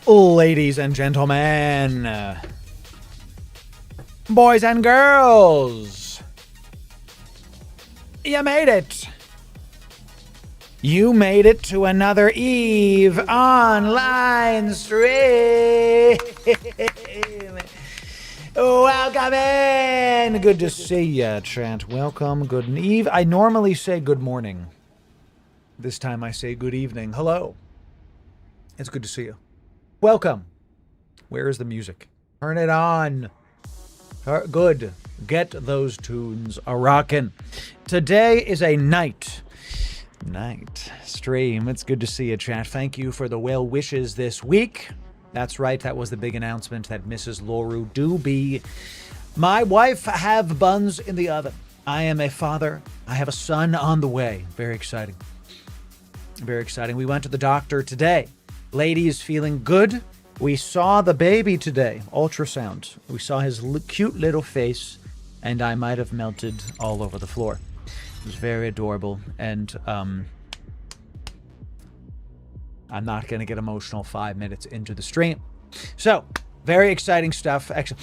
Ladies and gentlemen, boys and girls, you made it. You made it to another Eve online stream. Welcome in. Good to see you, chat. Welcome. Good Eve. I normally say good morning. This time I say good evening. Hello. It's good to see you. Welcome. Where is the music? Turn it on. Good. Get those tunes a-rockin'. Today is a night stream. It's good to see you, chat. Thank you for the well wishes this week. That's right. That was the big announcement that Mrs. Loru do be my wife have buns in the oven. I am a father. I have a son on the way. Very exciting. Very exciting. We went to the doctor today. Lady is feeling good. We saw the baby today. Ultrasound. We saw his cute little face, and I might have melted all over the floor. It was very adorable, and I'm not going to get emotional 5 minutes into the stream. So, very exciting stuff. Actually,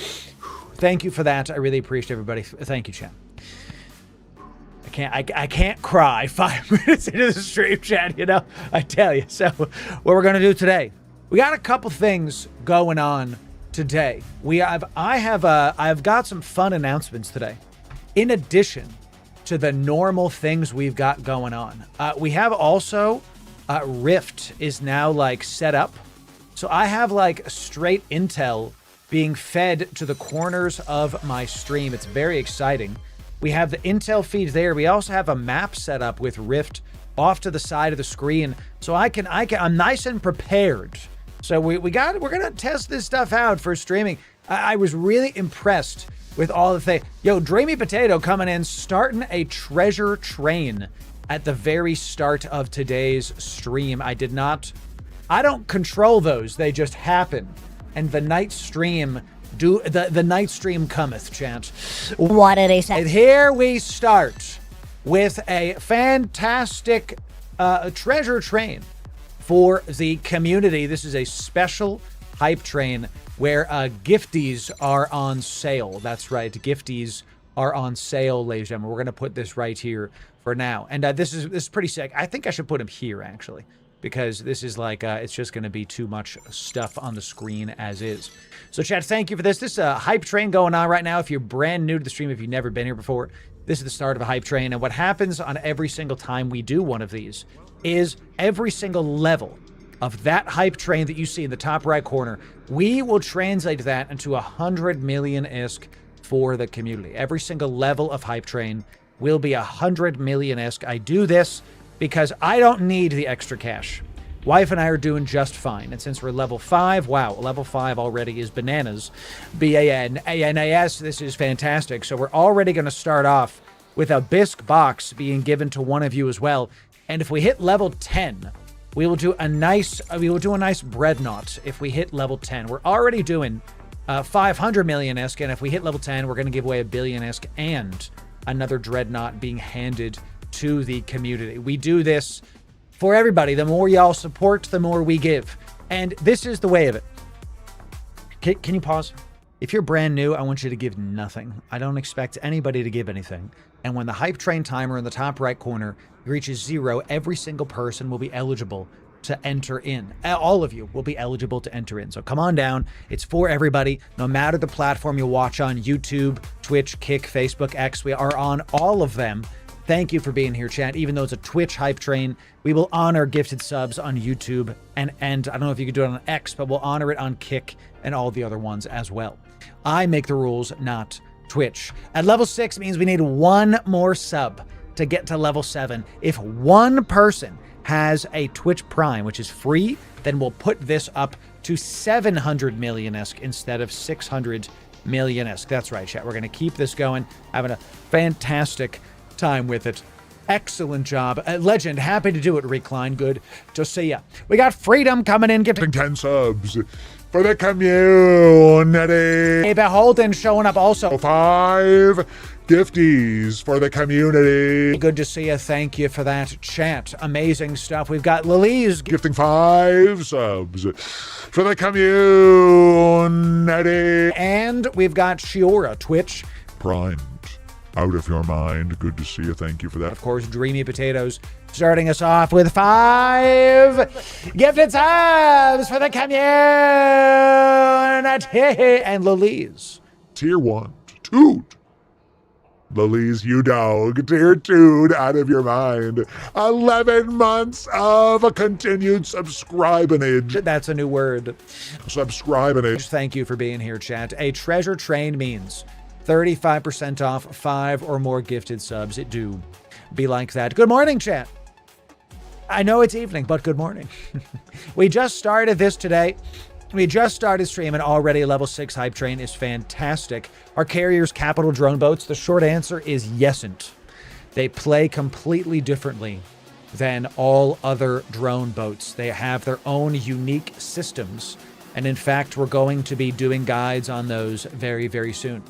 thank you for that. I really appreciate everybody. Thank you, Chan. I can't cry 5 minutes into the stream, chat, you know, I tell you. So what we're going to do today, we got a couple things going on today. I've got some fun announcements today. In addition to the normal things we've got going on, we have also Rift is now like set up. So I have like straight intel being fed to the corners of my stream. It's very exciting. We have the intel feed there. We also have a map set up with Rift off to the side of the screen, so I'm nice and prepared. So we're gonna test this stuff out for streaming. I was really impressed with all the things. Yo, Dreamy Potato coming in, starting a treasure train at the very start of today's stream. I don't control those. They just happen. And the night stream, the night stream cometh, chant. What did he say? And here we start with a fantastic treasure train for the community. This is a special hype train where gifties are on sale. That's right, gifties are on sale, ladies and gentlemen. We're gonna put this right here for now, and this is pretty sick. I think I should put him here actually, because this is like it's just gonna be too much stuff on the screen as is. So chat, thank you for this. This is a hype train going on right now. If you're brand new to the stream, if you've never been here before, this is the start of a hype train. And what happens on every single time we do one of these is every single level of that hype train that you see in the top right corner, we will translate that into 100 million ISK for the community. Every single level of hype train will be 100 million ISK. I do this because I don't need the extra cash. Wife and I are doing just fine. And since we're level 5, wow, level 5 already is bananas. B-A-N-A-N-A-S, this is fantastic. So we're already going to start off with a bisque box being given to one of you as well. And if we hit level 10, we will do a nice breadnought if we hit level 10. We're already doing 500 million ISK, and if we hit level 10, we're going to give away 1 billion ISK and another dreadnought being handed to the community. We do this for everybody. The more y'all support, the more we give. And this is the way of it. Can you pause? If you're brand new, I want you to give nothing. I don't expect anybody to give anything. And when the hype train timer in the top right corner reaches 0, every single person will be eligible to enter in. All of you will be eligible to enter in. So come on down. It's for everybody, no matter the platform you watch on: YouTube, Twitch, Kick, Facebook, X. We are on all of them. Thank you for being here, chat. Even though it's a Twitch hype train, we will honor gifted subs on YouTube and I don't know if you could do it on X, but we'll honor it on Kick and all the other ones as well. I make the rules, not Twitch. At level 6 means we need one more sub to get to level 7. If one person has a Twitch Prime, which is free, then we'll put this up to 700 million ISK instead of 600 million ISK. That's right, chat. We're going to keep this going, having a fantastic time with it. Excellent job. Legend, happy to do it, Recline. Good to see ya. We got Freedom coming in, gifting 10 subs for the community. Hey, Beholden showing up also. 5 gifties for the community. Good to see you. Thank you for that, chat. Amazing stuff. We've got Lily's Gifting 5 subs for the community. and we've got Shiora, Twitch. Primed. Out of your mind. Good to see you. Thank you for that. Of course, Dreamy Potatoes starting us off with 5 gifted subs for the community. And Lily's. Tier 1. Toot. Lily's, you dog. Tier 2. Out of your mind. 11 months of a continued subscribinage. That's a new word. Subscribinage. Thank you for being here, chat. A treasure train means 35% off 5 or more gifted subs. It do be like that. Good morning, chat. I know it's evening, but good morning. We just started this today. We just started streaming already. Level 6 hype train is fantastic. Are carriers capital drone boats? The short answer is yesn't. They play completely differently than all other drone boats. They have their own unique systems. And in fact, we're going to be doing guides on those very, very soon.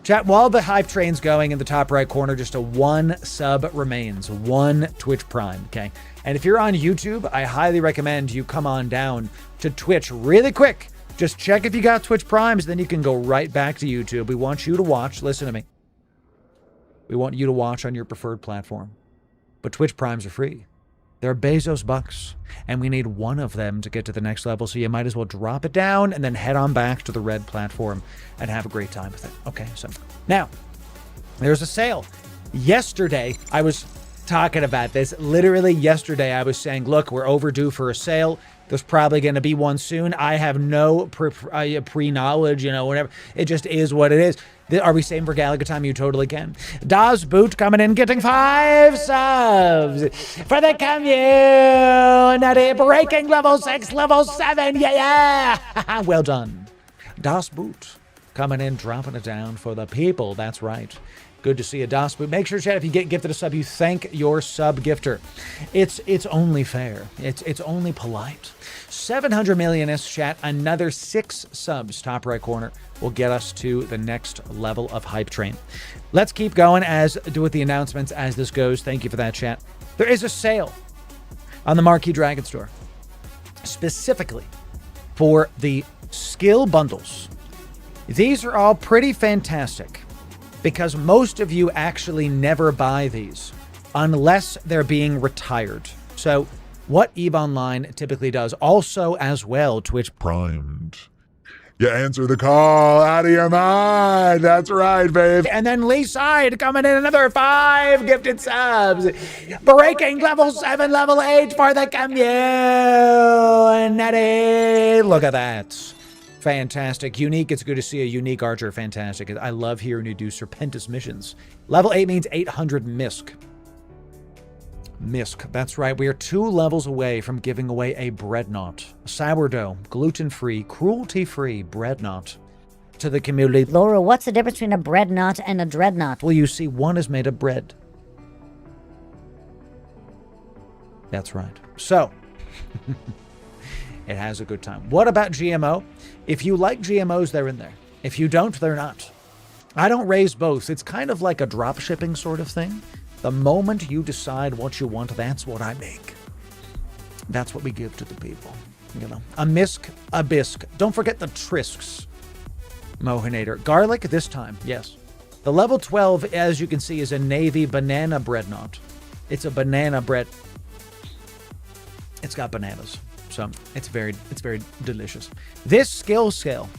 Chat, while the hype train's going in the top right corner, just a 1 sub remains. 1 Twitch Prime, okay? And if you're on YouTube, I highly recommend you come on down to Twitch really quick. Just check if you got Twitch Primes, then you can go right back to YouTube. We want you to watch. Listen to me. We want you to watch on your preferred platform. But Twitch Primes are free. They're Bezos bucks, and we need 1 of them to get to the next level, so you might as well drop it down and then head on back to the red platform and have a great time with it. Okay, so now, there's a sale. Yesterday, I was talking about this. Literally yesterday, I was saying, look, we're overdue for a sale. There's probably going to be one soon. I have no pre-knowledge, whatever. It just is what it is. Are we saving for Galaga time? You totally can. Das Boot coming in, getting 5 subs for the community. Breaking level 6, level 7. Yeah. Well done. Das Boot coming in, dropping it down for the people. That's right. Good to see a Das Boot. Make sure, chat, if you get gifted a sub, you thank your sub gifter. It's only fair. It's only polite. 700 million-ish, chat. Another 6 subs, top right corner, will get us to the next level of hype train. Let's keep going with the announcements as this goes. Thank you for that, chat. There is a sale on the Marquee Dragon Store, specifically for the skill bundles. These are all pretty fantastic, because most of you actually never buy these unless they're being retired. So what EVE Online typically does, also as well, Twitch Primed. You answer the call out of your mind. That's right, babe. And then Lee Side coming in, another 5 gifted subs. Breaking level 7, level 8 for the community. Look at that. Fantastic. Unique. It's good to see a unique archer. Fantastic. I love hearing you do serpentous missions. Level 8 means 800 misc. Misc. That's right. We are 2 levels away from giving away a breadnought. Sourdough, gluten-free, cruelty-free breadnought to the community. Loru, what's the difference between a breadnought and a dreadnought? Well, you see, one is made of bread. That's right. So, it has a good time. What about GMO? If you like GMOs, they're in there. If you don't, they're not. I don't raise both. It's kind of like a drop shipping sort of thing. The moment you decide what you want, that's what I make. That's what we give to the people. A misc, a bisque. Don't forget the trisks. Mohinator. Garlic this time, yes. The level 12, as you can see, is a navy banana breadnought. It's a banana bread. It's got bananas. So it's very delicious. This skill scale.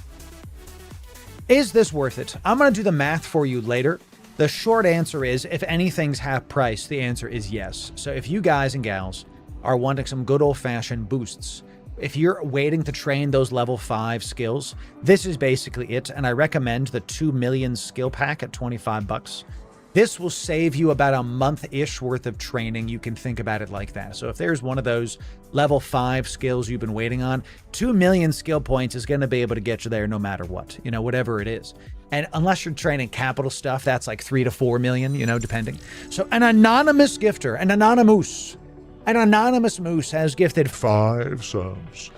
Is this worth it? I'm going to do the math for you later. The short answer is, if anything's half price, the answer is yes. So if you guys and gals are wanting some good old-fashioned boosts, if you're waiting to train those level 5 skills, this is basically it. And I recommend the 2 million skill pack at $25. This will save you about a month-ish worth of training. You can think about it like that. So if there's one of those level 5 skills you've been waiting on, 2 million skill points is going to be able to get you there no matter what, whatever it is. And unless you're training capital stuff, that's like 3 to 4 million, depending. So an anonymous gifter, an anonymous moose has gifted 5 subs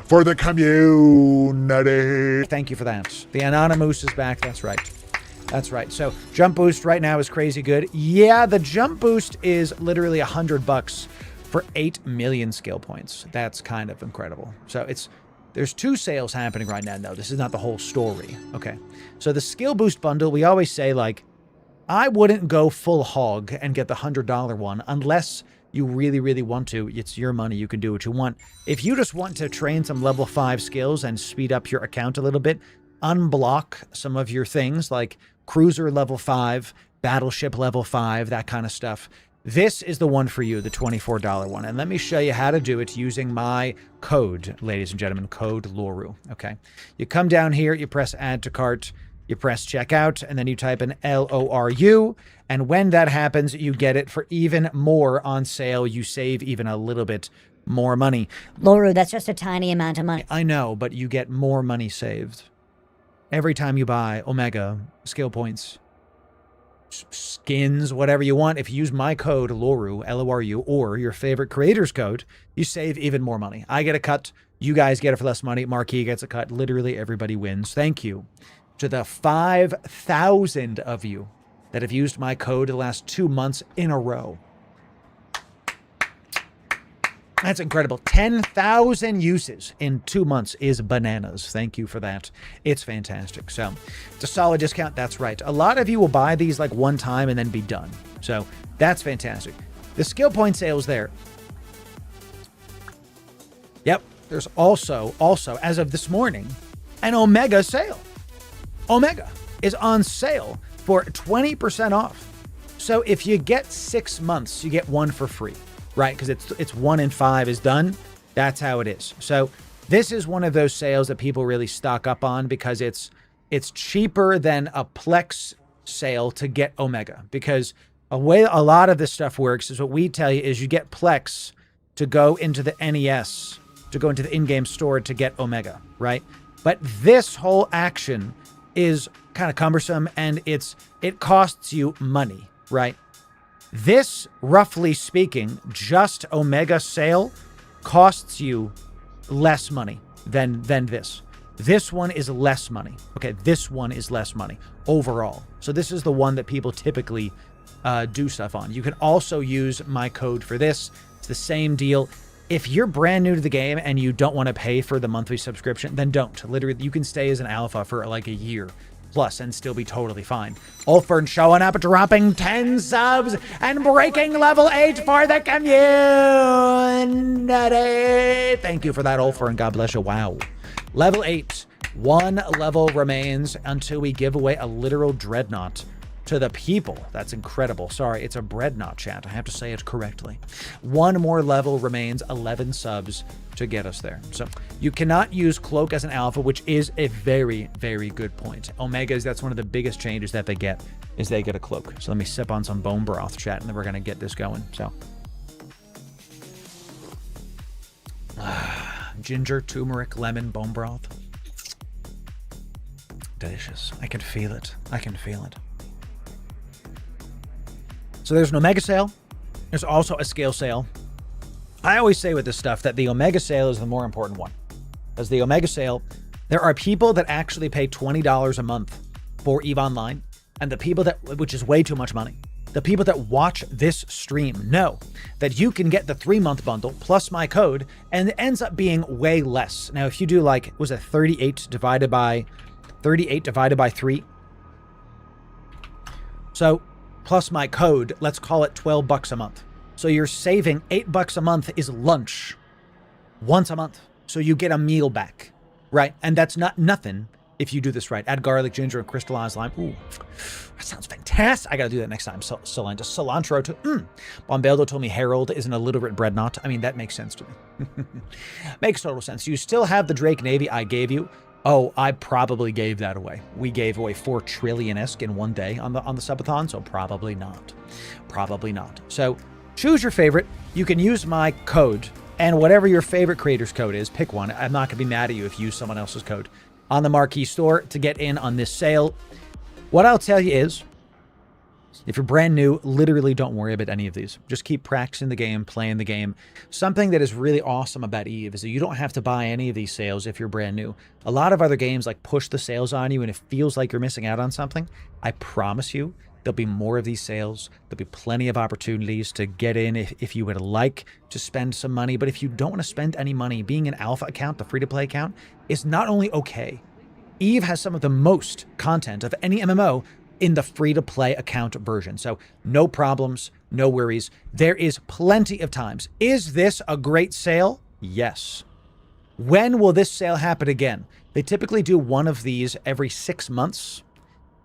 for the community. Thank you for that. The anonymous is back. That's right. That's right. So jump boost right now is crazy good. Yeah, the jump boost is literally $100 for 8 million skill points. That's kind of incredible. So there's 2 sales happening right now. No, this is not the whole story. Okay. So the skill boost bundle, we always say, like, I wouldn't go full hog and get the $100 one unless you really, really want to. It's your money. You can do what you want. If you just want to train some level 5 skills and speed up your account a little bit, unblock some of your things like cruiser level 5, battleship level 5, that kind of stuff. This is the one for you, the $24 one. And let me show you how to do it using my code, ladies and gentlemen, code Loru. Okay. You come down here, you press add to cart, you press checkout, and then you type in LORU. And when that happens, you get it for even more on sale. You save even a little bit more money. Loru, that's just a tiny amount of money. I know, but you get more money saved every time you buy Omega skill points, skins, whatever you want. If you use my code Loru, L-O-R-U, or your favorite creator's code, you save even more money. I get a cut. You guys get it for less money. Marquis gets a cut. Literally everybody wins. Thank you to the 5,000 of you that have used my code the last 2 months in a row. That's incredible. 10,000 uses in 2 months is bananas. Thank you for that. It's fantastic. So it's a solid discount. That's right. A lot of you will buy these like one time and then be done. So that's fantastic. The skill point sale's there. Yep. There's also, as of this morning, an Omega sale. Omega is on sale for 20% off. So if you get 6 months, you get one for free. Right, because it's 1 in 5 is done. That's how it is. So this is one of those sales that people really stock up on because it's cheaper than a Plex sale to get Omega. Because a way a lot of this stuff works is what we tell you is you get Plex to go into the NES, to go into the in-game store to get Omega, right? But this whole action is kind of cumbersome and it costs you money, right? This, roughly speaking, just Omega sale costs you less money than this. This one is less money. Okay, this one is less money overall. So this is the one that people typically do stuff on. You can also use my code for this. It's the same deal. If you're brand new to the game and you don't want to pay for the monthly subscription, then don't. Literally, you can stay as an alpha for like a year plus and still be totally fine. Ulfern showing up, dropping 10 subs and breaking level 8 for the community. Thank you for that, Ulfern. God bless you. Wow. Level 8. 1 level remains until we give away a literal dreadnought to the people. That's incredible. Sorry, it's a breadnought, chat. I have to say it correctly. 1 more level remains, 11 subs to get us there. So you cannot use Cloak as an alpha, which is a very, very good point. Omegas, that's one of the biggest changes that they get, is they get a Cloak. So let me sip on some bone broth, chat, and then we're going to get this going. So ginger, turmeric, lemon, bone broth. Delicious. I can feel it. I can feel it. So there's an Omega sale. There's also a scale sale. I always say with this stuff that the Omega sale is the more important one. As the Omega sale, there are people that actually pay $20 a month for EVE Online, and the people that, which is way too much money, the people that watch this stream know that you can get the 3-month bundle plus my code, and it ends up being way less. Now, if you do like, was it 38 divided by 3? So plus my code, let's call it $12 a month. So you're saving $8 a month is lunch once a month. So you get a meal back, right? And that's not nothing if you do this right. Add garlic, ginger, and crystallized lime. Ooh, that sounds fantastic. I got to do that next time. Cilantro too. Bombeldo told me Harold is an illiterate breadnought. I mean, that makes sense to me. Makes total sense. You still have the Drake Navy I gave you. Oh, I probably gave that away. We gave away 4 trillion-esque in one day on the subathon, so probably not. Probably not. So choose your favorite. You can use my code, and whatever your favorite creator's code is, pick one. I'm not going to be mad at you if you use someone else's code on the Marquee store to get in on this sale. What I'll tell you is, if you're brand new, literally don't worry about any of these. Just keep practicing the game, playing the game. Something that is really awesome about EVE is that you don't have to buy any of these sales if you're brand new. A lot of other games like push the sales on you and it feels like you're missing out on something. I promise you, there'll be more of these sales. There'll be plenty of opportunities to get in if you would like to spend some money. But if you don't want to spend any money, being an alpha account, the free-to-play account, is not only okay. EVE has some of the most content of any MMO in the free-to-play account version. So no problems, no worries. There is plenty of times. Is this a great sale? Yes. When will this sale happen again? They typically do one of these every 6 months,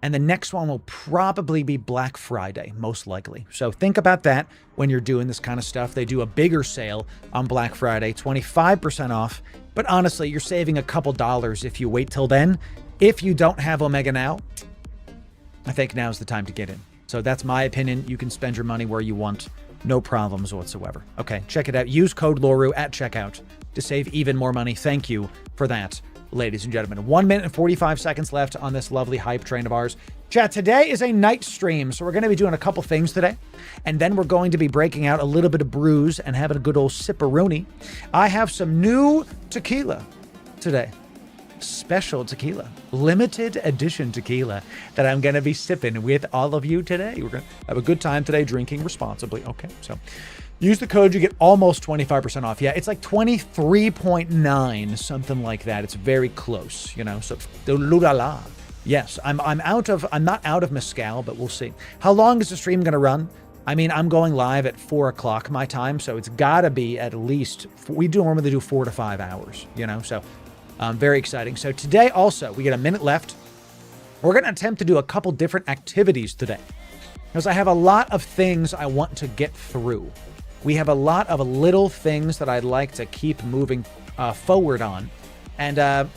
and the next one will probably be Black Friday, most likely. So think about that when you're doing this kind of stuff. They do a bigger sale on Black Friday, 25% off, but honestly, you're saving a couple dollars if you wait till then. If you don't have Omega now, I think now's the time to get in. So that's my opinion. You can spend your money where you want. No problems whatsoever. Okay, check it out. Use code Loru at checkout to save even more money. Thank you for that, ladies and gentlemen. 1 minute and 45 seconds left on this lovely hype train of ours. Chat, today is a night stream, so we're going to be doing a couple things today. And then we're going to be breaking out a little bit of brews and having a good old sipperoonie. I have some new tequila today. Special tequila, limited edition tequila that I'm going to be sipping with all of you today. We're going to have a good time today drinking responsibly. Okay, so use the code, you get almost 25% off. Yeah, it's like 23.9, something like that. It's very close, you know, so la. Yes, I'm not out of mezcal, but we'll see. How long is the stream going to run? I mean, I'm going live at 4 o'clock my time, so it's got to be at least, we normally do 4 to 5 hours, you know, so very exciting. So today also, we get a minute left. We're going to attempt to do a couple different activities today because I have a lot of things I want to get through. We have a lot of little things that I'd like to keep moving forward on. And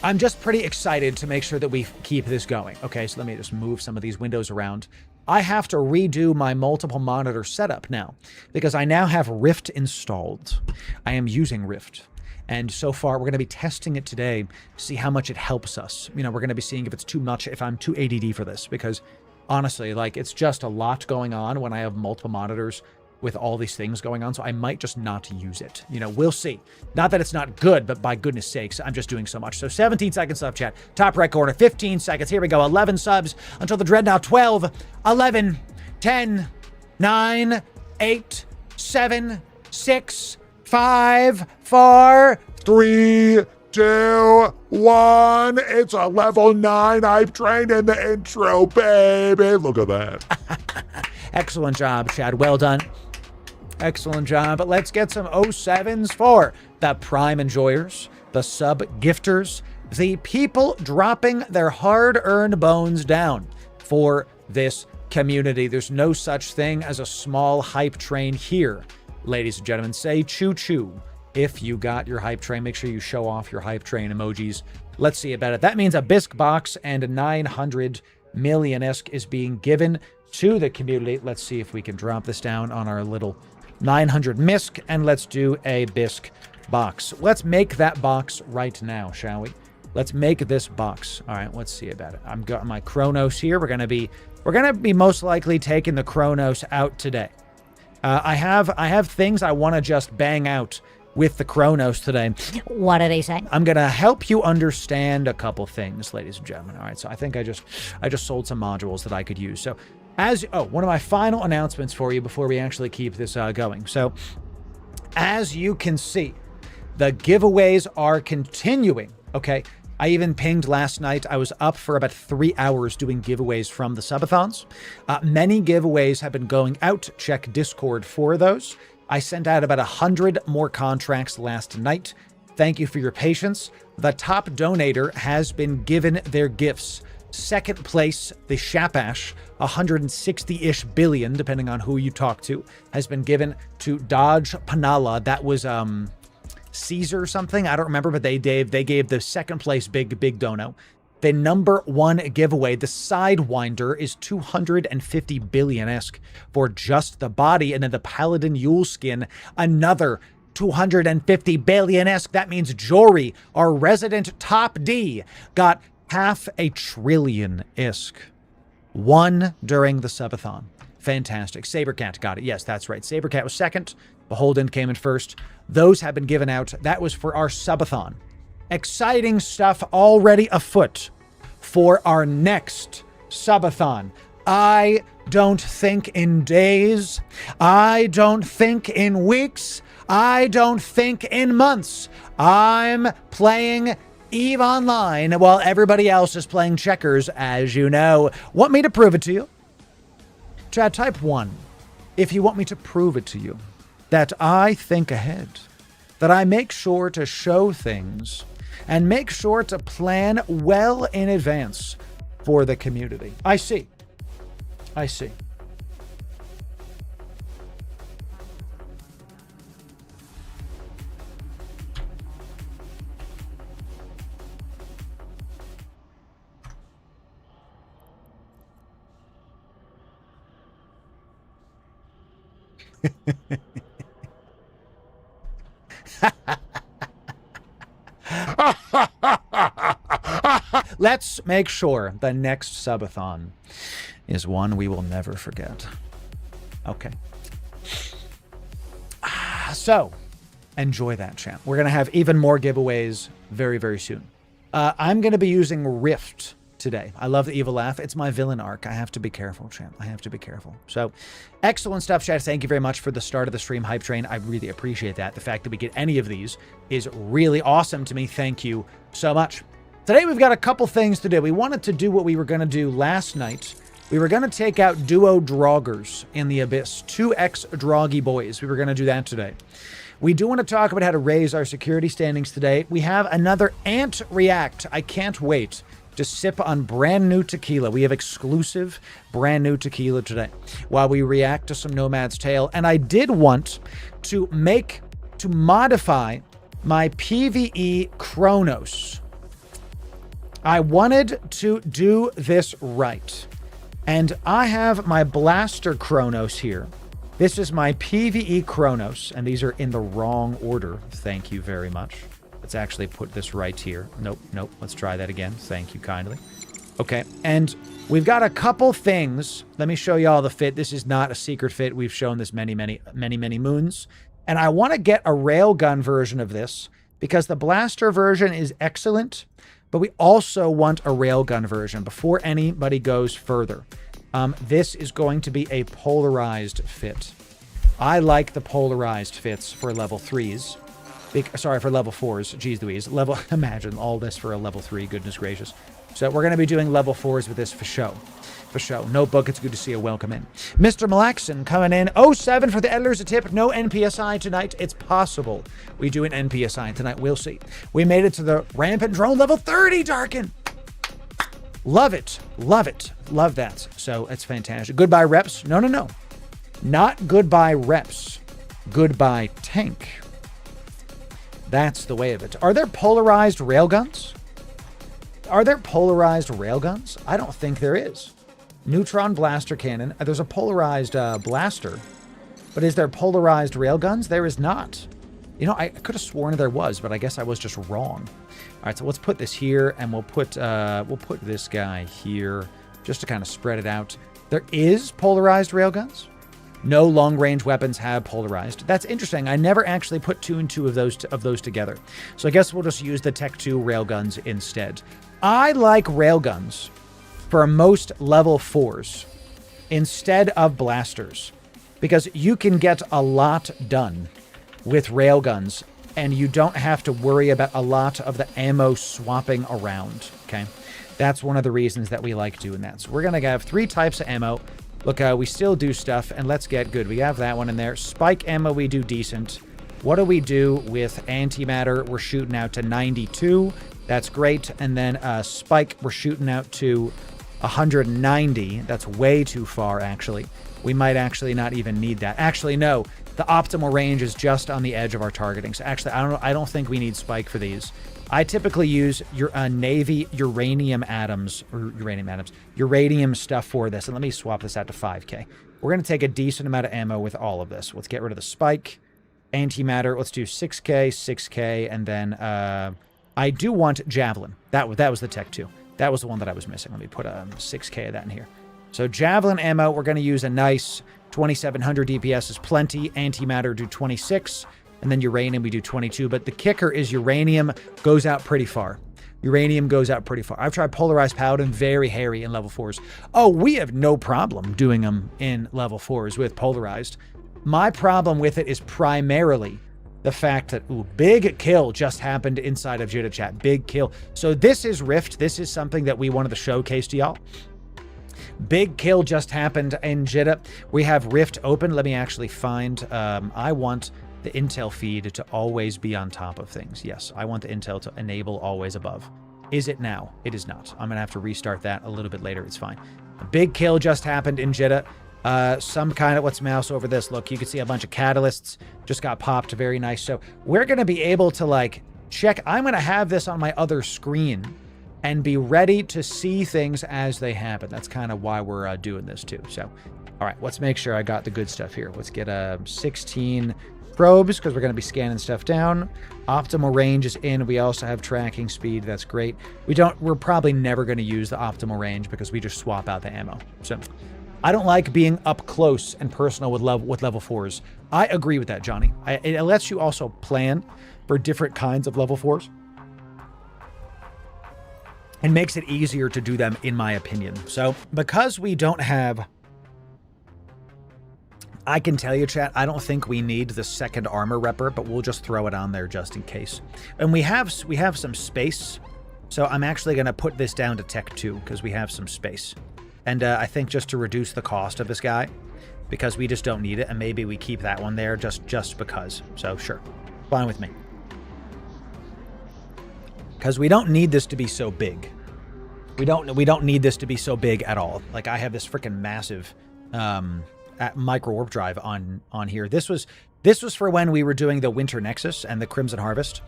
I'm just pretty excited to make sure that we keep this going. Okay, so let me just move some of these windows around. I have to redo my multiple monitor setup now because I now have Rift installed. I am using Rift. And so far, we're going to be testing it today to see how much it helps us. You know, we're going to be seeing if it's too much, if I'm too ADD for this, because honestly, like, it's just a lot going on when I have multiple monitors with all these things going on, so I might just not use it. You know, we'll see. Not that it's not good, but by goodness sakes, I'm just doing so much. So 17 seconds left, chat. Top right corner, 15 seconds. Here we go. 11 subs until the Dreadnought. 12, 11, 10, 9, 8, 7, 6, 5, 4, 3, 2, 1. It's a level 9 hype train in the intro, baby. Look at that. Excellent job, Chad. Well done. Excellent job. But let's get some 07s for the Prime enjoyers, the sub gifters, the people dropping their hard-earned bones down for this community. There's no such thing as a small hype train here. Ladies and gentlemen, say choo-choo if you got your hype train. Make sure you show off your hype train emojis. Let's see about it. That means a bisque box and a 900 million-esque is being given to the community. Let's see if we can drop this down on our little 900 misc, and let's do a bisque box. Let's make that box right now, shall we? Let's make this box. All right, let's see about it. I've got my Chronos here. We're gonna be most likely taking the Chronos out today. I have things I want to just bang out with the Chronos today. What are they saying? I'm gonna help you understand a couple things, ladies and gentlemen. All right, so I think I just sold some modules that I could use. So one of my final announcements for you before we actually keep this going. So as you can see, the giveaways are continuing. Okay, I even pinged last night. I was up for about 3 hours doing giveaways from the subathons. Many giveaways have been going out. Check Discord for those. I sent out about 100 more contracts last night. Thank you for your patience. The top donator has been given their gifts. Second place, the Shapash, 160-ish billion, depending on who you talk to, has been given to Dodge Panala. That was Caesar something. I don't remember, but they gave the second place big dono. The number one giveaway, the Sidewinder, is 250 billion-esque for just the body, and then the Paladin Yule skin, another 250 billion-esque. That means Jory, our resident top D, got 500 billion-esque. One during the subathon. Fantastic. Sabercat got it. Yes, that's right. Sabercat was second. Beholden came in first. Those have been given out. That was for our subathon. Exciting stuff already afoot for our next subathon. I don't think in days. I don't think in weeks. I don't think in months. I'm playing EVE Online while everybody else is playing checkers, as you know. Want me to prove it to you? Chat, type 1 if you want me to prove it to you. That I think ahead. That I make sure to show things and make sure to plan well in advance for the community. I see. Let's make sure the next subathon is one we will never forget. Okay. So, enjoy that, chat. We're going to have even more giveaways very, very soon. I'm going to be using Rift today. I love the evil laugh. It's my villain arc. I have to be careful, chat. I have to be careful. So, excellent stuff, chat. Thank you very much for the start of the stream hype train. I really appreciate that. The fact that we get any of these is really awesome to me. Thank you so much. Today, we've got a couple things to do. We wanted to do what we were going to do last night. We were going to take out duo Draugrs in the Abyss. 2x Droggy boys. We were going to do that today. We do want to talk about how to raise our security standings today. We have another Ant React. I can't wait to sip on brand new tequila. We have exclusive brand new tequila today while we react to some Nomad's Tale. And I did want to modify my PvE Chronos. I wanted to do this right. And I have my Blaster Chronos here. This is my PvE Chronos, and these are in the wrong order. Thank you very much. Let's actually put this right here. Nope. Let's try that again. Thank you kindly. Okay, and we've got a couple things. Let me show you all the fit. This is not a secret fit. We've shown this many moons. And I want to get a railgun version of this because the blaster version is excellent, but we also want a railgun version before anybody goes further. This is going to be a polarized fit. I like the polarized fits for level 3s. Sorry, for level 4s. Jeez Louise. Imagine all this for a level 3. Goodness gracious. So we're going to be doing level 4s with this for show. For show. Notebook, it's good to see you. Welcome in. Mr. Malaxon coming in. 07 for the Editors a tip. No NPSI tonight. It's possible we do an NPSI tonight. We'll see. We made it to the Rampant Drone level 30, Darkin. Love it. Love it. Love that. So it's fantastic. Goodbye, reps. No. Not goodbye, reps. Goodbye, tank. That's the way of it. Are there polarized railguns? Are there polarized railguns? I don't think there is. Neutron blaster cannon. There's a polarized blaster. But is there polarized railguns? There is not. You know, I could have sworn there was, but I guess I was just wrong. All right, so let's put this here, and we'll put this guy here just to kind of spread it out. There is polarized railguns. No long-range weapons have polarized. That's interesting. I never actually put 2 and 2 of those together. So I guess we'll just use the Tech 2 railguns instead. I like railguns for most level 4s instead of blasters because you can get a lot done with railguns and you don't have to worry about a lot of the ammo swapping around, okay? That's one of the reasons that we like doing that. So we're going to have 3 types of ammo. Look, we still do stuff, and let's get good. We have that one in there. Spike ammo, we do decent. What do we do with antimatter? We're shooting out to 92. That's great. And then spike, we're shooting out to 190. That's way too far, actually. We might actually not even need that. Actually, no. The optimal range is just on the edge of our targeting. So actually, I don't think we need spike for these. I typically use your Navy uranium stuff for this. And let me swap this out to 5K. We're going to take a decent amount of ammo with all of this. Let's get rid of the spike. Antimatter. Let's do 6K, 6K, and then I do want javelin. That was the Tech 2. That was the one that I was missing. Let me put 6K of that in here. So javelin ammo, we're going to use a nice 2700 DPS is plenty. Antimatter do 26. And then uranium, we do 22. But the kicker is uranium goes out pretty far. Uranium goes out pretty far. I've tried polarized paladin, very hairy in level 4s. Oh, we have no problem doing them in level 4s with polarized. My problem with it is primarily the fact that, ooh, big kill just happened inside of Jitta chat. Big kill. So this is Rift. This is something that we wanted to showcase to y'all. Big kill just happened in Jitta. We have Rift open. Let me actually find, I want the intel feed to always be on top of things. Yes, I want the intel to enable always above. Is it now? It is not. I'm going to have to restart that a little bit later. It's fine. A big kill just happened in Jitta. Some kind of, let's mouse over this. Look, you can see a bunch of catalysts just got popped. Very nice. So we're going to be able to like check. I'm going to have this on my other screen and be ready to see things as they happen. That's kind of why we're doing this too. So, all right, let's make sure I got the good stuff here. Let's get 16 probes because we're going to be scanning stuff down. Optimal range is in. We also have tracking speed. That's great. We're probably never going to use the optimal range because we just swap out the ammo. So I don't like being up close and personal with level 4s. I agree with that, Johnny. It lets you also plan for different kinds of level 4s. And makes it easier to do them, in my opinion. So because we don't have, I can tell you, chat, I don't think we need the second armor repper, but we'll just throw it on there just in case. And we have some space. So I'm actually going to put this down to Tech 2 because we have some space. And I think just to reduce the cost of this guy, because we just don't need it, and maybe we keep that one there just because. So sure, fine with me. Because we don't need this to be so big. We don't need this to be so big at all. Like, I have this freaking massive micro warp drive on here. This was for when we were doing the Winter Nexus and the Crimson Harvest,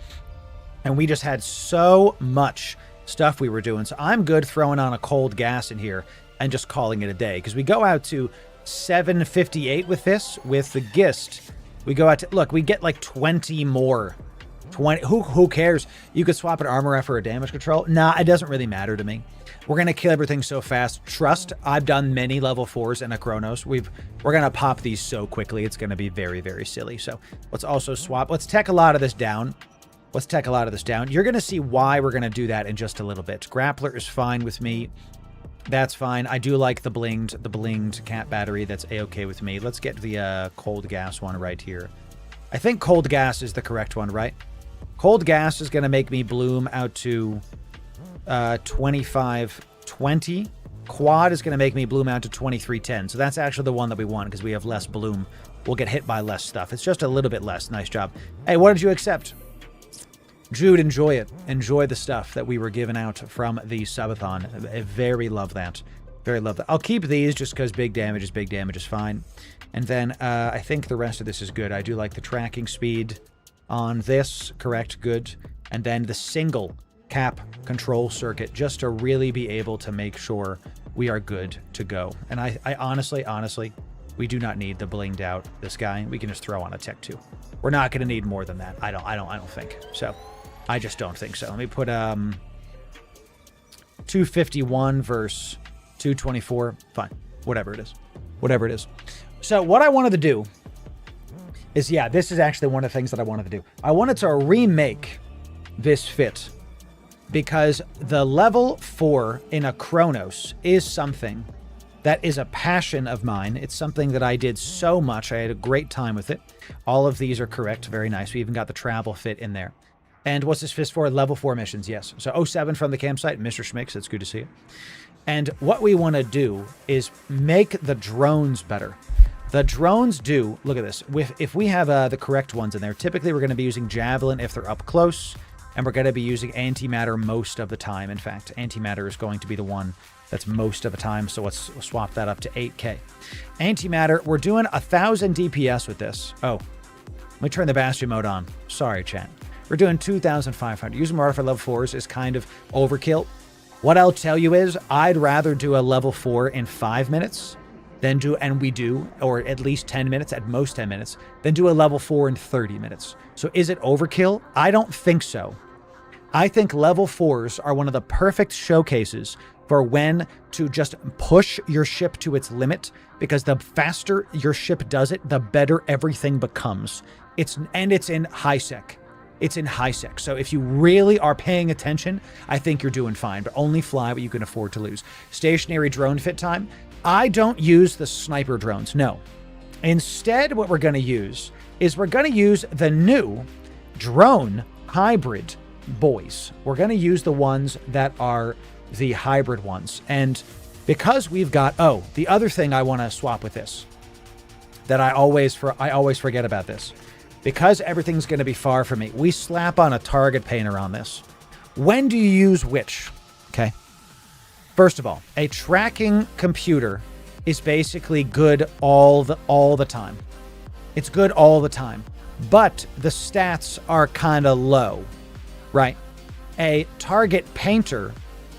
and we just had so much stuff we were doing. So I'm good throwing on a cold gas in here and just calling it a day, because we go out to 758 with this. With the Gist, we go out to, look, we get like 20 more. 20. Who cares? You could swap an armor F for a damage control. Nah, it doesn't really matter to me. We're gonna kill everything so fast. Trust, I've done many level 4s in a Chronos. We're gonna pop these so quickly. It's gonna be very, very silly. So let's also swap. Let's tech a lot of this down. You're gonna see why we're gonna do that in just a little bit. Grappler is fine with me. That's fine. I do like the blinged cat battery. That's a-okay with me. Let's get the cold gas one right here. I think cold gas is the correct one, right? Cold gas is going to make me bloom out to 2520. Quad is going to make me bloom out to 2310. So that's actually the one that we want, because we have less bloom. We'll get hit by less stuff. It's just a little bit less. Nice job. Hey, what did you accept? Jude, enjoy it. Enjoy the stuff that we were given out from the subathon. I very love that. Very love that. I'll keep these just because big damage is fine. And then I think the rest of this is good. I do like the tracking speed on this. Correct, good. And then the single cap control circuit, just to really be able to make sure we are good to go. And I honestly, we do not need the blinged out this guy. We can just throw on a Tech 2. We're not going to need more than that. I don't think. So I just don't think so. Let me put 251 versus 224. Fine. Whatever it is. So what I wanted to do is, yeah, this is actually one of the things that I wanted to do. I wanted to remake this fit, because the level 4 in a Chronos is something that is a passion of mine. It's something that I did so much. I had a great time with it. All of these are correct. Very nice. We even got the travel fit in there. And what's this fit for? Level 4 missions, yes. So 07 from the campsite, Mr. Schmicks, it's good to see you. And what we want to do is make the drones better. The drones do, look at this, if we have the correct ones in there, typically we're going to be using Javelin if they're up close, and we're going to be using Antimatter most of the time. In fact, Antimatter is going to be the one that's most of the time, so let's swap that up to 8K. Antimatter, we're doing 1,000 DPS with this. Oh, let me turn the Bastion mode on. Sorry, chat. We're doing 2,500. Using Marauder for level 4s is kind of overkill. What I'll tell you is, I'd rather do a level 4 in 5 minutes than do, and we do, or at least 10 minutes, at most 10 minutes, than do a level 4 in 30 minutes. So is it overkill? I don't think so. I think level 4s are one of the perfect showcases for when to just push your ship to its limit, because the faster your ship does it, the better everything becomes. It's in high sec. It's in high sec. So if you really are paying attention, I think you're doing fine, but only fly what you can afford to lose. Stationary drone fit time. I don't use the sniper drones, no. Instead, what we're going to use is we're going to use the new drone hybrid boys. We're going to use the ones that are the hybrid ones. And because we've got, oh, the other thing I want to swap with this, that I always forget about this. Because everything's going to be far from me, we slap on a target painter on this. When do you use which? Okay. First of all, a tracking computer is basically good all the time. It's good all the time, but the stats are kind of low, right? A target painter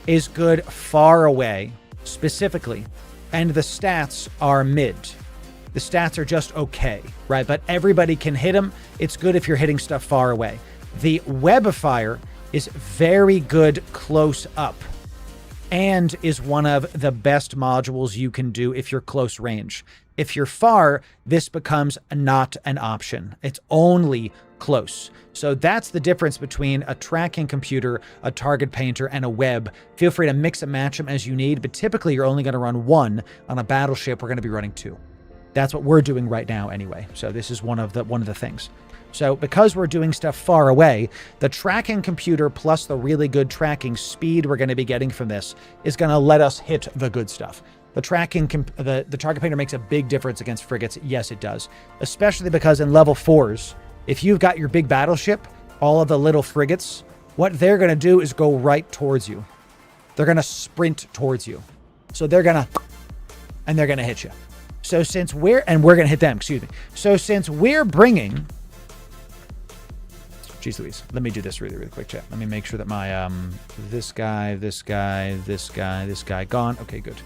is good far away, specifically, and the stats are mid. The stats are just okay, right? But everybody can hit them. It's good if you're hitting stuff far away. The Webifier is very good close up and is one of the best modules you can do if you're close range. If you're far, this becomes not an option. It's only close. So that's the difference between a tracking computer, a target painter, and a web. Feel free to mix and match them as you need, but typically you're only going to run one. On a battleship, we're going to be running 2. That's what we're doing right now anyway. So this is one of the things. So because we're doing stuff far away, the tracking computer plus the really good tracking speed we're going to be getting from this is going to let us hit the good stuff. The tracking, the target painter makes a big difference against frigates. Yes, it does. Especially because in level 4s, if you've got your big battleship, all of the little frigates, what they're going to do is go right towards you. they're going to sprint towards you. So they're going to hit you. So since we're going to hit them, excuse me. So since we're bringing, geez Louise, let me do this really, really quick, chat. Let me make sure that my, this guy gone. Okay, good.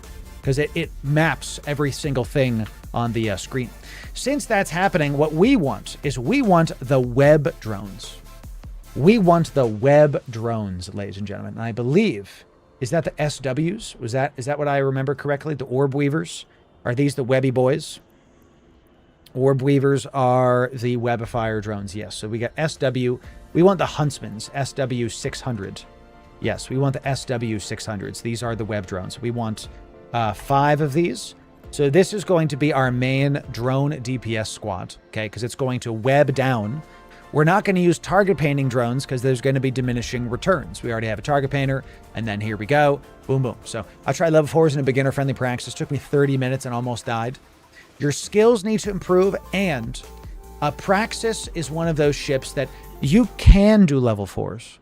Because it maps every single thing on the screen. Since that's happening, what we want is we want the web drones. We want the web drones, ladies and gentlemen. And I believe, is that the SWs? Is that what I remember correctly? The orb weavers? Are these the webby boys? Orb weavers are the webifier drones. Yes. So we got SW. We want the huntsman's SW600. Yes, we want the SW600s. These are the web drones. We want 5 of these. So this is going to be our main drone DPS squad, okay? Because it's going to web down. We're not going to use target painting drones because there's going to be diminishing returns. We already have a target painter, and then here we go. Boom, boom. So I tried level 4s in a beginner-friendly practice. It took me 30 minutes and almost died. Your skills need to improve, and Praxis is one of those ships that you can do level 4s,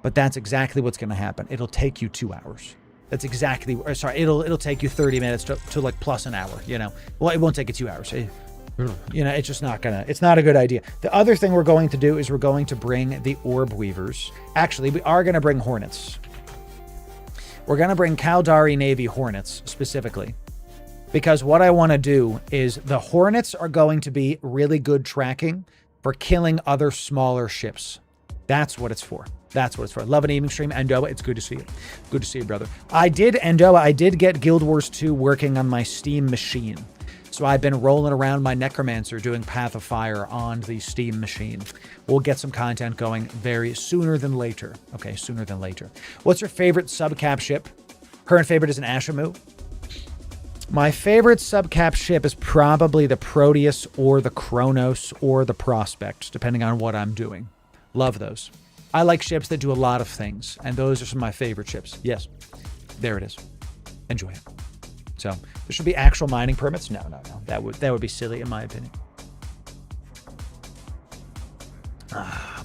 but that's exactly what's going to happen. It'll take you 2 hours. That's exactly, or sorry, it'll take you 30 minutes to like plus an hour, you know. Well, it won't take you 2 hours. You know, it's just not it's not a good idea. The other thing we're going to do is we're going to bring the orb weavers. Actually, we are going to bring hornets. We're going to bring Caldari Navy hornets specifically, because what I want to do is the hornets are going to be really good tracking for killing other smaller ships. That's what it's for. That's what it's for. Love an evening stream. Endoa, it's good to see you. Good to see you, brother. I did get Guild Wars 2 working on my Steam machine. So I've been rolling around my Necromancer doing Path of Fire on the Steam machine. We'll get some content going very sooner than later. Okay, sooner than later. What's your favorite subcap ship? Current favorite is an Ashamu. My favorite subcap ship is probably the Proteus or the Kronos or the Prospect, depending on what I'm doing. Love those. I like ships that do a lot of things, and those are some of my favorite ships. Yes, there it is. Enjoy it. So there should be actual mining permits. No. That would be silly in my opinion.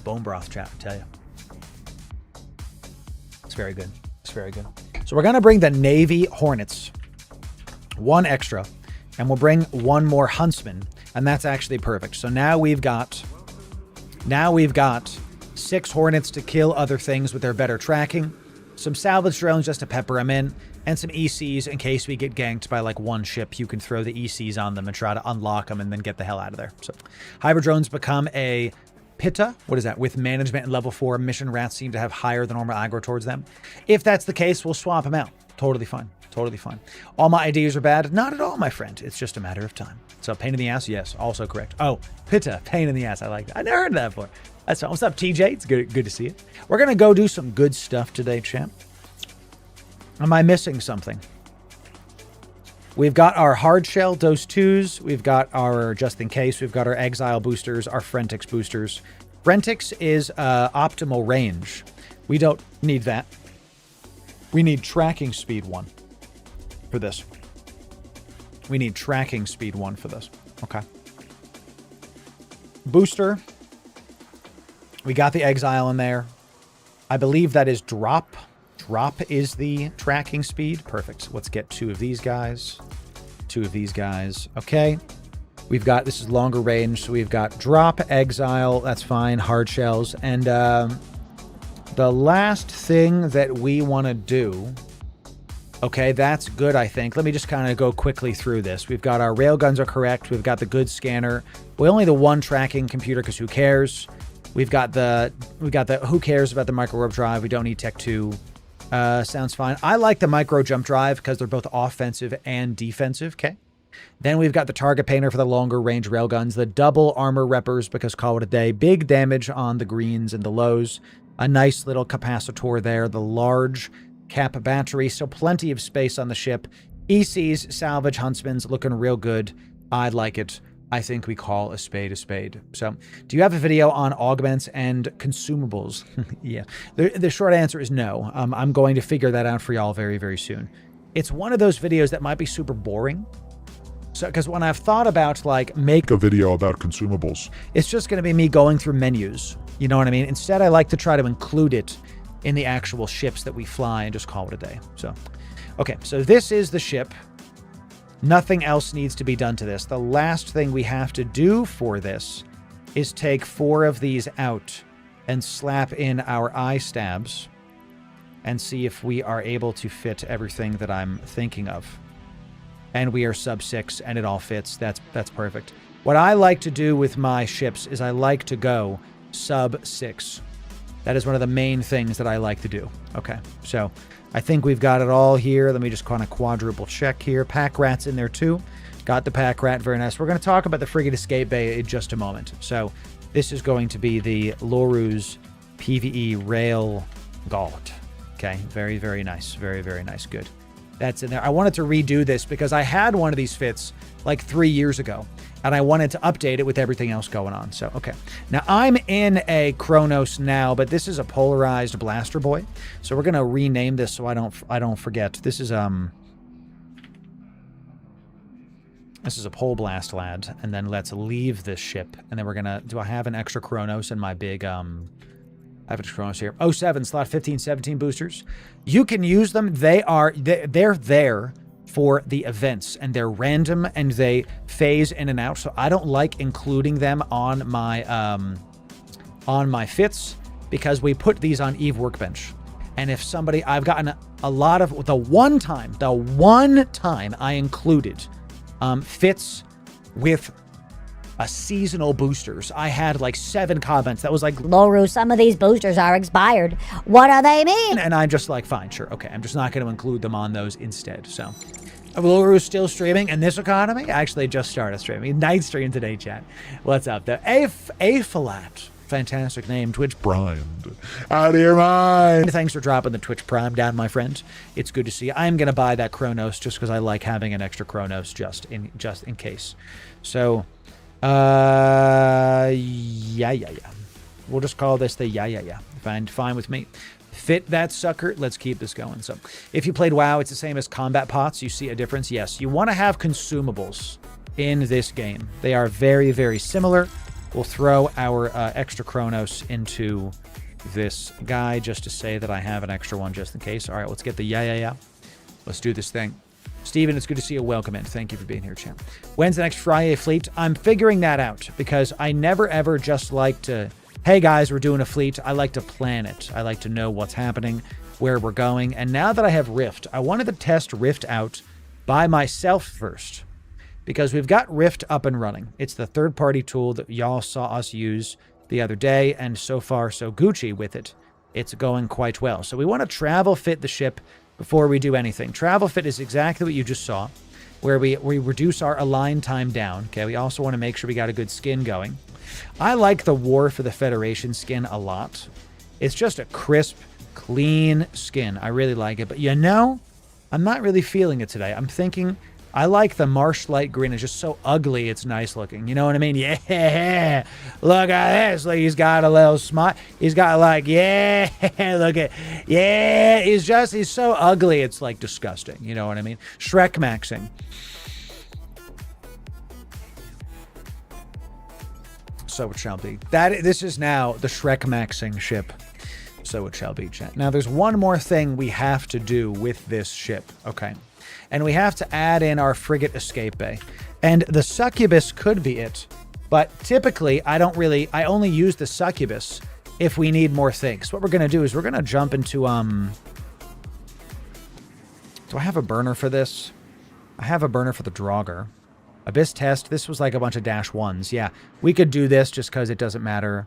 Bone broth chat, I tell you. It's very good. It's very good. So we're gonna bring the Navy Hornets, 1 extra, and we'll bring 1 more Huntsman, and that's actually perfect. So now we've got 6 Hornets to kill other things with their better tracking, some salvage drones just to pepper them in, and some ECs in case we get ganked by like 1 ship. You can throw the ECs on them and try to unlock them and then get the hell out of there. So hybrid drones become a Pitta. What is that? With management and level 4, mission rats seem to have higher than normal aggro towards them. If that's the case, we'll swap them out. Totally fine. Totally fine. All my ideas are bad? Not at all, my friend. It's just a matter of time. So pain in the ass? Yes, also correct. Oh, Pitta, pain in the ass. I like that. I never heard that before. That's fine. What's up, TJ? It's good to see you. We're going to go do some good stuff today, champ. Am I missing something? We've got our hard shell dose 2s. We've got our just in case. We've got our exile boosters, our Frentix boosters. Frentix is optimal range. We don't need that. We need tracking speed 1 for this. We need tracking speed 1 for this. Okay. Booster. We got the exile in there. I believe that is drop. Drop is the tracking speed. Perfect. Let's get 2 of these guys. 2 of these guys. Okay. We've got, this is longer range, so we've got drop, exile, that's fine, hard shells. And the last thing that we want to do, okay, that's good, I think. Let me just kind of go quickly through this. We've got our railguns are correct. We've got the good scanner. We only the 1 tracking computer because who cares? We've got the who cares about the micro warp drive? We don't need tech 2. Sounds fine. I like the micro jump drive because they're both offensive and defensive. Okay. Then we've got the target painter for the longer range railguns, the double armor reppers because call it a day. Big damage on the greens and the lows. A nice little capacitor there. The large cap battery. So plenty of space on the ship. ECs, salvage, huntsman's looking real good. I like it. I think we call a spade a spade. So, do you have a video on augments and consumables? Yeah. The short answer is no. I'm going to figure that out for y'all very, very soon. It's one of those videos that might be super boring. So, because when I've thought about like make a video about consumables, it's just going to be me going through menus. You know what I mean? Instead, I like to try to include it in the actual ships that we fly and just call it a day. So, okay, so this is the ship. Nothing else needs to be done to this. The last thing we have to do for this is take 4 of these out and slap in our eye stabs and see if we are able to fit everything that I'm thinking of. And we are sub 6 and it all fits. That's perfect. What I like to do with my ships is I like to go sub 6. That is one of the main things that I like to do. Okay, so I think we've got it all here. Let me just kind of quadruple check here. Pack rat's in there too. Got the pack rat, very nice. We're going to talk about the frigate escape bay in just a moment. So this is going to be the Loru's PvE rail gauntlet. Okay, very, very nice. Very, very nice. Good. That's in there. I wanted to redo this because I had one of these fits like 3 years ago, and I wanted to update it with everything else going on. So, okay. Now, I'm in a Kronos now, but this is a polarized blaster boy. So we're going to rename this so I don't forget. This is a pole blast lad, and then let's leave this ship, and then we're going to... Do I have an extra Kronos in my big... I have a Kronos here. 07 slot 15, 17 boosters. You can use them. They're there for the events, and they're random and they phase in and out. So I don't like including them on my fits because we put these on Eve Workbench. And if somebody, I've gotten a lot of the one time I included fits with a seasonal boosters. I had like 7 comments that was like, Loru, some of these boosters are expired. What do they mean? And I'm just like, fine, sure, okay. I'm just not going to include them on those instead. So, Loru's still streaming in this economy. I actually just started streaming. Night stream today, chat. What's up, though? A-Flat. Fantastic name, Twitch Primed. Out of your mind. Thanks for dropping the Twitch Prime down, my friend. It's good to see you. I'm going to buy that Kronos just because I like having an extra Kronos just in case. So... yeah. We'll just call this the yeah. Fine with me. Fit that sucker. Let's keep this going. So, if you played WoW, it's the same as combat pots. You see a difference? Yes. You want to have consumables in this game. They are very, very similar. We'll throw our extra Kronos into this guy just to say that I have an extra one just in case. All right, let's get the yeah. Let's do this thing. Steven, it's good to see you. Welcome in. Thank you for being here, champ. When's the next Friday fleet? I'm figuring that out because I never ever just like to, hey guys, we're doing a fleet. I like to plan it. I like to know what's happening, where we're going. And now that I have Rift, I wanted to test Rift out by myself first because we've got Rift up and running. It's the third-party tool that y'all saw us use the other day, and so far so Gucci with it. It's going quite well. So we want to travel fit the ship before we do anything. Travel fit is exactly what you just saw, where we reduce our align time down. Okay, we also want to make sure we got a good skin going. I like the War for the Federation skin a lot. It's just a crisp, clean skin. I really like it. But you know, I'm not really feeling it today. I'm thinking I like the Marsh Light Green. It's just so ugly, it's nice looking. You know what I mean? Yeah, look at this. Like, he's got a little smile. He's got like, yeah, look at, yeah. He's so ugly, it's like disgusting. You know what I mean? Shrek maxing. So it shall be. This is now the Shrek maxing ship. So it shall be, chat. Now, there's one more thing we have to do with this ship. Okay. And we have to add in our frigate escape bay. And the succubus could be it. But typically, I only use the succubus if we need more things. What we're going to do is we're going to jump into, do I have a burner for this? I have a burner for the Draugr. Abyss test. This was like a bunch of -1s. Yeah, we could do this just because it doesn't matter.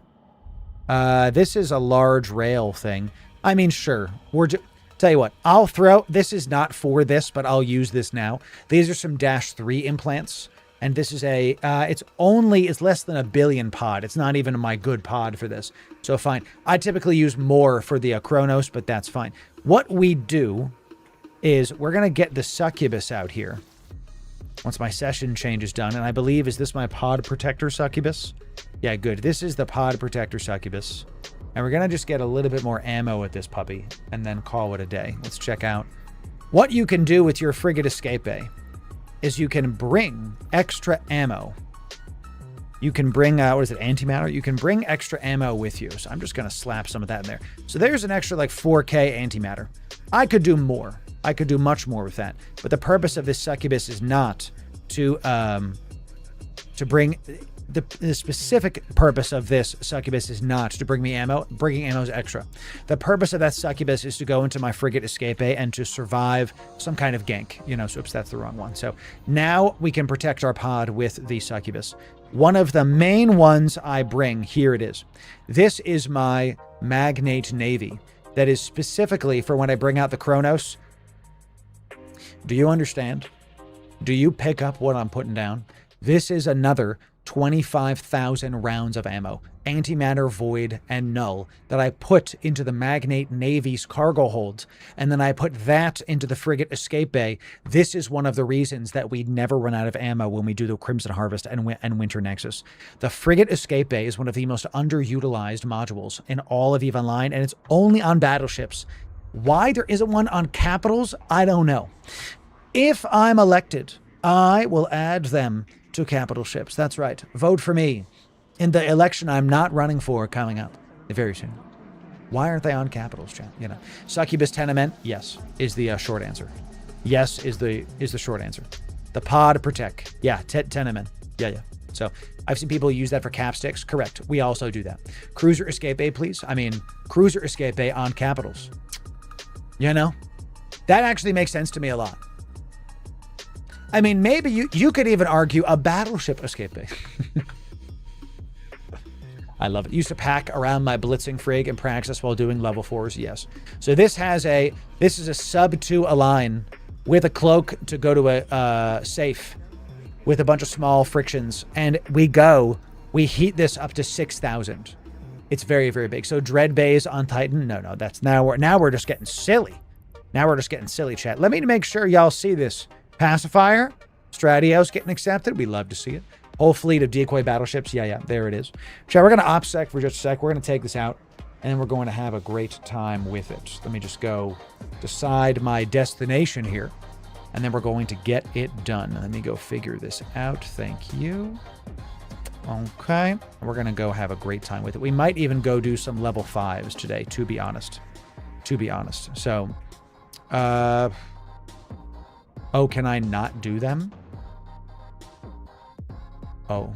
This is a large rail thing. I mean, sure. Tell you what, I'll throw... This is not for this, but I'll use this now. These are some -3 implants. And this is a... it's less than 1 billion pod. It's not even my good pod for this. So fine. I typically use more for the Kronos, but that's fine. What we do is we're going to get the succubus out here. Once my session change is done. And I believe, is this my pod protector succubus? Yeah, good. This is the pod protector succubus. And we're going to just get a little bit more ammo with this puppy and then call it a day. Let's check out. What you can do with your frigate escape bay is you can bring extra ammo. You can bring, what is it, antimatter? You can bring extra ammo with you. So I'm just going to slap some of that in there. So there's an extra like 4K antimatter. I could do more. I could do much more with that. But the purpose of this succubus is not to bring... The specific purpose of this succubus is not to bring me ammo. Bringing ammo is extra. The purpose of that succubus is to go into my frigate escape bay and to survive some kind of gank. You know, so oops, that's the wrong one. So now we can protect our pod with the succubus. One of the main ones I bring, here it is. This is my Magnate Navy that is specifically for when I bring out the Kronos. Do you understand? Do you pick up what I'm putting down? This is another 25,000 rounds of ammo, antimatter, void, and null that I put into the Magnate Navy's cargo holds, and then I put that into the frigate escape bay. This is one of the reasons that we never run out of ammo when we do the Crimson Harvest and Winter Nexus. The frigate escape bay is one of the most underutilized modules in all of EVE Online, and it's only on battleships. Why there isn't one on capitals, I don't know. If I'm elected, I will add them to capital ships. That's right. Vote for me in the election I'm not running for coming up very soon. Why aren't they on capitals, chat? You know, succubus tenement. Yes, is the short answer. Yes is the short answer. The pod protect. Yeah, tenement. Yeah. So I've seen people use that for capsticks. Correct. We also do that. Cruiser escape bay, please. I mean, cruiser escape bay on capitals. You know, that actually makes sense to me a lot. I mean, maybe you could even argue a battleship escape bay. I love it. Used to pack around my blitzing frig and practice while doing level 4s. Yes. So this is a sub 2 Align with a cloak to go to a safe with a bunch of small frictions. And we heat this up to 6,000. It's very, very big. So dread bays on Titan. No, that's now we're just getting silly. Now we're just getting silly, chat. Let me make sure y'all see this. Pacifier, Stratios getting accepted. We love to see it. Whole fleet of decoy battleships. Yeah, there it is. Chat, we're going to OPSEC for just a sec. We're going to take this out, and then we're going to have a great time with it. Let me just go decide my destination here, and then we're going to get it done. Let me go figure this out. Thank you. Okay. We're going to go have a great time with it. We might even go do some level 5s today, to be honest. So, oh, can I not do them? Oh,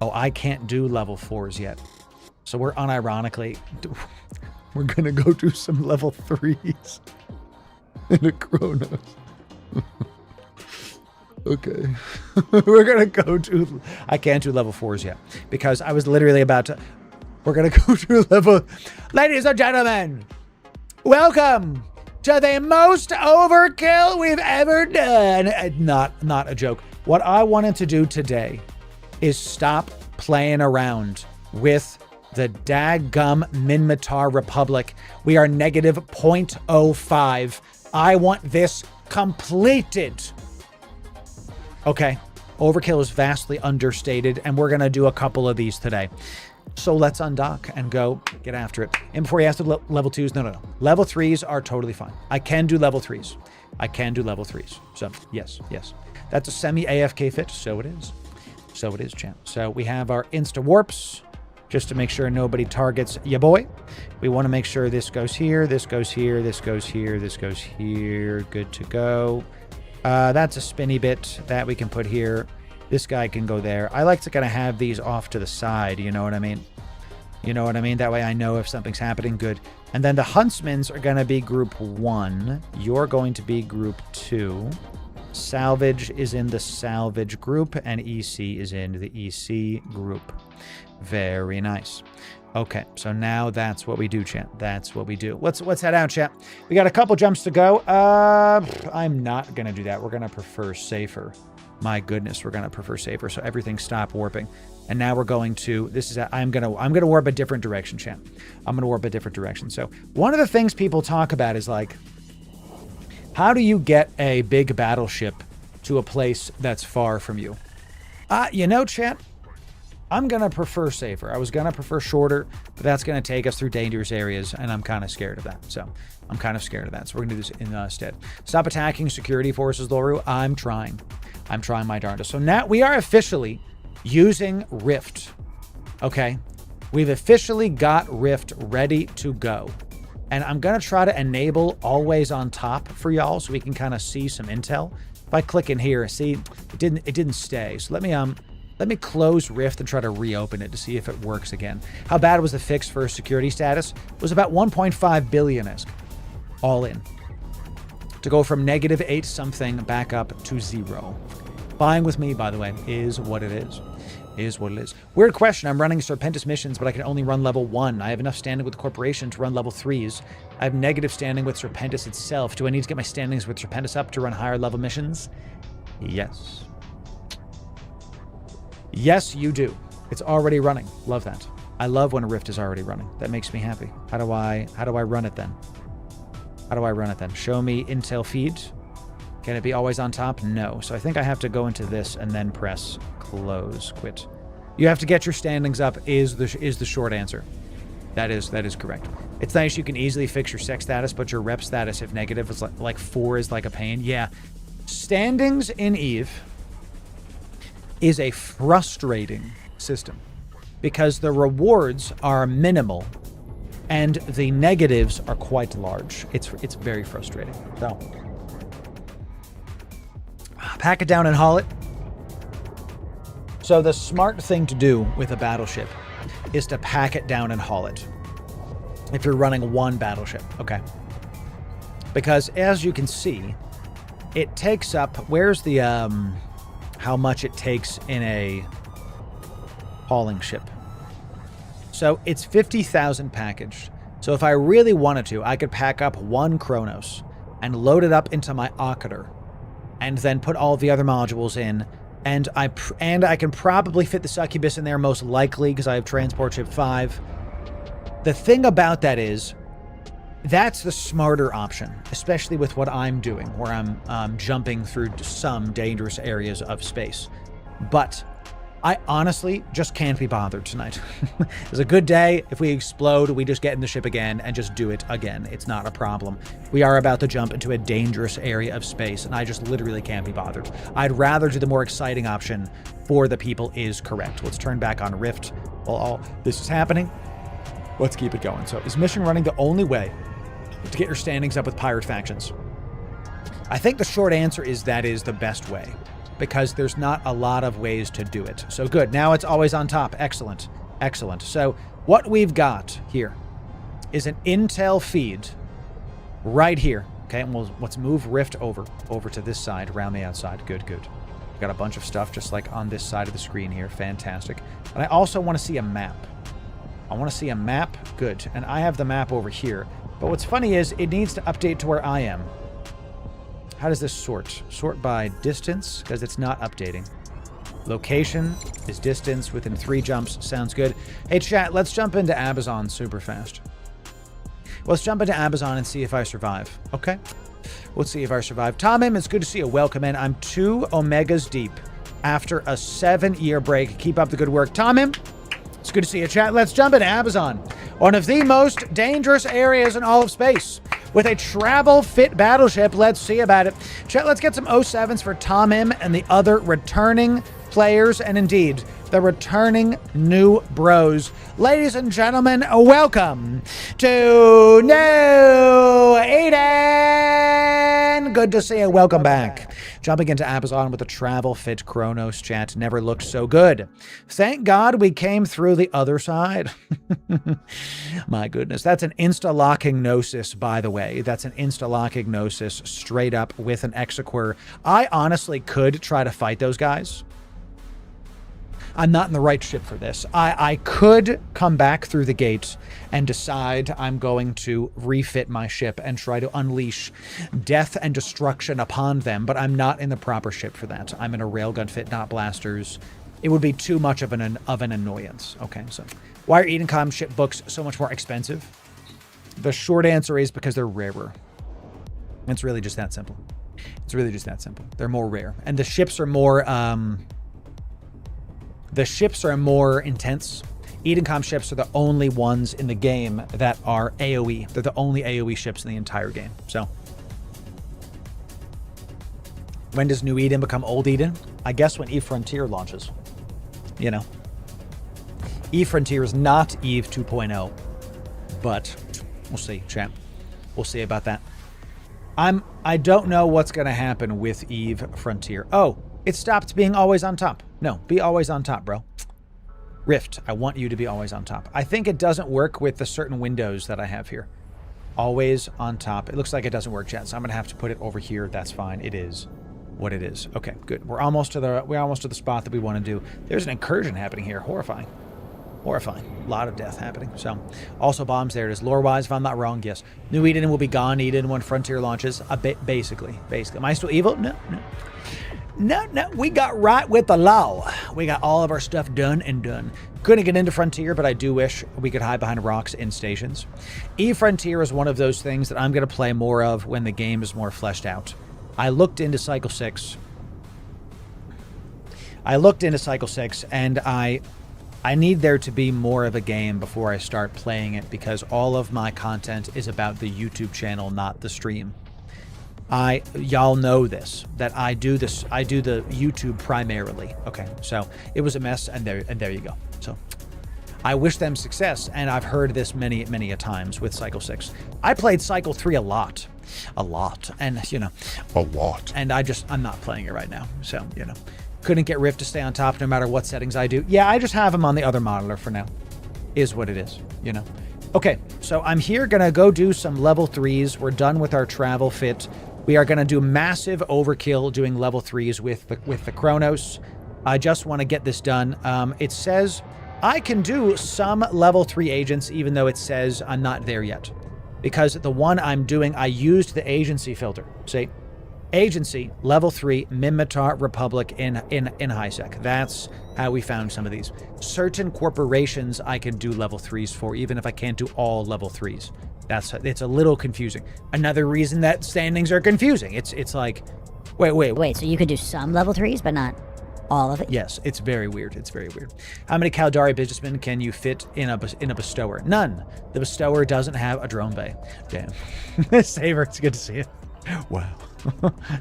I can't do level 4s yet. So we're unironically, we're going to go do some level 3s in a Chronos. Okay. We're going to go to, I can't do level 4s yet because I was literally about to, we're going to go to level, ladies and gentlemen, welcome to the most overkill we've ever done. Not a joke. What I wanted to do today is stop playing around with the daggum Minmatar Republic. We are negative 0.05. I want this completed. Okay. Overkill is vastly understated, and we're going to do a couple of these today. So let's undock and go get after it. And before you ask the level 2s, no. Level 3s are totally fine. I can do level 3s. So, yes. That's a semi-AFK fit. So it is, champ. So we have our insta-warps, just to make sure nobody targets ya boy. We want to make sure this goes here, this goes here, this goes here, this goes here. Good to go. That's a spinny bit that we can put here. This guy can go there. I like to kind of have these off to the side, you know what I mean? That way I know if something's happening. Good. And then the Huntsmans are going to be group 1. You're going to be group 2. Salvage is in the salvage group, and EC is in the EC group. Very nice. Okay, so now that's what we do, chat. That's what we do. Let's head out, chat. We got a couple jumps to go. I'm not going to do that. We're going to prefer safer. My goodness, we're going to prefer safer. So everything stop warping. And now we're going to, I'm going to warp a different direction, chat. I'm going to warp a different direction. So one of the things people talk about is like, how do you get a big battleship to a place that's far from you? You know, chat, I'm going to prefer safer. I was going to prefer shorter, but that's going to take us through dangerous areas, and I'm kind of scared of that. So we're going to do this instead. Stop attacking security forces, Loru. I'm trying my darndest. So now we are officially using Rift. Okay, we've officially got Rift ready to go. And I'm going to try to enable always on top for y'all so we can kind of see some intel. If I click in here, see, it didn't stay. So let me close Rift and try to reopen it to see if it works again. How bad was the fix for security status? It was about 1.5 billion-esque, all in. To go from -8 something back up to 0. Fine with me, by the way, is what it is. Is what it is. Weird question. I'm running Serpentis missions, but I can only run level 1. I have enough standing with the corporation to run level 3s. I have negative standing with Serpentis itself. Do I need to get my standings with Serpentis up to run higher level missions? Yes. Yes, you do. It's already running. Love that. I love when a Rift is already running. That makes me happy. How do I run it then? How do I run it then? Show me intel feed. Can it be always on top? No. So I think I have to go into this and then press close, quit. You have to get your standings up is the short answer. That is correct. It's nice you can easily fix your sex status, but your rep status, if negative, is like 4 is like a pain. Yeah. Standings in EVE is a frustrating system because the rewards are minimal and the negatives are quite large. It's very frustrating. So pack it down and haul it. So the smart thing to do with a battleship is to pack it down and haul it. If you're running one battleship, okay. Because as you can see, it takes up, where's the, how much it takes in a hauling ship. So it's 50,000 packaged. So if I really wanted to, I could pack up one Kronos and load it up into my Occator and then put all the other modules in. And I can probably fit the Succubus in there most likely because I have Transport Ship 5. The thing about that is, that's the smarter option, especially with what I'm doing, where I'm jumping through some dangerous areas of space. But I honestly just can't be bothered tonight. It's a good day. If we explode, we just get in the ship again and just do it again. It's not a problem. We are about to jump into a dangerous area of space, and I just literally can't be bothered. I'd rather do the more exciting option for the people is correct. Let's turn back on Rift while all this is happening. Let's keep it going. So is mission running the only way to get your standings up with pirate factions? I think the short answer is that is the best way, because there's not a lot of ways to do it. So good. Now it's always on top. Excellent. Excellent. So what we've got here is an intel feed right here. Okay, and let's move Rift over to this side, around the outside. Good, good. We've got a bunch of stuff just like on this side of the screen here. Fantastic. And I also want to see a map. I want to see a map. Good. And I have the map over here. But what's funny is it needs to update to where I am. How does this sort? Sort by distance, because it's not updating. Location is distance within 3 jumps. Sounds good. Hey, chat, let's jump into Abazon super fast. Let's jump into Abazon and see if I survive. Okay? Let's see if I survive. Tom M, it's good to see you. Welcome in. I'm 2 Omegas deep after a 7-year break. Keep up the good work. Tom M, it's good to see you, chat. Let's jump into Abazon, one of the most dangerous areas in all of space. With a travel-fit battleship, let's see about it. Chat, let's get some 07s for Tom M and the other returning players, and indeed, the returning new bros. Ladies and gentlemen, welcome to New Eden! Good to see you. Welcome back. Jumping into Amazon with a travel-fit Kronos, chat. Never looked so good. Thank God we came through the other side. My goodness. That's an insta-locking Gnosis, by the way. That's an insta-locking Gnosis straight up with an Exequer. I honestly could try to fight those guys. I'm not in the right ship for this. I could come back through the gate and decide I'm going to refit my ship and try to unleash death and destruction upon them, but I'm not in the proper ship for that. I'm in a railgun fit, not blasters. It would be too much of an annoyance. Okay, so why are Edencom ship books so much more expensive? The short answer is because they're rarer. It's really just that simple. It's really just that simple. They're more rare. And the ships are more... The ships are more intense. Edencom ships are the only ones in the game that are AoE. They're the only AoE ships in the entire game. So, when does New Eden become Old Eden? I guess when Eve Frontier launches. you know. Eve Frontier is not Eve 2.0, but we'll see, chat. We'll see about that. I don't know what's going to happen with Eve Frontier. Oh, it stopped being always on top. No, be always on top, bro. Rift, I want you to be always on top. I think it doesn't work with the certain windows that I have here. Always on top. It looks like it doesn't work, chat, so I'm going to have to put it over here. That's fine. It is what it is. Okay, good. We're almost to the spot that we want to do. There's an incursion happening here. Horrifying. Horrifying. A lot of death happening. So, also bombs. There it is. Lore-wise, if I'm not wrong, yes. New Eden will be gone Eden when Frontier launches. Basically. Am I still evil? No. No. We got right with the law. We got all of our stuff done and done. Couldn't get into Frontier, but I do wish we could hide behind rocks in stations. E-Frontier is one of those things that I'm going to play more of when the game is more fleshed out. I looked into Cycle 6. And I need there to be more of a game before I start playing it, because all of my content is about the YouTube channel, not the stream. Y'all know this, that I do the YouTube primarily. Okay, so it was a mess, and there you go. So I wish them success, and I've heard this many a times with Cycle 6. I played Cycle 3 a lot, and you know, a lot. And I'm not playing it right now, so you know. Couldn't get Rift to stay on top no matter what settings I do. Yeah, I just have him on the other monitor for now. Is what it is, you know. Okay, so I'm here gonna go do some level 3s. We're done with our travel fit. We are gonna do massive overkill doing level 3s with the Chronos. I just want to get this done. It says I can do some level 3 agents, even though it says I'm not there yet. Because the one I'm doing, I used the agency filter. See? Agency, level 3, Minmatar Republic in HiSec. That's how we found some of these. Certain corporations I can do level 3s for, even if I can't do all level 3s. It's a little confusing. Another reason that standings are confusing. It's like, wait. So you could do some level 3s, but not all of it? Yes, it's very weird. It's very weird. How many Caldari businessmen can you fit in a bestower? None. The bestower doesn't have a drone bay. Damn. Saber, it's good to see you. Wow.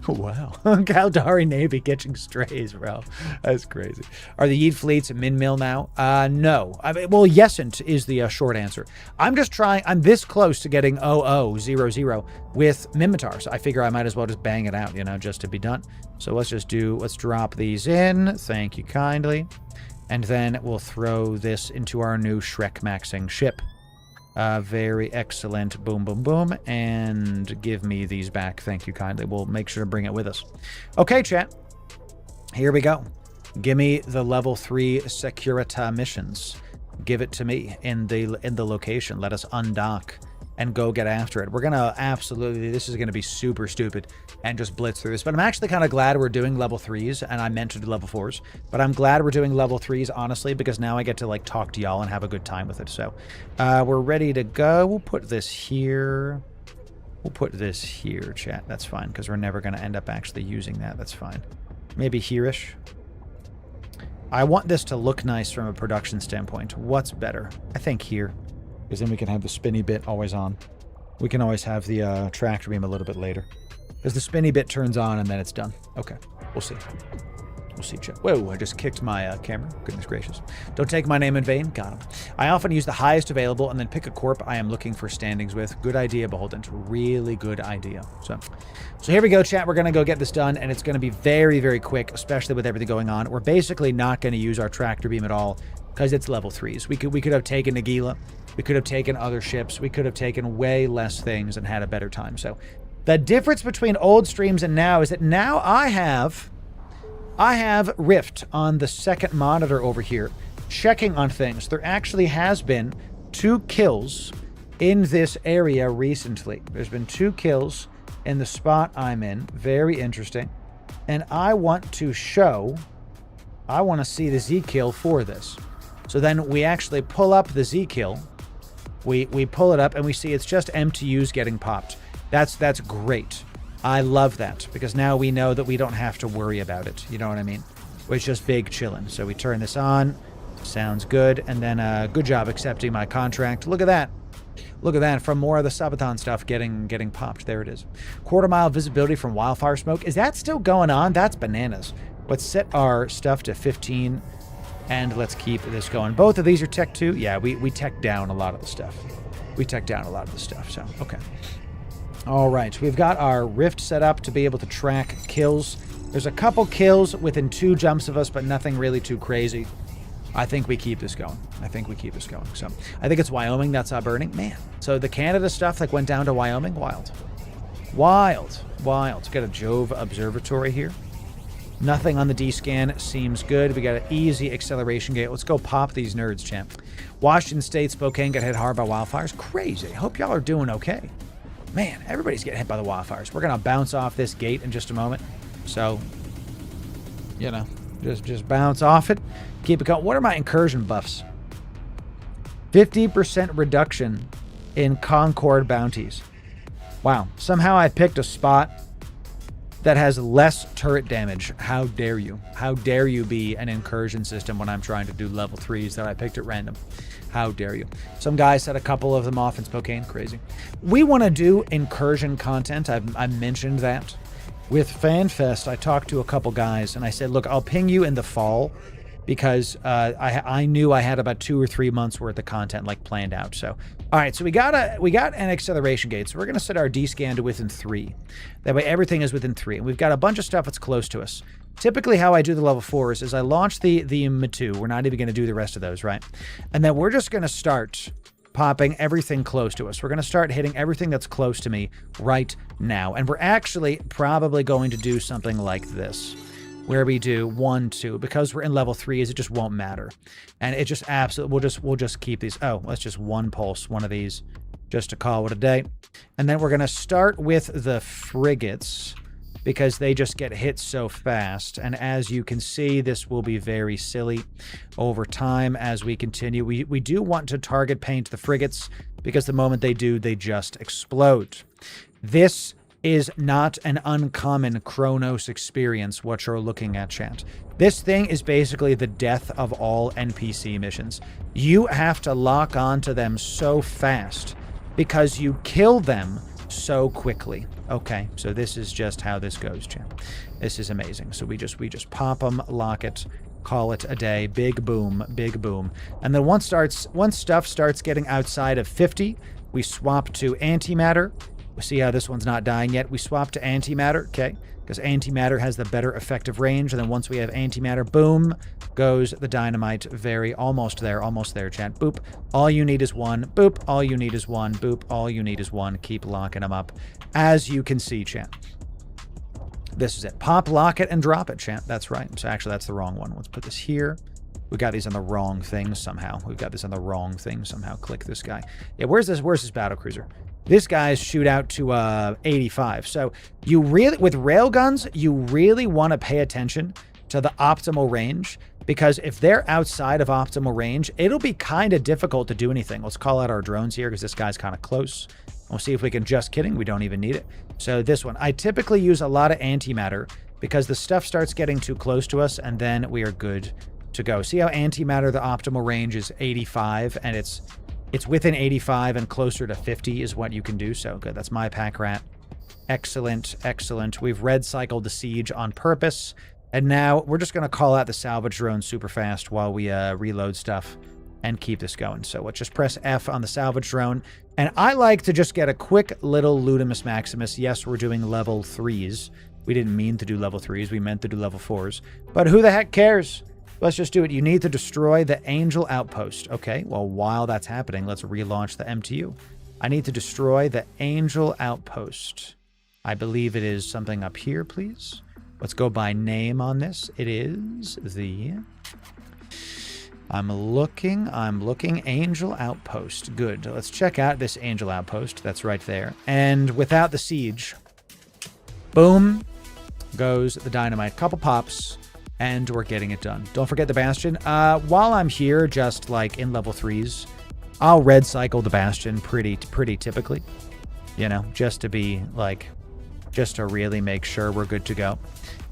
Wow. Caldari Navy catching strays, bro. That's crazy. Are the Yeet fleets min-mill now? No. Well, yesn't is the short answer. I'm just trying. I'm this close to getting 0000 with Minmatar, so I figure I might as well just bang it out, you know, just to be done. So let's drop these in. Thank you kindly. And then we'll throw this into our new Shrek maxing ship. Very excellent. Boom, boom, boom. And give me these back. Thank you kindly. We'll make sure to bring it with us. Okay, chat. Here we go. Give me the level 3 Securita missions. Give it to me in the location. Let us undock and go get after it. We're gonna this is gonna be super stupid and just blitz through this, but I'm actually kind of glad we're doing level 3s, and I meant to do level 4s, but I'm glad we're doing level 3s, honestly, because now I get to like talk to y'all and have a good time with it. So we're ready to go. We'll put this here. Chat. That's fine, because we're never gonna end up actually using that. That's fine. Maybe here-ish. I want this to look nice from a production standpoint. What's better? I think here. Because then we can have the spinny bit always on. We can always have the tractor beam a little bit later. Because the spinny bit turns on and then it's done. Okay, we'll see. We'll see, chat. Whoa, I just kicked my camera. Goodness gracious. Don't take my name in vain. Got him. I often use the highest available and then pick a corp I am looking for standings with. Good idea, Beholden. Really good idea. So here we go, chat. We're going to go get this done, and it's going to be very, very quick, especially with everything going on. We're basically not going to use our tractor beam at all because it's level 3s. We could have taken Nagila. We could have taken other ships. We could have taken way less things and had a better time. So the difference between old streams and now is that now I have Rift on the second monitor over here, checking on things. There actually has been 2 kills in this area recently. There's been 2 kills in the spot I'm in. Very interesting. And I want to see the Z kill for this. So then we actually pull up the Z kill. We pull it up and we see it's just MTUs getting popped. That's great. I love that, because now we know that we don't have to worry about it. You know what I mean? It's just big chillin'. So we turn this on. Sounds good. And then good job accepting my contract. Look at that. Look at that. From more of the Sabaton stuff getting popped. There it is. Quarter-mile visibility from wildfire smoke. Is that still going on? That's bananas. Let's set our stuff to 15. And let's keep this going. Both of these are tech 2. Yeah, we tech down a lot of the stuff. So, okay. All right, we've got our rift set up to be able to track kills. There's a couple kills within 2 jumps of us, but nothing really too crazy. I think we keep this going. So I think it's Wyoming that's burning. Man, so the Canada stuff like went down to Wyoming. Wild. Got a Jove Observatory here. Nothing on the D-scan seems good. We got an easy acceleration gate. Let's go pop these nerds, champ. Washington State, Spokane got hit hard by wildfires. Crazy. Hope y'all are doing okay. Man, everybody's getting hit by the wildfires. We're going to bounce off this gate in just a moment. So, you know, just bounce off it. Keep it going. What are my incursion buffs? 50% reduction in Concord bounties. Wow. Somehow I picked a spot that has less turret damage. How dare you? How dare you be an incursion system when I'm trying to do level 3s that I picked at random? How dare you? Some guy set a couple of them off in Spokane. Crazy. We want to do incursion content. I mentioned that. With FanFest, I talked to a couple guys, and I said, look, I'll ping you in the fall because I knew I had about 2 or 3 months worth of content like planned out. So, all right, so we got an acceleration gate. So we're going to set our D-scan to within 3. That way everything is within 3. And we've got a bunch of stuff that's close to us. Typically how I do the level 4s is I launch the M2. We're not even going to do the rest of those, right? And then we're just going to start popping everything close to us. We're going to start hitting everything that's close to me right now. And we're actually probably going to do something like this, where we do 1, 2. Because we're in level 3s, it just won't matter. And it just absolutely, we'll just keep these. Oh, let's just 1 pulse one of these just to call it a day. And then we're going to start with the frigates because they just get hit so fast. And as you can see, this will be very silly over time as we continue. We do want to target paint the frigates because the moment they do, they just explode. This is not an uncommon Chronos experience, what you're looking at, chat. This thing is basically the death of all NPC missions. You have to lock onto them so fast because you kill them so quickly. Okay, so this is just how this goes, champ. This is amazing. So we just pop them, lock it, call it a day. Big boom, big boom. And then once stuff starts getting outside of 50, we swap to antimatter. We see how this one's not dying yet. We swap to antimatter, okay? Because antimatter has the better effective range. And then once we have antimatter, boom, goes the dynamite. Almost there, chat. Boop. All you need is 1. Boop. All you need is 1. Boop. All you need is 1. Keep locking them up. As you can see, chat. This is it. Pop, lock it, and drop it, chat. That's right. So actually, that's the wrong one. Let's put this here. We got these on the wrong thing somehow. Click this guy. Yeah, where's this battlecruiser? This guy's shoot out to 85. So you really, with railguns, you really want to pay attention to the optimal range because if they're outside of optimal range, it'll be kind of difficult to do anything. Let's call out our drones here because this guy's kind of close. We'll see if we can, just kidding, we don't even need it. So this one, I typically use a lot of antimatter because the stuff starts getting too close to us and then we are good to go. See how antimatter, the optimal range is 85 and it's within 85 and closer to 50 is what you can do. So good. That's my pack rat. Excellent. We've red cycled the siege on purpose. And now we're just going to call out the salvage drone super fast while we reload stuff and keep this going. So let's just press F on the salvage drone. And I like to just get a quick little Ludimus Maximus. Yes, we're doing level 3s. We didn't mean to do level 3s. We meant to do level 4s. But who the heck cares? Let's just do it. You need to destroy the Angel Outpost. Okay, well, while that's happening, let's relaunch the MTU. I need to destroy the Angel Outpost. I believe it is something up here, please. Let's go by name on this. It is the... I'm looking Angel Outpost. Good. Let's check out this Angel Outpost. That's right there. And without the siege, boom, goes the dynamite. Couple pops. And we're getting it done. Don't forget the Bastion. While I'm here, just like in level 3s, I'll red cycle the Bastion pretty typically. You know, just to be like, just to really make sure we're good to go.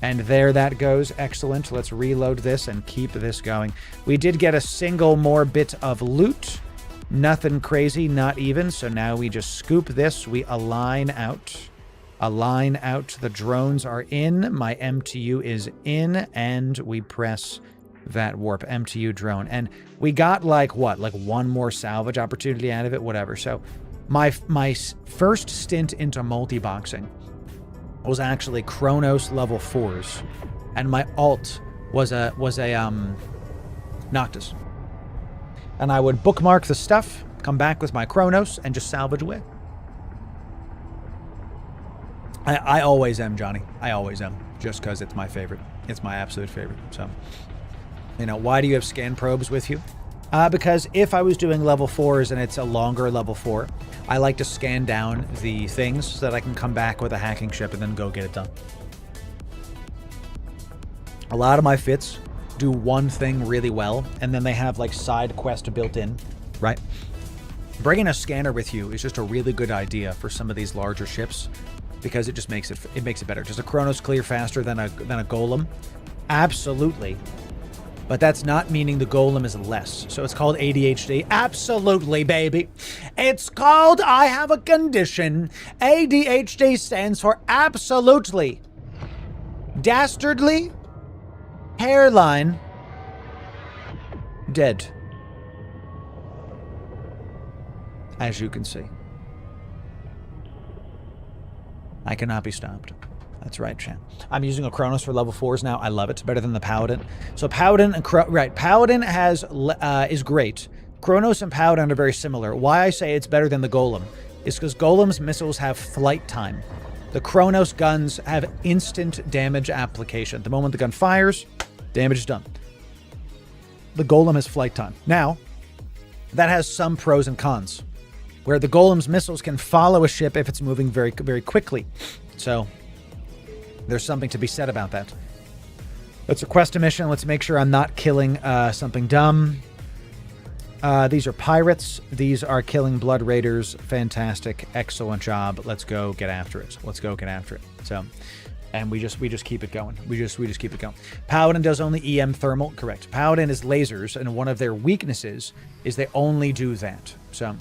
And there that goes. Excellent. Let's reload this and keep this going. We did get a single more bit of loot. Nothing crazy, not even. So now we just scoop this. We align out. The drones are in. My MTU is in. And we press that warp MTU drone. And we got like one more salvage opportunity out of it, whatever. So my first stint into multi-boxing was actually Chronos level 4s, and my alt was a Noctis. And I would bookmark the stuff, come back with my Chronos, and just salvage away. I always am, Johnny. I always am, just because it's my favorite. It's my absolute favorite. So, why do you have scan probes with you? Because if I was doing level 4s and it's a longer level 4, I like to scan down the things so that I can come back with a hacking ship and then go get it done. A lot of my fits do one thing really well, and then they have like side quest built in, right? Bringing a scanner with you is just a really good idea for some of these larger ships, because it just makes it better. Does a Chronos clear faster than a Golem? Absolutely. But that's not meaning the Golem is less. So it's called ADHD. Absolutely, baby. It's called I have a condition. ADHD stands for absolutely. Dastardly. Hairline. Dead. As you can see. I cannot be stopped. That's right, champ. I'm using a Chronos for level 4s now. I love it. It's better than the Paladin. So Paladin and Paladin is great. Chronos and Paladin are very similar. Why I say it's better than the Golem is because Golem's missiles have flight time. The Chronos guns have instant damage application. The moment the gun fires, damage is done. The Golem has flight time. Now, that has some pros and cons, where the Golem's missiles can follow a ship if it's moving very, very quickly. So there's something to be said about that. Let's request a mission. Let's make sure I'm not killing something dumb. These are pirates. These are killing blood raiders. Fantastic. Excellent job. Let's go get after it. Let's go get after it. So, and we just keep it going. We just keep it going. Paladin does only EM thermal. Correct. Paladin is lasers, and one of their weaknesses is they only do that. So,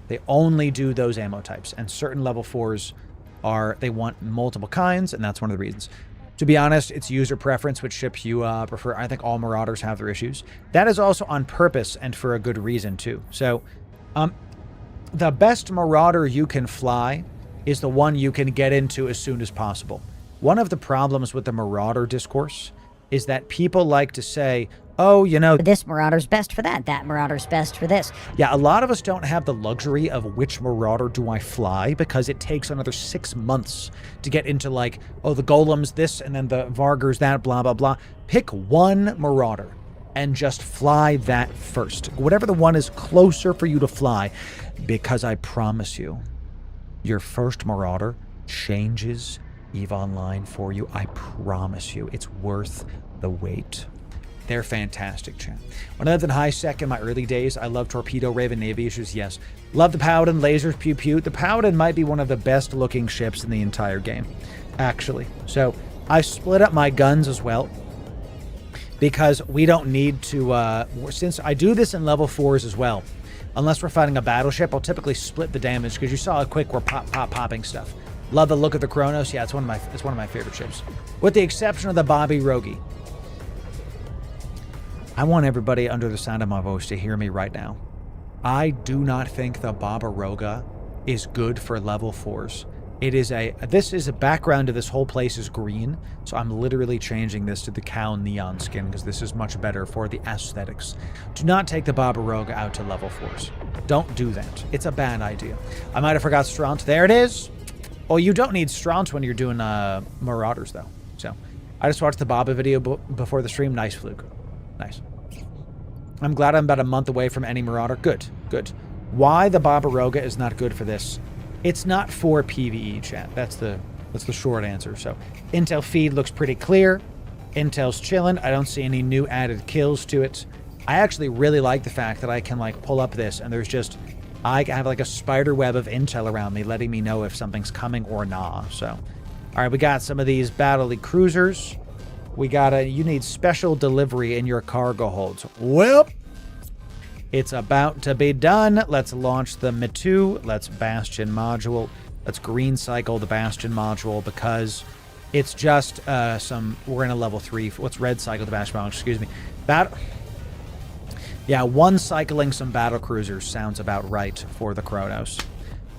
they only do those ammo types, and certain level 4s they want multiple kinds, and that's one of the reasons. To be honest, it's user preference which ship you prefer. I think all Marauders have their issues. That is also on purpose and for a good reason too. So, the best Marauder you can fly is the one you can get into as soon as possible. One of the problems with the Marauder discourse is that people like to say, oh, this Marauder's best for that. That Marauder's best for this. Yeah, a lot of us don't have the luxury of which Marauder do I fly, because it takes another 6 months to get into the Golem's this and then the Vargur's that, blah, blah, blah. Pick one Marauder and just fly that first. Whatever the one is closer for you to fly, because I promise you, your first Marauder changes EVE Online for you. I promise you, it's worth the wait. They're fantastic, champ. When I lived in high sec in my early days, I loved Torpedo, Raven, Navy issues, yes. Love the Paladin, lasers, pew pew. The Paladin might be one of the best looking ships in the entire game, actually. So I split up my guns as well, because we don't need to, since I do this in level 4s as well, unless we're fighting a battleship, I'll typically split the damage, because you saw how quick we're popping stuff. Love the look of the Chronos. Yeah, it's one of my favorite ships. With the exception of the Bobby Rogie. I want everybody under the sound of my voice to hear me right now. I do not think the Barbaroga is good for level 4s. This is a background to this whole place is green, so I'm literally changing this to the cow neon skin because this is much better for the aesthetics. Do not take the Barbaroga out to level 4s. Don't do that. It's a bad idea. I might have forgot Straunt. There it is. Oh, you don't need Straunt when you're doing Marauders, though. So, I just watched the Baba video before the stream. Nice, Fluke. Nice. I'm glad I'm about a month away from any Marauder. Good, good. Why the Barbaroga is not good for this? It's not for PvE, chat. That's the short answer. So, Intel feed looks pretty clear. Intel's chilling. I don't see any new added kills to it. I actually really like the fact that I can pull up this and there's just, I have a spider web of intel around me letting me know if something's coming or not. So, all right, we got some of these battle cruisers. We you need special delivery in your cargo holds. Well, it's about to be done. Let's launch the Mitu. Let's Bastion module. Let's green cycle the Bastion module because It's just we're in a level 3. What's red cycle the battlefield? Excuse me. Yeah, one cycling some battle cruisers sounds about right for the Kronos.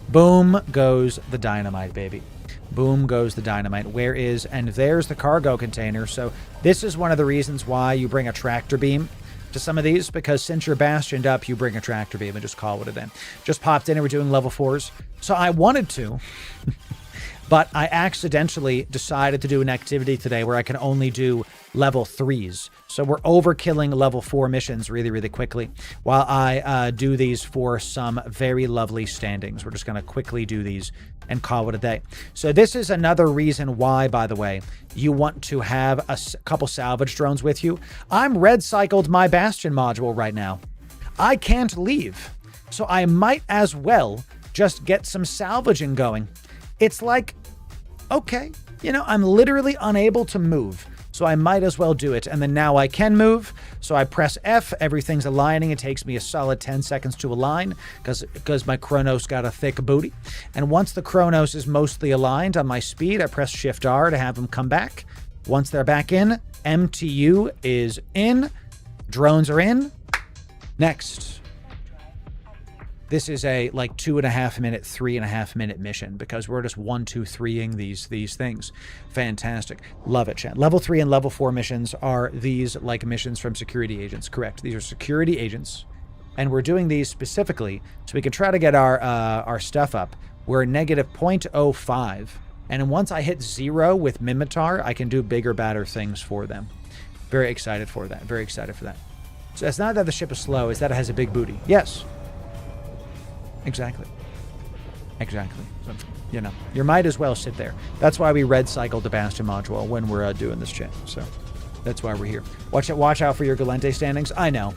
Boom goes the dynamite, baby. Boom goes the dynamite. And there's the cargo container. So this is one of the reasons why you bring a tractor beam to some of these, because since you're bastioned up, you bring a tractor beam and just call it a day. Just popped in and we're doing level 4s. So I wanted to, but I accidentally decided to do an activity today where I can only do level 3s. So we're overkilling level 4 missions really, really quickly while I do these for some very lovely standings. We're just going to quickly do these and call it a day. So this is another reason why, by the way, you want to have a couple salvage drones with you. I'm red cycled my Bastion module right now. I can't leave. So I might as well just get some salvaging going. It's like, okay, I'm literally unable to move. So I might as well do it. And then now I can move. So I press F. Everything's aligning. It takes me a solid 10 seconds to align because my Kronos got a thick booty. And once the Kronos is mostly aligned on my speed, I press Shift R to have them come back. Once they're back in, MTU is in. Drones are in. Next. This is a 2.5 minute, 3.5 minute mission because we're just 1, 2, 3ing these things. Fantastic. Love it, chat. Level 3 and level 4 missions are these missions from security agents. Correct. These are security agents. And we're doing these specifically so we can try to get our stuff up. We're negative 0.05. And once I hit 0 with Mimitar, I can do bigger, badder things for them. Very excited for that. Very excited for that. So it's not that the ship is slow, it's that it has a big booty. Yes. Exactly. So, you might as well sit there. That's why we red cycled the Bastion module when we're doing this chat. So that's why we're here. Watch out for your Galente standings. I know.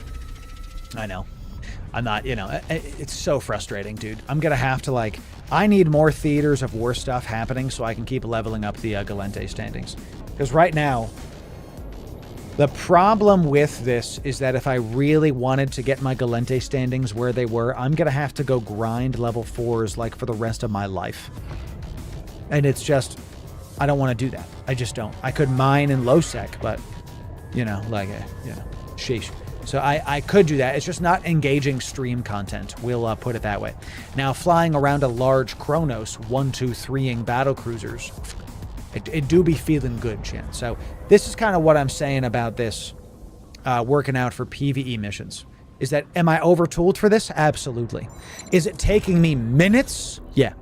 I'm not, it's so frustrating, dude. I'm going to have to I need more theaters of war stuff happening so I can keep leveling up the Galente standings. Because right now, the problem with this is that if I really wanted to get my Galente standings where they were, I'm going to have to go grind level 4s for the rest of my life. And it's I don't want to do that. I just don't. I could mine in low sec, but, sheesh. So I could do that. It's just not engaging stream content. We'll put it that way. Now, flying around a large Kronos, 1, 2, 3ing battle cruisers, it do be feeling good, Chan. So this is kind of what I'm saying about this working out for PvE missions. Is that, am I overtooled for this? Absolutely. Is it taking me minutes? Yeah.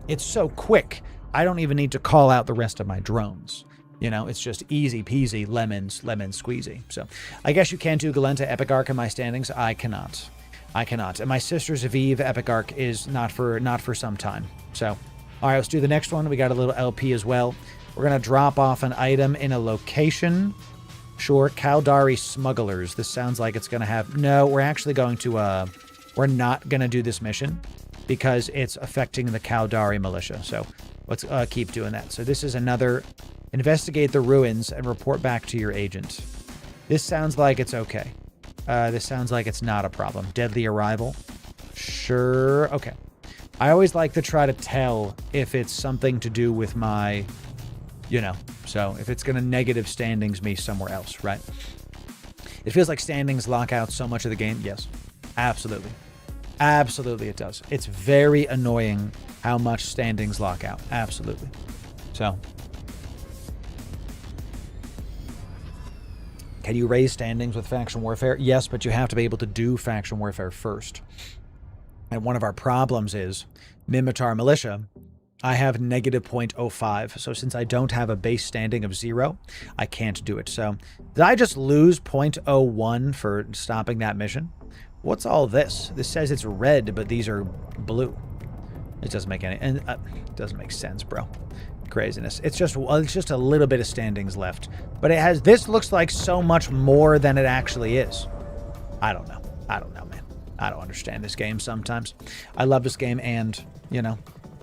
It's so quick. I don't even need to call out the rest of my drones. It's just easy peasy, lemon squeezy. So I guess you can do Galenta Epic Arc in my standings. I cannot. And my sister's Aviv Epic Arc is not for some time. So, all right, let's do the next one. We got a little LP as well. We're going to drop off an item in a location. Sure, Caldari Smugglers. This sounds like it's going to have... No, we're actually going to... we're not going to do this mission because it's affecting the Caldari militia. So let's keep doing that. So this is another... Investigate the ruins and report back to your agent. This sounds like it's okay. This sounds like it's not a problem. Deadly arrival. Sure. Okay. I always like to try to tell if it's something to do with my, so if it's going to negative standings me somewhere else, right? It feels like standings lock out so much of the game. Yes, absolutely. Absolutely it does. It's very annoying how much standings lock out. Absolutely. So, can you raise standings with faction warfare? Yes, but you have to be able to do faction warfare first. And one of our problems is Mimitar Militia. I have negative 0.05. So since I don't have a base standing of 0, I can't do it. So did I just lose 0.01 for stopping that mission? What's all this? This says it's red, but these are blue. It doesn't make any... And it doesn't make sense, bro. Craziness. It's just a little bit of standings left. But it has... This looks like so much more than it actually is. I don't know, man. I don't understand this game sometimes. I love this game and, got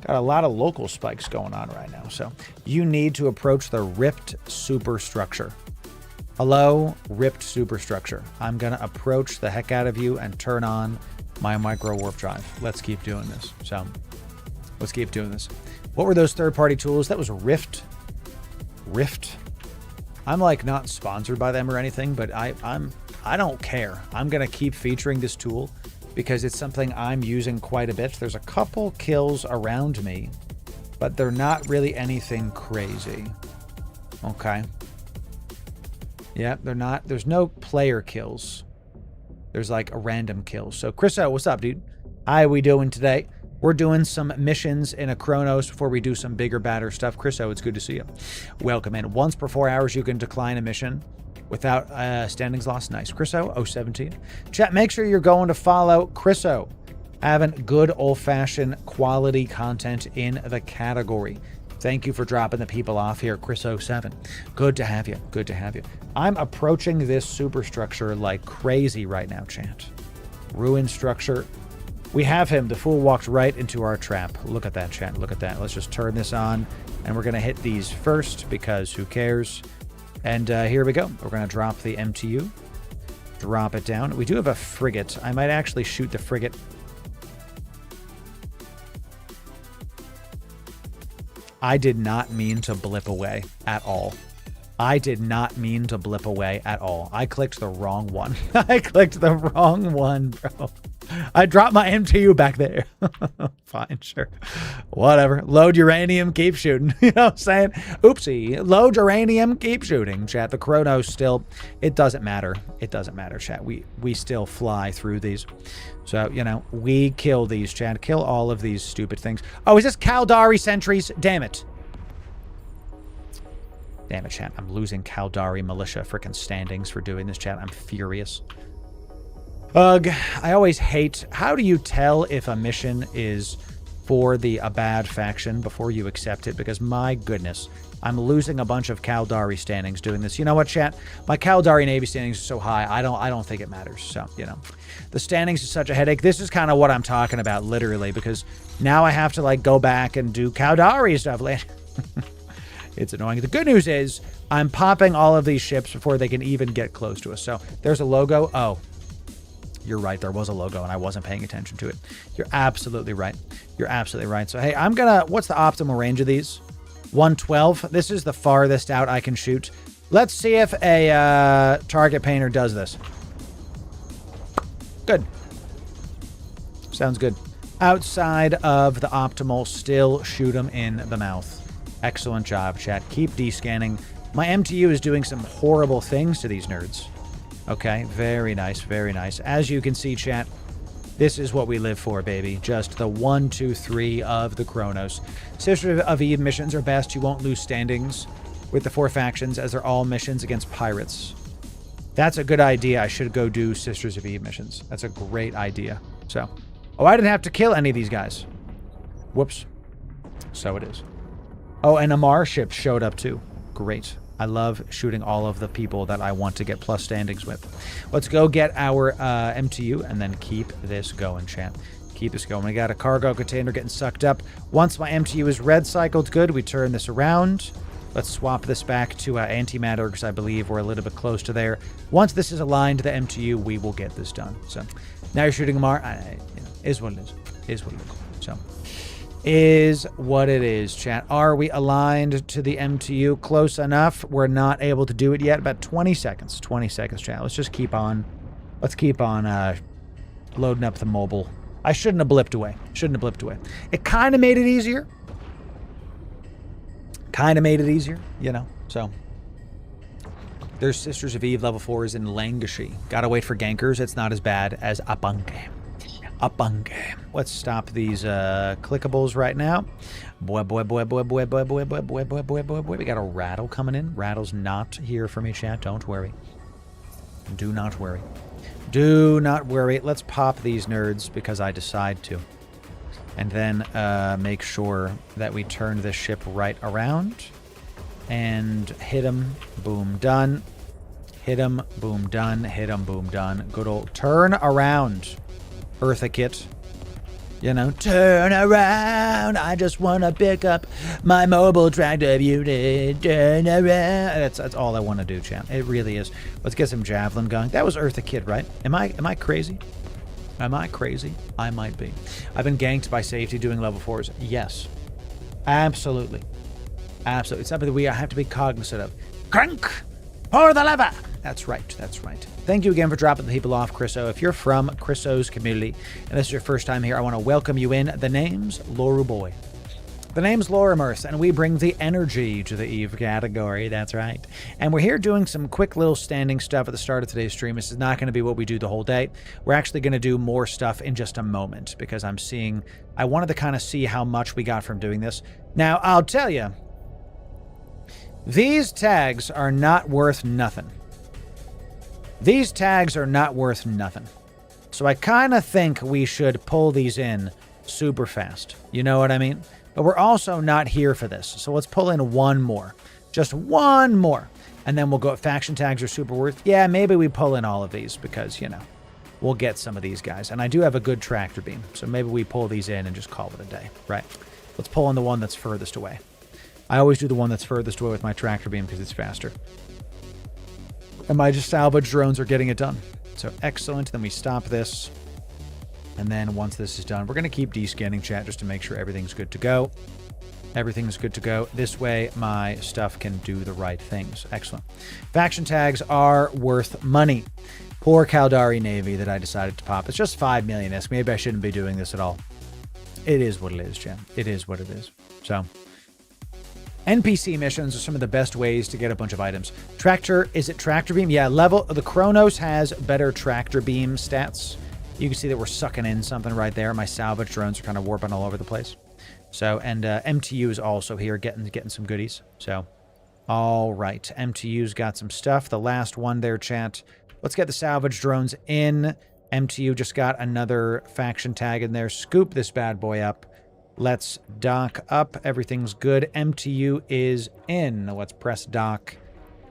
a lot of local spikes going on right now. So you need to approach the ripped superstructure. Hello, ripped superstructure. I'm going to approach the heck out of you and turn on my micro warp drive. Let's keep doing this. So let's keep doing this. What were those third-party tools? That was Rift. Rift. I'm like not sponsored by them or anything, but I don't care. I'm gonna keep featuring this tool because it's something I'm using quite a bit. There's a couple kills around me, but they're not really anything crazy. Okay. Yeah, they're not. There's no player kills. There's like a random kill. So Chriso, what's up, dude? How we doing today? We're doing some missions in a Chronos before we do some bigger, badder stuff. Chriso, it's good to see you. Welcome in. Once per 4 hours, you can decline a mission without standings lost. Nice. Chriso, 017. Chat, make sure you're going to follow Chriso. Having good old-fashioned quality content in the category. Thank you for dropping the people off here, Chris07. Good to have you. Good to have you. I'm approaching this superstructure like crazy right now, chat. Ruin structure. We have him. The fool walked right into our trap. Look at that, chat. Look at that. Let's just turn this on, and we're going to hit these first because who cares? And here we go. We're going to drop the MTU. Drop it down. We do have a frigate. I might actually shoot the frigate. I did not mean to blip away at all. I did not mean to blip away at all. I clicked the wrong one. I clicked the wrong one, bro. I dropped my MTU back there. Fine, sure. Whatever. Load uranium, keep shooting. You know what I'm saying? Oopsie. Load uranium, keep shooting. Chat, the Chronos still, it doesn't matter. It doesn't matter, chat. We still fly through these. So, you know, we kill these, chat. Kill all of these stupid things. Oh, is this Caldari sentries? Damn it. Damn it, chat. I'm losing Caldari militia freaking standings for doing this, chat. I'm furious. Ugh, I always hate... How do you tell if a mission is for a bad faction before you accept it? Because, my goodness, I'm losing a bunch of Caldari standings doing this. You know what, chat? My Caldari Navy standings are so high, I don't think it matters. So, you know. The standings is such a headache. This is kind of what I'm talking about, literally, because now I have to, like, go back and do Caldari stuff later. It's annoying. The good news is I'm popping all of these ships before they can even get close to us. So there's a logo. Oh, you're right. There was a logo and I wasn't paying attention to it. You're absolutely right. You're absolutely right. So, hey, I'm going to... What's the optimal range of these? 112. This is the farthest out I can shoot. Let's see if a target painter does this. Good. Sounds good. Outside of the optimal, still shoot them in the mouth. Excellent job, chat. Keep descanning. My MTU is doing some horrible things to these nerds. Okay, very nice, very nice. As you can see, chat, this is what we live for, baby. Just the 1, 2, 3 of the Chronos. Sisters of Eve missions are best. You won't lose standings with the 4 factions as they're all missions against pirates. That's a good idea. I should go do Sisters of Eve missions. That's a great idea. So, oh, I didn't have to kill any of these guys. Whoops. So it is. Oh, and a Mars ship showed up too. Great. I love shooting all of the people that I want to get plus standings with. Let's go get our MTU and then keep this going, chat. Keep this going. We got a cargo container getting sucked up. Once my MTU is red cycled, good. We turn this around. Let's swap this back to antimatter because I believe we're a little bit close to there. Once this is aligned to the MTU, we will get this done. So now you're shooting a Mars. You know, is what it is. Is what it is. So... is what it is, chat. Are we aligned to the MTU? Close enough. We're not able to do it yet. About 20 seconds. 20 seconds, chat. Let's just keep on. Let's keep on loading up the mobile. I shouldn't have blipped away. Shouldn't have blipped away. It kind of made it easier. Kind of made it easier, you know. So, there's Sisters of Eve level 4s in Langushi. Gotta wait for gankers. It's not as bad as Apange. Let's stop these clickables right now. Boy. We got a rattle coming in. Rattle's not here for me, chat. Don't worry. Do not worry. Do not worry. Let's pop these nerds because I decide to. And then make sure that we turn this ship right around. And hit him. Boom, done. Hit him. Boom, done. Hit him. Boom, done. Good old turn around. Eartha kit. You know, turn around. I just want to pick up my mobile tractor unit. Turn around. That's all I want to do, champ. It really is. Let's get some javelin going. That was Eartha kit, right? Am I crazy? Am I crazy? I might be. I've been ganked by safety doing level 4s. Yes. Absolutely. Absolutely. It's something that we have to be cognizant of. Crank! Pour the lever! That's right. That's right. Thank you again for dropping the people off, Chriso. If you're from Chriso's community and this is your first time here, I want to welcome you in. The name's Loru Boy. The name's Lorimers, and we bring the energy to the Eve category. That's right. And we're here doing some quick little standing stuff at the start of today's stream. This is not going to be what we do the whole day. We're actually going to do more stuff in just a moment because I wanted to kind of see how much we got from doing this. Now, I'll tell you, these tags are not worth nothing. These tags are not worth nothing. So I kind of think we should pull these in super fast. You know what I mean? But we're also not here for this. So let's pull in one more. Just one more. And then we'll go, faction tags are super worth. Yeah, maybe we pull in all of these because, you know, we'll get some of these guys. And I do have a good tractor beam. So maybe we pull these in and just call it a day, right? Let's pull in the one that's furthest away. I always do the one that's furthest away with my tractor beam because it's faster. And my just salvage drones are getting it done. So excellent. Then we stop this. And then once this is done, we're going to keep descanning chat just to make sure everything's good to go. Everything's good to go. This way, my stuff can do the right things. Excellent. Faction tags are worth money. Poor Caldari Navy that I decided to pop. It's just 5 million. Maybe I shouldn't be doing this at all. It is what it is, Jim. It is what it is. So, NPC missions are some of the best ways to get a bunch of items. Tractor, is it tractor beam? Yeah, the Chronos has better tractor beam stats. You can see that we're sucking in something right there. My salvage drones are kind of warping all over the place. So, and MTU is also here getting some goodies. So, all right. MTU's got some stuff. The last one there, chat. Let's get the salvage drones in. MTU just got another faction tag in there. Scoop this bad boy up. Let's dock up. Everything's good. MTU is in. Let's press dock.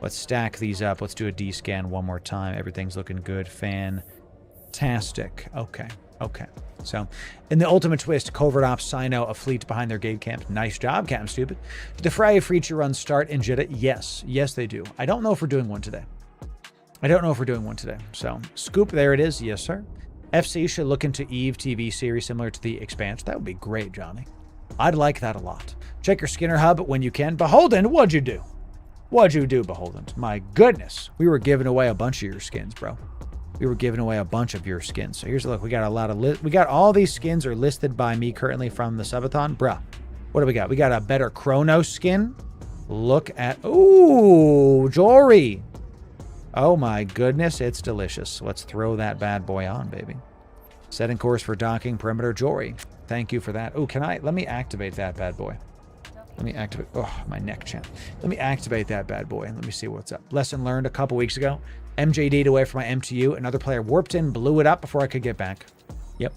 Let's stack these up. Let's do a D-scan one more time. Everything's looking good. Fantastic. Okay. So, in the ultimate twist, Covert Ops sign out a fleet behind their gate camp. Nice job, Captain Stupid. Did the Friday feature run start in Jeddah? Yes. Yes, they do. I don't know if we're doing one today. So, Scoop, there it is. Yes, sir. FC should look into Eve TV series similar to the Expanse. That would be great, Johnny. I'd like that a lot. Check your Skinner hub when you can. Beholden, what'd you do? What'd you do, Beholden? My goodness. We were giving away a bunch of your skins, bro. We were giving away a bunch of your skins. So here's a look. We got a lot of we got all these skins are listed by me currently from the subathon. Bruh. What do we got? We got a better Chronos skin. Look at... Ooh, Jory. Oh my goodness, it's delicious. Let's throw that bad boy on, baby. Setting course for docking perimeter, Jory. Thank you for that. Oh, let me activate that bad boy. Let me activate... Oh, my neck, champ. Let me activate that bad boy. Let me see what's up. Lesson learned a couple weeks ago. MJD'd away from my MTU. Another player warped in, blew it up before I could get back. Yep.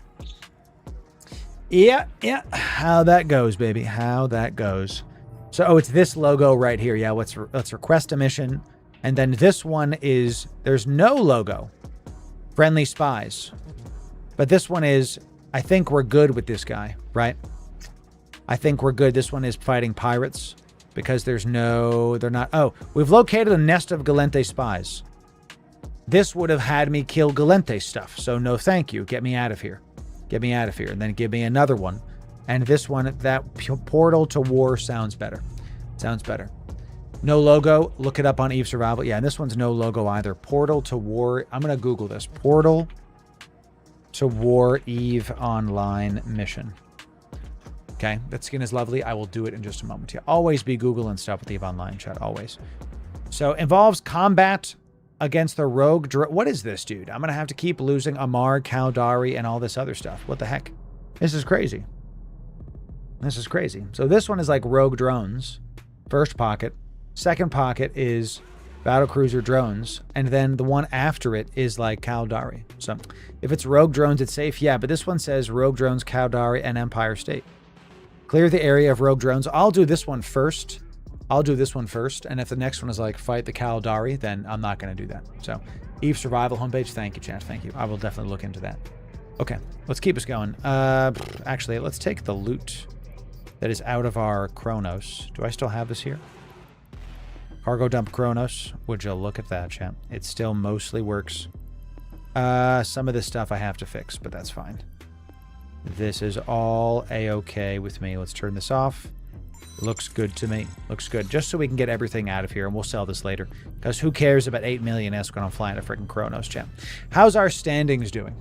Yeah. How that goes, baby. How that goes. So, it's this logo right here. Yeah, let's request a mission. And then this one is... There's no logo. Friendly spies. But this one is... I think we're good with this guy, right? I think we're good. This one is fighting pirates. Because there's no... They're not... Oh, we've located a nest of Galente spies. This would have had me kill Galente stuff. So no thank you. Get me out of here. Get me out of here. And then give me another one. And this one, that Portal to War sounds better. Sounds better. No logo. Look it up on Eve Survival. Yeah, and this one's no logo either. Portal to War. I'm going to Google this. Portal to War Eve Online mission. Okay, that skin is lovely. I will do it in just a moment. Yeah, always be Googling stuff with Eve Online, chat. Always. So, involves combat against the rogue... What is this, dude? I'm going to have to keep losing Amar, Caldari, and all this other stuff. What the heck? This is crazy. This is crazy. So this one is like rogue drones. First pocket. Second pocket is battlecruiser drones. And then the one after it is like Caldari. So if it's rogue drones, it's safe. Yeah, but this one says rogue drones, Caldari, and Empire State. Clear the area of rogue drones. I'll do this one first. And if the next one is like fight the Caldari, then I'm not going to do that. So Eve Survival homepage. Thank you, chat. Thank you. I will definitely look into that. Okay, let's keep us going. Actually, let's take the loot that is out of our Chronos. Do I still have this here? Cargo dump Chronos. Would you look at that, chat? It still mostly works. Some of this stuff I have to fix, but that's fine. This is all A-okay with me. Let's turn this off. Looks good to me. Looks good. Just so we can get everything out of here, and we'll sell this later. Because who cares about 8 million S when I'm flying a freaking Kronos, chat? How's our standings doing?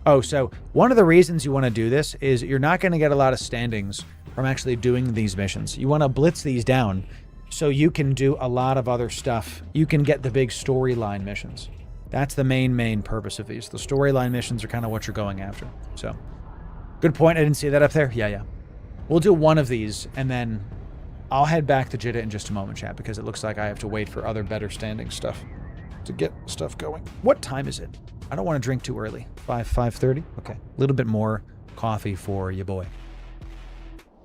Oh, so one of the reasons you want to do this is you're not going to get a lot of standings from actually doing these missions. You want to blitz these down so you can do a lot of other stuff. You can get the big storyline missions. That's the main purpose of these. The storyline missions are kind of what you're going after. So, good point. I didn't see that up there. Yeah. We'll do one of these, and then I'll head back to Jeddah in just a moment, chat, because it looks like I have to wait for other better standing stuff to get stuff going. What time is it? I don't want to drink too early. 5:30? Okay. A little bit more coffee for you, boy.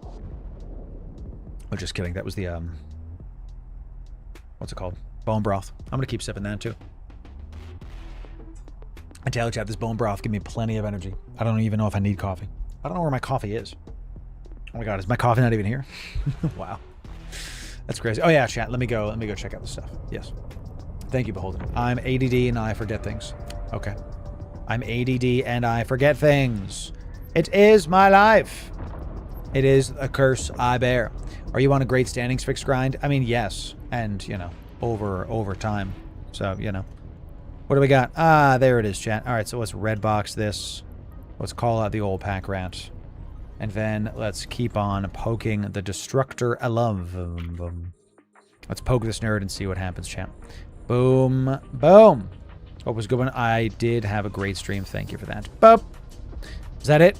Oh, just kidding. That was the, what's it called? Bone broth. I'm going to keep sipping that, too. I tell you, chat, this bone broth give me plenty of energy. I don't even know if I need coffee. I don't know where my coffee is. Oh my god, is my coffee not even here? Wow. That's crazy. Oh yeah, chat, let me go check out the stuff. Yes. Thank you, Beholden. I'm ADD and I forget things. Okay. I'm ADD and I forget things. It is my life. It is a curse I bear. Are you on a great standings fix grind? I mean, yes. And, you know, over time. So, you know. What do we got? Ah, there it is, chat. All right, so let's red box this. Let's call out the old pack rat. And then let's keep on poking the destructor I love. Let's poke this nerd and see what happens, chat. Boom. Boom. What was going on? I did have a great stream. Thank you for that. Boop. Is that it?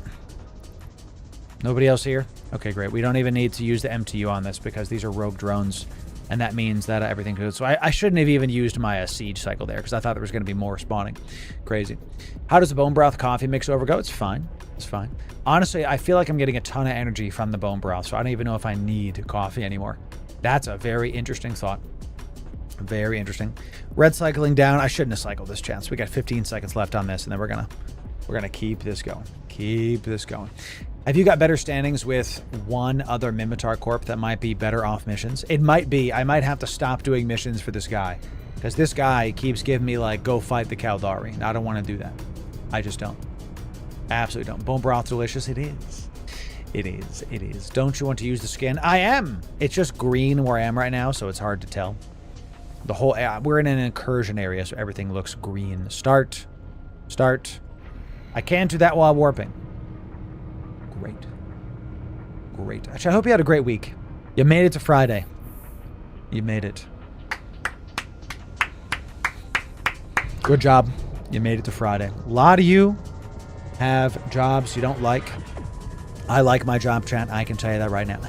Nobody else here? Okay, great. We don't even need to use the MTU on this because these are rogue drones. And that means that everything goes. So I shouldn't have even used my siege cycle there because I thought there was going to be more spawning. Crazy. How does the bone broth coffee mix over go? It's fine. It's fine. Honestly, I feel like I'm getting a ton of energy from the bone broth, so I don't even know if I need coffee anymore. That's a very interesting thought. Very interesting. Red cycling down. I shouldn't have cycled this, chance. We got 15 seconds left on this, and then we're gonna keep this going. Keep this going. Have you got better standings with one other Mimitar Corp that might be better off missions? It might be. I might have to stop doing missions for this guy. Because this guy keeps giving me, like, go fight the Caldari. I don't want to do that. I just don't. Absolutely don't. Bone broth delicious? It is. It is. It is. Don't you want to use the skin? I am! It's just green where I am right now, so it's hard to tell. The whole... we're in an incursion area, so everything looks green. Start. Start. I can't do that while warping. Great. Great. Actually, I hope you had a great week. You made it to Friday. You made it. Good job. You made it to Friday. A lot of you have jobs you don't like. I like my job, chat. I can tell you that right now.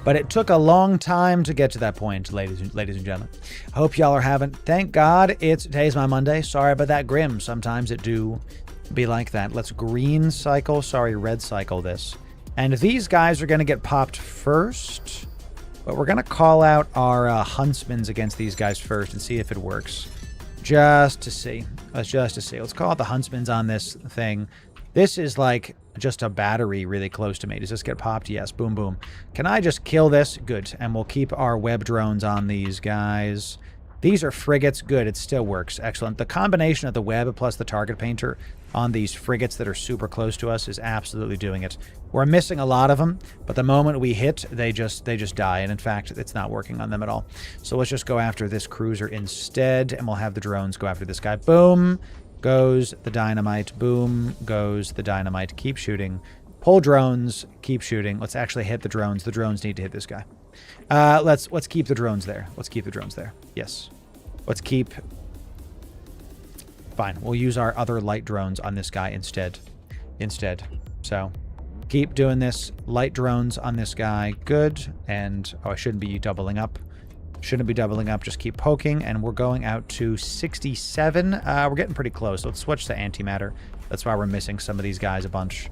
But it took a long time to get to that point, ladies and gentlemen. I hope y'all are having... Thank God today's my Monday. Sorry about that, Grim. Sometimes it do be like that. Let's green cycle. Sorry, red cycle this. And these guys are going to get popped first. But we're going to call out our huntsmans against these guys first and see if it works. Just to see. Let's call out the huntsmans on this thing. This is like just a battery really close to me. Does this get popped? Yes. Boom, boom. Can I just kill this? Good. And we'll keep our web drones on these guys. These are frigates. Good. It still works. Excellent. The combination of the web plus the target painter on these frigates that are super close to us is absolutely doing it. We're missing a lot of them, but the moment we hit, they just die. And in fact, it's not working on them at all. So let's just go after this cruiser instead, and we'll have the drones go after this guy. Boom goes the dynamite. Boom goes the dynamite. Keep shooting. Pull drones. Keep shooting. Let's actually hit the drones. The drones need to hit this guy. Let's keep the drones there. Let's keep the drones there. Yes. Let's keep... Fine. We'll use our other light drones on this guy instead. So, keep doing this. Light drones on this guy. Good. And, oh, I shouldn't be doubling up. Shouldn't be doubling up. Just keep poking. And we're going out to 67. We're getting pretty close. Let's switch to antimatter. That's why we're missing some of these guys a bunch.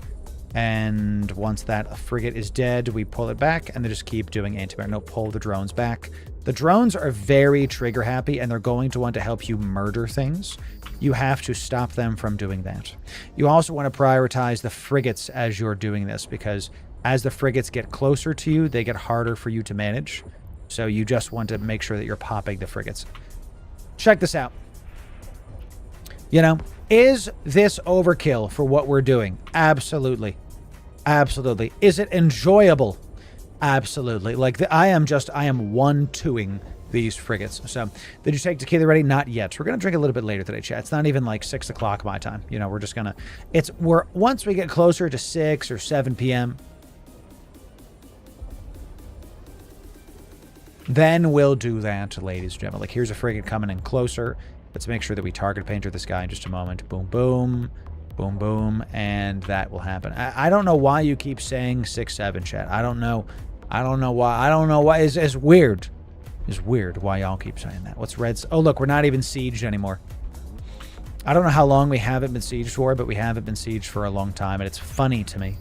And once that frigate is dead, we pull it back and then just keep doing antimatter. No, pull the drones back. The drones are very trigger happy and they're going to want to help you murder things. You have to stop them from doing that. You also want to prioritize the frigates as you're doing this because as the frigates get closer to you, they get harder for you to manage. So you just want to make sure that you're popping the frigates. Check this out. You know, is this overkill for what we're doing? Absolutely. Absolutely. Is it enjoyable? Absolutely. Like, I am 1-2ing these frigates. So, did you take tequila ready? Not yet. We're going to drink a little bit later today, chat. It's not even like 6 o'clock my time. You know, we're just going to, once we get closer to 6 or 7 p.m., then we'll do that, ladies and gentlemen. Like, here's a frigate coming in closer. Let's make sure that we target painter this guy in just a moment. Boom, boom, boom, boom, and that will happen. I don't know why you keep saying 6-7, chat. I don't know why. It's weird. It's weird why y'all keep saying that. What's Red's? Oh, look, we're not even sieged anymore. I don't know how long we haven't been sieged for, but we haven't been sieged for a long time, and it's funny to me.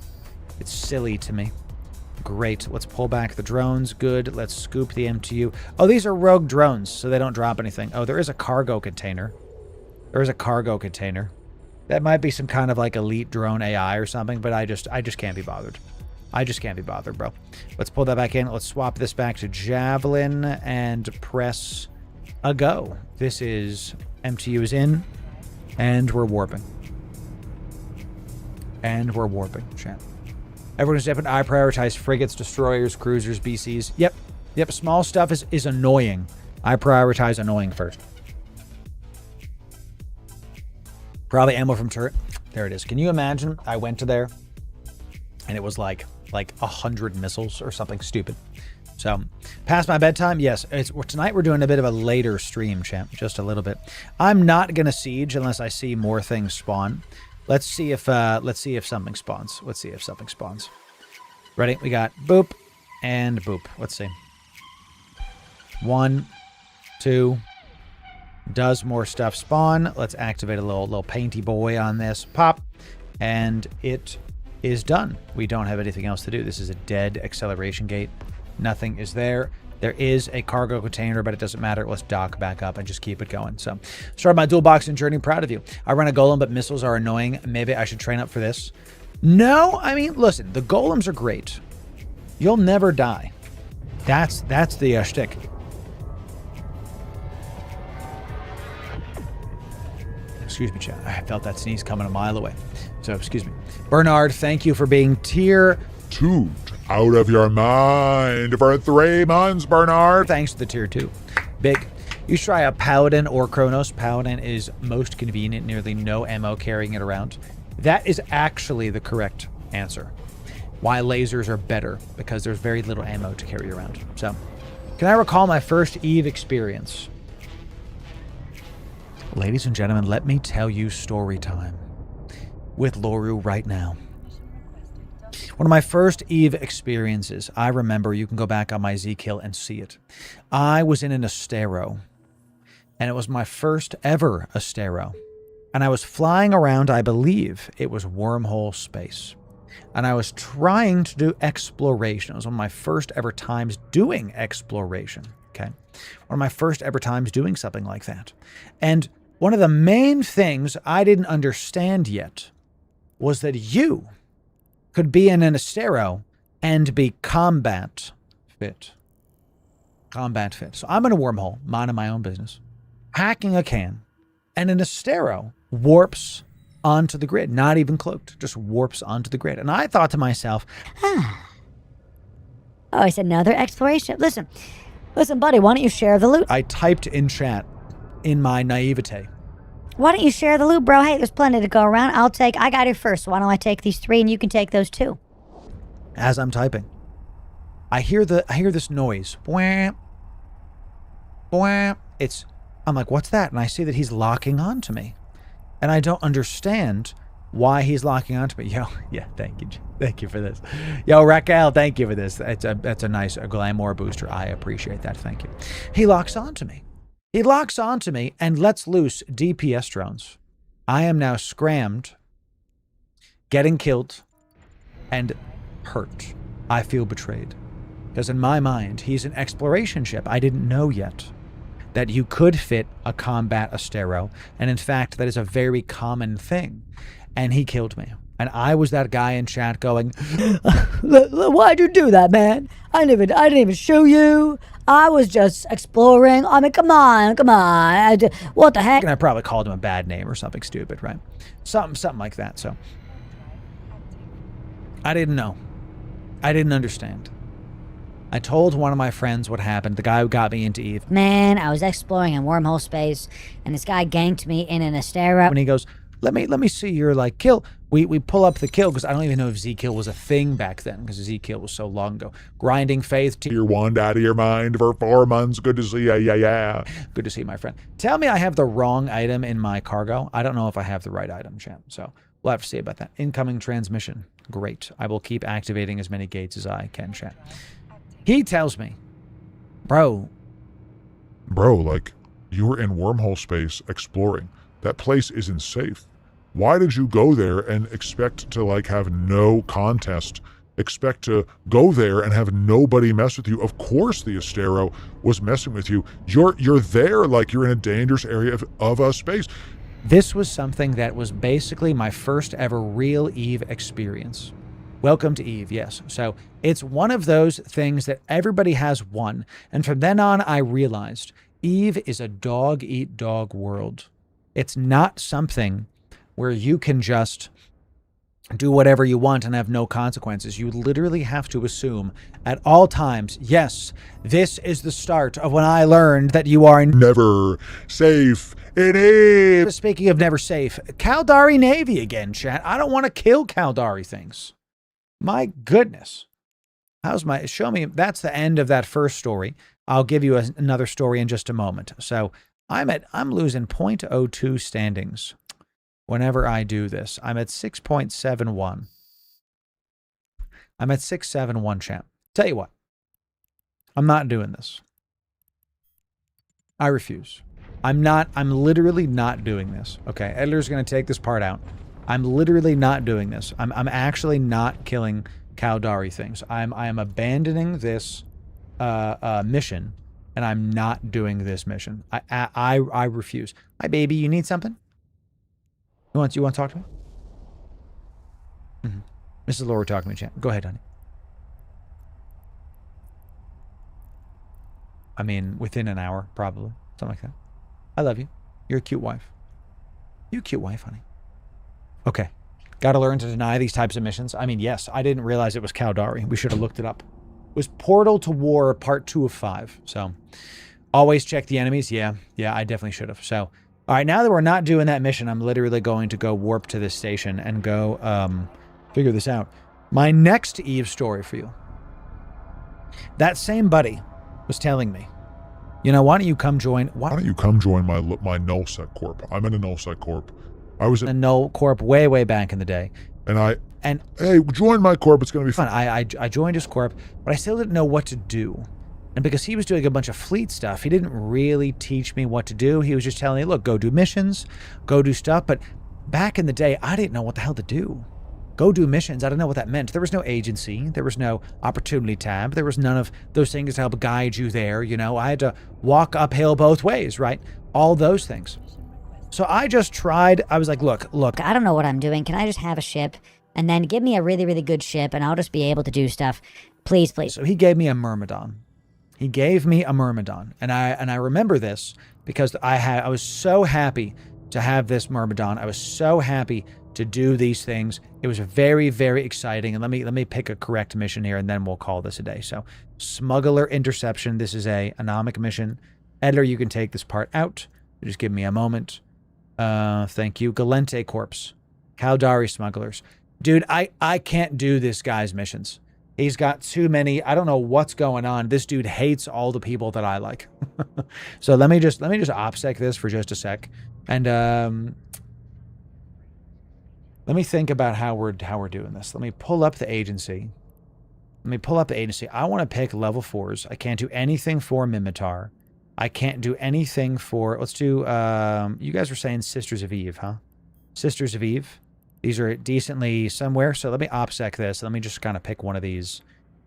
It's silly to me. Great. Let's pull back the drones. Good. Let's scoop the MTU. Oh, these are rogue drones, so they don't drop anything. Oh, there is a cargo container. There is a cargo container. That might be some kind of like elite drone AI or something, but I just can't be bothered. I just can't be bothered, bro. Let's pull that back in. Let's swap this back to Javelin and press a go. This is MTU is in, and we're warping. And we're warping, chat. Everyone's different. I prioritize frigates, destroyers, cruisers, BCs. Yep. Small stuff is annoying. I prioritize annoying first. Probably ammo from turret. There it is. Can you imagine? I went to there, and it was like 100 missiles or something stupid. So, past my bedtime. Yes, tonight we're doing a bit of a later stream, champ. Just a little bit. I'm not gonna siege unless I see more things spawn. Let's see if something spawns. Let's see if something spawns. Ready? We got boop and boop. Let's see. 1, 2. Does more stuff spawn? Let's activate a little painty boy on this. Pop. And it is done. We don't have anything else to do. This is a dead acceleration gate. Nothing is there. There is a cargo container, but it doesn't matter. Let's dock back up and just keep it going. So, start my dual boxing journey. Proud of you. I run a golem, but missiles are annoying. Maybe I should train up for this. No, I mean, listen, the golems are great. You'll never die. That's the shtick. Excuse me, chat. I felt that sneeze coming a mile away. So, excuse me. Bernard, thank you for being tier 2 out of your mind for 3 months, Bernard. Thanks to the tier 2. Big. You should try a Paladin or Kronos. Paladin is most convenient, nearly no ammo carrying it around. That is actually the correct answer. Why lasers are better, because there's very little ammo to carry around. So, can I recall my first EVE experience? Ladies and gentlemen, let me tell you story time with Loru right now. One of my first EVE experiences, I remember, you can go back on my Z-Kill and see it. I was in an Astero, and it was my first ever Astero. And I was flying around, I believe it was wormhole space. And I was trying to do exploration. It was one of my first ever times doing exploration, okay? One of my first ever times doing something like that. And one of the main things I didn't understand yet was that you could be in an Astero and be combat fit. Combat fit. So I'm in a wormhole, minding my own business, hacking a can, and an Astero warps onto the grid, not even cloaked, just warps onto the grid. And I thought to myself, Oh, it's another exploration. Listen, buddy, why don't you share the loot? I typed in chat in my naivete. Why don't you share the loot, bro? Hey, there's plenty to go around. I got it first. So why don't I take these 3 and you can take those 2? As I'm typing, I hear this noise. Bwah, bwah. I'm like, what's that? And I see that he's locking onto me. And I don't understand why he's locking onto me. Yo, yeah, thank you. Thank you for this. Yo, Raquel, thank you for this. That's a nice glamour booster. I appreciate that. Thank you. He locks onto me. He locks onto me and lets loose DPS drones. I am now scrammed, getting killed, and hurt. I feel betrayed. Because in my mind, he's an exploration ship. I didn't know yet that you could fit a combat Astero. And in fact, that is a very common thing. And he killed me. And I was that guy in chat going, why'd you do that, man? I didn't even show you. I was just exploring. I mean, come on. What the heck? And I probably called him a bad name or something stupid, right? Something like that. So I didn't know. I didn't understand. I told one of my friends what happened, the guy who got me into Eve. Man, I was exploring in wormhole space, and this guy ganked me in an Astera. When he goes, let me see your, like, kill. We pull up the kill, because I don't even know if Z-kill was a thing back then, because Z-kill was so long ago. Grinding faith. Your wand out of your mind for 4 months. Good to see ya, yeah. Good to see you, my friend. Tell me I have the wrong item in my cargo. I don't know if I have the right item, champ. So we'll have to see about that. Incoming transmission. Great. I will keep activating as many gates as I can, champ. He tells me, bro, like, you were in wormhole space exploring. That place isn't safe. Why did you go there and expect to, like, have no contest? Expect to go there and have nobody mess with you? Of course the Astero was messing with you. You're there like you're in a dangerous area of space. This was something that was basically my first ever real Eve experience. Welcome to Eve, yes. So it's one of those things that everybody has one. And from then on, I realized Eve is a dog-eat-dog world. It's not something where you can just do whatever you want and have no consequences. You literally have to assume at all times, yes, this is the start of when I learned that you are never safe in Eve. Speaking of never safe, Caldari Navy again, chat. I don't want to kill Caldari things. My goodness. Show me, that's the end of that first story. I'll give you another story in just a moment. So I'm losing 0.02 standings whenever I do this. I'm at 6.71. I'm at 671, champ. Tell you what, I'm not doing this. I refuse. I'm literally not doing this. Okay, Editor's going to take this part out. I'm literally not doing this. I'm actually not killing Caldari things. I am abandoning this mission, and I'm not doing this mission. I refuse. Hi, baby. You need something? You want to talk to me? Mrs. Loru talking to me, champ. Go ahead, honey. I mean, within an hour, probably. Something like that. I love you. You're a cute wife. You're a cute wife, honey. Okay. Got to learn to deny these types of missions. I mean, yes, I didn't realize it was Caldari. We should have looked it up. It was Portal to War, part 2 of 5. So, always check the enemies. Yeah, I definitely should have. So, all right, now that we're not doing that mission, I'm literally going to go warp to this station and go figure this out. My next Eve story for you. That same buddy was telling me, you know, why don't you come join... Why don't you come join my nullsec corp? I'm in a nullsec corp. I was in a null corp way back in the day. And hey, join my corp. It's going to be fun. I joined his corp, but I still didn't know what to do. And because he was doing a bunch of fleet stuff, he didn't really teach me what to do. He was just telling me, look, go do missions, go do stuff. But back in the day, I didn't know what the hell to do. Go do missions. I didn't know what that meant. There was no agency. There was no opportunity tab. There was none of those things to help guide you there. You know, I had to walk uphill both ways, right? All those things. So I just tried. I was like, look. I don't know what I'm doing. Can I just have a ship? And then give me a really, really good ship, and I'll just be able to do stuff. Please. So he gave me a Myrmidon. And I remember this because I was so happy to have this Myrmidon. I was so happy to do these things. It was very, very exciting. And let me pick a correct mission here, and then we'll call this a day. So, Smuggler Interception. This is a anomic mission. Editor, you can take this part out. Just give me a moment. Thank you. Galente Corpse. Caldari Smugglers. Dude, I can't do this guy's missions. He's got too many. I don't know what's going on. This dude hates all the people that I like. So let me just OPSEC this for just a sec. And let me think about how we're doing this. Let me pull up the agency. I want to pick level 4s. I can't do anything for Mimitar. I can't do anything for... Let's do... you guys were saying Sisters of Eve, huh? Sisters of Eve. These are decently somewhere. So let me OPSEC this. Let me just kind of pick one of these.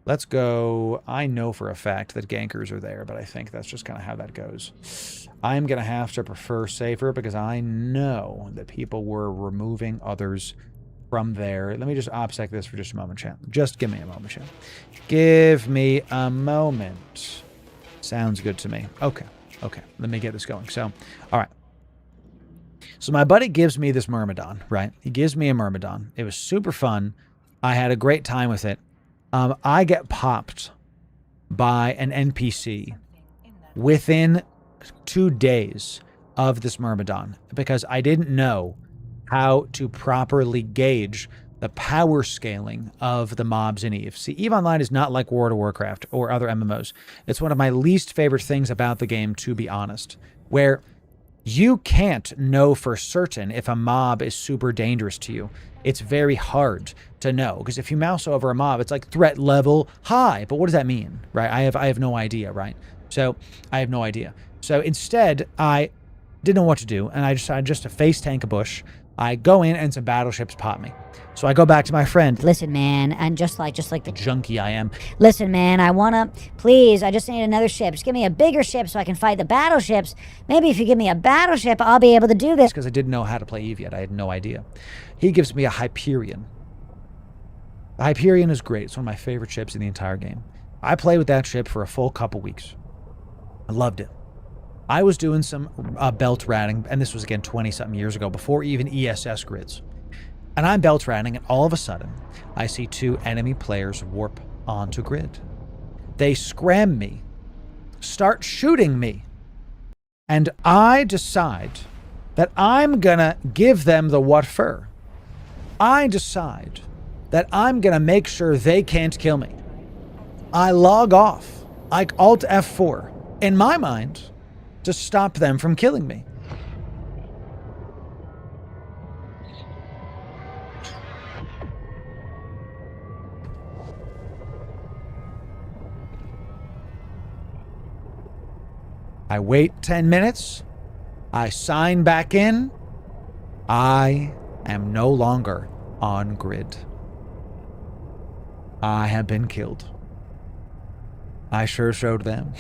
Let's go... I know for a fact that gankers are there, but I think that's just kind of how that goes. I'm going to have to prefer safer because I know that people were removing others from there. Let me just OPSEC this for just a moment, chat. Just give me a moment, chat. Give me a moment. Sounds good to me. Okay. Let me get this going. So, all right. So my buddy gives me this Myrmidon, right? He gives me a Myrmidon. It was super fun. I had a great time with it. I get popped by an NPC within 2 days of this Myrmidon because I didn't know how to properly gauge the power scaling of the mobs in EVE. See, EVE Online is not like World of Warcraft or other MMOs. It's one of my least favorite things about the game, to be honest, where you can't know for certain if a mob is super dangerous to you. It's very hard to know because if you mouse over a mob, it's like threat level high. But what does that mean, right? I have no idea, right? So I have no idea. So instead, I didn't know what to do, and I decided just to face tank a bush. I go in and some battleships pop me. So I go back to my friend. Listen, man, and just like the Junkie I am. Listen, man, please, I just need another ship. Just give me a bigger ship so I can fight the battleships. Maybe if you give me a battleship, I'll be able to do this. Because I didn't know how to play EVE yet. I had no idea. He gives me a Hyperion. The Hyperion is great. It's one of my favorite ships in the entire game. I played with that ship for a full couple weeks. I loved it. I was doing some belt ratting, and this was again 20-something years ago, before even ESS grids. And I'm belt ratting, and all of a sudden, I see 2 enemy players warp onto grid. They scram me, start shooting me, and I decide that I'm gonna give them the what for. I decide that I'm gonna make sure they can't kill me. I log off, I Alt F4, in my mind, to stop them from killing me. I wait 10 minutes. I sign back in. I am no longer on grid. I have been killed. I sure showed them.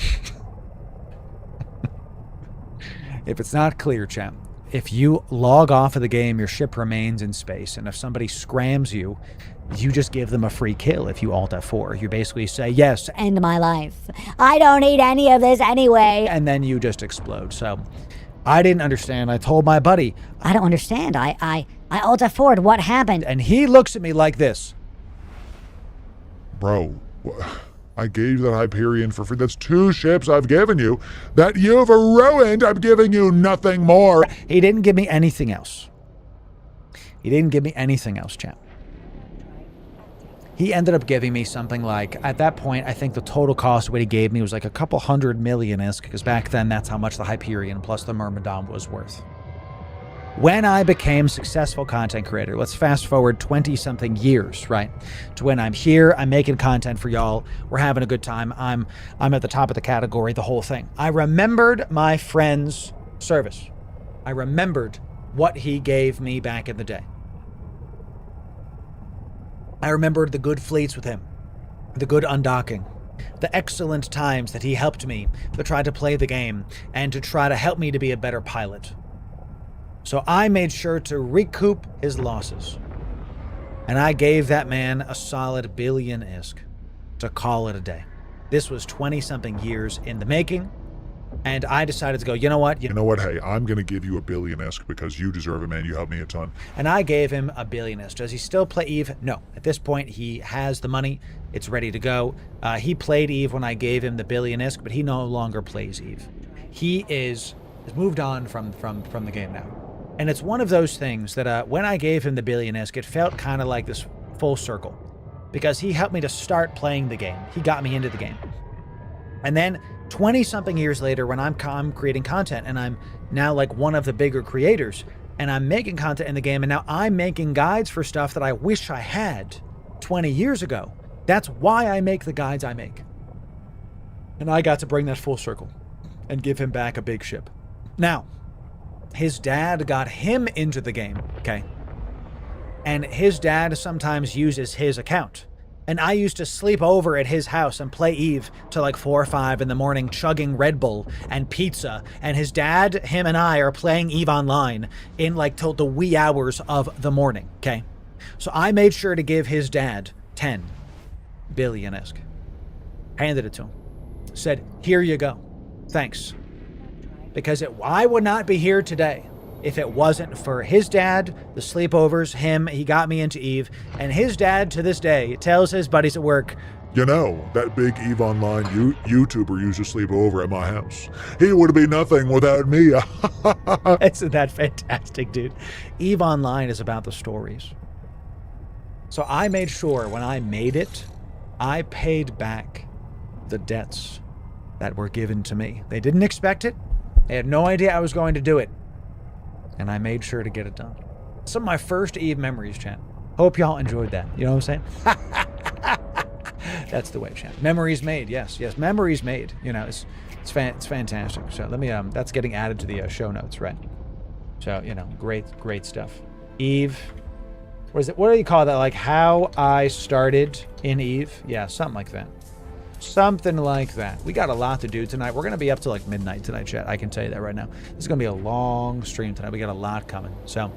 If it's not clear, champ, if you log off of the game, your ship remains in space. And if somebody scrams you, you just give them a free kill if you Alt F4. You basically say, yes, end my life. I don't need any of this anyway. And then you just explode. So I didn't understand. I told my buddy. I don't understand. I Alt F4'd. What happened? And he looks at me like this. Bro, I gave that Hyperion for free. That's 2 ships I've given you that you've ruined. I'm giving you nothing more. He didn't give me anything else. He didn't give me anything else, champ. He ended up giving me something like, at that point, I think the total cost of what he gave me was like a couple $100 million-ish, because back then that's how much the Hyperion plus the Myrmidon was worth. When I became a successful content creator, let's fast forward 20-something years, right? To when I'm here, I'm making content for y'all, we're having a good time, I'm at the top of the category, the whole thing. I remembered my friend's service. I remembered what he gave me back in the day. I remembered the good fleets with him, the good undocking, the excellent times that he helped me to try to play the game and to try to help me to be a better pilot. So I made sure to recoup his losses. And I gave that man a solid billion-isk to call it a day. This was 20-something years in the making. And I decided to go, you know what? You know what? Hey, I'm going to give you a billion-isk because you deserve it, man. You helped me a ton. And I gave him a billion-isk. Does he still play EVE? No. At this point, he has the money. It's ready to go. He played EVE when I gave him the billion-isk, but he no longer plays EVE. He has moved on from the game now. And it's one of those things that when I gave him the billion-isk, it felt kind of like this full circle. Because he helped me to start playing the game. He got me into the game. And then 20-something years later, when I'm creating content, and I'm now like one of the bigger creators, and I'm making content in the game, and now I'm making guides for stuff that I wish I had 20 years ago. That's why I make the guides I make. And I got to bring that full circle and give him back a big ship. Now, his dad got him into the game, okay? And his dad sometimes uses his account. And I used to sleep over at his house and play EVE till like 4 or 5 in the morning, chugging Red Bull and pizza. And his dad, him and I are playing EVE Online in like till the wee hours of the morning, okay? So I made sure to give his dad 10 billion-isk. Handed it to him. Said, here you go. Thanks. Because I would not be here today if it wasn't for his dad, the sleepovers, him, he got me into EVE, and his dad to this day tells his buddies at work, You know, that big EVE Online YouTuber used to sleep over at my house. He would be nothing without me. Isn't that fantastic, dude? EVE Online is about the stories. So I made sure when I made it, I paid back the debts that were given to me. They didn't expect it. They had no idea I was going to do it. And I made sure to get it done. Some of my first EVE memories, chat. Hope y'all enjoyed that. You know what I'm saying? That's the way, chat. Memories made. Yes, memories made. You know, it's fantastic. So let me, that's getting added to the show notes, right? So, you know, great stuff. EVE. What do you call that? Like how I started in EVE? Yeah, something like that. Something like that. We got a lot to do tonight. We're going to be up to like midnight tonight, chat. I can tell you that right now. This is going to be a long stream tonight. We got a lot coming. So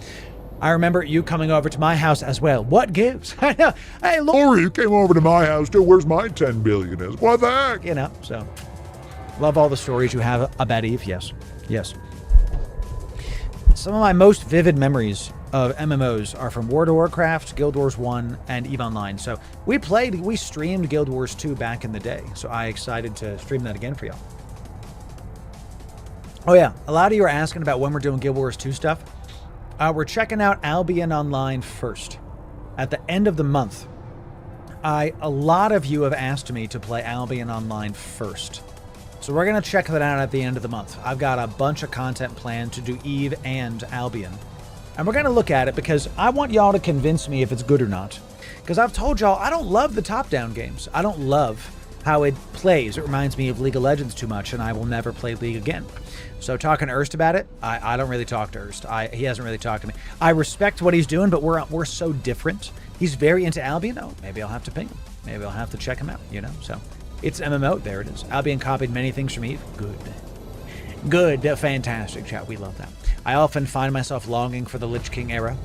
I remember you coming over to my house as well. What gives? I know. Hey, Loru, you came over to my house too. Where's my 10 billion is? What the heck? You know, so love all the stories you have about EVE. Yes. Some of my most vivid memories of MMOs are from World of Warcraft, Guild Wars 1, and EVE Online. So we streamed Guild Wars 2 back in the day. So I'm excited to stream that again for y'all. Oh yeah, a lot of you are asking about when we're doing Guild Wars 2 stuff. We're checking out Albion Online first. At the end of the month, a lot of you have asked me to play Albion Online first. So we're going to check that out at the end of the month. I've got a bunch of content planned to do EVE and Albion. And we're going to look at it because I want y'all to convince me if it's good or not. Because I've told y'all I don't love the top-down games. I don't love how it plays. It reminds me of League of Legends too much, and I will never play League again. So talking to Erst about it, I don't really talk to Erst. He hasn't really talked to me. I respect what he's doing, but we're so different. He's very into Albion. Oh, maybe I'll have to ping him. Maybe I'll have to check him out, you know? So it's MMO. There it is. Albion copied many things from EVE. Good. Fantastic, chat. We love that. I often find myself longing for the Lich King era.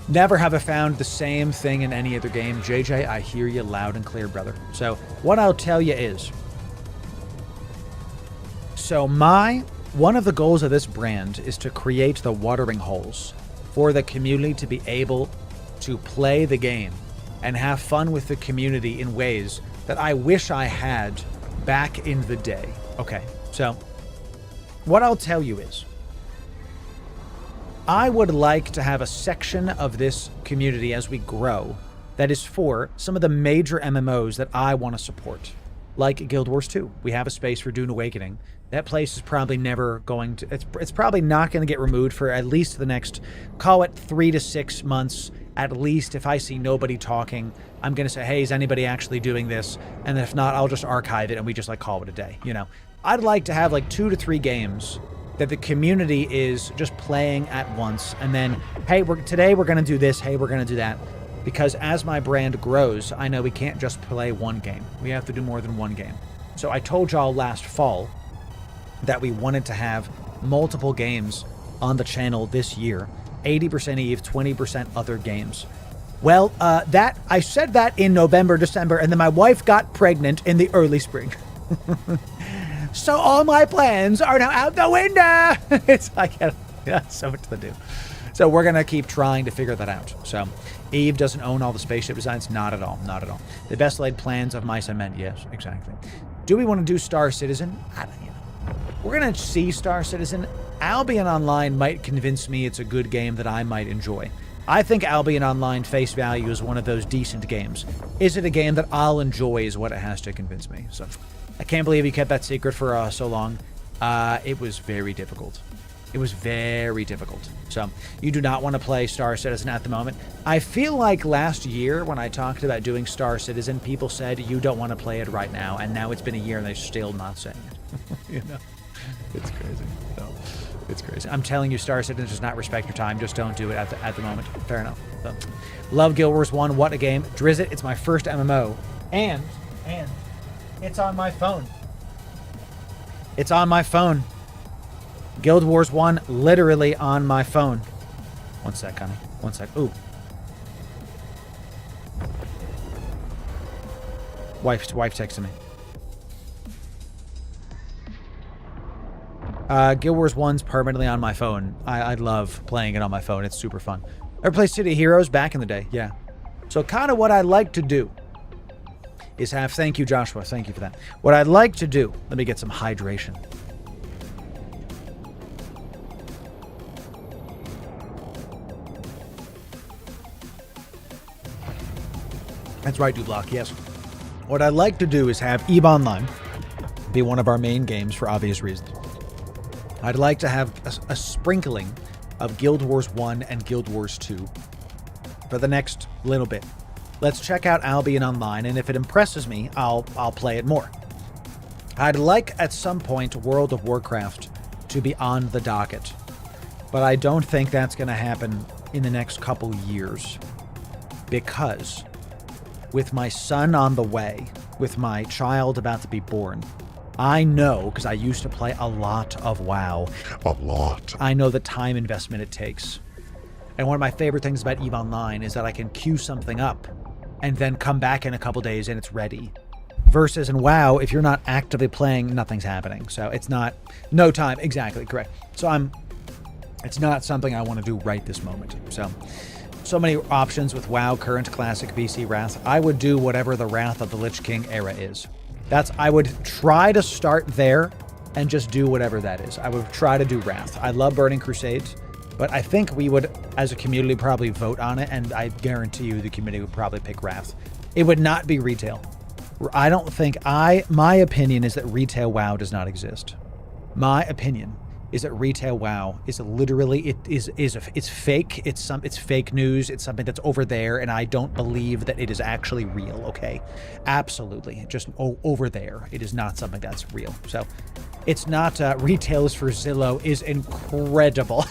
Never have I found the same thing in any other game. JJ, I hear you loud and clear, brother. So what I'll tell you is, one of the goals of this brand is to create the watering holes for the community to be able to play the game and have fun with the community in ways that I wish I had back in the day. Okay, so what I'll tell you is, I would like to have a section of this community as we grow that is for some of the major MMOs that I want to support. Like Guild Wars 2. We have a space for Dune Awakening. That place is probably never going to... It's probably not going to get removed for at least the next, call it 3 to 6 months. At least if I see nobody talking, I'm going to say, hey, is anybody actually doing this? And then if not, I'll just archive it and we just like call it a day, you know? I'd like to have like 2 to 3 games that the community is just playing at once. And then, hey, today we're going to do this. Hey, we're going to do that. Because as my brand grows, I know we can't just play one game. We have to do more than one game. So I told y'all last fall that we wanted to have multiple games on the channel this year. 80% EVE, 20% other games. Well, I said that in November, December, and then my wife got pregnant in the early spring. So all my plans are now out the window. It's like, so much to do. So we're going to keep trying to figure that out. So EVE doesn't own all the spaceship designs. Not at all. Not at all. The best laid plans of mice and men. Yes, exactly. Do we want to do Star Citizen? I don't know. We're going to see Star Citizen. Albion Online might convince me it's a good game that I might enjoy. I think Albion Online face value is one of those decent games. Is it a game that I'll enjoy is what it has to convince me. So I can't believe you kept that secret for so long. It was very difficult. It was very difficult. So you do not want to play Star Citizen at the moment. I feel like last year when I talked about doing Star Citizen, people said you don't want to play it right now. And now it's been a year and they're still not saying it. You know, it's crazy. So it's crazy. I'm telling you, Star Citizen does not respect your time. Just don't do it at the moment. Fair enough. So, love Guild Wars 1. What a game. Drizzt, it's my first MMO. And it's on my phone. It's on my phone. Guild Wars 1, literally on my phone. One sec, honey. One sec. Ooh. Wife texted me. Guild Wars 1's permanently on my phone. I love playing it on my phone. It's super fun. Ever play City of Heroes back in the day? Yeah. So kind of what I like to do is have, thank you, Joshua, thank you for that. What I'd like to do, let me get some hydration. That's right, Dublock, yes. What I'd like to do is have EVE Online be one of our main games for obvious reasons. I'd like to have a sprinkling of Guild Wars 1 and Guild Wars 2 for the next little bit. Let's check out Albion Online, and if it impresses me, I'll play it more. I'd like at some point World of Warcraft to be on the docket, but I don't think that's going to happen in the next couple years, because with my son on the way, with my child about to be born, I know, because I used to play a lot of WoW. A lot. I know the time investment it takes. And one of my favorite things about EVE Online is that I can queue something up and then come back in a couple days and it's ready. Versus in WoW, if you're not actively playing, nothing's happening. So it's not, no time, exactly, correct. So it's not something I want to do right this moment. So many options with WoW, current, classic, BC, Wrath. I would do whatever the Wrath of the Lich King era is. I would try to start there and just do whatever that is. I would try to do Wrath. I love Burning Crusades, but I think we would, as a community, probably vote on it, and I guarantee you the community would probably pick Wrath. It would not be retail. I don't think my opinion is that retail WoW does not exist. My opinion is that retail WoW is literally, it's fake. It's fake news. It's something that's over there, and I don't believe that it is actually real. Okay, absolutely, just over there. It is not something that's real. So, it's not. Retail is for Zillow is incredible.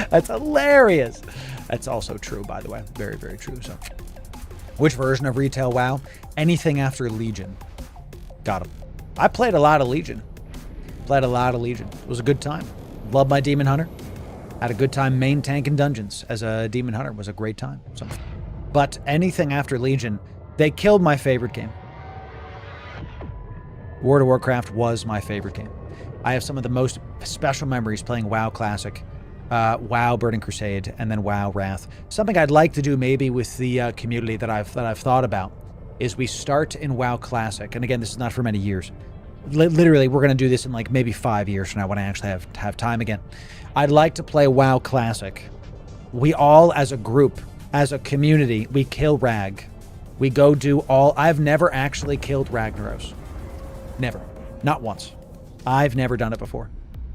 That's hilarious. That's also true, by the way. Very, very true. So, which version of retail WoW? Anything after Legion. Got him. I played a lot of Legion. It was a good time. Loved my Demon Hunter. Had a good time main tank in dungeons as a Demon Hunter. It was a great time. But anything after Legion, they killed my favorite game. World of Warcraft was my favorite game. I have some of the most special memories playing WoW Classic, WoW Burning Crusade, and then WoW Wrath. Something I'd like to do maybe with the community that I've thought about is we start in WoW Classic, and again, this is not for many years. Literally, we're going to do this in like maybe 5 years from now when I actually have time again. I'd like to play WoW Classic. We all, as a group, as a community, we kill Rag. We go do all... I've never actually killed Ragnaros. Never. Not once. I've never done it before.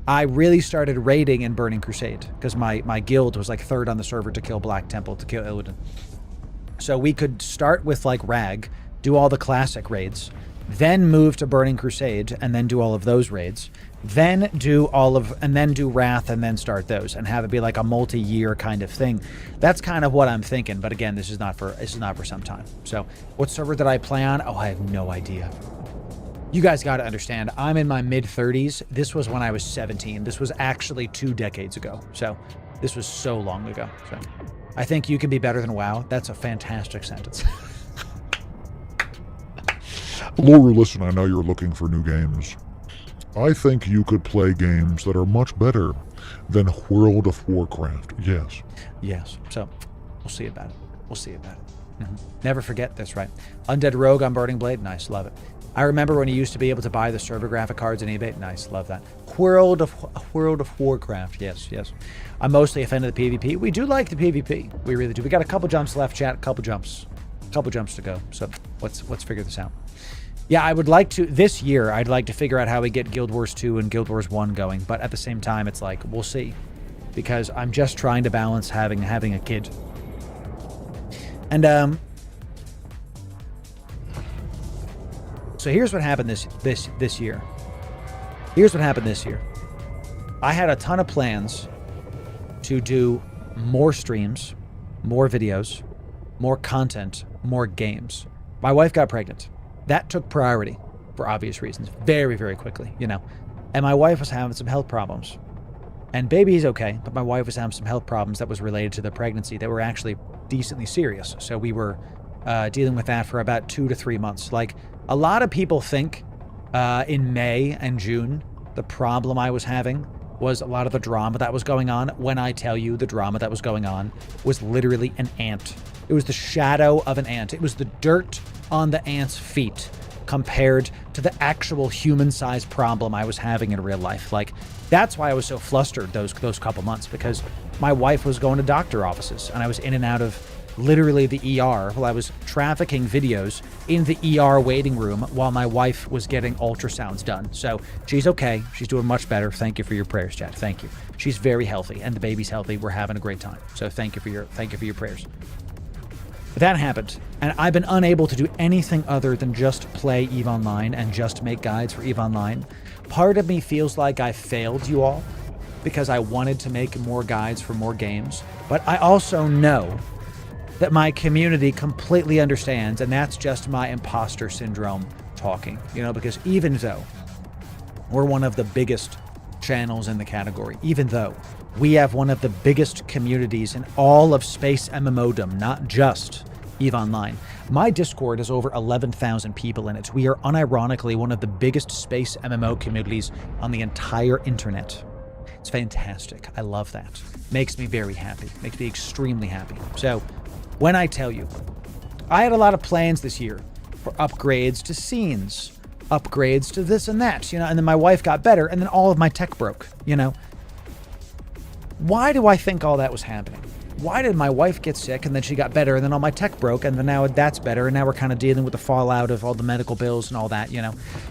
I really started raiding in Burning Crusade because my guild was like third on the server to kill Black Temple, to kill Illidan. So we could start with like Rag, do all the classic raids, then move to Burning Crusade and then do all of those raids, then do Wrath and then start those and have it be like a multi-year kind of thing. That's kind of what I'm thinking, but again, this is not for some time. So what server did I play on? Oh, I have no idea. You guys got to understand, I'm in my mid-30s. This was when I was 17. This was actually 2 decades ago. So this was so long ago. So I think you can be better than WoW. That's a fantastic sentence. Loru, listen, I know you're looking for new games. I think you could play games that are much better than World of Warcraft. Yes. Yes. So we'll see about it. Mm-hmm. Never forget this, right? Undead Rogue on Burning Blade. Nice. Love it. I remember when you used to be able to buy the server graphic cards on eBay. Nice. Love that. World of Warcraft. Yes. I'm mostly a fan of the PvP. We do like the PvP. We really do. We got a couple jumps left, chat. Couple jumps to go. So let's figure this out. Yeah, I would like to, this year, I'd like to figure out how we get Guild Wars 2 and Guild Wars 1 going, but at the same time, it's like, we'll see. Because I'm just trying to balance having a kid. And, so here's what happened this year. I had a ton of plans to do more streams, more videos, more content, more games. My wife got pregnant. That took priority for obvious reasons, very, very quickly, you know. And my wife was having some health problems. And baby's okay, but my wife was having some health problems that was related to the pregnancy that were actually decently serious. So we were dealing with that for about 2 to 3 months. Like, a lot of people think in May and June, the problem I was having was a lot of the drama that was going on. When I tell you the drama that was going on was literally an ant It was the shadow of an ant. It was the dirt on the ant's feet compared to the actual human-sized problem I was having in real life. Like, that's why I was so flustered those couple months, because my wife was going to doctor offices and I was in and out of literally the ER while I was trafficking videos in the ER waiting room while my wife was getting ultrasounds done. So she's okay. She's doing much better. Thank you for your prayers, chat. Thank you. She's very healthy and the baby's healthy. We're having a great time. So thank you for your prayers. But that happened, and I've been unable to do anything other than just play EVE Online and just make guides for EVE Online. Part of me feels like I failed you all because I wanted to make more guides for more games, but I also know that my community completely understands, and that's just my imposter syndrome talking, because even though we're one of the biggest channels in the category, even though we have one of the biggest communities in all of Space MMOdom, not just EVE Online. My Discord has over 11,000 people in it. We are unironically one of the biggest Space MMO communities on the entire internet. It's fantastic. I love that. Makes me very happy. Makes me extremely happy. So, when I tell you, I had a lot of plans this year for upgrades to scenes, upgrades to this and that, and then my wife got better, and then all of my tech broke, Why do I think all that was happening? Why did my wife get sick and then she got better and then all my tech broke and then now that's better and now we're kind of dealing with the fallout of all the medical bills and all that,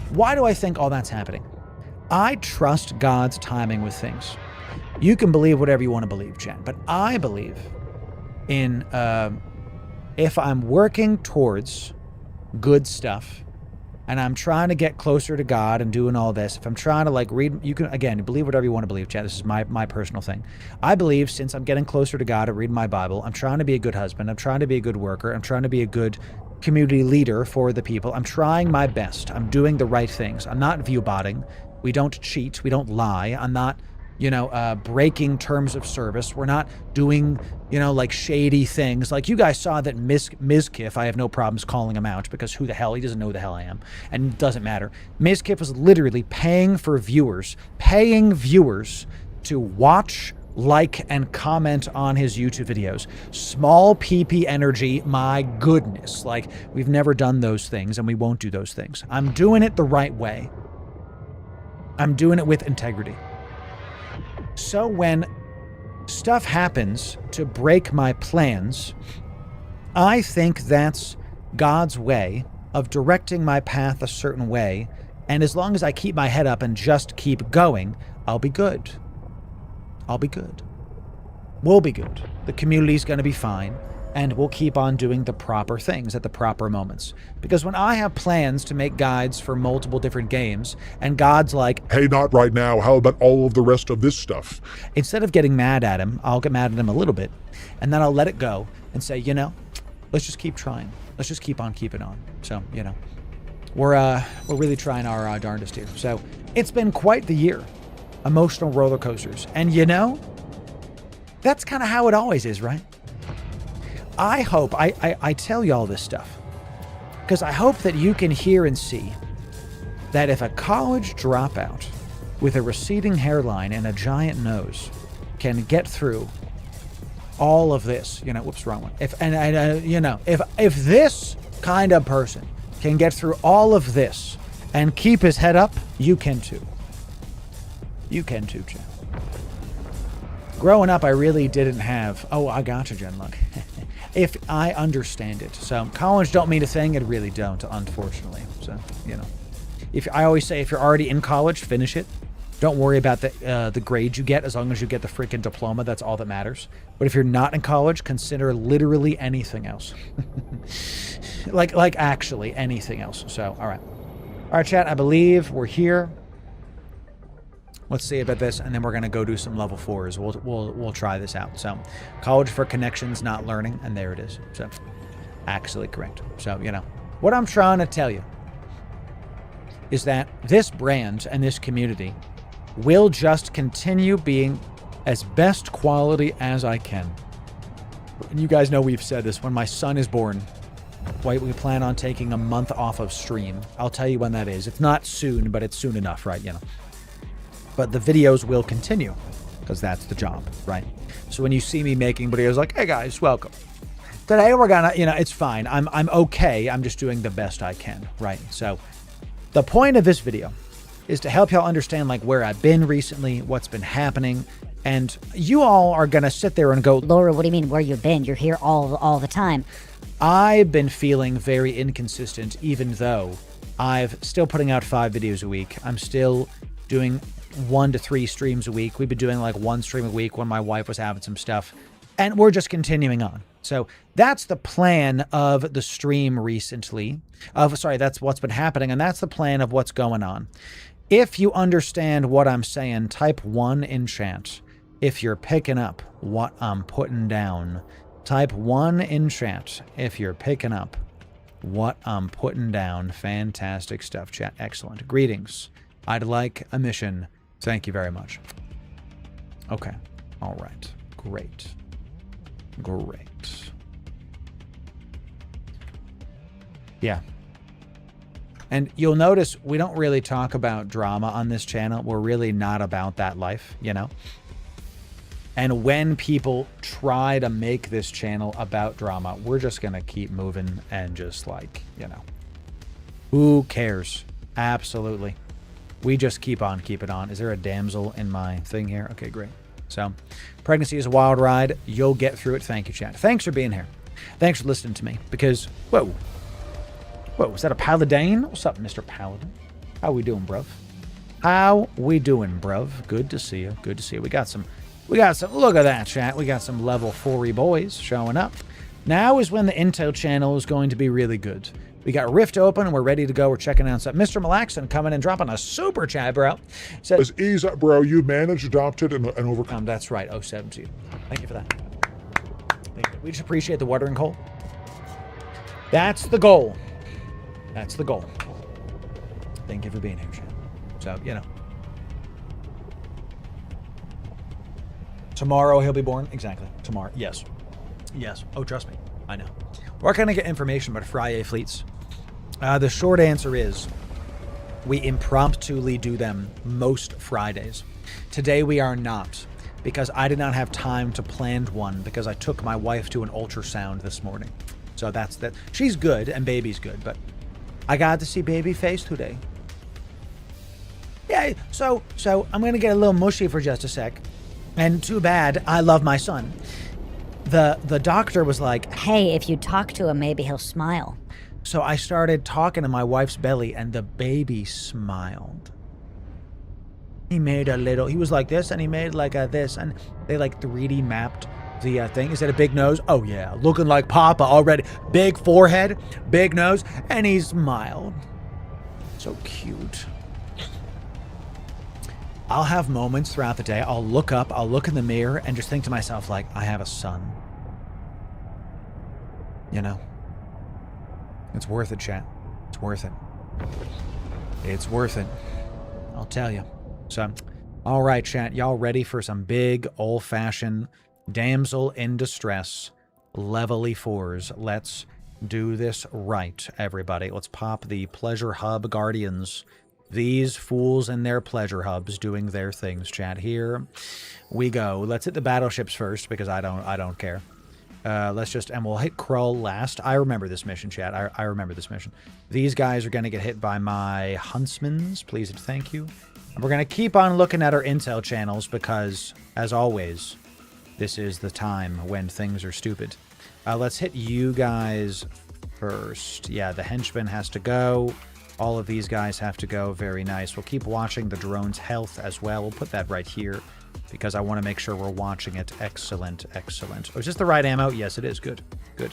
Why do I think all that's happening? I trust God's timing with things. You can believe whatever you want to believe, Jen, but I believe in if I'm working towards good stuff and I'm trying to get closer to God and doing all this, if I'm trying to read, you can, again, believe whatever you want to believe, Chad. This is my personal thing. I believe since I'm getting closer to God and reading my Bible, I'm trying to be a good husband. I'm trying to be a good worker. I'm trying to be a good community leader for the people. I'm trying my best. I'm doing the right things. I'm not view-botting. We don't cheat. We don't lie. I'm not, breaking terms of service. We're not doing, shady things. Like you guys saw that Mizkif, I have no problems calling him out because who the hell, he doesn't know who the hell I am. And it doesn't matter. Mizkif was literally paying viewers to watch, like, and comment on his YouTube videos. Small PP energy, my goodness. Like, we've never done those things and we won't do those things. I'm doing it the right way. I'm doing it with integrity. So when stuff happens to break my plans, I think that's God's way of directing my path a certain way, and as long as I keep my head up and just keep going, I'll be good. I'll be good. We'll be good. The community's going to be fine, and we'll keep on doing the proper things at the proper moments. Because when I have plans to make guides for multiple different games, and God's like, hey, not right now, how about all of the rest of this stuff? Instead of getting mad at him, I'll get mad at him a little bit, and then I'll let it go and say, let's just keep trying. Let's just keep on keeping on. So, we're really trying our darndest here. So, it's been quite the year. Emotional roller coasters. And that's kind of how it always is, right? I hope, I tell you all this stuff because I hope that you can hear and see that if a college dropout with a receding hairline and a giant nose can get through all of this, whoops, wrong one. If this kind of person can get through all of this and keep his head up, you can too. You can too, Jen. Growing up, I really didn't have, I gotcha, Jen, look. If I understand it. So college don't mean a thing, it really don't, unfortunately. So, if I always say if you're already in college, finish it. Don't worry about the grades you get as long as you get the freaking diploma. That's all that matters. But if you're not in college, consider literally anything else. like actually anything else. So, all right, chat, I believe we're here. Let's see about this, and then we're gonna go do some level 4s. We'll try this out. So, college for connections, not learning, and there it is. So, actually correct. So, what I'm trying to tell you is that this brand and this community will just continue being as best quality as I can. And you guys know we've said this. When my son is born, we plan on taking a month off of stream. I'll tell you when that is. It's not soon, but it's soon enough, right? But the videos will continue because that's the job, right? So when you see me making videos like, hey guys, welcome. today we're gonna, it's fine. I'm okay. I'm just doing the best I can, right? So the point of this video is to help y'all understand like where I've been recently, what's been happening, and you all are gonna sit there and go, Loru, what do you mean where you've been? You're here all the time. I've been feeling very inconsistent, even though I've still putting out 5 videos a week. I'm still doing 1 to 3 streams a week. We've been doing like 1 stream a week when my wife was having some stuff, and we're just continuing on. So that's the plan of the stream recently. That's what's been happening, and that's the plan of what's going on. If you understand what I'm saying, type 1 in chat. If you're picking up what I'm putting down, type 1 in chat. If you're picking up what I'm putting down. Fantastic stuff, chat. Excellent. Greetings. I'd like a mission. Thank you very much. Okay. All right. Great. Great. Yeah. And you'll notice we don't really talk about drama on this channel. We're really not about that life, And when people try to make this channel about drama, we're just going to keep moving and just who cares? Absolutely. We just keep on keeping on. Is there a damsel in my thing here? Okay, great. So, pregnancy is a wild ride. You'll get through it. Thank you, chat. Thanks for being here. Thanks for listening to me because, whoa, is that a paladin? What's up, Mr. Paladin? How we doing, bruv? How we doing, bruv? Good to see you. Good to see you. We got some, look at that, chat. We got some level 4-y boys showing up. Now is when the intel channel is going to be really good. We got Rift open and we're ready to go. We're checking out stuff. Mr. Malaxon coming and dropping a super chat, bro. Says, ease up, bro. You managed, adopted, and overcome. That's right. 070. Thank you for that. Thank you. We just appreciate the watering hole. That's the goal. That's the goal. Thank you for being here, chat. So, Tomorrow he'll be born? Exactly. Tomorrow. Yes. Yes. Oh, trust me. I know. We're going to get information about Friday fleets. The short answer is we impromptuly do them most Fridays. Today we are not, because I did not have time to plan one because I took my wife to an ultrasound this morning. So that's that. She's good and baby's good, but I got to see baby face today. Yeah, so I'm going to get a little mushy for just a sec. And too bad, I love my son. The doctor was like, hey, if you talk to him, maybe he'll smile. So I started talking to my wife's belly, and the baby smiled. He was like this, and he made like a this, and they like 3D mapped the thing. Is that a big nose? Oh yeah, looking like Papa already. Big forehead, big nose, and he smiled. So cute. I'll have moments throughout the day. I'll look up, I'll look in the mirror, and just think to myself, like, I have a son. It's worth it, chat. It's worth it. It's worth it. I'll tell you. So, all right, chat. Y'all ready for some big, old-fashioned damsel in distress level 4s? Let's do this right, everybody. Let's pop the Pleasure Hub Guardians. These fools and their pleasure hubs doing their things, chat. Here we go. Let's hit the battleships first because I don't care. And we'll hit Krull last. I remember this mission, chat. I remember this mission. These guys are going to get hit by my huntsmans. Please and thank you. And we're going to keep on looking at our intel channels because, as always, this is the time when things are stupid. Let's hit you guys first. Yeah, the henchman has to go. All of these guys have to go. Very nice. We'll keep watching the drone's health as well. We'll put that right here because I want to make sure we're watching it. Excellent, excellent. Oh, is this the right ammo? Yes, it is. Good, good.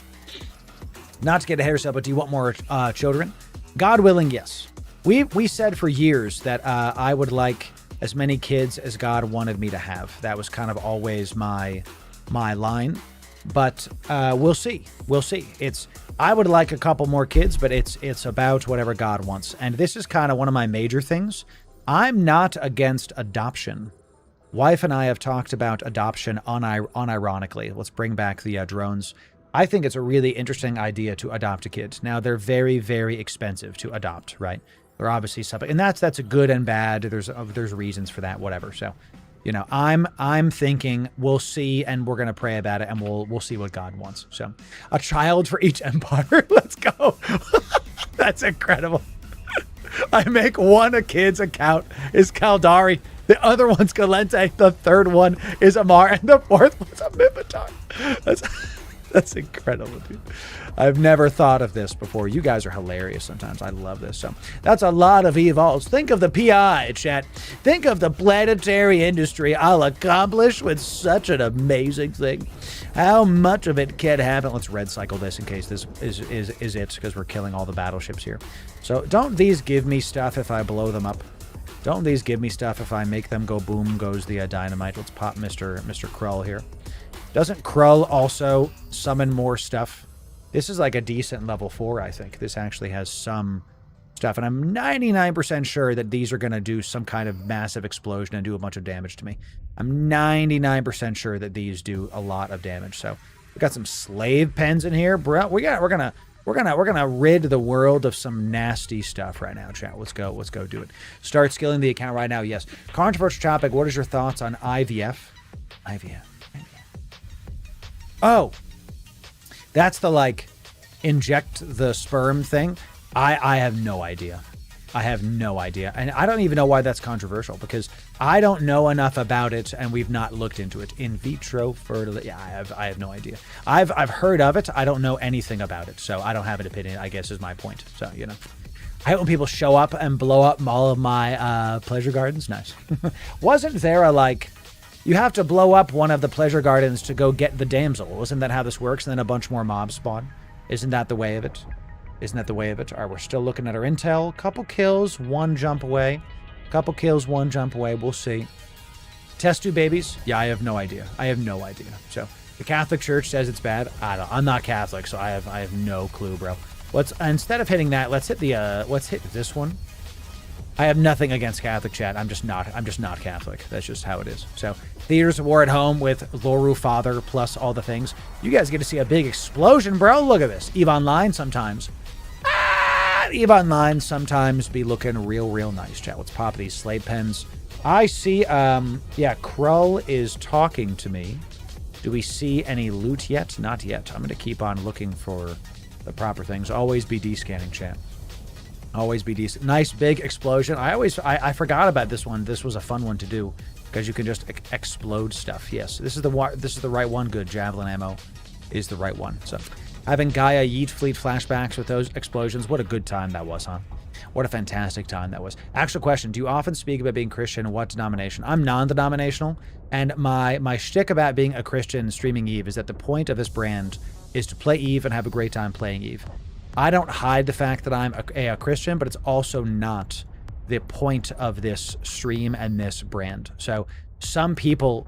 Not to get ahead of yourself, but do you want more children? God willing, yes. We said for years that I would like as many kids as God wanted me to have. That was kind of always my line. But we'll see. We'll see. I would like a couple more kids, but it's about whatever God wants. And this is kind of one of my major things. I'm not against adoption. Wife and I have talked about adoption unironically. Let's bring back the drones. I think it's a really interesting idea to adopt a kid. Now, they're very, very expensive to adopt, right? They're obviously something, and that's a good and bad. There's reasons for that, whatever. So, You know, I'm thinking we'll see, and we're gonna pray about it, and we'll see what God wants. So, a child for each empire. Let's go. That's incredible. I make one a kid's account is Caldari, the other one's Galente, the third one is Amar, and the fourth one's a Mimitar. That's incredible, dude. I've never thought of this before. You guys are hilarious sometimes. I love this. So that's a lot of evolves. Think of the PI, chat. Think of the planetary industry I'll accomplish with such an amazing thing. How much of it can happen? Let's red cycle this in case this is it, because we're killing all the battleships here. So don't these give me stuff if I blow them up? Don't these give me stuff if I make them go boom goes the dynamite? Let's pop Mr. Krull here. Doesn't Krull also summon more stuff? This is like a decent level 4, I think. This actually has some stuff, and I'm 99% sure that these are going to do some kind of massive explosion and do a bunch of damage to me. I'm 99% sure that these do a lot of damage. So we got some slave pens in here, bro. We're gonna rid the world of some nasty stuff right now, chat. Let's go do it. Start skilling the account right now. Yes. Controversial topic. What is your thoughts on IVF? IVF. Oh, that's the, like, inject the sperm thing. I have no idea. I have no idea. And I don't even know why that's controversial, because I don't know enough about it, and we've not looked into it. In vitro fertility. Yeah, I have no idea. I've heard of it. I don't know anything about it, so I don't have an opinion, I guess, is my point. So, you know. I hate when people show up and blow up all of my pleasure gardens. Nice. Wasn't there a, like... You have to blow up one of the pleasure gardens to go get the damsel. Wasn't that how this works? And then a bunch more mobs spawn? Isn't that the way of it? Isn't that the way of it? All right, we're still looking at our intel. Couple kills, one jump away. Couple kills, one jump away. We'll see. Test tube babies? Yeah, I have no idea. I have no idea. So the Catholic Church says it's bad. I'm not Catholic, so I have no clue, bro. Instead of hitting that, let's hit this one. I have nothing against Catholic, chat. I'm just not Catholic. That's just how it is. So, Theaters of War at home with Loru Father plus all the things. You guys get to see a big explosion, bro. Look at this. EVE Online sometimes. EVE Online sometimes be looking real nice, chat. Let's pop these slave pens. I see, yeah, Krull is talking to me. Do we see any loot yet? Not yet. I'm going to keep on looking for the proper things. Always be D-scanning, chat. Always be decent. Nice big explosion. I forgot about this one. This was a fun one to do because you can just explode stuff. Yes, this is the right one. Good. Javelin ammo is the right one. So having Gaia Yeet Fleet flashbacks with those explosions. What a good time that was, huh? What a fantastic time that was. Actual question. Do you often speak about being Christian and what denomination? I'm non-denominational, and my shtick about being a Christian streaming EVE is that the point of this brand is to play EVE and have a great time playing EVE. I don't hide the fact that I'm a Christian, but it's also not the point of this stream and this brand. So some people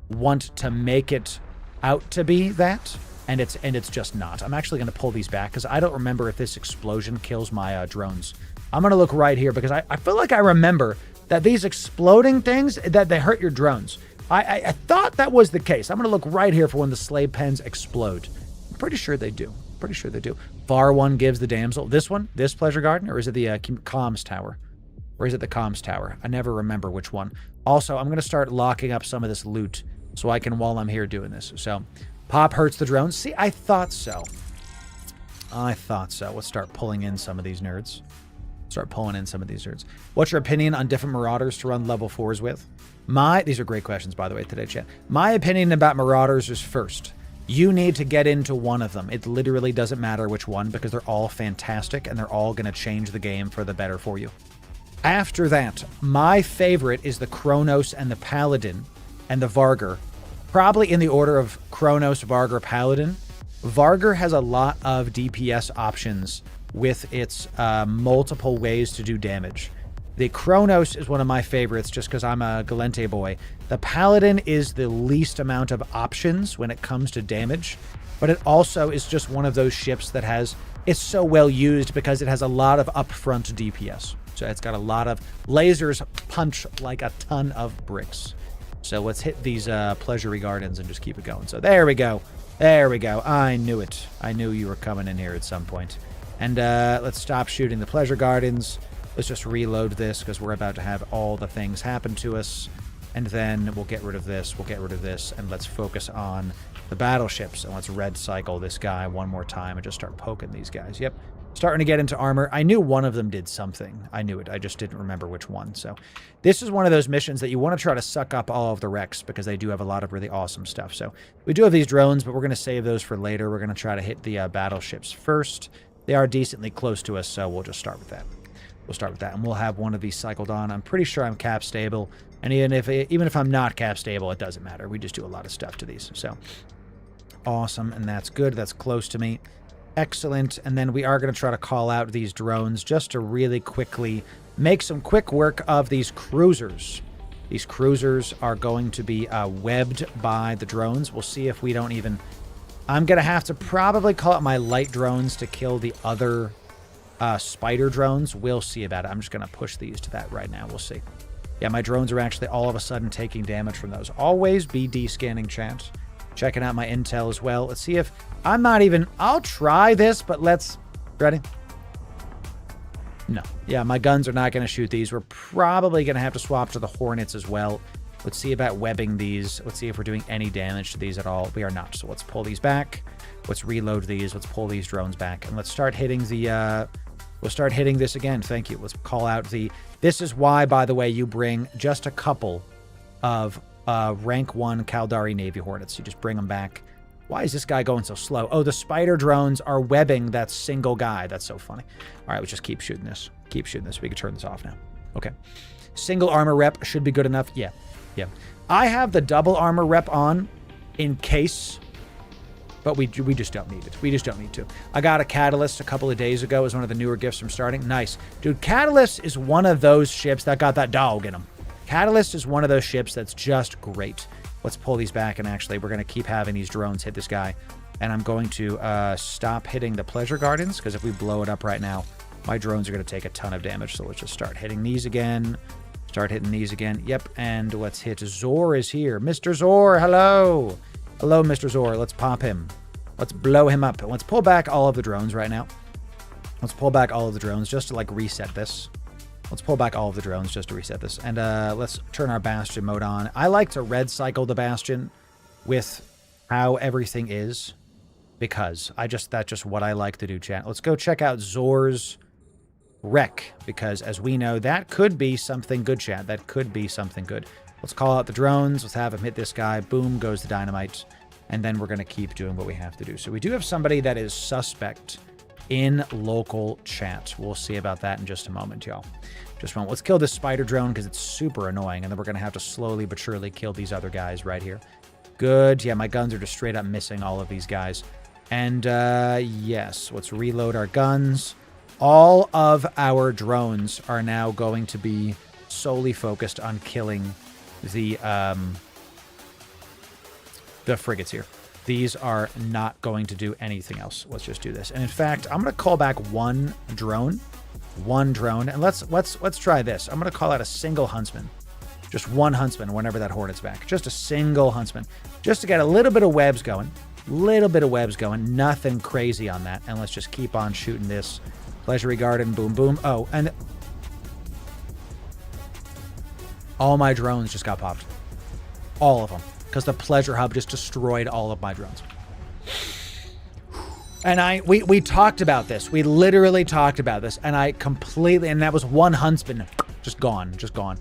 want to make it out to be that, and it's just not. I'm actually going to pull these back because I don't remember if this explosion kills my drones. I'm going to look right here because I feel like I remember that these exploding things, that they hurt your drones. I thought that was the case. I'm going to look right here for when the slave pens explode. I'm pretty sure they do. Pretty sure they do. Far one gives the damsel. This one? This pleasure garden? Or is it the comms tower? Or is it the comms tower? I never remember which one. Also, I'm going to start locking up some of this loot so I can, while I'm here doing this. So, pop hurts the drones. See, I thought so. I thought so. Let's start pulling in some of these nerds. What's your opinion on different Marauders to run level 4s with? These are great questions, by the way, today, chat. My opinion about Marauders is first. You need to get into one of them. It literally doesn't matter which one because they're all fantastic and they're all going to change the game for the better for you. After that, my favorite is the Kronos and the Paladin and the Vargur. Probably in the order of Kronos, Vargur, Paladin. Vargur has a lot of DPS options with its multiple ways to do damage. The Kronos is one of my favorites just because I'm a Galente boy. The Paladin is the least amount of options when it comes to damage, but it also is just one of those ships that it's so well used because it has a lot of upfront DPS. So it's got a lot of lasers punch like a ton of bricks. So let's hit these pleasure gardens and just keep it going. So there we go. There we go. I knew it. I knew you were coming in here at some point. And let's stop shooting the pleasure gardens. Let's just reload this because we're about to have all the things happen to us. And then we'll get rid of this, we'll get rid of this, and let's focus on the battleships. And let's red cycle this guy one more time and just start poking these guys. Yep. Starting to get into armor. I knew one of them did something. I knew it. I just didn't remember which one. So this is one of those missions that you want to try to suck up all of the wrecks because they do have a lot of really awesome stuff. So we do have these drones, but we're going to save those for later. We're going to try to hit the battleships first. They are decently close to us, so we'll just start with that. We'll start with that, and we'll have one of these cycled on. I'm pretty sure I'm cap stable, and even if I'm not cap stable, it doesn't matter. We just do a lot of stuff to these. So awesome, and that's good. That's close to me. Excellent. And then we are going to try to call out these drones just to really quickly make some quick work of these cruisers. These cruisers are going to be webbed by the drones. We'll see if we don't even... I'm going to have to probably call out my light drones to kill the other spider drones. We'll see about it. I'm just going to push these to that right now. We'll see. Yeah, my drones are actually all of a sudden taking damage from those. Always be de-scanning, chat. Checking out my intel as well. Let's see if... I'm not even... I'll try this, but let's... Ready? No. Yeah, my guns are not going to shoot these. We're probably going to have to swap to the Hornets as well. Let's see about webbing these. Let's see if we're doing any damage to these at all. We are not. So let's pull these back. Let's reload these. Let's pull these drones back. And let's start hitting the... We'll start hitting this again. Thank you. Let's call out the... This is why, by the way, you bring just a couple of rank 1 Caldari Navy Hornets. You just bring them back. Why is this guy going so slow? Oh, the spider drones are webbing that single guy. That's so funny. All right, let's just keep shooting this. Keep shooting this. We can turn this off now. Okay. Single armor rep should be good enough. Yeah. Yeah. I have the double armor rep on in case, but we just don't need it. We just don't need to. I got a Catalyst a couple of days ago as one of the newer gifts from starting. Nice. Dude, Catalyst is one of those ships that got that dog in them. Catalyst is one of those ships that's just great. Let's pull these back, and actually we're going to keep having these drones hit this guy. And I'm going to stop hitting the Pleasure Gardens, because if we blow it up right now, my drones are going to take a ton of damage. So let's just start hitting these again. Start hitting these again. Yep, and let's hit Zor is here. Mr. Zor, hello. Hello, Mr. Zor. Let's pop him. Let's blow him up. Let's pull back all of the drones right now. Let's pull back all of the drones just to, like, reset this. Let's pull back all of the drones just to reset this. And let's turn our Bastion mode on. I like to red cycle the Bastion with how everything is, because that's just what I like to do, chat. Let's go check out Zor's wreck, because as we know, that could be something good, chat. That could be something good. Let's call out the drones. Let's have him hit this guy. Boom goes the dynamite. And then we're going to keep doing what we have to do. So we do have somebody that is suspect in local chat. We'll see about that in just a moment, y'all. Just a moment. Let's kill this spider drone because it's super annoying, and then we're going to have to slowly but surely kill these other guys right here. Good. Yeah, my guns are just straight up missing all of these guys. And yes, let's reload our guns. All of our drones are now going to be solely focused on killing the frigates here. These are not going to do anything else. Let's just do this. And in fact, I'm going to call back one drone, and let's try this. I'm going to call out a single huntsman, just one huntsman whenever that Hornet's back. Just a single huntsman, just to get a little bit of webs going, nothing crazy on that. And let's just keep on shooting this. Pleasure Garden, boom, boom. Oh, and all my drones just got popped. All of them. Because the Pleasure Hub just destroyed all of my drones. And we talked about this. We literally talked about this. And and that was one huntsman. Just gone.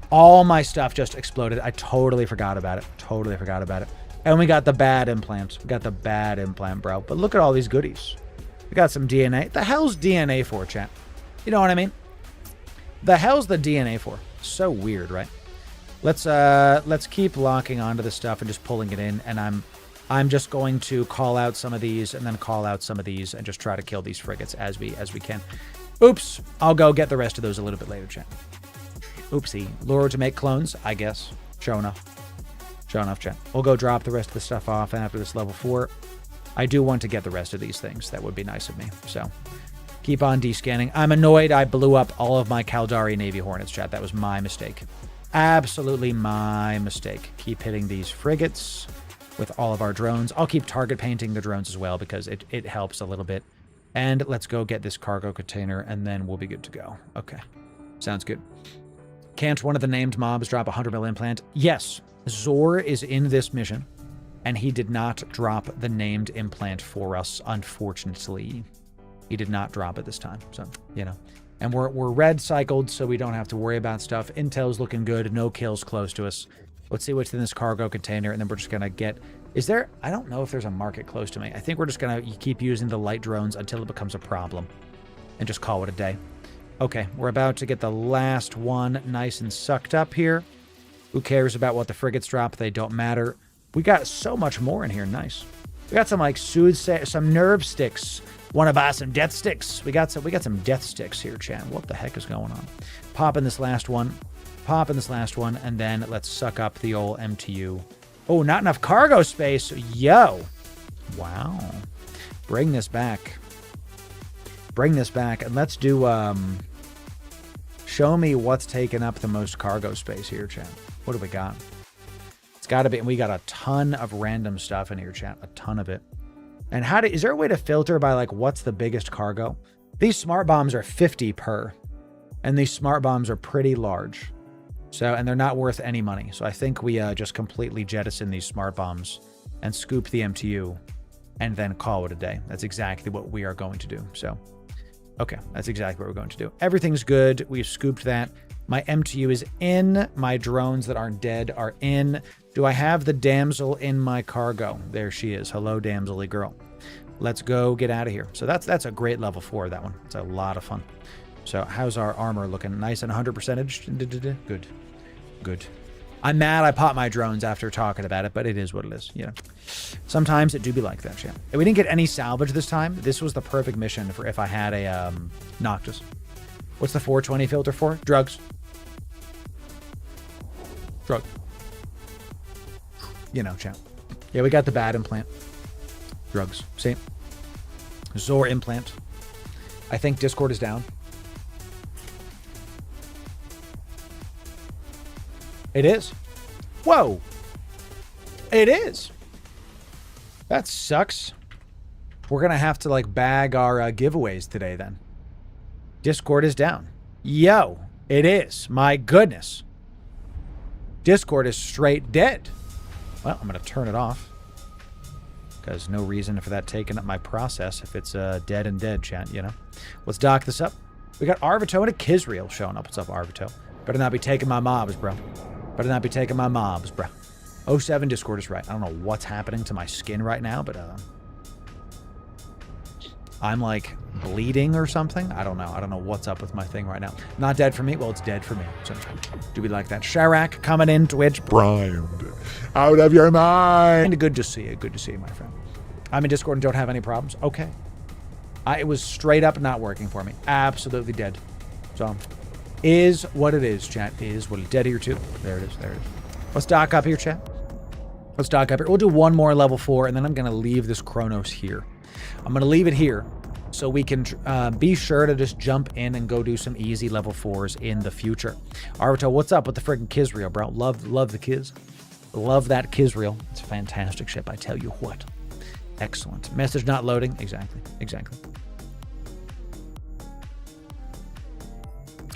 All my stuff just exploded. I totally forgot about it. And we got the bad implant. Bro. But look at all these goodies. We got some DNA. The hell's DNA for, chat? You know what I mean? The hell's the DNA for? So weird, right? Let's keep locking onto this stuff and just pulling it in, and I'm just going to call out some of these and then call out some of these and just try to kill these frigates as we can. Oops, I'll go get the rest of those a little bit later, chat. Oopsie. Loru to make clones, I guess. Show enough, chat. We'll go drop the rest of the stuff off after this level 4. I do want to get the rest of these things. That would be nice of me. So keep on descanning. I'm annoyed I blew up all of my Caldari Navy Hornets, chat. That was my mistake. Absolutely my mistake. Keep hitting these frigates with all of our drones. I'll keep target painting the drones as well because it helps a little bit. And let's go get this cargo container and then we'll be good to go. Okay. Sounds good. Can't one of the named mobs drop a 100 mil implant? Yes. Zor is in this mission, and he did not drop the named implant for us, unfortunately. He did not drop it this time, so, you know. And we're red cycled, so we don't have to worry about stuff. Intel's looking good. No kills close to us. Let's see what's in this cargo container, and then we're just going to get... Is there... I don't know if there's a market close to me. I think we're just going to keep using the light drones until it becomes a problem. And just call it a day. Okay, we're about to get the last one nice and sucked up here. Who cares about what the frigates drop? They don't matter. We got so much more in here. Nice. We got some, like, some nerve sticks. Want to buy some death sticks? We got some death sticks here, chat. What the heck is going on? Pop in this last one. Pop in this last one, and then let's suck up the old MTU. Oh, not enough cargo space. Yo. Wow. Bring this back. Bring this back, and let's do, show me what's taking up the most cargo space here, chat. What do we got? It's got to be, and we got a ton of random stuff in here, chat. A ton of it. And is there a way to filter by, like, what's the biggest cargo? These smart bombs are 50 per. And these smart bombs are pretty large. So, and they're not worth any money. So I think we just completely jettison these smart bombs and scoop the MTU and then call it a day. That's exactly what we are going to do. So, okay, that's exactly what we're going to do. Everything's good. We've scooped that. My MTU is in. My drones that aren't dead are in. Do I have the damsel in my cargo? There she is. Hello, damsel-y girl. Let's go get out of here. So that's a great level 4, that one. It's a lot of fun. So how's our armor looking? Nice and 100%. Good. Good. I'm mad I popped my drones after talking about it, but it is what it is, you know. Sometimes it do be like that, yeah. And we didn't get any salvage this time. This was the perfect mission for if I had a Noctis. What's the 420 filter for? Drugs. Drug. You know, chat. Yeah, we got the bad implant. Drugs. See? Zor implant. I think Discord is down. It is. Whoa. It is. That sucks. We're going to have to, like, bag our giveaways today, then. Discord is down. Yo, it is. My goodness. Discord is straight dead. Well, I'm going to turn it off. Because no reason for that taking up my process if it's dead and dead, chat, you know. Let's dock this up. We got Arvito and a Kizriel showing up. What's up, Arvito? Better not be taking my mobs, bro. Better not be taking my mobs, bro. 07 Discord is right. I don't know what's happening to my skin right now, but I'm like bleeding or something. I don't know. I don't know what's up with my thing right now. Not dead for me. Well, it's dead for me. So do we like that? Sharak coming in, Twitch. Primed. Out of your mind. Good to see you. Good to see you, my friend. I'm in Discord and don't have any problems. Okay. It was straight up not working for me. Absolutely dead. So, is what it is, chat. Is what it is. Dead here, too. There it is. There it is. Let's dock up here, chat. Let's dock up here. We'll do one more level 4, and then I'm going to leave this Chronos here. I'm going to leave it here so we can be sure to just jump in and go do some easy level 4s in the future. Arvito, what's up with the friggin' Kizriel, bro? Love the Kiz. Love that Kizriel. It's a fantastic ship, I tell you what. Excellent. Message not loading. Exactly. Exactly.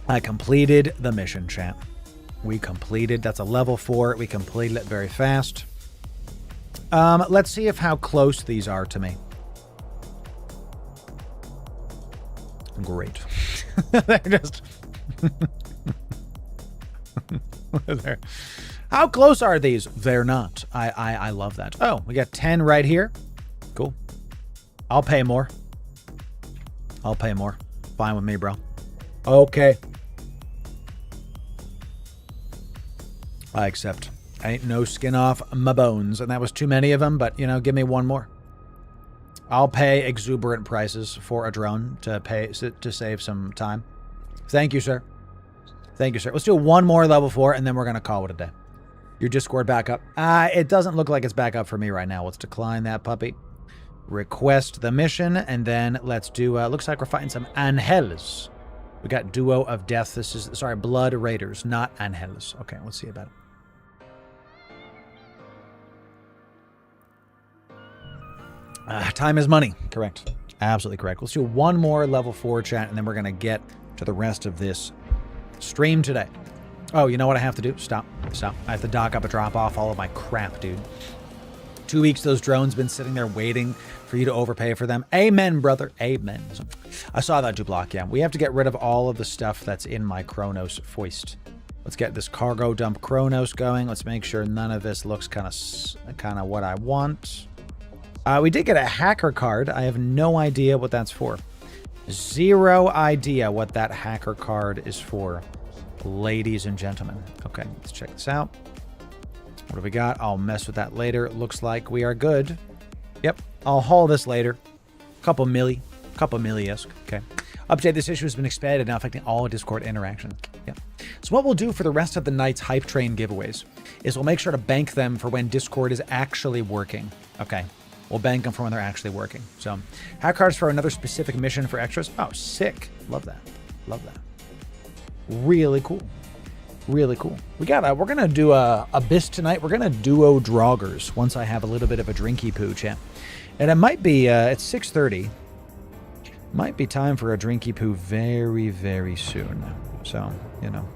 I completed the mission, chat. We completed. That's a level 4. We completed it very fast. Let's see how close these are to me. Great. They're just... How close are these? They're not. I love that. Oh, we got 10 right here. Cool. I'll pay more. I'll pay more. Fine with me, bro. Okay. I accept. Ain't no skin off my bones. And that was too many of them, but, you know, give me one more. I'll pay exuberant prices for a drone to save some time. Thank you, sir. Thank you, sir. Let's do one more level 4, and then we're going to call it a day. Your Discord back up. It doesn't look like it's back up for me right now. Let's decline that puppy. Request the mission, and then let's do... looks like we're fighting some Angels. We got Duo of Death. This is... Sorry, Blood Raiders, not Angels. Okay, let's see about it. Time is money. Correct. Absolutely correct. Let's do one more level 4 chat, and then we're going to get to the rest of this stream today. Oh, you know what I have to do? Stop. I have to dock up and drop off all of my crap, dude. 2 weeks those drones been sitting there waiting for you to overpay for them. Amen, brother. Amen. I saw that Dublock, yeah. We have to get rid of all of the stuff that's in my Kronos foist. Let's get this cargo dump Kronos going. Let's make sure none of this looks kind of what I want. We did get a hacker card. I have no idea what that's for. Zero idea what that hacker card is for, ladies and gentlemen. Okay, let's check this out. What do we got? I'll mess with that later. It looks like we are good. Yep, I'll haul this later. Couple milli-esque. Okay. Update, this issue has been expanded, now affecting all Discord interaction. Yep. So what we'll do for the rest of the night's Hype Train giveaways is we'll make sure to bank them for when Discord is actually working. Okay. We'll bank them for when they're actually working. So, hack cards for another specific mission for extras. Oh, sick. Love that. Love that. Really cool. Really cool. We're gonna do a Abyss tonight. We're gonna duo Draugrs once I have a little bit of a drinky poo, chat. And it might be, it's 6:30. Might be time for a drinky poo very, very soon. So, you know.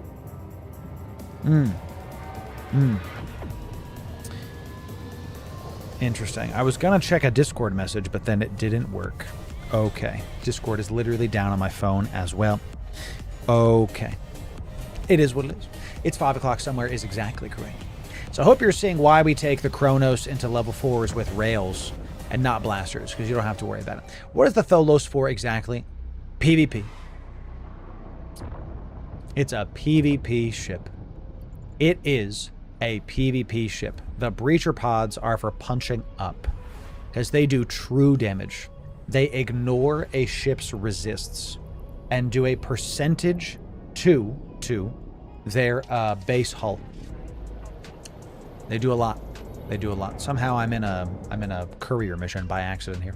Interesting. I was gonna check a Discord message, but then it didn't work. Okay. Discord is literally down on my phone as well. Okay. It is what it is. It's 5 o'clock somewhere is exactly correct. So I hope you're seeing why we take the Kronos into level 4s with rails and not blasters, because you don't have to worry about it. What is the Tholos for exactly? PvP. It's a PvP ship. It is a PvP ship. The breacher pods are for punching up, because they do true damage. They ignore a ship's resists and do a percentage to their base hull. They do a lot. They do a lot. Somehow I'm in a courier mission by accident here.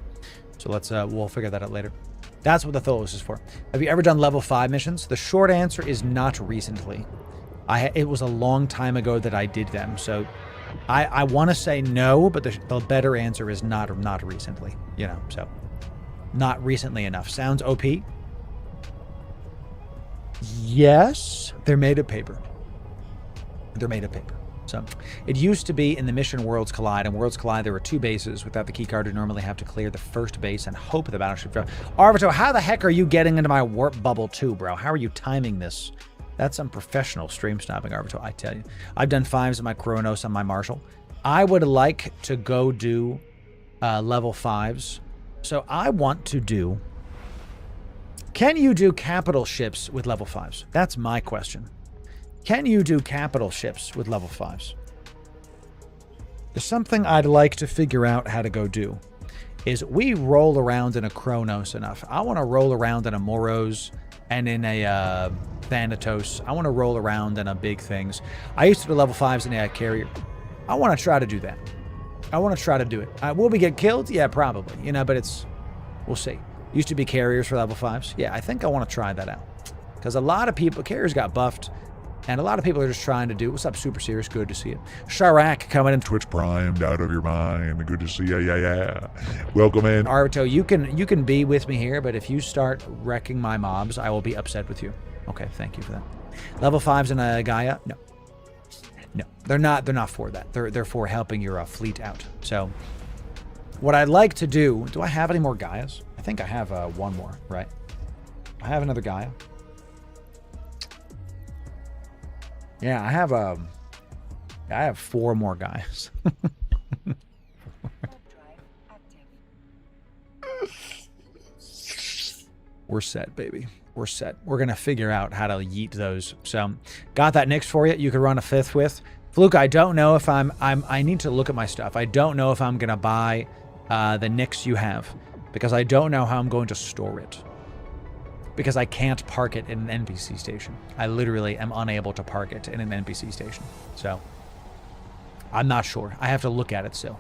So let's we'll figure that out later. That's what the Tholos is for. Have you ever done level 5 missions? The short answer is not recently. It was a long time ago that I did them. So I want to say no, but the better answer is not recently. You know, so not recently enough. Sounds OP? Yes, they're made of paper. They're made of paper. So it used to be in the mission Worlds Collide. In Worlds Collide, there were 2 bases. Without the keycard, you normally have to clear the first base and hope the battleship fails. Arvito, how the heck are you getting into my warp bubble too, bro? How are you timing this? That's some professional stream stopping, Arvito, I tell you. I've done 5s in my Kronos on my Marshall. I would like to go do level 5s. So I want to do... Can you do capital ships with level 5s? That's my question. Can you do capital ships with level 5s? There's something I'd like to figure out how to go do. Is we roll around in a Kronos enough. I want to roll around in a Moros and in a Thanatos. I want to roll around in a big things. I used to do level 5s in a carrier. I want to try to do that. I want to try to do it. Will we get killed? Yeah, probably. You know, but it's... We'll see. Used to be carriers for level 5s. Yeah, I think I want to try that out. Because a lot of people... Carriers got buffed. And a lot of people are just trying to do... What's up, Super Serious? Good to see you. Sharak coming in. Twitch primed out of your mind. Good to see you. Yeah. Welcome in. Arvito, you can be with me here, but if you start wrecking my mobs, I will be upset with you. Okay, thank you for that. Level 5s in a Gaia? No. No, they're not for that. They're for helping your fleet out. So, what I'd like to do... Do I have any more Gaias? I think I have one more, right? I have another Gaia. Yeah, I have 4 more Gaias. We're set, baby. We're set. We're going to figure out how to yeet those. So, got that Nyx for you. You could run a 5th with. Fluke, I don't know if I need to look at my stuff. I don't know if I'm going to buy the Nyx you have, because I don't know how I'm going to store it. Because I can't park it in an NPC station. I literally am unable to park it in an NPC station. So, I'm not sure. I have to look at it still.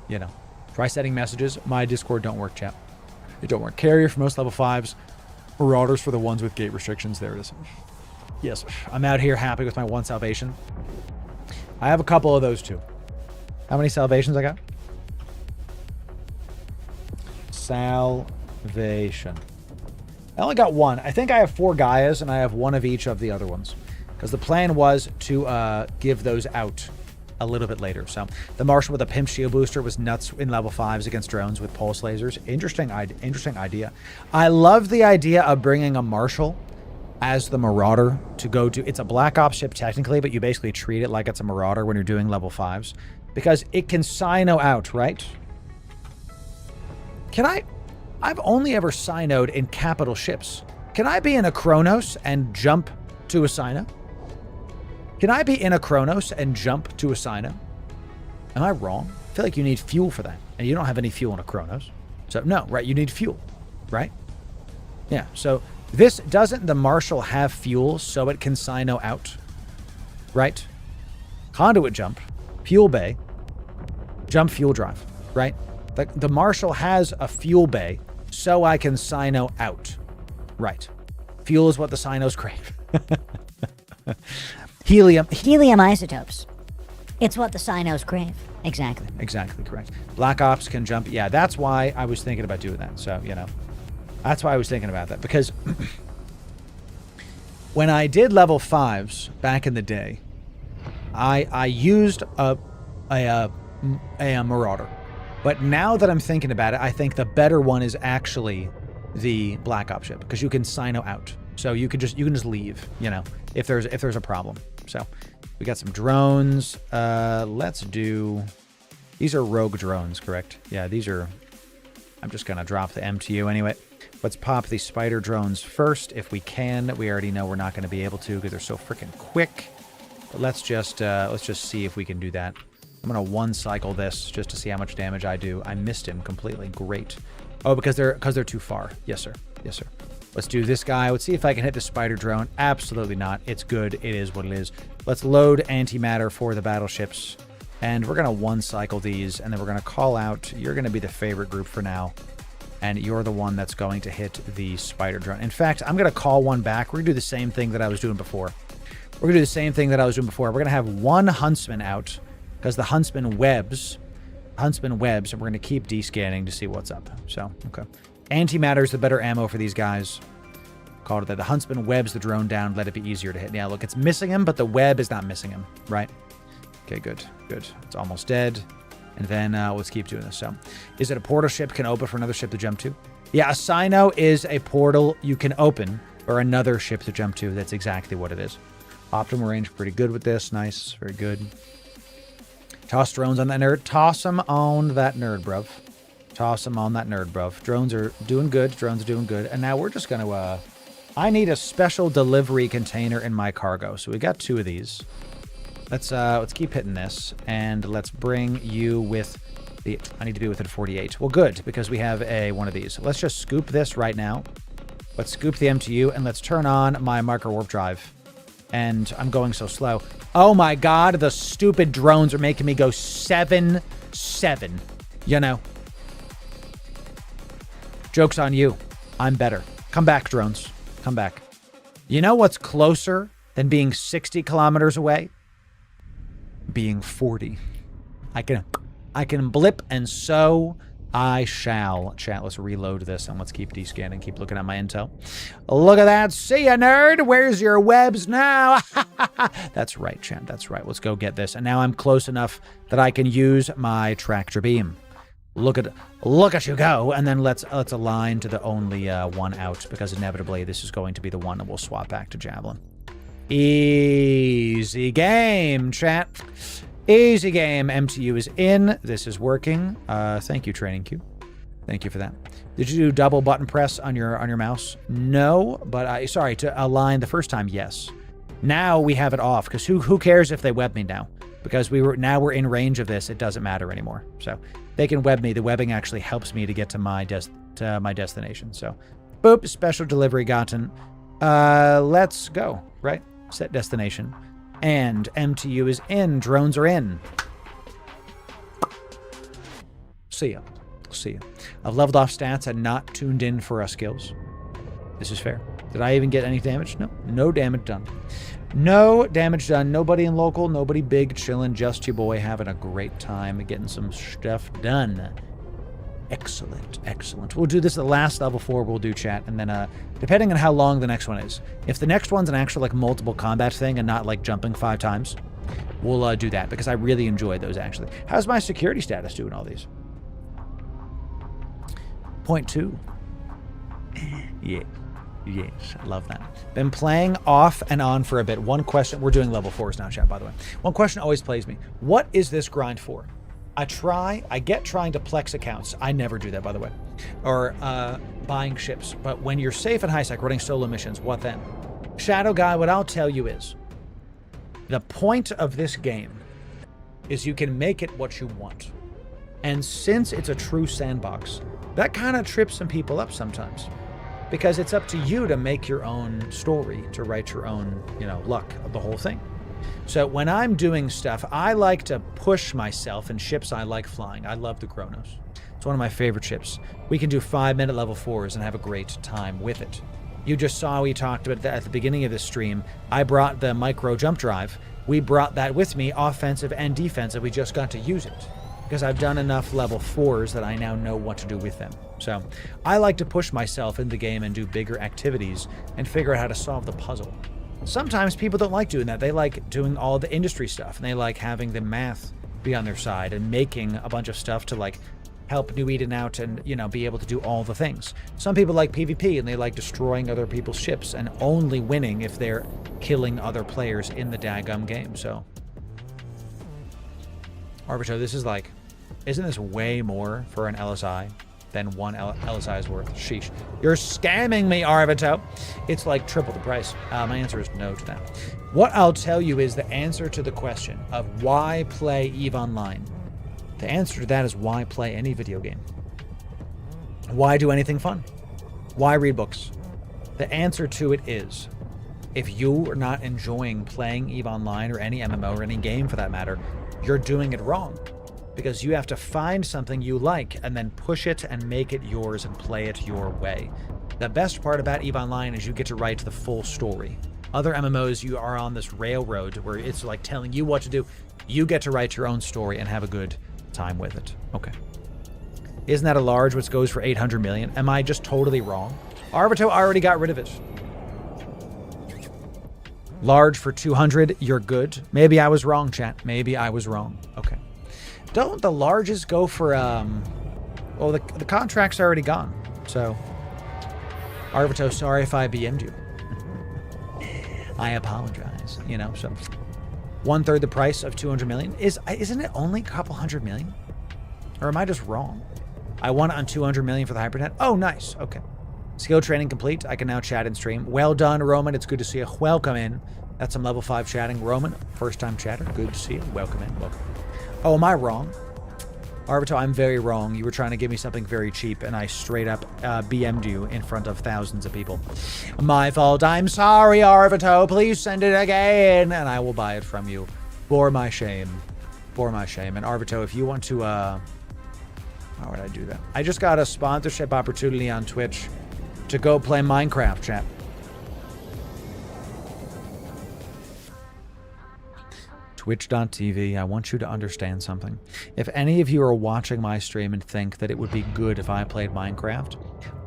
You know. Try setting messages. My Discord don't work, chat. It don't work. Carrier for most level 5s. Marauders for the ones with gate restrictions. There it is. Yes. I'm out here happy with my 1 salvation. I have a couple of those too. How many salvations I got? Salvation. I only got 1. I think I have 4 Gaias, and I have 1 of each of the other ones. because the plan was to give those out a little bit later. So the Marshal with a pimp shield booster was nuts in level 5s against drones with pulse lasers. Interesting idea. I love the idea of bringing a Marshal as the Marauder to go to. It's a Black Ops ship technically, but you basically treat it like it's a Marauder when you're doing level 5s because it can Sino out, right? I've only ever Sinoed in capital ships. Can I be in a Kronos and jump to a Sino? Can I be in a Kronos and jump to a Sino? Am I wrong? I feel like you need fuel for that. And you don't have any fuel in a Kronos. So, no, right? You need fuel, right? Yeah, so this doesn't the Marshal have fuel so it can Sino out? Right? Conduit jump, fuel bay, jump fuel drive, right? The Marshal has a fuel bay so I can Sino out. Right. Fuel is what the Sinos crave. Helium isotopes. It's what the Sinos crave. Exactly. Exactly correct. Black Ops can jump. Yeah, that's why I was thinking about doing that. So, that's why I was thinking about that. Because when I did level 5s back in the day, I used a Marauder. But now that I'm thinking about it, I think the better one is actually the Black Ops ship because you can Sino out. So you can just leave, if there's a problem. So we got some drones. Let's do. These are rogue drones, correct? Yeah, these are. I'm just gonna drop the MTU anyway. Let's pop these spider drones first if we can. We already know we're not going to be able to because they're so freaking quick. But let's just see if we can do that. I'm gonna one cycle this just to see how much damage I do. I missed him completely. Great. Oh, because they're too far. Yes, sir. Yes, sir. Let's do this guy. Let's see if I can hit the spider drone. Absolutely not. It's good. It is what it is. Let's load antimatter for the battleships. And we're going to one cycle these. And then we're going to call out. You're going to be the favorite group for now. And you're the one that's going to hit the spider drone. In fact, I'm going to call one back. We're going to do the same thing that I was doing before. We're going to We're going to have one huntsman out. Because the huntsman webs. And we're going to keep descanning to see what's up. So, okay. Antimatter is the better ammo for these guys. Called it that. The huntsman webs the drone down, let it be easier to hit. Yeah, look, it's missing him, but the web is not missing him, right? Okay, good. It's almost dead. And then let's keep doing this. So, is it a portal ship can open for another ship to jump to? Yeah, a Sino is a portal you can open for another ship to jump to. That's exactly what it is. Optimal range, pretty good with this. Nice, very good. Toss drones on that nerd. Toss them on that nerd, bruv. Drones are doing good. And now we're just going to... I need a special delivery container in my cargo. So we got 2 of these. Let's keep hitting this. And let's bring you with the... I need to be within 48. Well, good, because we have one of these. Let's just scoop this right now. Let's scoop the MTU, and let's turn on my marker warp drive. And I'm going so slow. Oh my god, the stupid drones are making me go 7-7. Joke's on you. I'm better. Come back, drones. Come back. You know what's closer than being 60 kilometers away? Being 40. I can blip, and so I shall. Chat, let's reload this, and let's keep descanning, keep looking at my intel. Look at that. See ya, nerd. Where's your webs now? That's right, chat. That's right. Let's go get this. And now I'm close enough that I can use my tractor beam. Look at you go. And then let's align to the only one out, because inevitably this is going to be the one that we'll swap back to Javelin. Easy game, chat. Easy game. MTU is in. This is working. Thank you, Training Q. Thank you for that. Did you do double button press on your mouse? No, but sorry, to align the first time, yes. Now we have it off, because who cares if they web me now? Because we're in range of this, it doesn't matter anymore. So they can web me. The webbing actually helps me to get to my destination. So, boop, special delivery gotten. Let's go, right? Set destination. And MTU is in. Drones are in. See ya. I've leveled off stats and not tuned in for skills. This is fair. Did I even get any damage? No. No damage done. No damage done. Nobody in local. Nobody big. Chilling. Just your boy having a great time getting some stuff done. Excellent, excellent. We'll do this at the last level 4, we'll do chat, and then depending on how long the next one is. If the next one's an actual like multiple combat thing and not like jumping 5 times, we'll do that because I really enjoy those actually. How's my security status doing all these? 0.2. Yeah. Yes, I love that. Been playing off and on for a bit. One question, we're doing level 4s now, chat, by the way. One question always plays me. What is this grind for? I get trying to plex accounts. I never do that, by the way. Or buying ships. But when you're safe in high sec, running solo missions, what then? Shadow Guy, what I'll tell you is, the point of this game is you can make it what you want. And since it's a true sandbox, that kind of trips some people up sometimes. Because it's up to you to make your own story, to write your own, luck of the whole thing. So when I'm doing stuff, I like to push myself in ships I like flying. I love the Kronos. It's one of my favorite ships. We can do 5-minute level 4s and have a great time with it. You just saw we talked about that at the beginning of this stream. I brought the micro jump drive. We brought that with me, offensive and defensive. We just got to use it because I've done enough level 4s that I now know what to do with them. So I like to push myself in the game and do bigger activities and figure out how to solve the puzzle. Sometimes people don't like doing that. They like doing all the industry stuff and they like having the math be on their side and making a bunch of stuff to like help New Eden out and, be able to do all the things. Some people like PvP and they like destroying other people's ships and only winning if they're killing other players in the daggum game. So, Arbiter, this is like, isn't this way more for an LSI than one LSI is worth? Sheesh. You're scamming me, Arvito. It's like triple the price. My answer is no to that. What I'll tell you is the answer to the question of why play EVE Online. The answer to that is why play any video game. Why do anything fun? Why read books? The answer to it is, if you are not enjoying playing EVE Online or any MMO or any game for that matter, you're doing it wrong. Because you have to find something you like and then push it and make it yours and play it your way. The best part about EVE Online is you get to write the full story. Other MMOs, you are on this railroad where it's like telling you what to do. You get to write your own story and have a good time with it. Okay. Isn't that a large which goes for 800 million? Am I just totally wrong? Arvito already got rid of it. Large for 200, you're good. Maybe I was wrong, chat. Maybe I was wrong. Okay. Don't the larges go for, well, the contract's already gone. So, Arvito, sorry if I BM'd you. I apologize. So 1/3 the price of 200 million. Isn't it only a couple hundred million? Or am I just wrong? I won it on 200 million for the Hypernet. Oh, nice. Okay. Skill training complete. I can now chat and stream. Well done, Roman. It's good to see you. Welcome in. That's some level 5 chatting. Roman, first time chatter. Good to see you. Welcome in. Welcome. Oh, am I wrong? Arvito, I'm very wrong. You were trying to give me something very cheap, and I straight up BM'd you in front of thousands of people. My fault. I'm sorry, Arvito. Please send it again, and I will buy it from you. For my shame. For my shame. And Arvito, if you want to... how would I do that? I just got a sponsorship opportunity on Twitch to go play Minecraft, chat. Twitch.tv, I want you to understand something. If any of you are watching my stream and think that it would be good if I played Minecraft,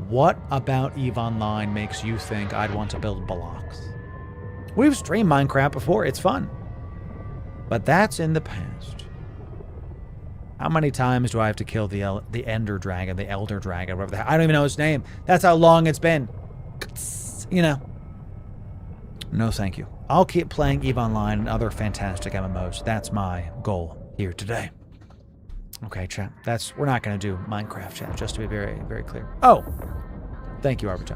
what about EVE Online makes you think I'd want to build blocks? We've streamed Minecraft before, it's fun. But that's in the past. How many times do I have to kill the Ender Dragon, the Elder Dragon, whatever the hell? I don't even know his name. That's how long it's been. No thank you. I'll keep playing EVE Online and other fantastic MMOs. That's my goal here today. Okay, chat. We're not going to do Minecraft, chat, just to be very, very clear. Oh! Thank you, Arvito.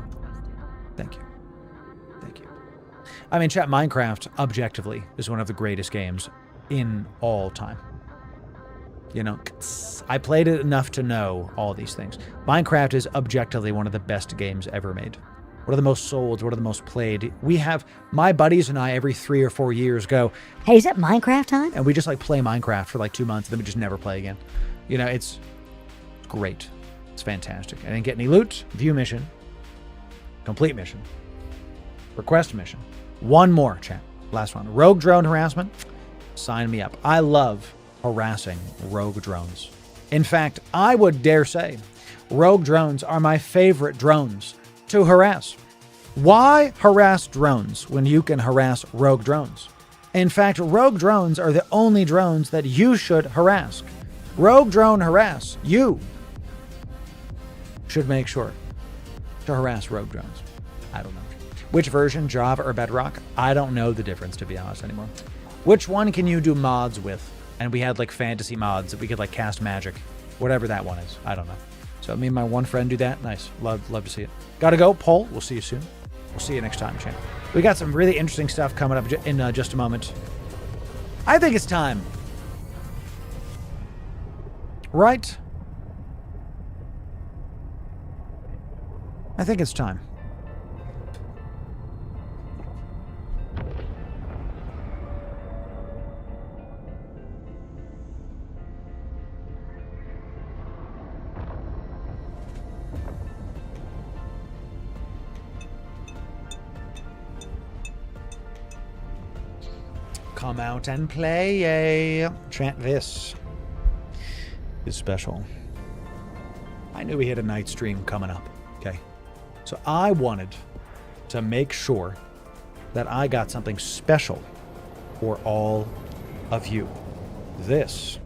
Thank you. Thank you. I mean, chat, Minecraft, objectively, is one of the greatest games in all time. I played it enough to know all these things. Minecraft is objectively one of the best games ever made. What are the most sold? What are the most played? We have, my buddies and I, every 3 or 4 years go, hey, is it Minecraft time? And we just play Minecraft for 2 months, and then we just never play again. It's great. It's fantastic. I didn't get any loot. View mission. Complete mission. Request mission. One more, chat. Last one. Rogue drone harassment. Sign me up. I love harassing rogue drones. In fact, I would dare say rogue drones are my favorite drones to harass. Why harass drones when you can harass rogue drones? In fact, rogue drones are the only drones that you should harass. Rogue drone harass. You should make sure to harass rogue drones. I don't know. Which version, Java or Bedrock? I don't know the difference, to be honest, anymore. Which one can you do mods with? And we had like fantasy mods that we could like cast magic. Whatever that one is. I don't know. So me and my one friend do that. Nice. Love to see it. Gotta go. Poll. We'll see you soon. We'll see you next time, champ. We got some really interesting stuff coming up in just a moment. I think it's time. Right? I think it's time. Come out and play. Chant, this is special. I knew we had a night stream coming up, okay? So I wanted to make sure that I got something special for all of you. This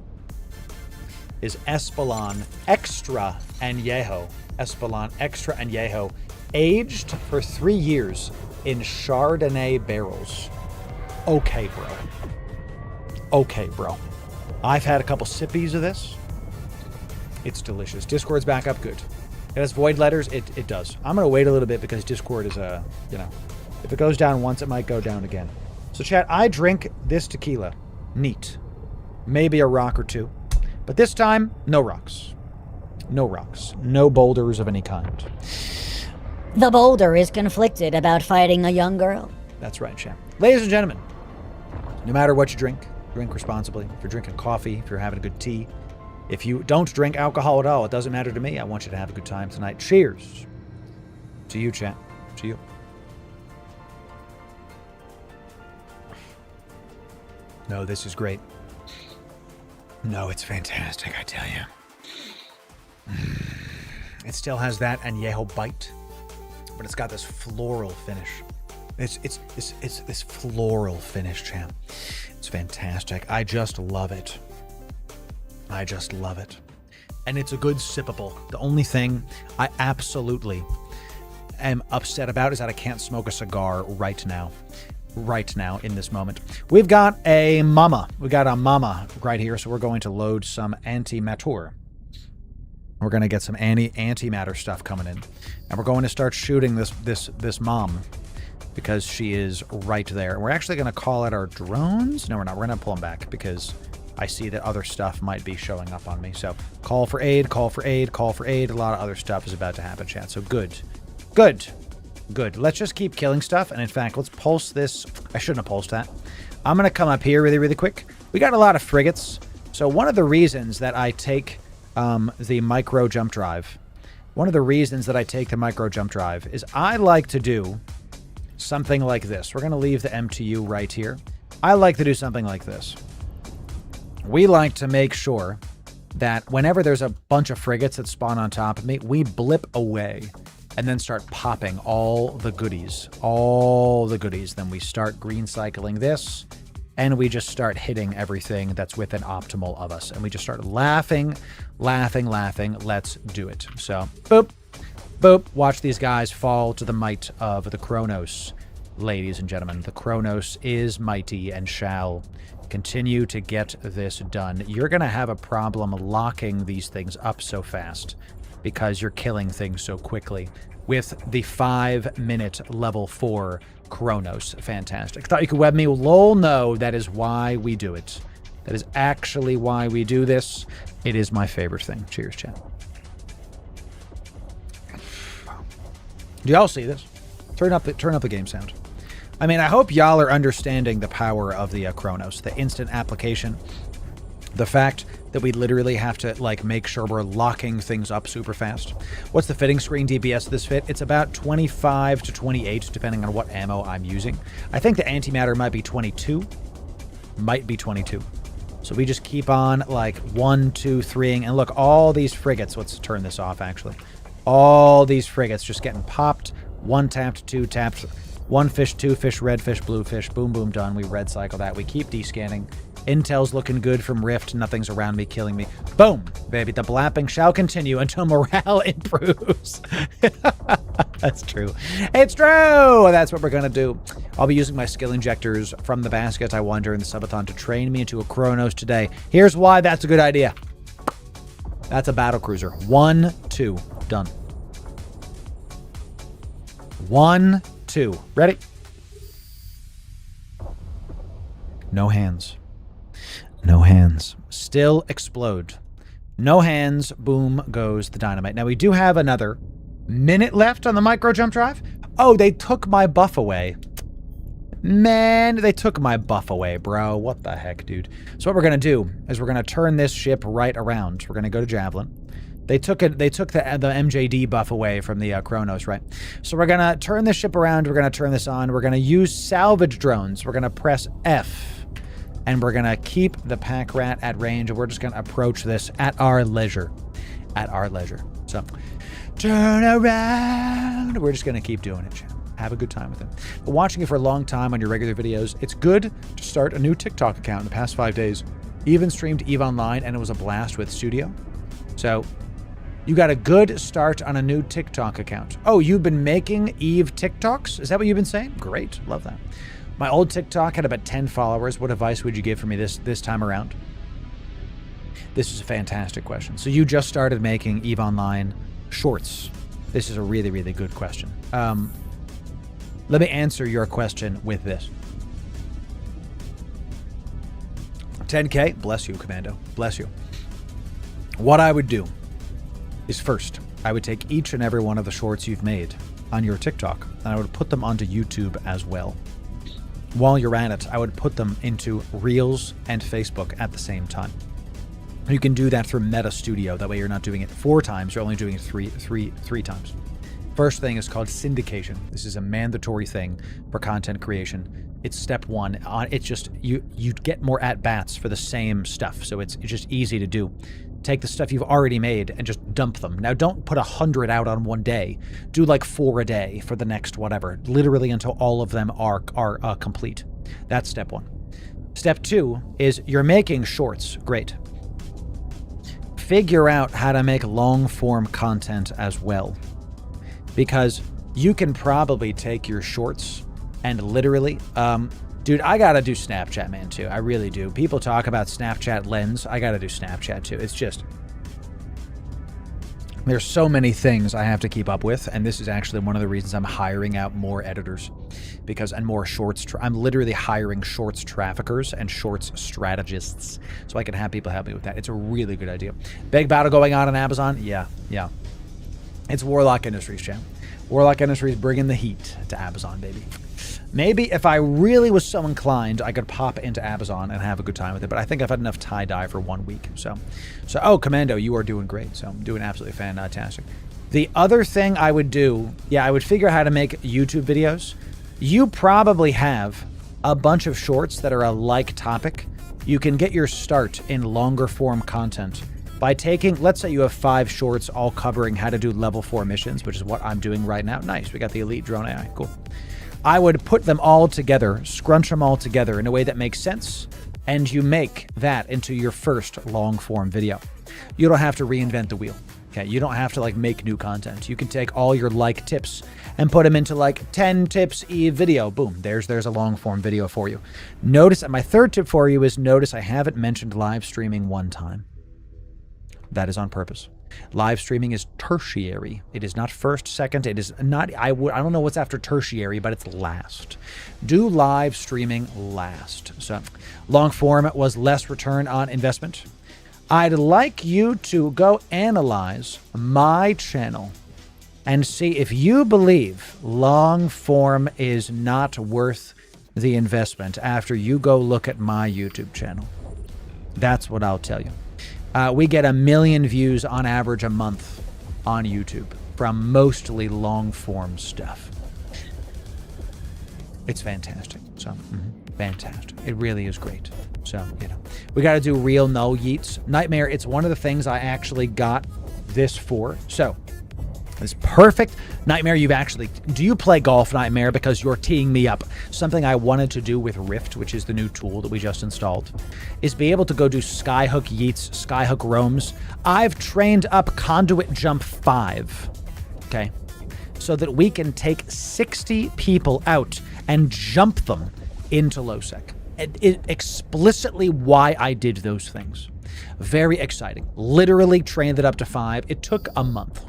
is Espolon Extra Añejo. Espolon Extra Añejo, aged for 3 years in Chardonnay barrels. Okay, bro. Okay, bro. I've had a couple sippies of this. It's delicious. Discord's back up. Good. It has void letters. It does. I'm going to wait a little bit because Discord is, if it goes down once, it might go down again. So, chat, I drink this tequila. Neat. Maybe a rock or two. But this time, no rocks. No rocks. No boulders of any kind. The boulder is conflicted about fighting a young girl. That's right, chat. Ladies and gentlemen, no matter what you drink responsibly. If you're drinking coffee, if you're having a good tea, if you don't drink alcohol at all, it doesn't matter to me. I want you to have a good time tonight. Cheers to you, chat. To you. No, this is great. No, it's fantastic, I tell you. It still has that añejo bite, but it's got this floral finish. It's this floral finish, champ. It's fantastic. I just love it. I just love it. And it's a good sippable. The only thing I absolutely am upset about is that I can't smoke a cigar right now. Right now, in this moment. We've got a mama. We got a mama right here, so we're going to load some antimatter. We're going to get some antimatter stuff coming in. And we're going to start shooting this mom, because she is right there. We're actually going to call out our drones. No, we're not. We're going to pull them back because I see that other stuff might be showing up on me. So call for aid, call for aid, call for aid. A lot of other stuff is about to happen, chat. So good. Good. Good. Let's just keep killing stuff. And in fact, let's pulse this. I shouldn't have pulsed that. I'm going to come up here really, really quick. We got a lot of frigates. So one of the reasons that I take the micro jump drive, is I like to do something like this. We're going to leave the MTU right here. I like to do something like this. We like to make sure that whenever there's a bunch of frigates that spawn on top of me, we blip away and then start popping all the goodies. Then we start green cycling this, and we just start hitting everything that's within optimal of us. And we just start laughing. Let's do it. So, boop. Boop. Watch these guys fall to the might of the Kronos. Ladies and gentlemen, the Kronos is mighty and shall continue to get this done. You're going to have a problem locking these things up so fast because you're killing things so quickly with the 5-minute level 4 Kronos. Fantastic. Thought you could web me? Lol, no, that is why we do it. That is actually why we do this. It is my favorite thing. Cheers, chat. Do y'all see this? Turn up the game sound. I mean, I hope y'all are understanding the power of the Kronos, the instant application, the fact that we literally have to like make sure we're locking things up super fast. What's the fitting screen DPS of this fit? It's about 25 to 28, depending on what ammo I'm using. I think the antimatter might be 22. So we just keep on like 1, 2, 3ing. And look, all these frigates. Let's turn this off, actually. All these frigates just getting popped. 1 tapped, 2 tapped. 1 fish, 2 fish, red fish, blue fish. Boom, boom, done. We red cycle that. We keep descanning. Intel's looking good from Rift. Nothing's around me, killing me. Boom, baby. The blapping shall continue until morale improves. That's true. It's true. That's what we're going to do. I'll be using my skill injectors from the basket I won during the subathon to train me into a Chronos today. Here's why that's a good idea. That's a battle cruiser. 1, 2. Done. 1, 2. Ready? No hands. No hands. Still explode. No hands. Boom goes the dynamite. Now we do have another minute left on the micro jump drive. Oh, they took my buff away. Man, they took my buff away, bro. What the heck, dude? So what we're going to do is we're going to turn this ship right around. We're going to go to Javelin. They took the MJD buff away from the Chronos, right? So we're going to turn this ship around. We're going to turn this on. We're going to use salvage drones. We're going to press F. And we're going to keep the pack rat at range. And we're just going to approach this at our leisure. At our leisure. So, turn around. We're just going to keep doing it, chat. Have a good time with it. But watching you for a long time on your regular videos, it's good to start a new TikTok account in the past 5 days. Even streamed EVE Online, and it was a blast with Studio. So, you got a good start on a new TikTok account. Oh, you've been making EVE TikToks? Is that what you've been saying? Great. Love that. My old TikTok had about 10 followers. What advice would you give for me this time around? This is a fantastic question. So you just started making EVE Online shorts. This is a really, really good question. Let me answer your question with this. 10K, bless you, Commando, bless you. What I would do is first, I would take each and every one of the shorts you've made on your TikTok, and I would put them onto YouTube as well. While you're at it, I would put them into Reels and Facebook at the same time. You can do that through Meta Studio. That way you're not doing it 4 times, you're only doing it three times. First thing is called syndication. This is a mandatory thing for content creation. It's step 1. It's just, you get more at-bats for the same stuff, so it's just easy to do. Take the stuff you've already made and just dump them. Now, don't put 100 out on one day. Do like 4 a day for the next whatever, literally until all of them are complete. That's step 1. Step 2 is you're making shorts. Great. Figure out how to make long-form content as well. Because you can probably take your shorts and literally... Dude, I gotta do Snapchat, man, too. I really do. People talk about Snapchat Lens. I gotta do Snapchat, too. It's just... There's so many things I have to keep up with, and this is actually one of the reasons I'm hiring out more editors. And more shorts... I'm literally hiring shorts traffickers and shorts strategists, so I can have people help me with that. It's a really good idea. Big battle going on Amazon? Yeah. It's Warlock Industries, champ. Warlock Industries bringing the heat to Amazon, baby. Maybe if I really was so inclined, I could pop into Amazon and have a good time with it. But I think I've had enough tie-dye for 1 week. So, oh, Commando, you are doing great. So I'm doing absolutely fantastic. The other thing I would do, I would figure out how to make YouTube videos. You probably have a bunch of shorts that are a like topic. You can get your start in longer form content by taking, let's say you have 5 shorts all covering how to do level 4 missions, which is what I'm doing right now. Nice, we got the elite drone AI, cool. I would put them all together, scrunch them all together in a way that makes sense, and you make that into your first long-form video. You don't have to reinvent the wheel, okay? You don't have to, like, make new content. You can take all your, like, tips and put them into, like, 10 tips EVE video. Boom, there's a long-form video for you. Notice, my third tip for you is notice I haven't mentioned live streaming 1 time. That is on purpose. Live streaming is tertiary. It is not first, second. It is not, I don't know what's after tertiary, but it's last. Do live streaming last. So long form was less return on investment. I'd like you to go analyze my channel and see if you believe long form is not worth the investment after you go look at my YouTube channel. That's what I'll tell you. We get 1 million views on average a month on YouTube from mostly long-form stuff. It's fantastic. So, fantastic. It really is great. So, We got to do real null yeets. Nightmare, it's one of the things I actually got this for. So, it's perfect. Nightmare, do you play golf, Nightmare? Because you're teeing me up. Something I wanted to do with Rift, which is the new tool that we just installed, is be able to go do skyhook yeets, skyhook roams. I've trained up Conduit Jump 5, okay, so that we can take 60 people out and jump them into lowsec. It explicitly why I did those things. Very exciting. Literally trained it up to 5. It took a month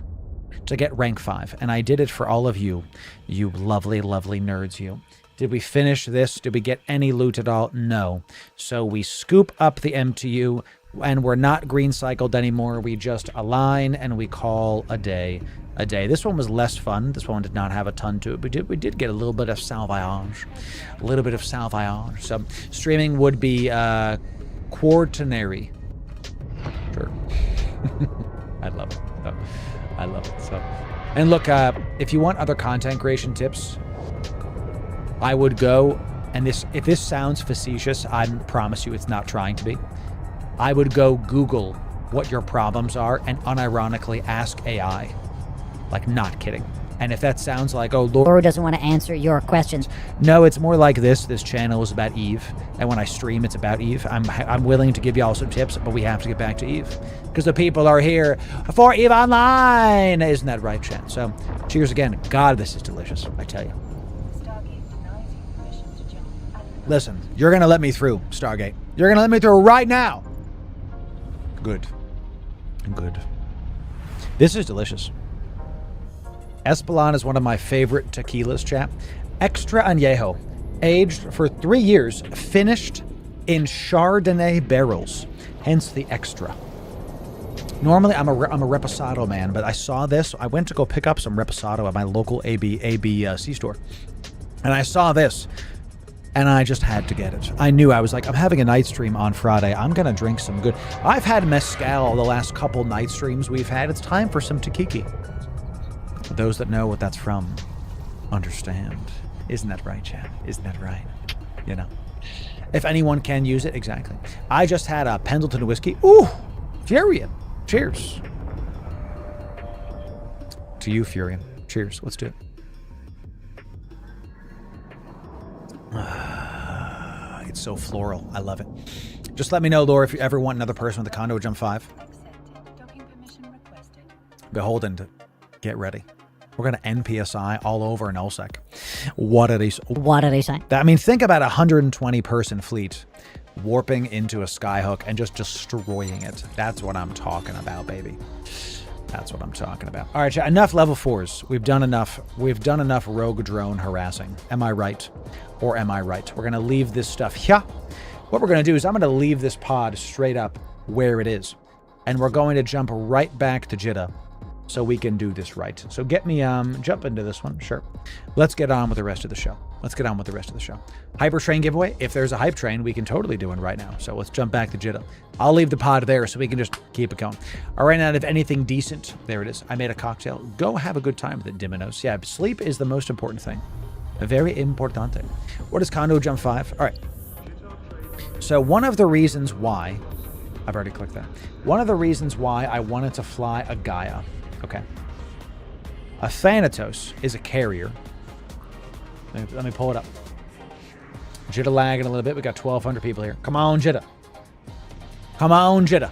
to get rank 5, and I did it for all of you, you lovely, lovely nerds, you. Did we finish this? Did we get any loot at all? No. So we scoop up the MTU, and we're not green cycled anymore. We just align, and we call a day a day. This one was less fun. This one did not have a ton to it. We did get a little bit of salvage. A little bit of salvage. So streaming would be quaternary. Sure. I love it. So, I love it. So, and look, if you want other content creation tips, I would go, and if this sounds facetious, I promise you it's not trying to be. I would go Google what your problems are and unironically ask AI. Like, not kidding. And if that sounds like, oh, Loru doesn't want to answer your questions. No, it's more like this. This channel is about Eve. And when I stream, it's about Eve. I'm willing to give y'all some tips, but we have to get back to Eve. Because the people are here for Eve Online. Isn't that right, chat? So, cheers again. God, this is delicious, I tell you. Listen, you're going to let me through, Stargate. You're going to let me through right now. Good. Good. This is delicious. Espolon is one of my favorite tequilas, chat. Extra Añejo, aged for 3 years, finished in Chardonnay barrels, hence the extra. Normally, I'm a Reposado man, but I saw this. I went to go pick up some Reposado at my local ABC store, and I saw this, and I just had to get it. I knew, I was like, I'm having a night stream on Friday. I'm going to drink some good. I've had mezcal the last couple night streams we've had. It's time for some tequila. Those that know what that's from understand. Isn't that right, Chad? Isn't that right? You know, if anyone can use it, exactly. I just had a Pendleton whiskey. Ooh, Furion. Cheers. To you, Furion. Cheers. Let's do it. It's so floral. I love it. Just let me know, Laura, if you ever want another person with a condo jump 5. Beholden to get ready. We're going to end PSI all over in Ulsec. What did he say? I mean, think about a 120-person fleet warping into a skyhook and just destroying it. That's what I'm talking about, baby. That's what I'm talking about. All right, enough level 4s. We've done enough. We've done enough rogue drone harassing. Am I right? Or am I right? We're going to leave this stuff here. What we're going to do is I'm going to leave this pod straight up where it is. And we're going to jump right back to Jitta so we can do this right. So get me, jump into this one. Sure. Let's get on with the rest of the show. Hyper train giveaway. If there's a hype train, we can totally do one right now. So let's jump back to Jitta. I'll leave the pod there so we can just keep it going. All right, now, if anything decent, there it is. I made a cocktail. Go have a good time with it, Diminos. Yeah, sleep is the most important thing. Very importante. What is Condo Jump 5? All right. So one of the reasons why, I've already clicked that. One of the reasons why I wanted to fly a Gaia. Okay. A Thanatos is a carrier. Let me pull it up. Jitta lagging a little bit. We got 1,200 people here. Come on, Jitta. Come on, Jitta.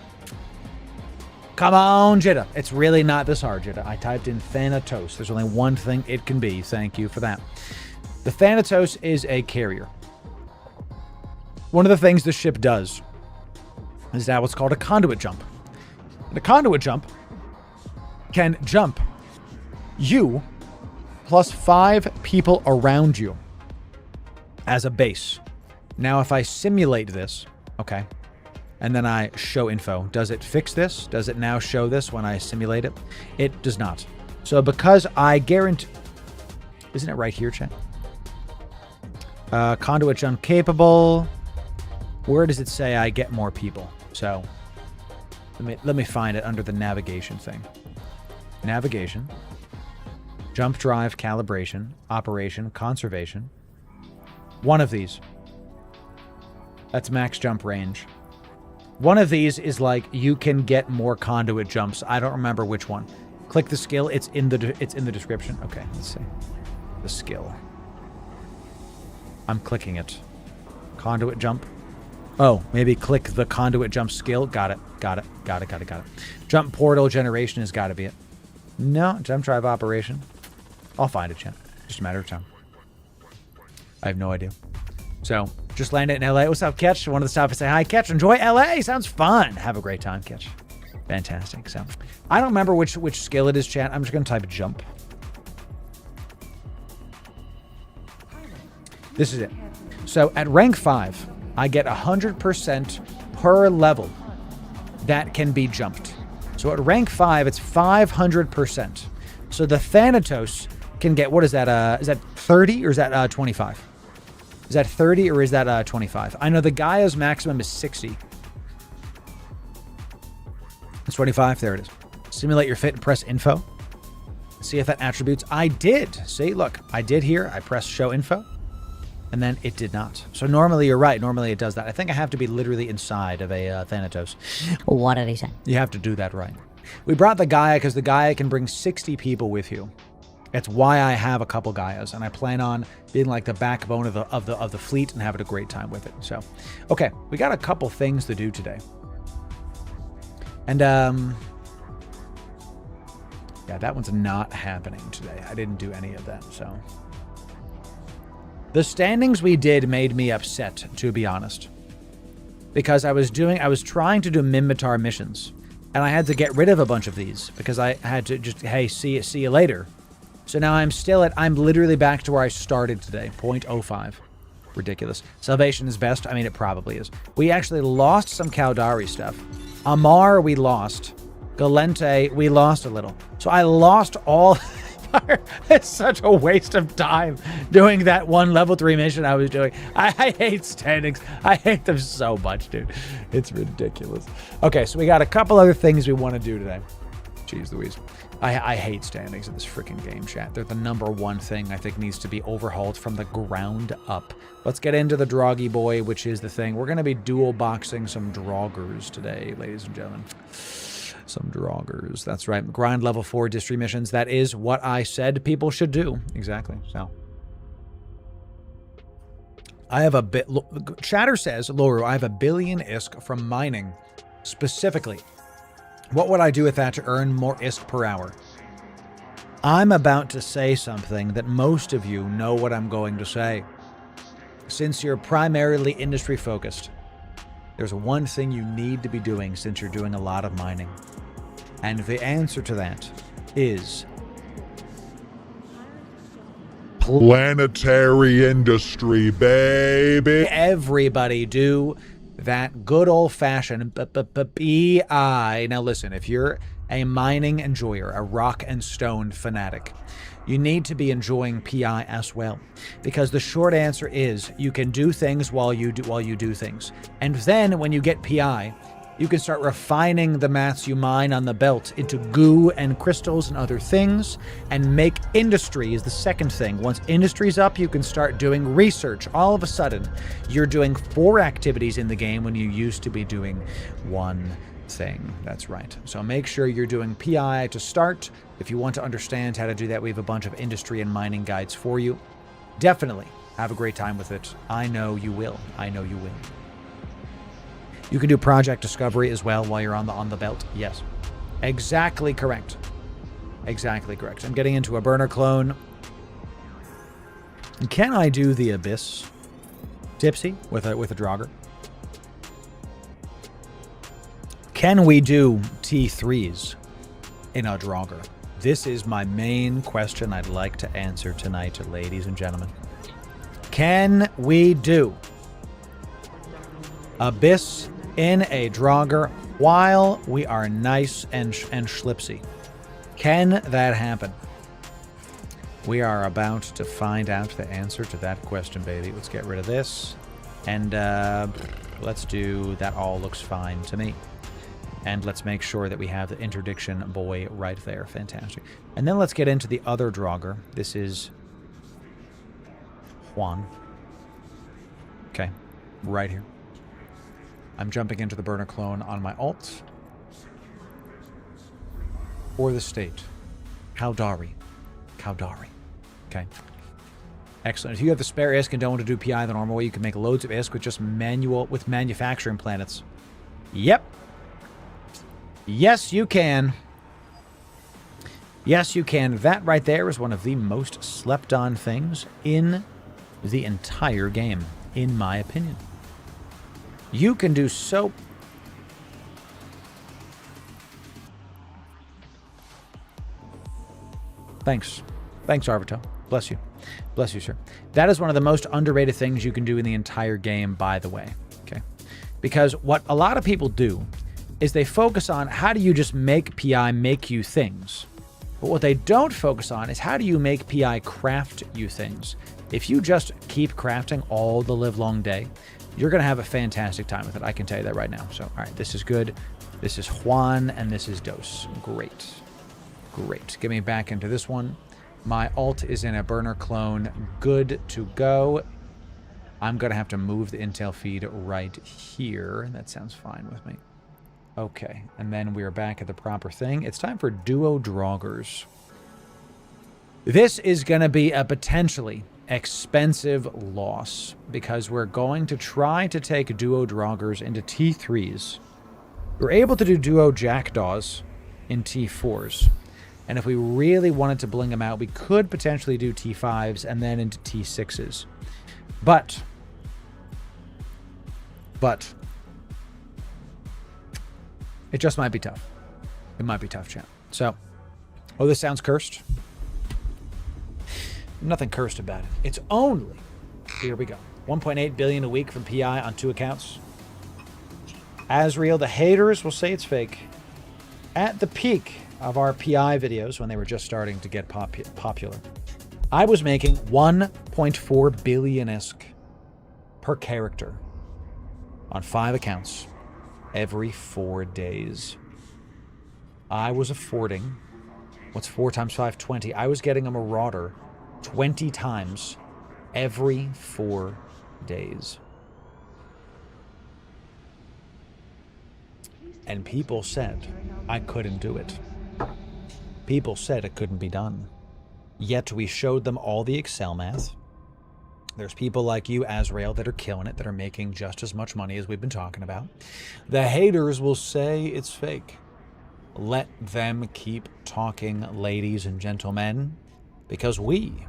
Come on, Jitta. It's really not this hard, Jitta. I typed in Thanatos. There's only one thing it can be. Thank you for that. The Thanatos is a carrier. One of the things this ship does is now what's called a conduit jump. The conduit jump can jump you plus 5 people around you as a base. Now, if I simulate this, okay, and then I show info, does it fix this? Does it now show this when I simulate it? It does not. So because I guarantee, isn't it right here, chat? Conduit jump capable. Where does it say I get more people? So let me find it under the navigation thing. Navigation, jump drive, calibration, operation, conservation. One of these. That's max jump range. One of these is like you can get more conduit jumps. I don't remember which one. Click the skill. It's in the description. Okay, let's see. The skill. I'm clicking it. Conduit jump. Oh, maybe click the conduit jump skill. Got it. Got it. Got it. Got it. Got it. Jump portal generation has got to be it. No, jump drive operation. I'll find it, chat. Just a matter of time. I have no idea. So, just landed in LA. What's up, Ketch? Wanted to stop and say hi, Ketch. Enjoy LA. Sounds fun. Have a great time, Ketch. Fantastic. So, I don't remember which skill it is, chat. I'm just going to type jump. This is it. So, at rank 5, I get 100% per level that can be jumped. So, at rank 5, it's 500%. So, the Thanatos can get, what is that? Is that 30 or is that 25? Is that 30 or is that 25? I know the Gaia's maximum is 60. It's 25. There it is. Simulate your fit and press info. See if that attributes. I did. See, look, I did here. I pressed show info. And then it did not. So normally you're right. Normally it does that. I think I have to be literally inside of a Thanatos. What did he say? You have to do that right. We brought the Gaia because the Gaia can bring 60 people with you. It's why I have a couple Gaias, and I plan on being like the backbone of the fleet and having a great time with it. So, okay, we got a couple things to do today, and yeah, that one's not happening today. I didn't do any of that. So, the standings we did made me upset, to be honest, because I was trying to do Minmatar missions, and I had to get rid of a bunch of these because I had to just see you later. So now I'm literally back to where I started today, 0.05. Ridiculous. Salvation is best. I mean, it probably is. We actually lost some Caldari stuff. Amar, we lost. Galente, we lost a little. So I lost all... It's such a waste of time doing that one level 3 mission I was doing. I hate standings. I hate them so much, dude. It's ridiculous. Okay, so we got a couple other things we want to do today. Jeez Louise. I hate standings in this freaking game, chat. They're the #1 thing I think needs to be overhauled from the ground up. Let's get into the Droggy Boy, which is the thing. We're going to be dual boxing some Droggers today, ladies and gentlemen. Some Droggers. That's right. Grind level 4 distry missions. That is what I said people should do. Exactly. So, I have a bit... Chatter says, Loru, I have a billion ISK from mining. Specifically, what would I do with that to earn more ISK per hour? I'm about to say something that most of you know what I'm going to say. Since you're primarily industry focused, there's one thing you need to be doing since you're doing a lot of mining. And the answer to that is... planetary industry, baby. Everybody do that good old-fashioned BI. Now listen, if you're a mining enjoyer, a rock and stone fanatic, you need to be enjoying PI as well. Because the short answer is you can do things while you do things. And then when you get PI, you can start refining the mats you mine on the belt into goo and crystals and other things, and make industry is the second thing. Once industry's up, you can start doing research. All of a sudden, you're doing 4 activities in the game when you used to be doing 1 thing. That's right. So make sure you're doing PI to start. If you want to understand how to do that, we have a bunch of industry and mining guides for you. Definitely have a great time with it. I know you will. I know you will. You can do project discovery as well while you're on the belt. Yes. Exactly correct. Exactly correct. I'm getting into a burner clone. Can I do the Abyss Tipsy with a Draugr? Can we do T3s in a Draugr? This is my main question I'd like to answer tonight, ladies and gentlemen. Can we do Abyss in a Draugr while we are nice and schlipsy? Can that happen? We are about to find out the answer to that question, baby. Let's get rid of this. And let's do that. All looks fine to me. And let's make sure that we have the interdiction boy right there. Fantastic. And then let's get into the other Draugr. This is Juan. Okay. Right here. I'm jumping into the burner clone on my alt. Or the state. Caldari. Caldari. Okay. Excellent. If you have the spare ISK and don't want to do PI the normal way, you can make loads of ISK with just with manufacturing planets. Yep. Yes, you can. Yes, you can. That right there is one of the most slept on things in the entire game, in my opinion. You can do so... Thanks. Thanks, Arvito. Bless you. Bless you, sir. That is one of the most underrated things you can do in the entire game, by the way. Okay? Because what a lot of people do is they focus on how do you just make PI make you things. But what they don't focus on is how do you make PI craft you things. If you just keep crafting all the livelong day, you're going to have a fantastic time with it. I can tell you that right now. So, all right, this is good. This is Juan, and this is Dos. Great. Great. Get me back into this one. My alt is in a burner clone. Good to go. I'm going to have to move the intel feed right here. That sounds fine with me. Okay, and then we are back at the proper thing. It's time for Duo Draugrs. This is going to be a potentially expensive loss because we're going to try to take Duo Draugrs into T3s. We're able to do Duo Jackdaws in T4s. And if we really wanted to bling them out, we could potentially do T5s and then into T6s. But it just might be tough. It might be tough, chat. So, oh, this sounds cursed. Nothing cursed about it. It's only, here we go, 1.8 billion a week from PI on 2 accounts. Asriel, the haters will say it's fake. At the peak of our PI videos, when they were just starting to get popular, I was making 1.4 billion-esque per character on 5 accounts every 4 days. I was affording, what's 4 times 5? 20. I was getting a Marauder 20 times every 4 days. And people said I couldn't do it. People said it couldn't be done. Yet we showed them all the Excel math. There's people like you, Azrael, that are killing it, that are making just as much money as we've been talking about. The haters will say it's fake. Let them keep talking, ladies and gentlemen, because we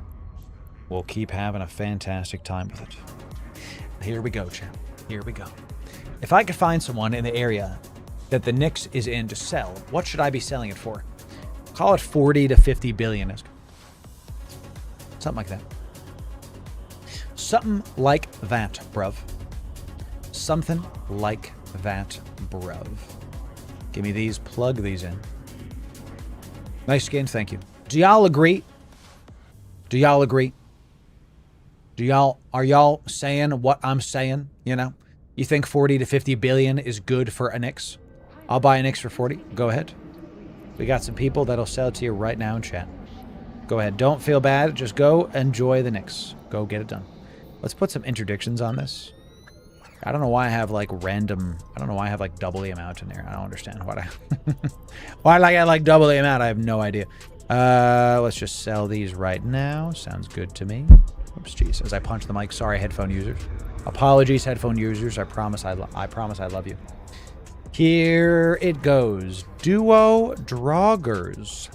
will keep having a fantastic time with it. Here we go, champ. Here we go. If I could find someone in the area that the Nyx is in to sell, what should I be selling it for? Call it 40 to 50 billion. Something like that. Something like that, bruv. Something like that, bruv. Give me these. Plug these in. Nice skin. Thank you. Do y'all agree? Do y'all agree? Are y'all saying what I'm saying? You know? You think 40 to 50 billion is good for a Nyx? I'll buy a Nyx for 40. Go ahead. We got some people that'll sell it to you right now in chat. Go ahead. Don't feel bad. Just go enjoy the Nyx. Go get it done. Let's put some interdictions on this. I don't know why I have like random... I don't know why I have like double the amount in there. I don't understand what I... why I like double the amount? I have no idea. Let's just sell these right now. Sounds good to me. Oops, jeez. As I punch the mic. Sorry, headphone users. Apologies, headphone users. I promise I love you. Here it goes. Duo Draugrs.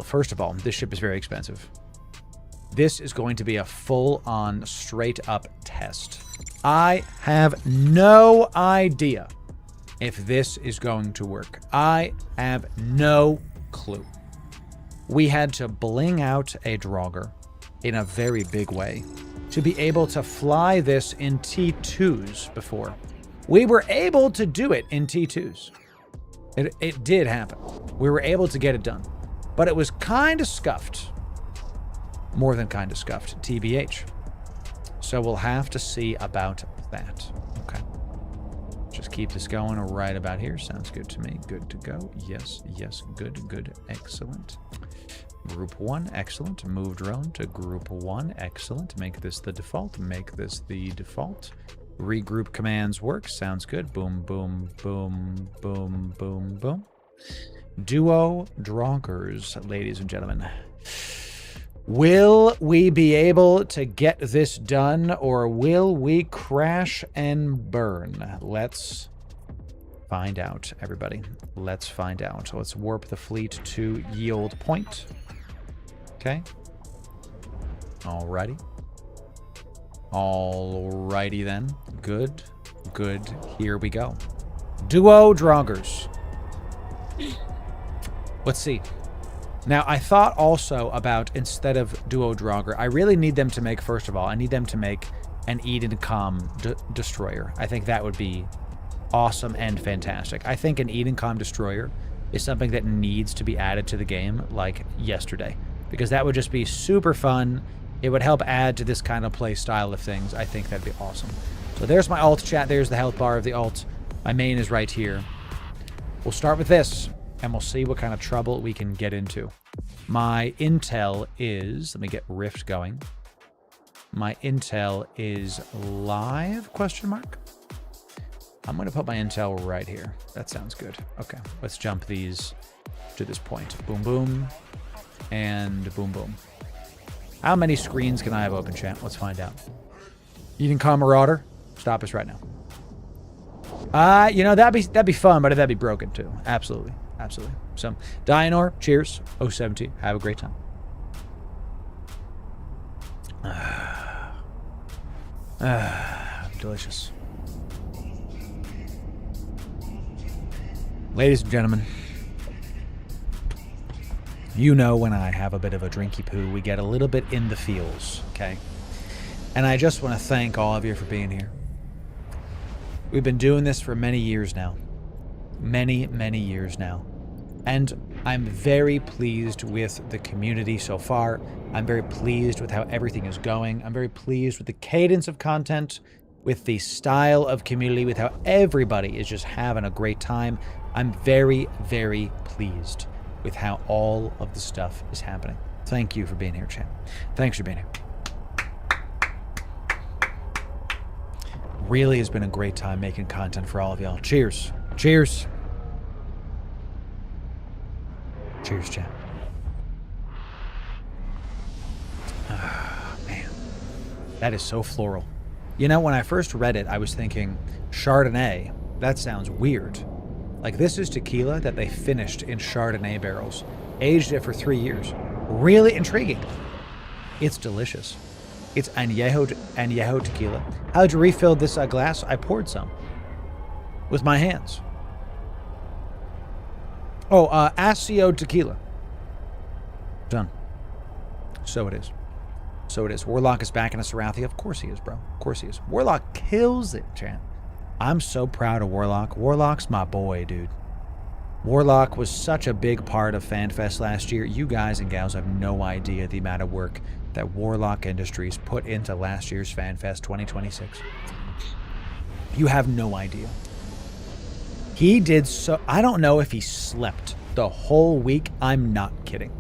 First of all, this ship is very expensive. This is going to be a full-on, straight-up test. I have no idea if this is going to work. I have no clue. We had to bling out a Draugr in a very big way to be able to fly this in T2s before. We were able to do it in T2s. It did happen. We were able to get it done. But it was kind of scuffed. More than kind of scuffed, TBH. So we'll have to see about that. Okay. Just keep this going right about here. Sounds good to me. Good to go. Yes, yes. Good, good. Excellent. Group 1, excellent. Move drone to Group 1, excellent. Make this the default. Make this the default. Regroup commands work. Sounds good. Boom, boom, boom, boom, boom, boom. Duo Dronkers, ladies and gentlemen. Will we be able to get this done, or will we crash and burn? Let's find out, everybody. Let's find out. So let's warp the fleet to yield point. Okay. Alrighty. Alrighty then. Good. Good. Here we go. Duo Dronkers. Let's see. Now, I thought also about, instead of Duo Dronker, I really need them to make, first of all, I need them to make an Edencom destroyer. I think that would be awesome and fantastic. I think an Edencom destroyer is something that needs to be added to the game like yesterday, because that would just be super fun. It would help add to this kind of play style of things. I think that'd be awesome. So there's my alt chat. There's the health bar of the alt. My main is right here. We'll start with this, and we'll see what kind of trouble we can get into. My intel is, let me get Rift going. My intel is live, question mark. I'm going to put my intel right here. That sounds good. Okay, let's jump these to this point. Boom, boom, and boom, boom. How many screens can I have open, chat? Let's find out. Edencom Marauder, stop us right now. You know, that'd be fun, but that'd be broken too. Absolutely. Absolutely. So, Dianor, cheers. 017. Have a great time. Delicious. Ladies and gentlemen, you know when I have a bit of a drinky poo, we get a little bit in the feels, okay? And I just want to thank all of you for being here. We've been doing this for many years now. Many, many years now. And I'm very pleased with the community so far. I'm very pleased with how everything is going. I'm very pleased with the cadence of content, with the style of community, with how everybody is just having a great time. I'm very, very pleased with how all of the stuff is happening. Thank you for being here, chat. Thanks for being here. Really has been a great time making content for all of y'all. Cheers. Cheers. Cheers, chat. Man, that is so floral. You know, when I first read it, I was thinking, Chardonnay, that sounds weird. Like, this is tequila that they finished in Chardonnay barrels, aged it for 3 years. Really intriguing. It's delicious. It's añejo tequila. How'd you refill this glass? I poured some with my hands. Oh, Asio tequila. Done. So it is. So it is. Warlock is back in a Sarathia. Of course he is, bro. Of course he is. Warlock kills it, chat. I'm so proud of Warlock. Warlock's my boy, dude. Warlock was such a big part of FanFest last year. You guys and gals have no idea the amount of work that Warlock Industries put into last year's FanFest 2026. You have no idea. He did so... I don't know if he slept the whole week. I'm not kidding.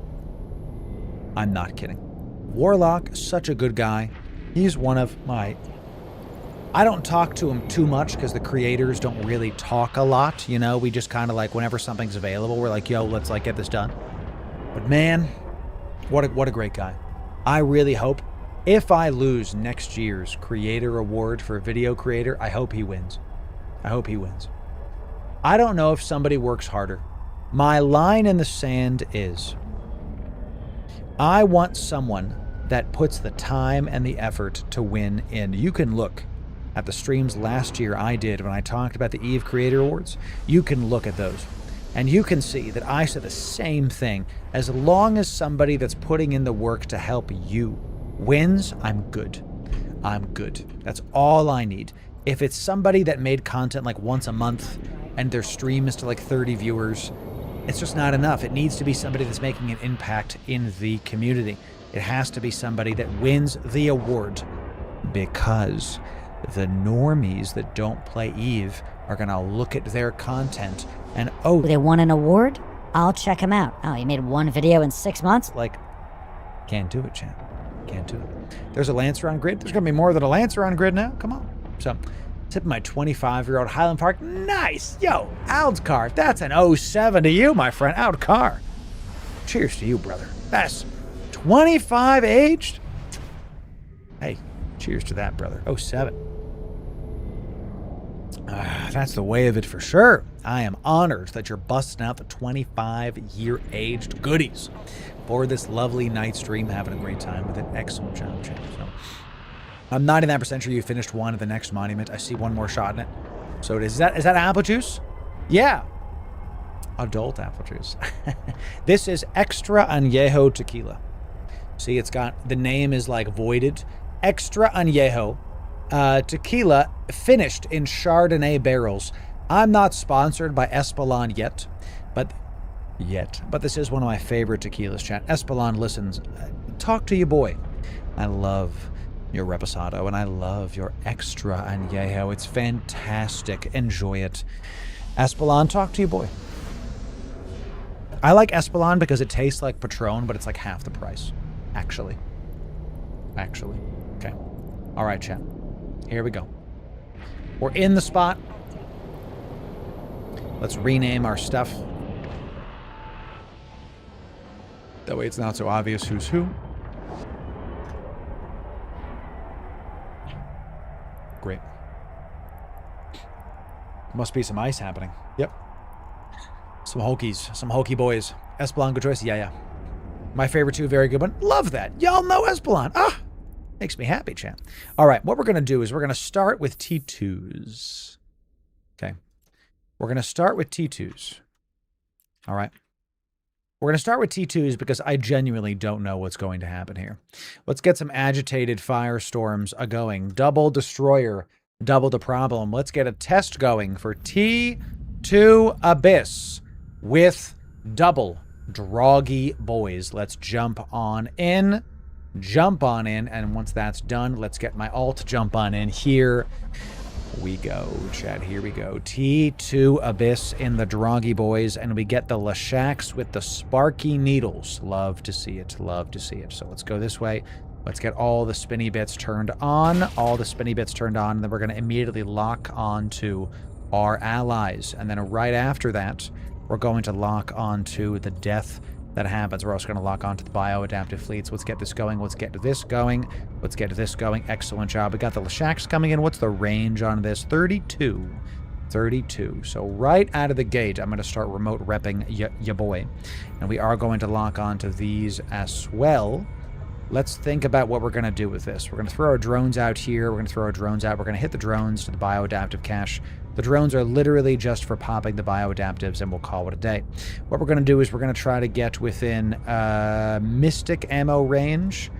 I'm not kidding. Warlock, such a good guy. He's one of my... I don't talk to him too much because the creators don't really talk a lot. You know, we just kind of like, whenever something's available, we're like, yo, let's like get this done. But man, what a great guy. I really hope, if I lose next year's creator award for video creator, I hope he wins. I hope he wins. I don't know if somebody works harder. My line in the sand is, I want someone that puts the time and the effort to win in. You can look at the streams last year I did when I talked about the EVE Creator Awards. You can look at those, and you can see that I said the same thing. As long as somebody that's putting in the work to help you wins, I'm good. I'm good. That's all I need. If it's somebody that made content like once a month and their stream is to like 30 viewers, it's just not enough. It needs to be somebody that's making an impact in the community. It has to be somebody that wins the award, because the normies that don't play EVE are going to look at their content and, oh, They won an award? I'll check him out. Oh, he made one video in 6 months? like, can't do it, champ. Can't do it. There's a Lancer on grid. There's going to be more than a Lancer on grid now. Come on. So, Tipping my 25-year-old Highland Park. Nice. Yo, Ald's car. That's an 07 to you, my friend. Ald car. Cheers to you, brother. That's 25 aged. Hey, cheers to that, brother. 07. That's the way of it for sure. I am honored that you're busting out the 25-year-aged goodies for this lovely night stream, having a great time with it. Excellent job, Chad. So, I'm 99% sure you finished one of the next monument. I see one more shot in it. So is that apple juice? Yeah. Adult apple juice. This is Extra Añejo Tequila. See, it's got, the name is like voided. Extra Añejo Tequila, finished in Chardonnay barrels. I'm not sponsored by Espolon yet, but this is one of my favorite tequilas, chat. Espolon listens. Talk to your boy. I love your Reposado, and I love your Extra Añejo. It's fantastic. Enjoy it. Espolon, talk to your boy. I like Espolon because it tastes like Patron, but it's like half the price. Actually. Okay. All right, chat. Here we go. We're in the spot. Let's rename our stuff. That way it's not so obvious who's who. Great. Must be some ice happening. Yep. Some Hokies. Some Hokie boys. Espolon, good choice. Yeah. My favorite two, very good one. Love that. Y'all know Espolon. Makes me happy, chat. All right, what we're going to do is we're going to start with T2s. Okay. We're going to start with T2s. All right. We're going to start with T2s because I genuinely don't know what's going to happen here. Let's get some agitated firestorms a-going. Double destroyer, double the problem. Let's get a test going for T2 Abyss with double Droggy boys. Let's jump on in. And once that's done, let's get my alt jump on in. Here we go, chat. Here we go. T2 Abyss in the Droggy boys, and we get the Lashaks with the Sparky Needles. Love to see it. Love to see it. So let's go this way. Let's get all the spinny bits turned on. All the spinny bits turned on, and then we're going to immediately lock on to our allies. And then right after that, we're going to lock on to the death that happens. We're also going to lock onto the bioadaptive fleets. Let's get this going. Let's get this going. Let's get this going. Excellent job. We got the Lashaks coming in. What's the range on this? 32. 32. So right out of the gate, I'm going to start remote repping ya boy. And we are going to lock onto these as well. Let's think about what we're going to do with this. We're going to throw our drones out here. We're going to throw our drones out. We're going to hit the drones to the bioadaptive cache. The drones are literally just for popping the bioadaptives, and we'll call it a day. What we're going to do is we're going to try to get within Mystic ammo range.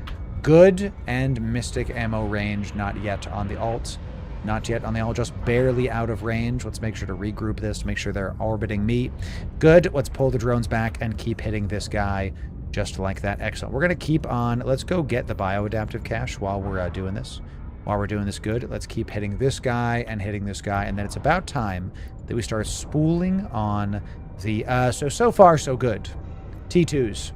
Good and Mystic ammo range. Not yet on the alt. Not yet on the alt. Just barely out of range. Let's make sure to regroup this. Make sure they're orbiting me. Good. Let's pull the drones back and keep hitting this guy. Just like that. Excellent. We're going to keep on. Let's go get the bioadaptive cache while we're doing this. While we're doing this, good. Let's keep hitting this guy and hitting this guy. And then it's about time that we start spooling on the... So far, so good. T2s.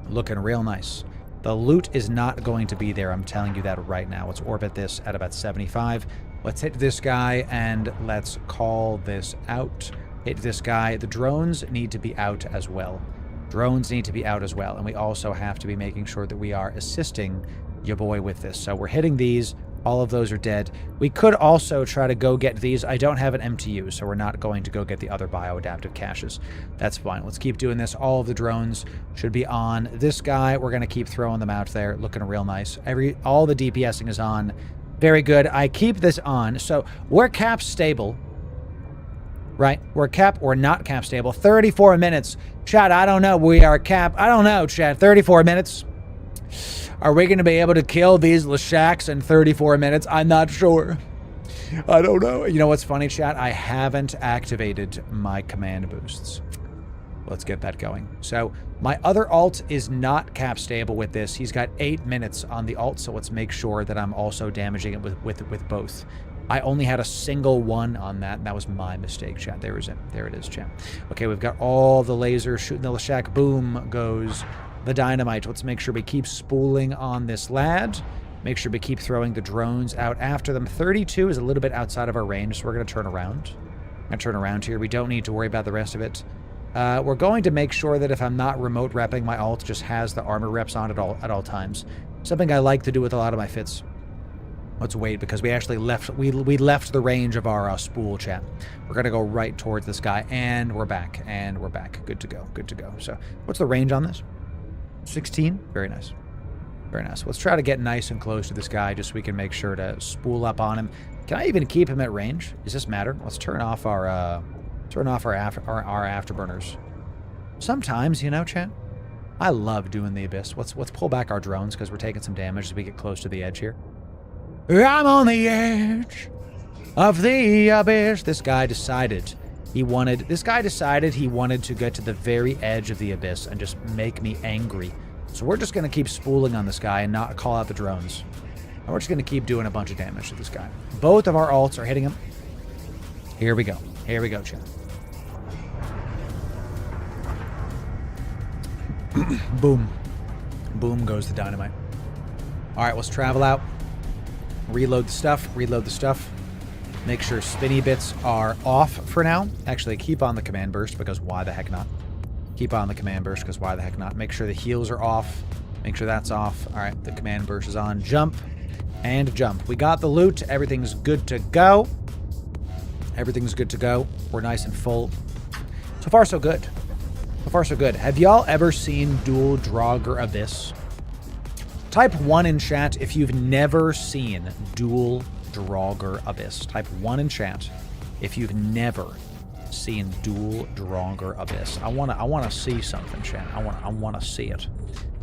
Looking real nice. The loot is not going to be there. I'm telling you that right now. Let's orbit this at about 75. Let's hit this guy and let's call this out. Hit this guy. The drones need to be out as well. Drones need to be out as well. And we also have to be making sure that we are assisting your boy with this. So we're hitting these. All of those are dead. We could also try to go get these. I don't have an MTU, so we're not going to go get the other bioadaptive caches. That's fine. Let's keep doing this. All of the drones should be on this guy. We're going to keep throwing them out there. Looking real nice. All the DPSing is on. Very good. I keep this on. So we're cap stable. Right? We're cap or not cap stable. 34 minutes. Chat, I don't know. We are cap. I don't know, chat. 34 minutes. Are we going to be able to kill these Lashaks in 34 minutes? I'm not sure. I don't know. You know what's funny, chat? I haven't activated my command boosts. Let's get that going. So my other alt is not cap stable with this. He's got 8 minutes on the alt, so let's make sure that I'm also damaging it with both. I only had a single one on that, and that was my mistake, chat. There it is, chat. Okay, we've got all the lasers shooting the Lashak. Boom goes the dynamite. Let's make sure we keep spooling on this lad. Make sure we keep throwing the drones out after them. 32 is a little bit outside of our range, so we're going to turn around. I'm going to turn around here. We don't need to worry about the rest of it. We're going to make sure that if I'm not remote repping, my alt just has the armor reps on at all times. Something I like to do with a lot of my fits. Let's wait, because we actually left we left the range of our spool, chat. We're going to go right towards this guy, and we're back, and we're back. Good to go, good to go. So what's the range on this? 16? Very nice. Very nice. Let's try to get nice and close to this guy just so we can make sure to spool up on him. Can I even keep him at range? Does this matter? Let's turn off our afterburners. Sometimes, you know, chat, I love doing the abyss. Let's pull back our drones because we're taking some damage as we get close to the edge here. I'm on the edge of the abyss. This guy decided he wanted to get to the very edge of the abyss and just make me angry. So we're just going to keep spooling on this guy and not call out the drones. And we're just going to keep doing a bunch of damage to this guy. Both of our alts are hitting him. Here we go. Here we go, chat. Boom. Boom goes the dynamite. All right, let's travel out. Reload the stuff. Reload the stuff. Make sure spinny bits are off for now. Actually, keep on the command burst, because why the heck not? Keep on the command burst, because why the heck not? Make sure the heals are off. Make sure that's off. All right, the command burst is on. Jump and jump. We got the loot. Everything's good to go. Everything's good to go. We're nice and full. So far, so good. So far, so good. Have y'all ever seen Dual Draugr Abyss? Type 1 in chat if you've never seen Dual Draugr Abyss. Type 1 in chat if you've never seen Dual Draugr Abyss. I wanna see something, chat. I wanna see it.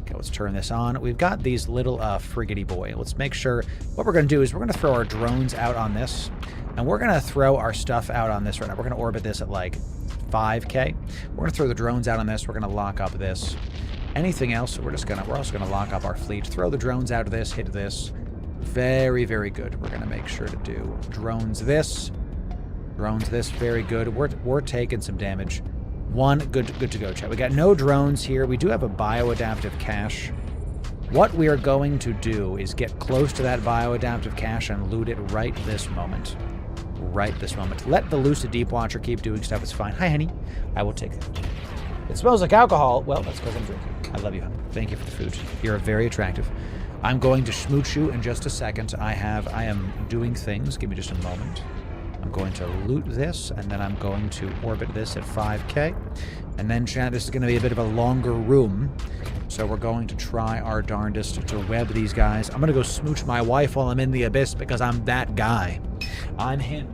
Okay, let's turn this on. We've got these little friggity boy. Let's make sure what we're gonna do is we're gonna throw our drones out on this, and we're gonna throw our stuff out on this right now. We're gonna orbit this at like 5K. We're gonna throw the drones out on this. We're gonna lock up this. Anything else, we're also gonna lock up our fleet. Throw the drones out of this, hit this. Very, very good. We're gonna make sure to do drones this. Drones this, very good. We're taking some damage. One, good to go, chat. We got no drones here. We do have a bioadaptive cache. What we are going to do is get close to that bioadaptive cache and loot it right this moment. Right this moment. Let the Lucid Deep Watcher keep doing stuff. It's fine. Hi, honey. I will take that. It smells like alcohol. Well, that's because I'm drinking. I love you, honey. Thank you for the food. You're very attractive. I'm going to smooch you in just a second. I am doing things. Give me just a moment. I'm going to loot this, and then I'm going to orbit this at 5K. And then, chat, this is going to be a bit of a longer room. So we're going to try our darndest to web these guys. I'm going to go smooch my wife while I'm in the abyss because I'm that guy. I'm Hinge.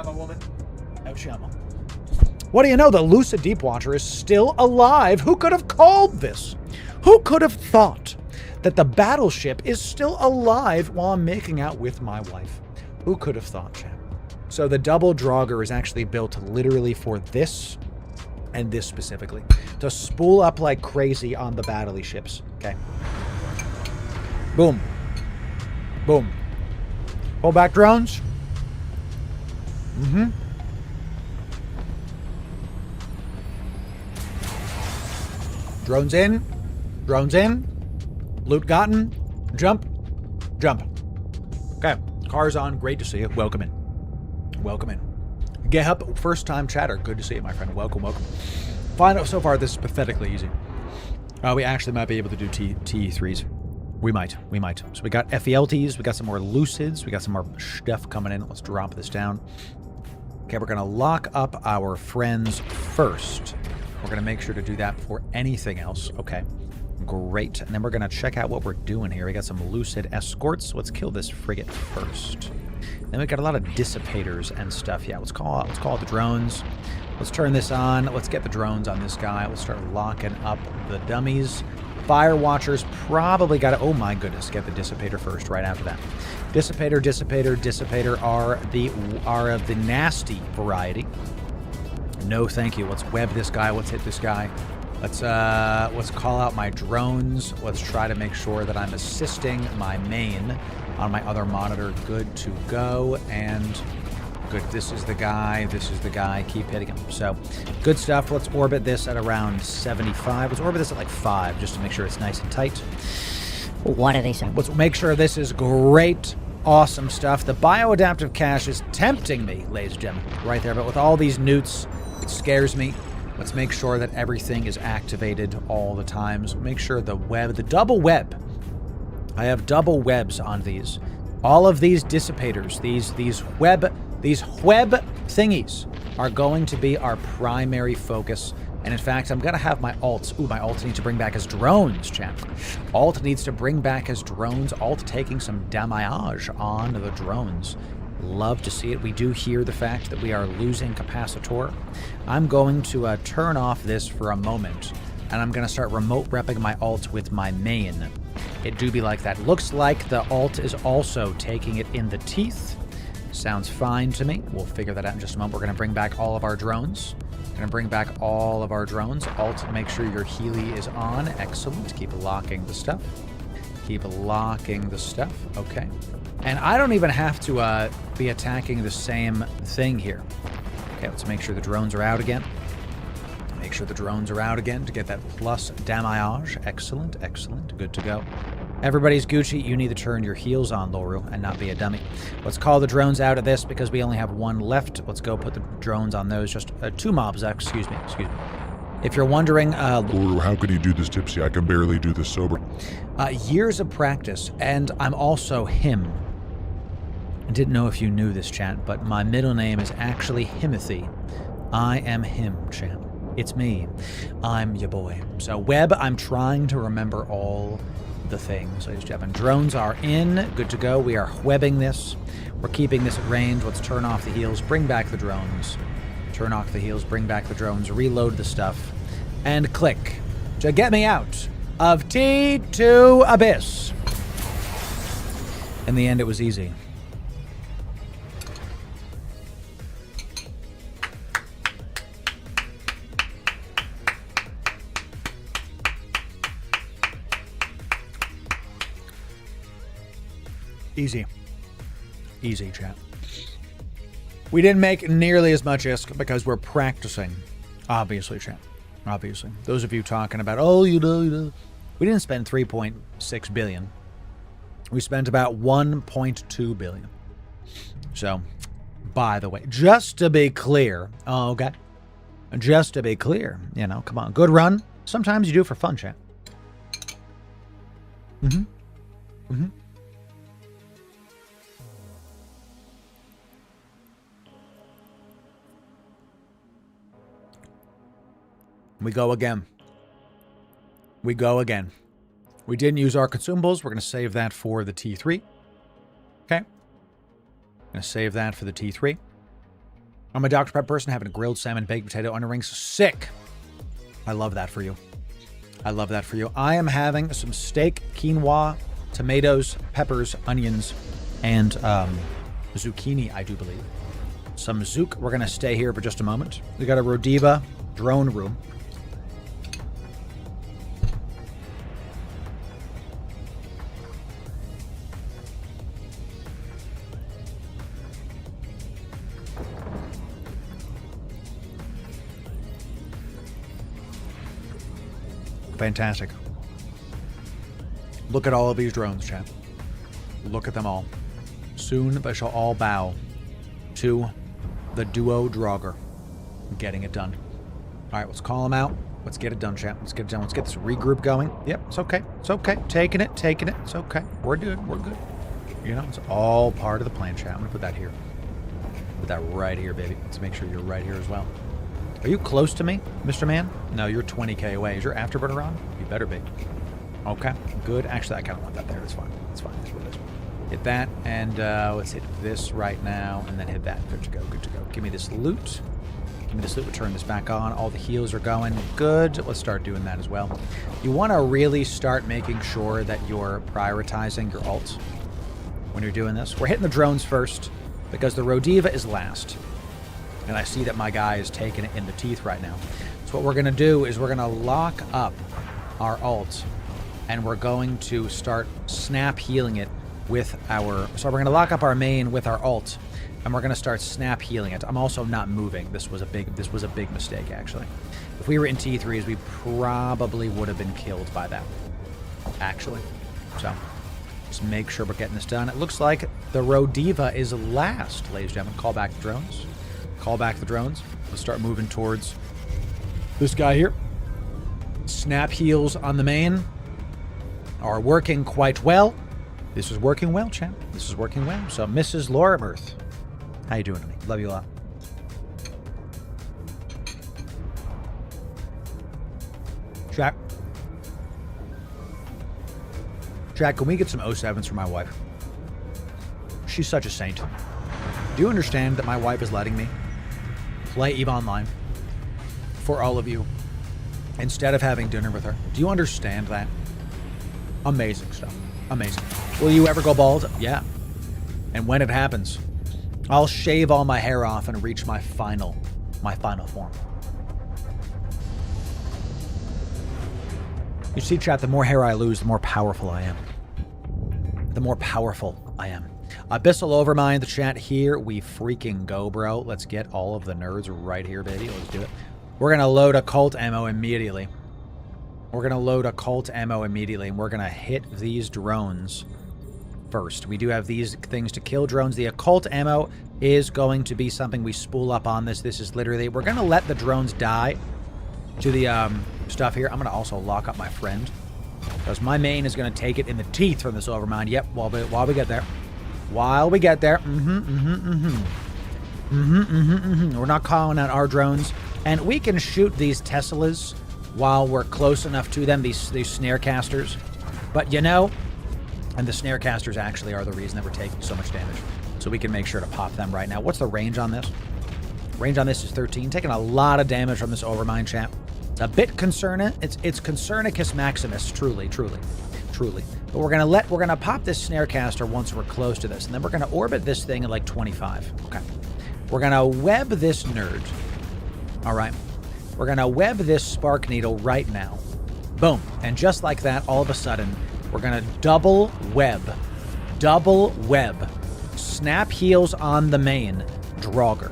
Woman. What do you know? The Lucid Deep Watcher is still alive. Who could have called this? Who could have thought that the battleship is still alive while I'm making out with my wife? Who could have thought, chat? So the double Draugr is actually built literally for this and this specifically. To spool up like crazy on the battle ships. Okay. Boom. Boom. Pull back drones. Mm-hmm. Drones in. Drones in. Loot gotten. Jump. Jump. Okay. Car's on. Great to see you. Welcome in. Welcome in. Get up. First time chatter. Good to see you, my friend. Welcome, welcome. So far, this is pathetically easy. We actually might be able to do T3s. We might. So we got FELTs. We got some more Lucids. We got some more stuff coming in. Let's drop this down. Okay, we're going to lock up our friends first. We're going to make sure to do that before anything else. Okay, great. And then we're going to check out what we're doing here. We got some Lucid escorts. Let's kill this frigate first. Then we got a lot of dissipators and stuff. Yeah, let's call it the drones. Let's turn this on. Let's get the drones on this guy. We'll start locking up the dummies. Fire Watchers probably got to... Oh my goodness, get the Dissipator first, right after that. Dissipator, Dissipator, Dissipator are of the nasty variety. No, thank you. Let's web this guy. Let's hit this guy. Let's call out my drones. Let's try to make sure that I'm assisting my main on my other monitor. Good to go. And good. This is the guy. This is the guy. Keep hitting him. So, good stuff. Let's orbit this at around 75. Let's orbit this at like 5 just to make sure it's nice and tight. What are they saying? Let's make sure this is great. Awesome stuff. The bioadaptive cache is tempting me, ladies and gentlemen, right there. But with all these newts, it scares me. Let's make sure that everything is activated all the times. Make sure the double web. I have double webs on these. All of these dissipators, these web thingies are going to be our primary focus. And in fact, I'm going to have my alts. Ooh, my alt needs to bring back his drones, champ. Alt needs to bring back his drones. Alt taking some damage on the drones. Love to see it. We do hear the fact that we are losing Capacitor. I'm going to turn off this for a moment, and I'm going to start remote repping my alt with my main. It do be like that. Looks like the alt is also taking it in the teeth. Sounds fine to me. We'll figure that out in just a moment. We're going to bring back all of our drones. Gonna bring back all of our drones. Alt, make sure your Healy is on. Excellent. Keep locking the stuff. Keep locking the stuff. Okay. And I don't even have to be attacking the same thing here. Okay, let's make sure the drones are out again. Make sure the drones are out again to get that plus damage. Excellent, excellent. Good to go. Everybody's Gucci. You need to turn your heels on, Loru, and not be a dummy. Let's call the drones out of this because we only have one left. Let's go put the drones on those. Just 2 mobs. Excuse me. If you're wondering... Loru, how could you do this tipsy? I can barely do this sober. Years of practice, and I'm also him. I didn't know if you knew this, chat, but my middle name is actually Himothy. I am him, chat. It's me. I'm your boy. So, Web, I'm trying to remember all the things. Ladies and gentlemen, drones are in. Good to go. We are webbing this. We're keeping this at range. Let's turn off the heels. Bring back the drones. Turn off the heels. Bring back the drones. Reload the stuff. And click to get me out of T2 Abyss. In the end, it was easy. Easy. Easy, chat. We didn't make nearly as much ISK because we're practicing. Obviously, chat. Obviously. Those of you talking about, oh, you know. We didn't spend 3.6 billion. We spent about 1.2 billion. So, by the way, just to be clear, okay? Just to be clear, you know, come on. Good run. Sometimes you do it for fun, chat. We go again. We go again. We didn't use our consumables. We're going to save that for the T3. Okay. Going to save that for the T3. I'm a Dr. Pepper person having a grilled salmon, baked potato, onion rings. Sick. I love that for you. I love that for you. I am having some steak, quinoa, tomatoes, peppers, onions, and zucchini, I do believe. Some zook. We're going to stay here for just a moment. We got a Rodiva drone room. Fantastic. Look at all of these drones, chat. Look at them all. Soon they shall all bow to the duo Draugr. Getting it done. All right, let's call them out. Let's get it done, chat. Let's get it done. Let's get this regroup going. Yep, it's okay. It's okay. Taking it. It's okay. We're good. We're good. You know, it's all part of the plan, chat. I'm going to put that here. Put that right here, baby. Let's make sure you're right here as well. Are you close to me, Mr. Man? No, you're 20k away. Is your afterburner on? You better be. Okay, good. Actually, I kind of want that there. It's fine. It's fine. That's what it is. Hit that, and let's hit this right now, and then hit that. Good to go. Good to go. Give me this loot. Give me this loot, we'll turn this back on. All the heals are going. Good. Let's start doing that as well. You want to really start making sure that you're prioritizing your ults when you're doing this. We're hitting the drones first because the Rodiva is last. And I see that my guy is taking it in the teeth right now. So what we're going to do is we're going to lock up our ult, and we're going to start snap healing it with our... So we're going to lock up our main with our ult, and we're going to start snap healing it. I'm also not moving. This was a big mistake, actually. If we were in T3s, we probably would have been killed by that, actually. So just make sure we're getting this done. It looks like the Rodiva is last, ladies and gentlemen. Call back the drones. Call back the drones. Let's start moving towards this guy here. Snap heals on the main are working quite well. This is working well, champ. This is working well. So, Mrs. Loru, how you doing to me? Love you a lot. Jack, can we get some 07s for my wife? She's such a saint. Do you understand that my wife is letting me play EVE Online for all of you instead of having dinner with her? Do you understand that? Amazing stuff. Amazing. Will you ever go bald? Yeah. And when it happens, I'll shave all my hair off and reach my final form. You see, chat, the more hair I lose, the more powerful I am. The more powerful I am. Abyssal Overmind, the chat, here we freaking go, bro. Let's get all of the nerds right here, baby. Let's do it. We're going to load occult ammo immediately. We're going to load occult ammo immediately, and we're going to hit these drones first. We do have these things to kill drones. The occult ammo is going to be something we spool up on this. This is literally... We're going to let the drones die to the stuff here. I'm going to also lock up my friend, because my main is going to take it in the teeth from this Overmind. Yep, while we get there. While we get there. We're not calling out our drones. And we can shoot these Teslas while we're close enough to them, these snare casters. But you know, and the snare casters actually are the reason that we're taking so much damage. So we can make sure to pop them right now. What's the range on this? Range on this is 13. Taking a lot of damage from this Overmind, champ. It's a bit concerning. It's Concernicus Maximus, truly. But we're gonna pop this snare caster once we're close to this, and then we're gonna orbit this thing at like 25. Okay. We're gonna web this nerd. Alright. We're gonna web this spark needle right now. Boom. And just like that, all of a sudden, we're gonna double web. Snap heals on the main Draugr.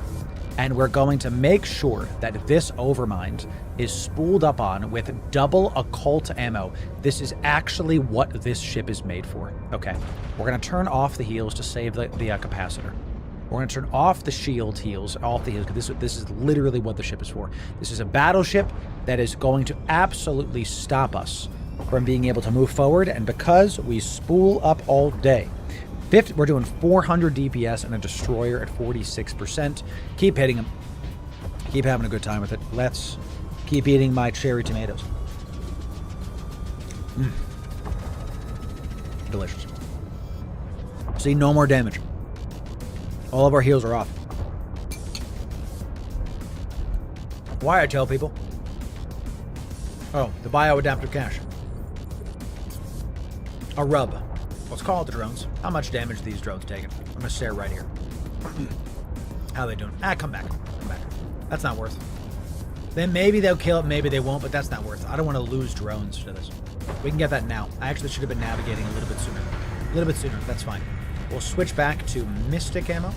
And we're going to make sure that this Overmind is spooled up on with double occult ammo. This is actually what this ship is made for. Okay. We're going to turn off the heals to save the capacitor. We're going to turn off the shield heals, off the heals, because this is literally what the ship is for. This is a battleship that is going to absolutely stop us from being able to move forward, and because we spool up all day, we're doing 400 DPS and a destroyer at 46%. Keep hitting them. Keep having a good time with it. Let's keep eating my cherry tomatoes. Delicious. See, no more damage. All of our heals are off. Why I tell people? Oh, the bioadaptive cache. A rub. Let's call it the drones. How much damage are these drones taking? I'm gonna stare right here. How are they doing? Come back. That's not worth it. Then maybe they'll kill it, maybe they won't, but that's not worth it. I don't want to lose drones to this. We can get that now. I actually should have been navigating a little bit sooner. That's fine. We'll switch back to Mystic ammo.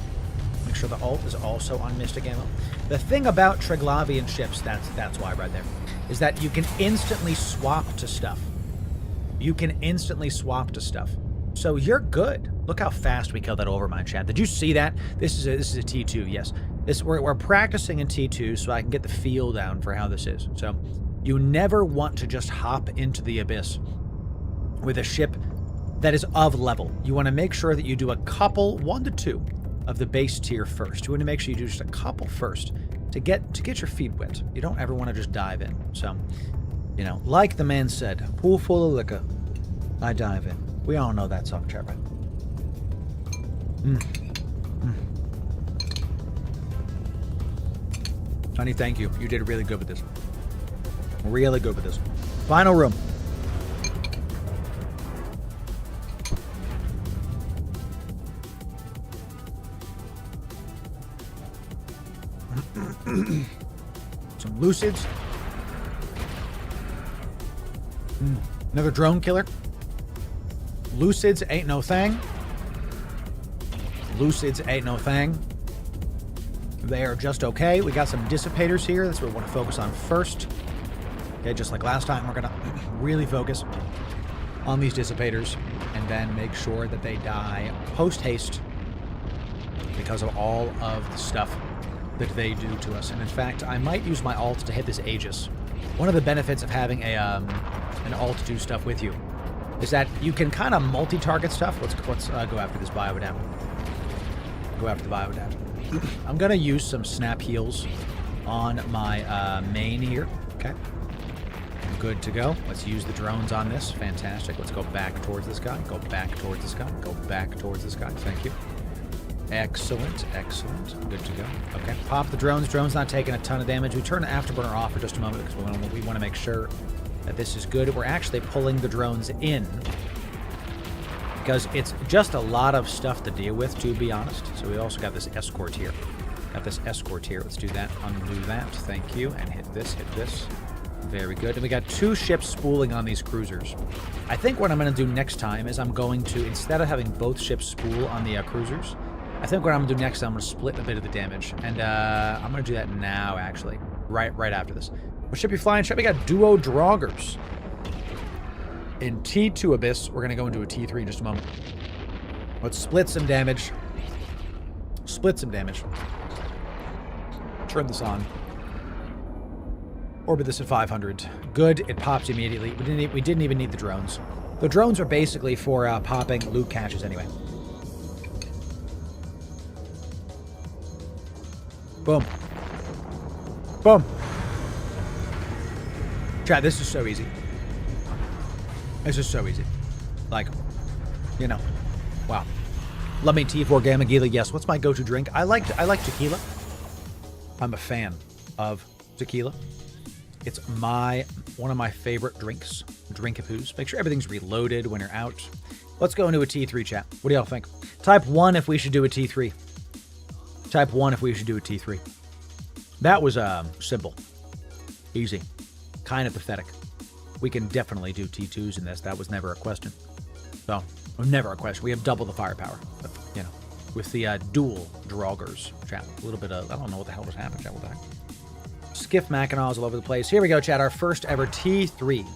Make sure the ult is also on Mystic ammo. The thing about Triglavian ships, that's why right there, is that you can instantly swap to stuff. So you're good. Look how fast we killed that Overmind, chat. Did you see that? This is a T2, yes. We're practicing in T2 so I can get the feel down for how this is. So you never want to just hop into the abyss with a ship that is of level. You want to make sure that you do a couple, 1 to 2, of the base tier first. You want to make sure you do just a couple first to get your feet wet. You don't ever want to just dive in. So, you know, like the man said, pool full of liquor, I dive in. We all know that song, chat, right? Honey, thank you. You did really good with this. Really good with this. Final room. Some lucids. Another drone killer. Lucids ain't no thing. Lucids ain't no thing. They are just okay. We got some dissipators here. That's what we want to focus on first. Okay, just like last time, we're going to really focus on these dissipators and then make sure that they die post-haste because of all of the stuff that they do to us. And in fact, I might use my ult to hit this Aegis. One of the benefits of having an ult do stuff with you is that you can kind of multi-target stuff. Let's go after this Bioadapt. Go after the Bioadapt. I'm going to use some snap heals on my main here. Okay. Good to go. Let's use the drones on this. Fantastic. Let's go back towards this guy. Go back towards this guy. Go back towards this guy. Thank you. Excellent. Excellent. Good to go. Okay. Pop the drones. Drones not taking a ton of damage. We turn the afterburner off for just a moment because we want to make sure that this is good. We're actually pulling the drones in because it's just a lot of stuff to deal with, to be honest. So we also got this escort here. Let's do that. Undo that. Thank you. And hit this. Very good. And we got 2 ships spooling on these cruisers. I think what I'm going to do next time is I'm going to, instead of having both ships spool on the cruisers, I think what I'm going to do next, I'm going to split a bit of the damage. And I'm going to do that now, actually. Right after this. What ship you flying? Ship? We got duo Draugrs. In T2 Abyss, we're going to go into a T3 in just a moment. Let's split some damage. Turn this on. Orbit this at 500. Good, it pops immediately. We didn't even need the drones. The drones are basically for popping loot caches anyway. Boom. Boom. Chat, this is so easy. This is so easy. Like, you know, wow. Love me T4 Gamma Gila. Yes, what's my go-to drink? I like tequila. I'm a fan of tequila. It's one of my favorite drinks. Drink-a-poos. Make sure everything's reloaded when you're out. Let's go into a T3 chat. What do y'all think? Type 1 if we should do a T3. Type 1 if we should do a T3. That was simple. Easy. Kind of pathetic. We can definitely do T2s in this. That was never a question. So, never a question. We have double the firepower. But, you know, with the dual Draugrs, chat. A little bit of, I don't know what the hell just happened, chat. What the heck? Skiff Mackinaws all over the place. Here we go, chat. Our first ever T3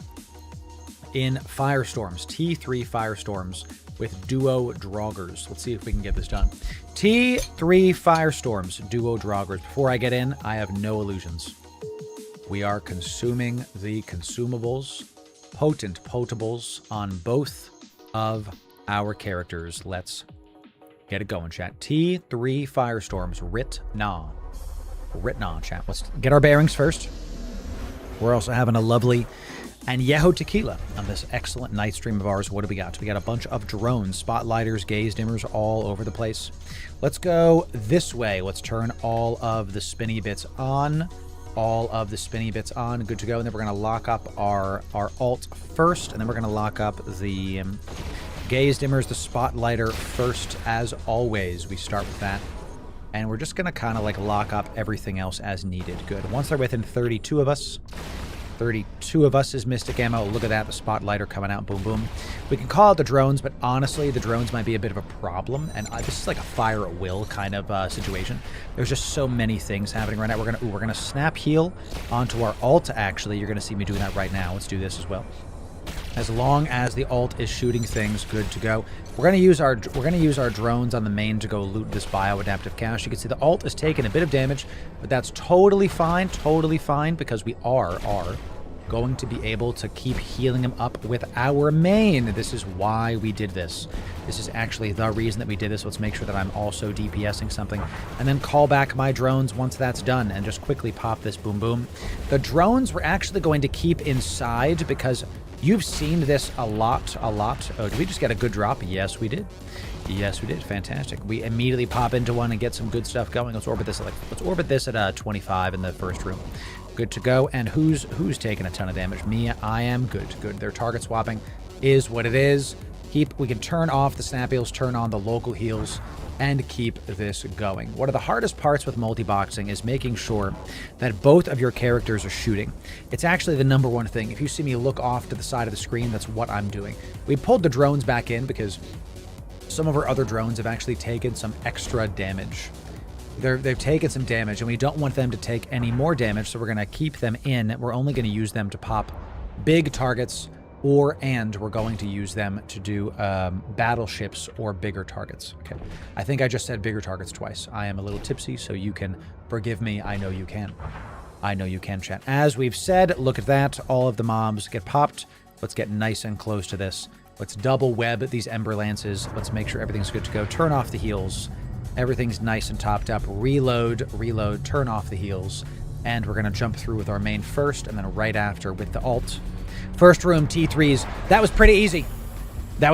in Firestorms. T3 Firestorms with duo Draugrs. Let's see if we can get this done. T3 Firestorms, duo Draugrs. Before I get in, I have no illusions. We are consuming the consumables, potent potables on both of our characters. Let's get it going, chat. T3 Firestorms, written on, chat. Let's get our bearings first. We're also having a lovely Añejo tequila on this excellent night stream of ours. What do we got? We got a bunch of drones, spotlighters, gaze dimmers all over the place. Let's go this way. Let's turn all of the spinny bits on. Good to go. And then we're going to lock up our alt first. And then we're going to lock up the gaze dimmers, the spotlighter first, as always. We start with that. And we're just going to kind of like lock up everything else as needed. Good. Once they're within 32 of us is Mystic Ammo. Look at that. The spotlighter coming out. Boom, boom. We can call it the drones, but honestly, the drones might be a bit of a problem. And this is like a fire at will kind of situation. There's just so many things happening right now. We're gonna snap heal onto our ult. Actually, you're gonna see me doing that right now. Let's do this as well. As long as the ult is shooting things, good to go. We're gonna use our drones on the main to go loot this bioadaptive cache. You can see the ult is taking a bit of damage, but that's totally fine, because we are going to be able to keep healing him up with our main. This is why we did this. This is actually the reason that we did this. Let's make sure that I'm also DPSing something, and then call back my drones once that's done, and just quickly pop this boom boom. The drones we're actually going to keep inside because You've seen this a lot. Oh, did we just get a good drop? Yes, we did. Yes, we did. Fantastic. We immediately pop into one and get some good stuff going. Let's orbit this at 25 in the first room. Good to go. And who's taking a ton of damage? Me. I am. Good. Their target swapping is what it is. We can turn off the snap heals, turn on the local heals, and keep this going. One of the hardest parts with multi-boxing is making sure that both of your characters are shooting. It's actually the number one thing. If you see me look off to the side of the screen, that's what I'm doing. We pulled the drones back in because some of our other drones have actually taken some extra damage. They've taken some damage, and we don't want them to take any more damage, so we're going to keep them in. We're only going to use them to pop big targets, and we're going to use them to do battleships or bigger targets. Okay, I think I just said bigger targets twice. I am a little tipsy, so you can forgive me. I know you can. I know you can, chat. As we've said, look at that. All of the mobs get popped. Let's get nice and close to this. Let's double web these Ember Lances. Let's make sure everything's good to go. Turn off the heals. Everything's nice and topped up. Reload, turn off the heals. And we're going to jump through with our main first, and then right after with the alt. First room, T3s. That was pretty easy. That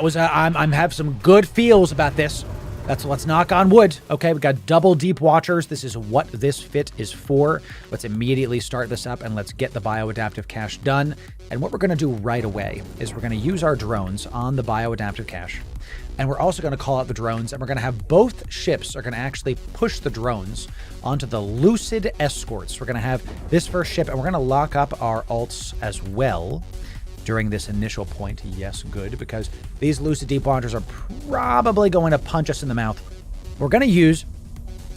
was, I'm have some good feels about this. Let's knock on wood. Okay, we got double deep watchers. This is what this fit is for. Let's immediately start this up and let's get the bioadaptive cache done. And what we're going to do right away is we're going to use our drones on the bioadaptive cache. And we're also going to call out the drones, and we're going to have both ships are going to actually push the drones onto the Lucid escorts. We're going to have this first ship, and we're going to lock up our alts as well during this initial point. Yes, good, because these Lucid deep watchers are probably going to punch us in the mouth. We're going to use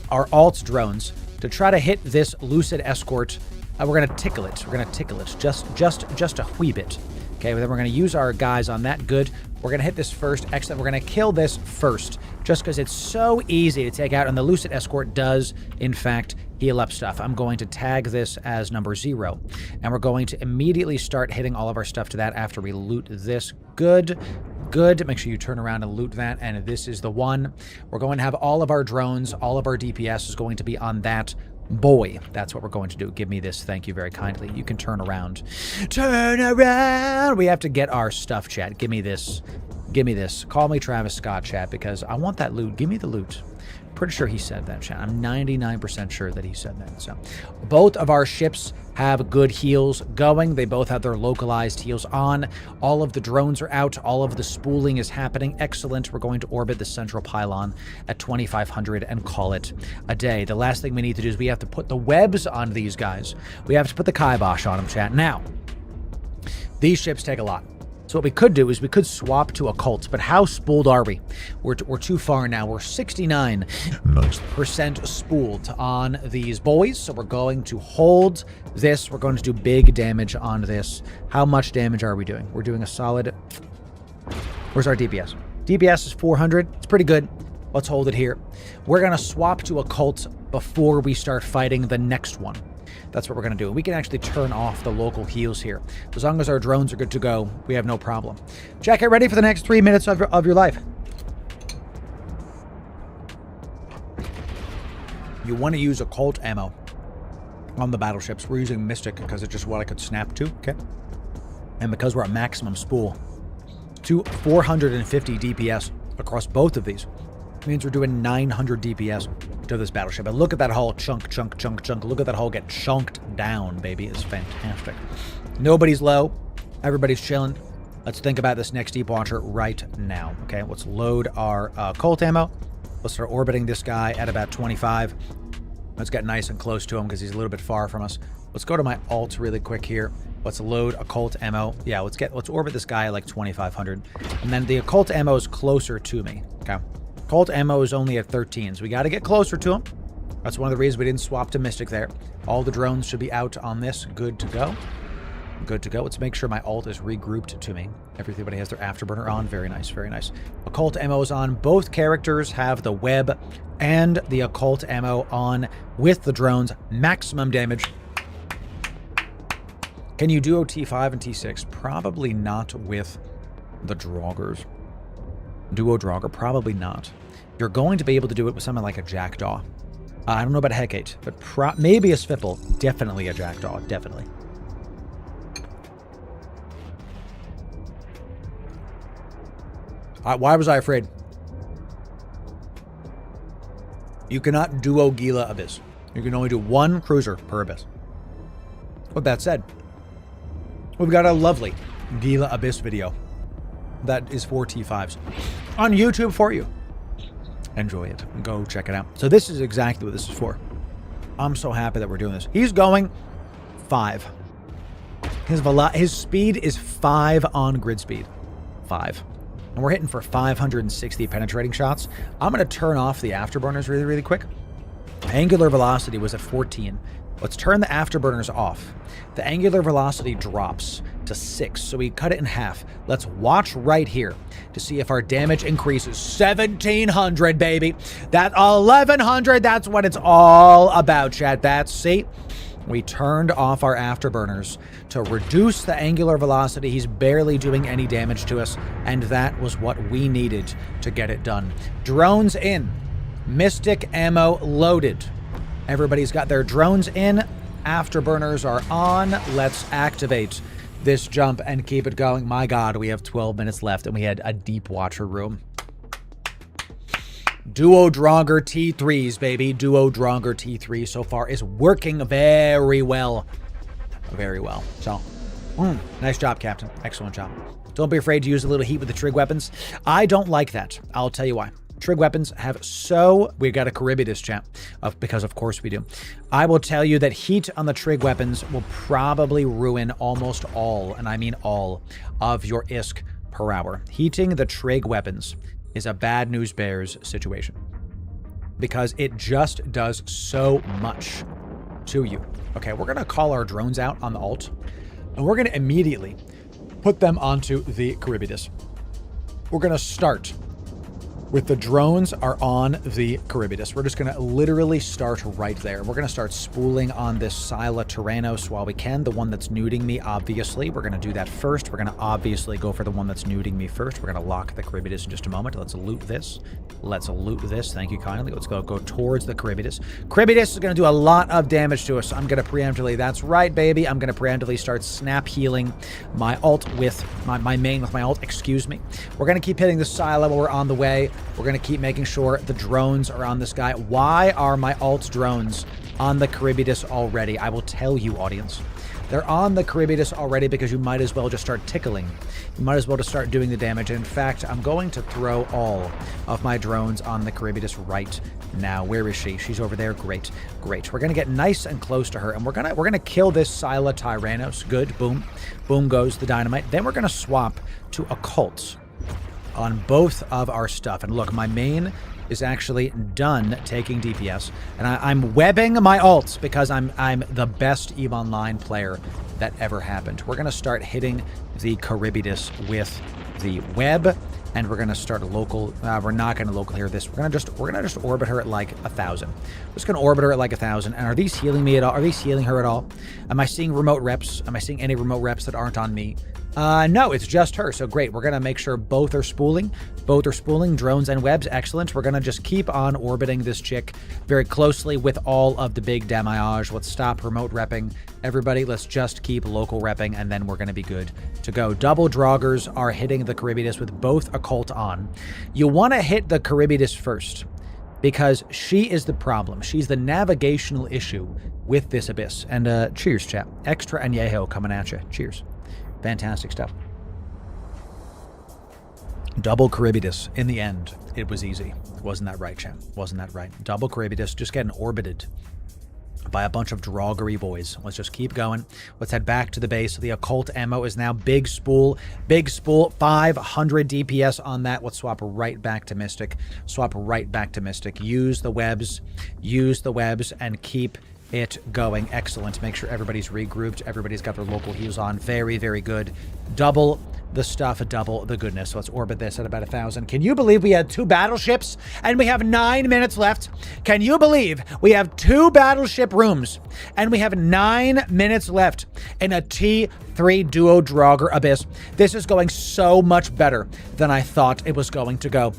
our alts drones to try to hit this Lucid escort. We're going to tickle it. We're going to tickle it just a wee bit. Okay, then we're going to use our guys on that. Good. We're going to hit this first. Excellent. We're going to kill this first, just because it's so easy to take out. And the Lucid Escort does, in fact, heal up stuff. I'm going to tag this as number 0. And we're going to immediately start hitting all of our stuff to that after we loot this. Good. Make sure you turn around and loot that. And this is the one. We're going to have all of our drones, all of our DPS is going to be on that boy. That's what we're going to do. Give me this. Thank you very kindly. You can turn around. Turn around. We have to get our stuff, chat. Give me this. Call me Travis Scott, chat, because I want that loot. Give me the loot. Pretty sure he said that, chat. I'm 99% sure that he said that. So both of our ships have good heals going. They both have their localized heals on. All of the drones are out. All of the spooling is happening. Excellent. We're going to orbit the central pylon at 2500 and call it a day. The last thing we need to do is we have to put the webs on these guys. We have to put the kibosh on them, chat. Now, these ships take a lot. So what we could do is we could swap to a cult, but how spooled are we? We're too far now. We're 69% spooled on these boys, so we're going to hold this. We're going to do big damage on this. How much damage are we doing? We're doing a solid... Where's our DPS? DPS is 400. It's pretty good. Let's hold it here. We're going to swap to a cult before we start fighting the next one. That's what we're going to do. We can actually turn off the local heals here. As long as our drones are good to go, we have no problem. Jack, get ready for the next 3 minutes of your life. You want to use occult ammo on the battleships. We're using Mystic because it's just what I could snap to, okay? And because we're at maximum spool, to 450 DPS across both of these. Means we're doing 900 DPS to this battleship. And look at that hull chunk. Look at that hull get chunked down, baby. It's fantastic. Nobody's low. Everybody's chilling. Let's think about this next deep watcher right now. Okay, let's load our Colt ammo. Let's start orbiting this guy at about 25. Let's get nice and close to him because he's a little bit far from us. Let's go to my alt really quick here. Let's load occult ammo. Yeah, let's orbit this guy at like 2500. And then the occult ammo is closer to me. Okay. Colt ammo is only at 13, so we got to get closer to him. That's one of the reasons we didn't swap to Mystic there. All the drones should be out on this. Good to go. Good to go. Let's make sure my alt is regrouped to me. Everybody has their afterburner on. Very nice, very nice. Occult ammo is on. Both characters have the web and the occult ammo on with the drones. Maximum damage. Can you duo T5 and T6? Probably not with the Draugrs. Duo Draugr, probably not. You're going to be able to do it with something like a Jackdaw. I don't know about a Hecate, but maybe a Svipple. Definitely a Jackdaw, definitely. Why was I afraid? You cannot duo Gila Abyss. You can only do one cruiser per Abyss. With that said, we've got a lovely Gila Abyss video that is for T5s on YouTube for you. Enjoy it. Go check it out. So this is exactly what this is for. I'm so happy that we're doing this. He's going 5. His speed is 5 on grid speed. 5. And we're hitting for 560 penetrating shots. I'm going to turn off the afterburners really, really quick. Angular velocity was at 14. Let's turn the afterburners off. The angular velocity drops to 6, so we cut it in half. Let's watch right here to see if our damage increases. 1,700, baby. That 1,100, that's what it's all about, chat. See? We turned off our afterburners to reduce the angular velocity. He's barely doing any damage to us, and that was what we needed to get it done. Drones in. Mystic ammo loaded. Everybody's got their drones in. Afterburners are on. Let's activate this jump and keep it going. My God, we have 12 minutes left, and we had a deep watcher room. Duo Draugr T3s, baby. Duo Draugr T3 so far is working very well. Very well. So, nice job, Captain. Excellent job. Don't be afraid to use a little heat with the trig weapons. I don't like that. I'll tell you why. Trig weapons have we got a Charybdis chat, because of course we do. I will tell you that heat on the trig weapons will probably ruin almost all, and I mean all, of your ISK per hour. Heating the trig weapons is a bad news bears situation, because it just does so much to you. Okay, we're gonna call our drones out on the alt, and we're gonna immediately put them onto the Charybdis. We're gonna start with the drones are on the Charybdis. We're just going to literally start right there. We're going to start spooling on this Scylla Tyrannos while we can. The one that's nuding me, obviously. We're going to do that first. We're going to obviously go for the one that's nuding me first. We're going to lock the Charybdis in just a moment. Let's loot this. Let's loot this. Thank you kindly. Let's go towards the Charybdis. Charybdis is going to do a lot of damage to us. I'm going to preemptively, that's right, baby. I'm going to preemptively start snap healing my ult with my main with my ult, excuse me. We're going to keep hitting the Scylla while we're on the way. We're going to keep making sure the drones are on this guy. Why are my alt's drones on the Charybdis already? I will tell you, audience. They're on the Charybdis already because you might as well just start tickling. You might as well just start doing the damage. And in fact, I'm going to throw all of my drones on the Charybdis right now. Where is she? She's over there. Great. Great. We're going to get nice and close to her, and we're going to kill this Scylla Tyrannos. Good. Boom. Boom goes the dynamite. Then we're going to swap to occults on both of our stuff. And look, my main is actually done taking DPS, and I'm webbing my ults because I'm the best EVE Online player that ever happened. We're gonna start hitting the Charybdis with the web, and we're gonna start a local. We're not gonna local here. We're gonna just orbit her at like 1,000. We're just gonna orbit her at like 1,000. And are these healing me at all? Are these healing her at all? Am I seeing remote reps? Am I seeing any remote reps that aren't on me? No, it's just her. So great. We're going to make sure both are spooling. Both are spooling, drones and webs. Excellent. We're going to just keep on orbiting this chick very closely with all of the big damage. Let's stop remote repping. Everybody, let's just keep local repping, and then we're going to be good to go. Double Draugrs are hitting the Charybdis with both occult on. You want to hit the Charybdis first, because she is the problem. She's the navigational issue with this abyss. And cheers, chat. Extra añejo coming at you. Cheers. Fantastic stuff. Double Charybdis. In the end, it was easy. Wasn't that right, chat? Wasn't that right? Double Charybdis just getting orbited by a bunch of Draugr-y boys. Let's just keep going. Let's head back to the base. The occult ammo is now big spool. Big spool. 500 DPS on that. Let's swap right back to Mystic. Swap right back to Mystic. Use the webs. Use the webs and keep it going. Excellent. Make sure everybody's regrouped. Everybody's got their local heals on. Very, very good. Double the stuff, double the goodness. So let's orbit this at about 1,000. Can you believe we had 2 battleships and we have 9 minutes left? Can you believe we have 2 battleship rooms and we have 9 minutes left in a T3 duo Draugr abyss? This is going so much better than I thought it was going to go.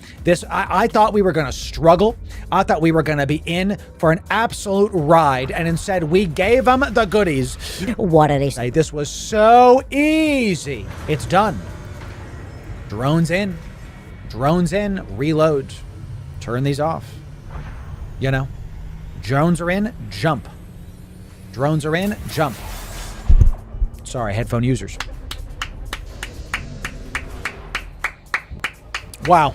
I thought we were going to struggle. I thought we were going to be in for an absolute ride, and instead we gave them the goodies. What did he say? This was so easy. It's done. Drones in. Drones in, reload. Turn these off. You know? Drones are in, jump. Drones are in, jump. Sorry, headphone users. Wow.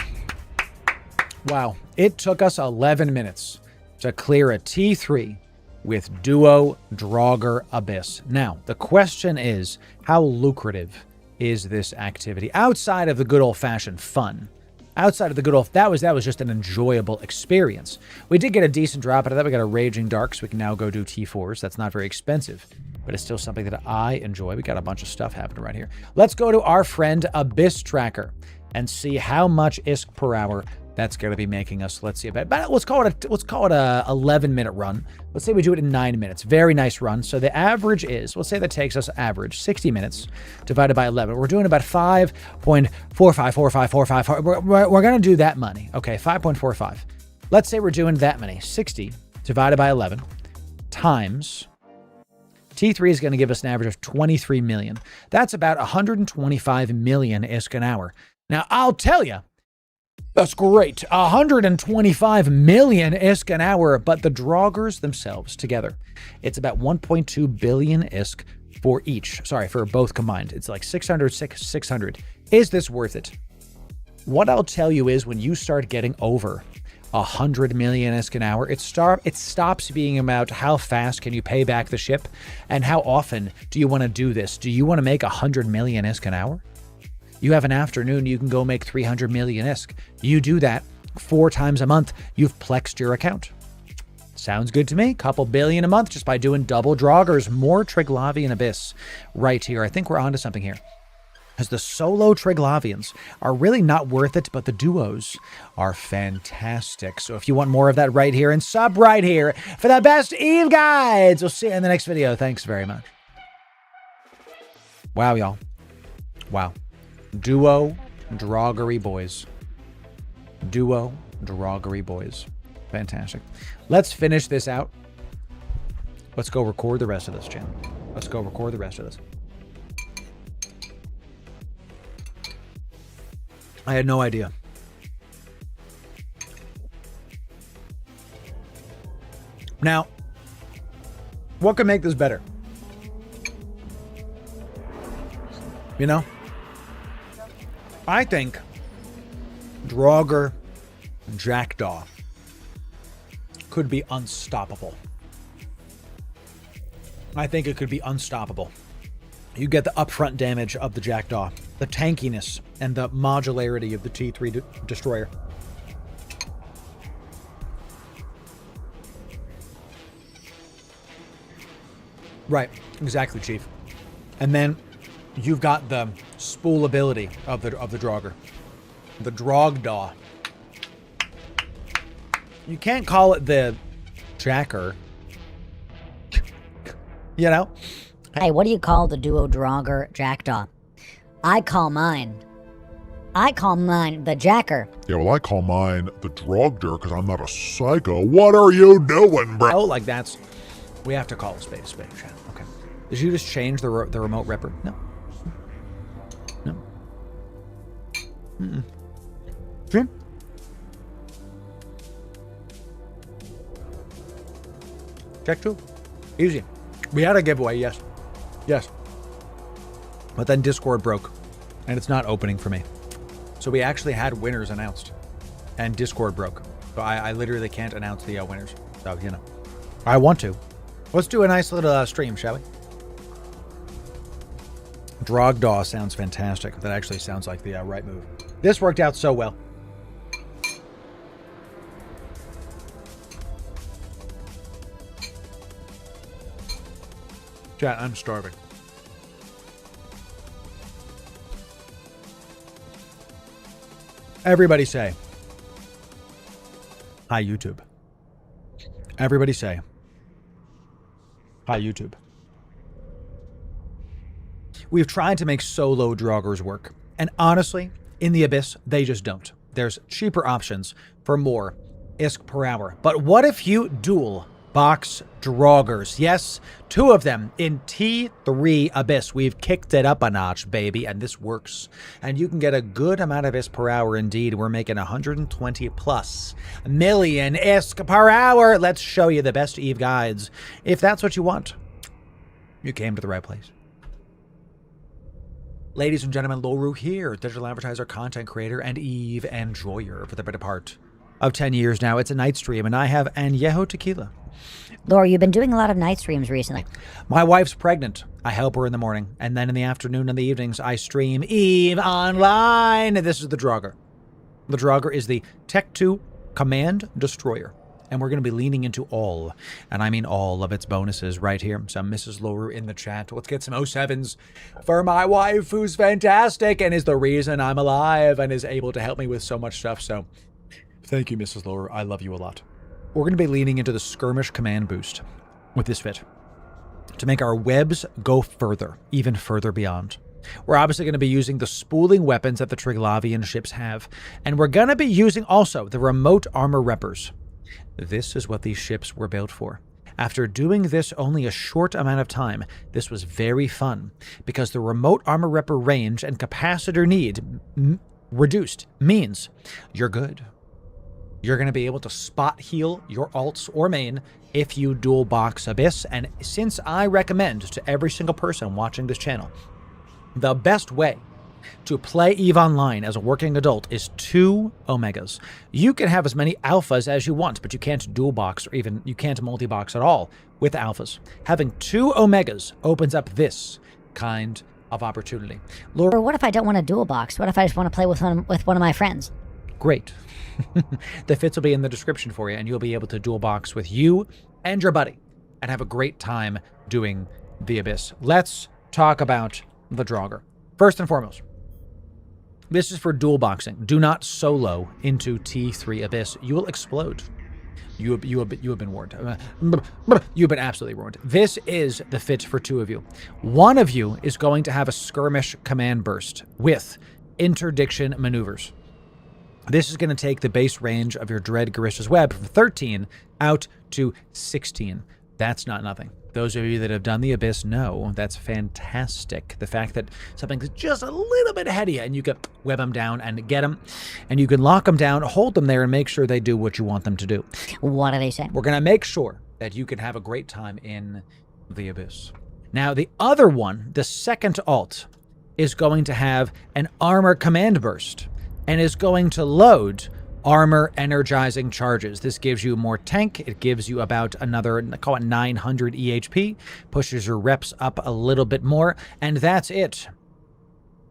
Wow. It took us 11 minutes to clear a T3 with Duo Draugr Abyss. Now, the question is, how lucrative is this activity? Outside of the good old-fashioned fun. Outside of the good old... That was just an enjoyable experience. We did get a decent drop out of that. We got a Raging Dark, so we can now go do T4s. That's not very expensive, but it's still something that I enjoy. We got a bunch of stuff happening right here. Let's go to our friend Abyss Tracker and see how much ISK per hour that's going to be making us. Let's see about, but let's call it a 11-minute run. Let's say we do it in 9 minutes. Very nice run. So the average is, let's say that takes us average 60 minutes divided by 11. We're doing about 5.454545. We're going to do that money. Okay, 5.45. Let's say we're doing that many. 60 divided by 11 times T3 is going to give us an average of 23 million. That's about 125 million ISK an hour. Now, I'll tell you, that's great. 125 million ISK an hour, but the Draugrs themselves together, it's about 1.2 billion ISK for each. Sorry, for both combined. It's like 600, 600. Is this worth it? What I'll tell you is when you start getting over 100 million ISK an hour, it stops being about how fast can you pay back the ship and how often do you want to do this. Do you want to make 100 million ISK an hour? You have an afternoon, you can go make 300 million ISK. You do that 4 times a month, you've plexed your account. Sounds good to me. Couple billion a month just by doing double Draugrs. More Triglavian Abyss right here. I think we're onto something here. Because the solo Triglavians are really not worth it, but the duos are fantastic. So if you want more of that right here, and sub right here for the best EVE guides. We'll see you in the next video. Thanks very much. Wow, y'all. Wow. Duo Draugr boys. Duo Draugr boys. Fantastic. Let's finish this out. Let's go record the rest of this, channel. Let's go record the rest of this. I had no idea. Now, what could make this better? You know? I think Draugr Jackdaw could be unstoppable. I think it could be unstoppable. You get the upfront damage of the Jackdaw, the tankiness, and the modularity of the T3 destroyer. Right, exactly, Chief. And then you've got the spoolability of the Draugr. The Draugdaw. You can't call it the Jacker. You know? Hey, what do you call the duo Draugr Jackdaw? I call mine the Jacker. Yeah, well, I call mine the Draugr because I'm not a psycho. What are you doing, bro? Oh, like that's... We have to call a spade, Chad. Okay. Did you just change the remote ripper? No. No. Mm-mm. See? Check 2. Easy. We had a giveaway, yes. Yes. But then Discord broke, and it's not opening for me. So we actually had winners announced, and Discord broke. So I literally can't announce the winners. So, you know. I want to. Let's do a nice little stream, shall we? Draugdaw sounds fantastic. That actually sounds like the right move. This worked out so well. Chat, I'm starving. Everybody say, hi, YouTube. Everybody say, hi, YouTube. We've tried to make solo Draugrs work, and honestly, in the Abyss, they just don't. There's cheaper options for more ISK per hour. But what if you duel box draugrs. Yes, 2 of them in T3 Abyss. We've kicked it up a notch, baby, and this works. And you can get a good amount of ISK per hour indeed. We're making 120 plus million ISK per hour. Let's show you the best Eve guides. If that's what you want, you came to the right place. Ladies and gentlemen, Loru here, digital advertiser, content creator, and Eve enjoyer for the better part of 10 years now. It's a night stream, and I have Añejo Tequila. Laura, you've been doing a lot of night streams recently. My wife's pregnant. I help her in the morning, and then in the afternoon and the evenings, I stream Eve online. This is the Draugr. The Draugr is the Tech 2 Command Destroyer, and we're going to be leaning into all, and I mean all of its bonuses right here. Some Mrs. Loru in the chat. Let's get some 07s for my wife, who's fantastic and is the reason I'm alive and is able to help me with so much stuff. So thank you, Mrs. Loru. I love you a lot. We're going to be leaning into the skirmish command boost with this fit to make our webs go further, even further beyond. We're obviously going to be using the spooling weapons that the Triglavian ships have, and we're going to be using also the remote armor reppers. This is what these ships were built for. After doing this only a short amount of time, this was very fun, because the remote armor repper range and capacitor need reduced means you're good. You're going to be able to spot heal your alts or main if you dual box Abyss. And since I recommend to every single person watching this channel, the best way to play EVE Online as a working adult is 2 Omegas. You can have as many Alphas as you want, but you can't dual box or even you can't multi-box at all with Alphas. Having 2 Omegas opens up this kind of opportunity. Or what if I don't want to dual box? What if I just want to play with one of my friends? Great. The fits will be in the description for you, and you'll be able to dual box with you and your buddy and have a great time doing the Abyss. Let's talk about the Draugr. First and foremost, this is for dual boxing. Do not solo into T3 Abyss. You will explode. You have been warned. You've been absolutely warned. This is the fit for 2 of you. One of you is going to have a skirmish command burst with interdiction maneuvers. This is going to take the base range of your Dread Garisha's Web from 13 out to 16. That's not nothing. Those of you that have done the Abyss know that's fantastic. The fact that something's just a little bit ahead of you and you can web them down and get them, and you can lock them down, hold them there, and make sure they do what you want them to do. What do they say? We're going to make sure that you can have a great time in the Abyss. Now, the other one, the second alt, is going to have an armor command burst and is going to load armor energizing charges. This gives you more tank. It gives you about another, call it 900 EHP, pushes your reps up a little bit more, and that's it.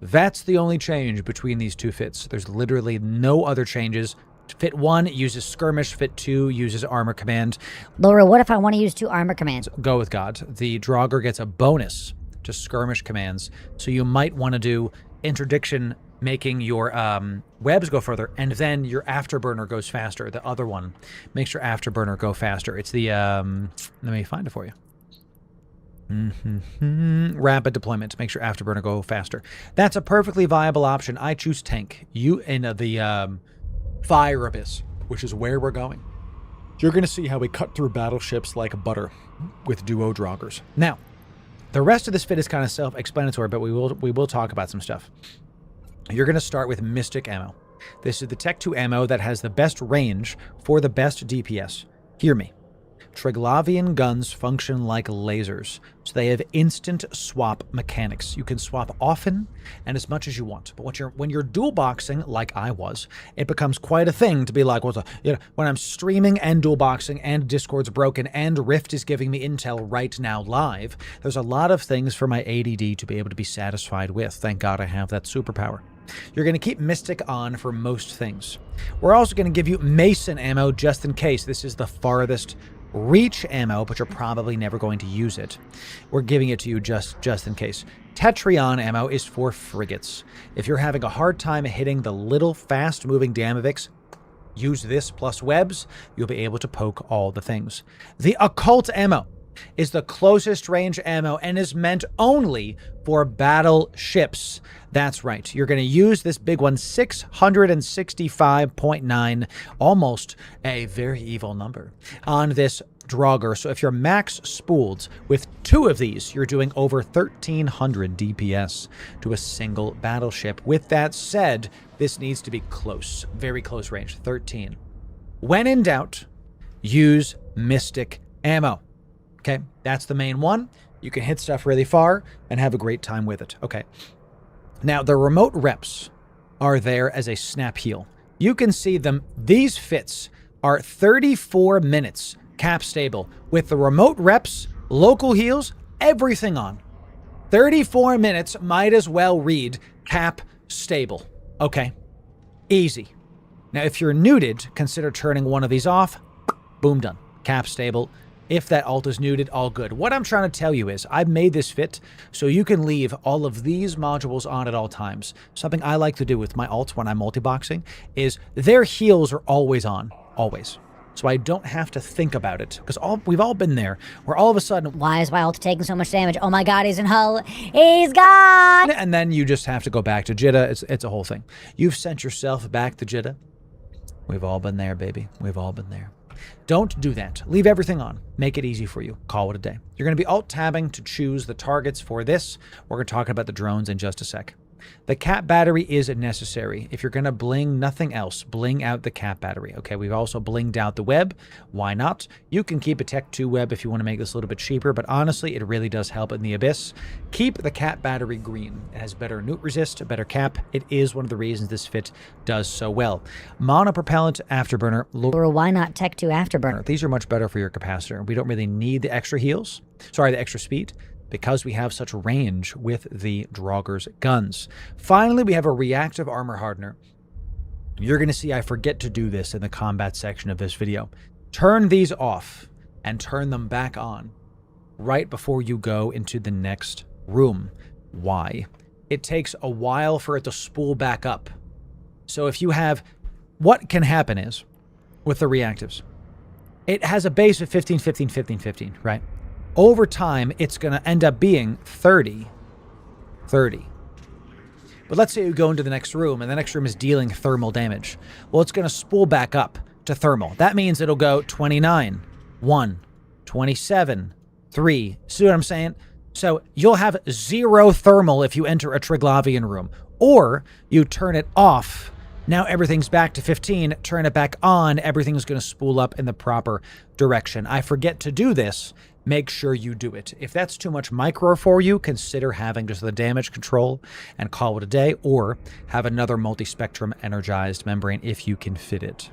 That's the only change between these 2 fits. There's literally no other changes. Fit 1 uses skirmish, fit 2 uses armor command. Laura, what if I want to use 2 armor commands? Go with God. The Draugr gets a bonus to skirmish commands, so you might want to do interdiction, making your webs go further, and then your afterburner goes faster. The other one makes your afterburner go faster. It's the, let me find it for you. Rapid deployment makes your afterburner go faster. That's a perfectly viable option. I choose tank. You in the Fire Abyss, which is where we're going. You're going to see how we cut through battleships like butter with duo Draugrs. Now, the rest of this fit is kind of self-explanatory, but we will talk about some stuff. You're going to start with Mystic ammo. This is the Tech 2 ammo that has the best range for the best DPS. Hear me. Triglavian guns function like lasers, so they have instant swap mechanics. You can swap often and as much as you want. But when you're dual boxing, like I was, it becomes quite a thing to be like, when I'm streaming and dual boxing and Discord's broken and Rift is giving me intel right now live, there's a lot of things for my ADD to be able to be satisfied with. Thank God I have that superpower. You're going to keep Mystic on for most things. We're also going to give you Mason ammo just in case. This is the farthest reach ammo, but you're probably never going to use it. We're giving it to you just in case. Tetrion ammo is for frigates. If you're having a hard time hitting the little fast-moving Damavix, use this plus webs. You'll be able to poke all the things. The occult ammo is the closest range ammo and is meant only for battleships. That's right. You're going to use this big one, 665.9, almost a very evil number, on this Draugr. So if you're max spooled with 2 of these, you're doing over 1,300 DPS to a single battleship. With that said, this needs to be close, very close range, 13. When in doubt, use Mystic ammo. Okay, that's the main one. You can hit stuff really far and have a great time with it. Okay. Now, the remote reps are there as a snap heal. You can see them. These fits are 34 minutes cap stable with the remote reps, local heals, everything on. 34 minutes might as well read cap stable. Okay. Easy. Now, if you're nuded, consider turning one of these off. Boom, done. Cap stable. If that alt is nuded, all good. What I'm trying to tell you is I've made this fit so you can leave all of these modules on at all times. Something I like to do with my alts when I'm multi-boxing is their heals are always on. Always. So I don't have to think about it. Because we've all been there where all of a sudden, why is my ult taking so much damage? Oh my god, he's in hull. He's gone! And then you just have to go back to Jitta. It's a whole thing. You've sent yourself back to Jitta. We've all been there, baby. We've all been there. Don't do that. Leave everything on. Make it easy for you. Call it a day. You're going to be alt-tabbing to choose the targets for this. We're going to talk about the drones in just a sec. The cap battery is necessary. If you're going to bling nothing else, bling out the cap battery. Okay, we've also blinged out the web. Why not? You can keep a Tech 2 web if you want to make this a little bit cheaper, but honestly, it really does help in the Abyss. Keep the cap battery green. It has better newt resist, better cap. It is one of the reasons this fit does so well. Monopropellant afterburner. Or why not Tech 2 afterburner? These are much better for your capacitor. We don't really need the extra heals. Sorry, the extra speed, because we have such range with the Draugr's guns. Finally, we have a reactive armor hardener. You're going to see I forget to do this in the combat section of this video. Turn these off and turn them back on right before you go into the next room. Why? It takes a while for it to spool back up. So if you have... What can happen is, with the reactives, it has a base of 15, 15, 15, 15, right? Over time, it's going to end up being 30, 30. But let's say you go into the next room, and the next room is dealing thermal damage. Well, it's going to spool back up to thermal. That means it'll go 29, 1, 27, 3. See what I'm saying? So you'll have 0 thermal if you enter a Triglavian room. Or you turn it off. Now everything's back to 15. Turn it back on. Everything's going to spool up in the proper direction. I forget to do this. Make sure you do it. If that's too much micro for you, consider having just the damage control and call it a day, or have another multi-spectrum energized membrane if you can fit it.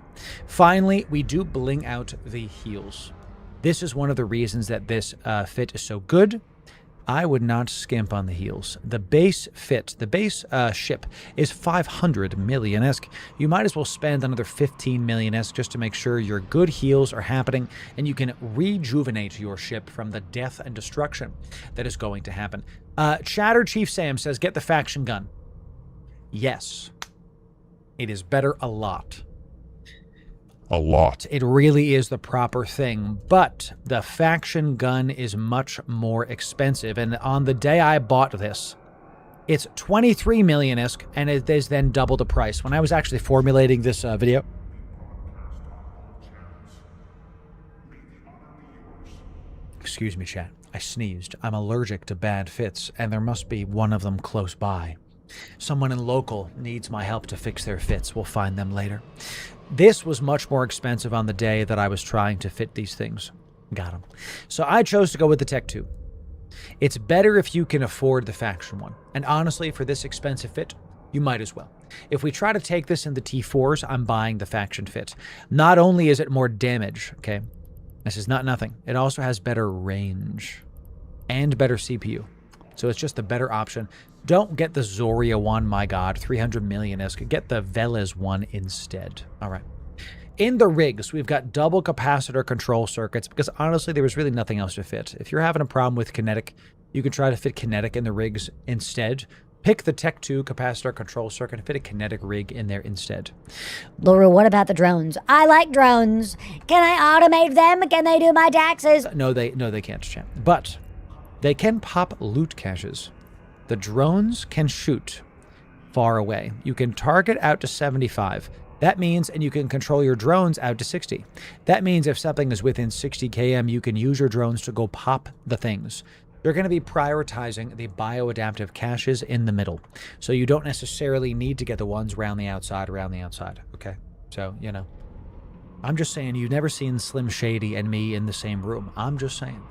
Finally, we do bling out the heals. This is one of the reasons that this fit is so good. I would not skimp on the heals. The base fit, the base ship is 500 million-esque. You might as well spend another 15 million-esque just to make sure your good heals are happening and you can rejuvenate your ship from the death and destruction that is going to happen. Chatter Chief Sam says, get the faction gun. Yes. It is better a lot. A lot. It really is the proper thing, but the faction gun is much more expensive. And on the day I bought this, it's 23 million-esque, and it is then double the price. When I was actually formulating this video, excuse me, chat, I sneezed. I'm allergic to bad fits, and there must be one of them close by. Someone in local needs my help to fix their fits. We'll find them later. This was much more expensive on the day that I was trying to fit these things. Got them. So I chose to go with the Tech 2. It's better if you can afford the faction one. And honestly, for this expensive fit, you might as well. If we try to take this in the T4s, I'm buying the faction fit. Not only is it more damage, okay? This is not nothing. It also has better range and better CPU. So it's just a better option. Don't get the Zoria one, my god, 300 million-esque. Get the Velez one instead. All right. In the rigs, we've got double capacitor control circuits because honestly, there was really nothing else to fit. If you're having a problem with kinetic, you can try to fit kinetic in the rigs instead. Pick the Tech 2 capacitor control circuit and fit a kinetic rig in there instead. Loru, what about the drones? I like drones. Can I automate them? Can they do my taxes? No, they can't, champ. But they can pop loot caches. The drones can shoot far away. You can target out to 75. That means, and you can control your drones out to 60. That means if something is within 60 km, you can use your drones to go pop the things. You're going to be prioritizing the bioadaptive caches in the middle. So you don't necessarily need to get the ones around the outside, okay? So, you know. I'm just saying, you've never seen Slim Shady and me in the same room. I'm just saying.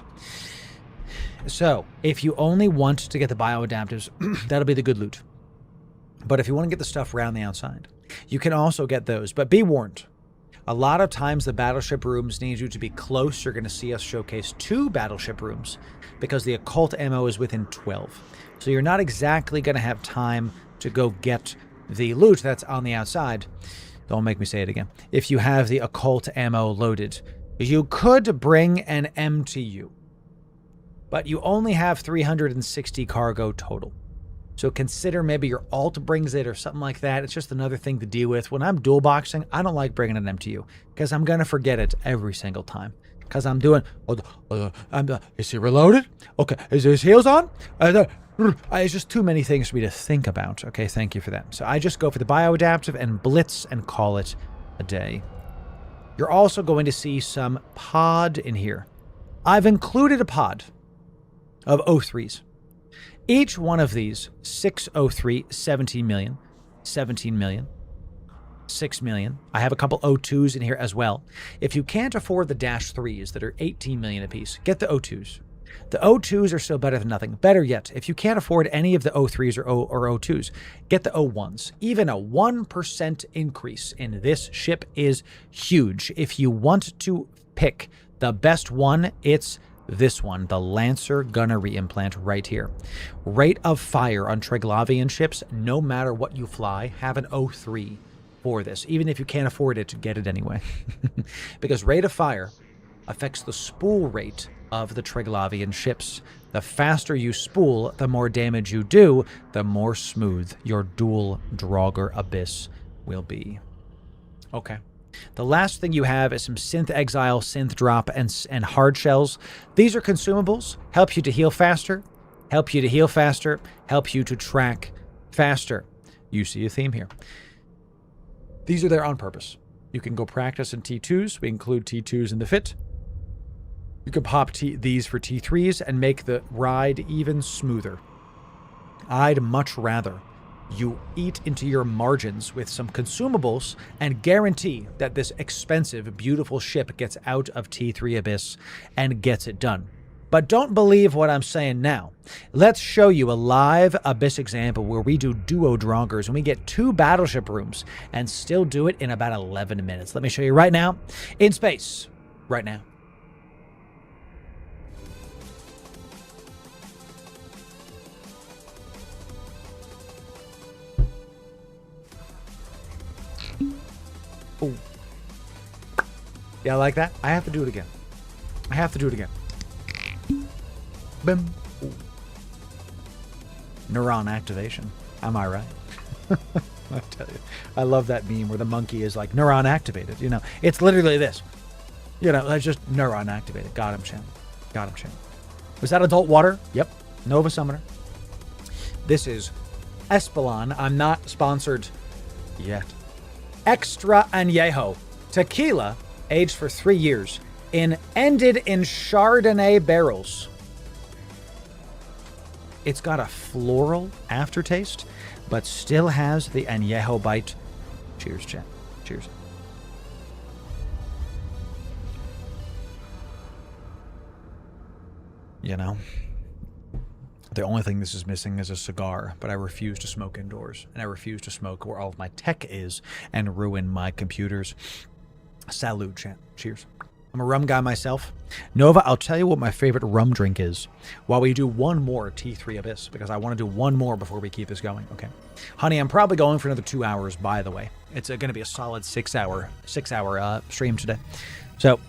So, if you only want to get the bioadaptives, that'll be the good loot. But if you want to get the stuff around the outside, you can also get those. But be warned. A lot of times the battleship rooms need you to be close. You're going to see us showcase 2 battleship rooms because the occult ammo is within 12. So you're not exactly going to have time to go get the loot that's on the outside. Don't make me say it again. If you have the occult ammo loaded, you could bring an MTU, but you only have 360 cargo total. So consider maybe your alt brings it or something like that. It's just another thing to deal with. When I'm dual boxing, I don't like bringing an MTU because I'm going to forget it every single time. Because I'm doing, is he reloaded? Okay, is his heels on? It's just too many things for me to think about. Okay, thank you for that. So I just go for the bioadaptive and blitz and call it a day. You're also going to see some pod in here. I've included a pod of O3s. Each one of these, 603, 17 million, 17 million, 6 million. I have a couple O2s in here as well. If you can't afford the Dash 3s that are 18 million apiece, get the O2s. The O2s are still better than nothing. Better yet, if you can't afford any of the O3s or O2s, get the O1s. Even a 1% increase in this ship is huge. If you want to pick the best one, it's this one, the Lancer Gunnery Implant right here. Rate of fire on Triglavian ships, no matter what you fly, have an O3 for this. Even if you can't afford it, get it anyway. Because rate of fire affects the spool rate of the Triglavian ships. The faster you spool, the more damage you do, the more smooth your dual Draugr Abyss will be. Okay. The last thing you have is some Synth Exile, Synth Drop, and Hard Shells. These are consumables. Help you to heal faster. Help you to heal faster. Help you to track faster. You see a theme here. These are there on purpose. You can go practice in T2s. We include T2s in the fit. You can pop these for T3s and make the ride even smoother. I'd much rather you eat into your margins with some consumables and guarantee that this expensive, beautiful ship gets out of T3 Abyss and gets it done. But don't believe what I'm saying now. Let's show you a live Abyss example where we do duo Draugrs and we get 2 battleship rooms and still do it in about 11 minutes. Let me show you right now in space. Right now. Oh. Yeah, I like that. I have to do it again. I have to do it again. Bim. Ooh. Neuron activation. Am I right? I tell you. I love that meme where the monkey is like, neuron activated. You know, it's literally this. You know, it's just neuron activated. Got him, champ. Got him, champ. Was that adult water? Yep. Nova Summoner. This is Espelon. I'm not sponsored yet. Extra Añejo tequila, aged for 3 years, ended in Chardonnay barrels. It's got a floral aftertaste, but still has the Añejo bite. Cheers, Jen. Cheers. You know, the only thing this is missing is a cigar, but I refuse to smoke indoors, and I refuse to smoke where all of my tech is and ruin my computers. Salud, champ. Cheers. I'm a rum guy myself. Nova, I'll tell you what my favorite rum drink is while we do one more T3 Abyss, because I want to do one more before we keep this going, okay? Honey, I'm probably going for another 2 hours, by the way. It's going to be a solid 6 hour stream today. So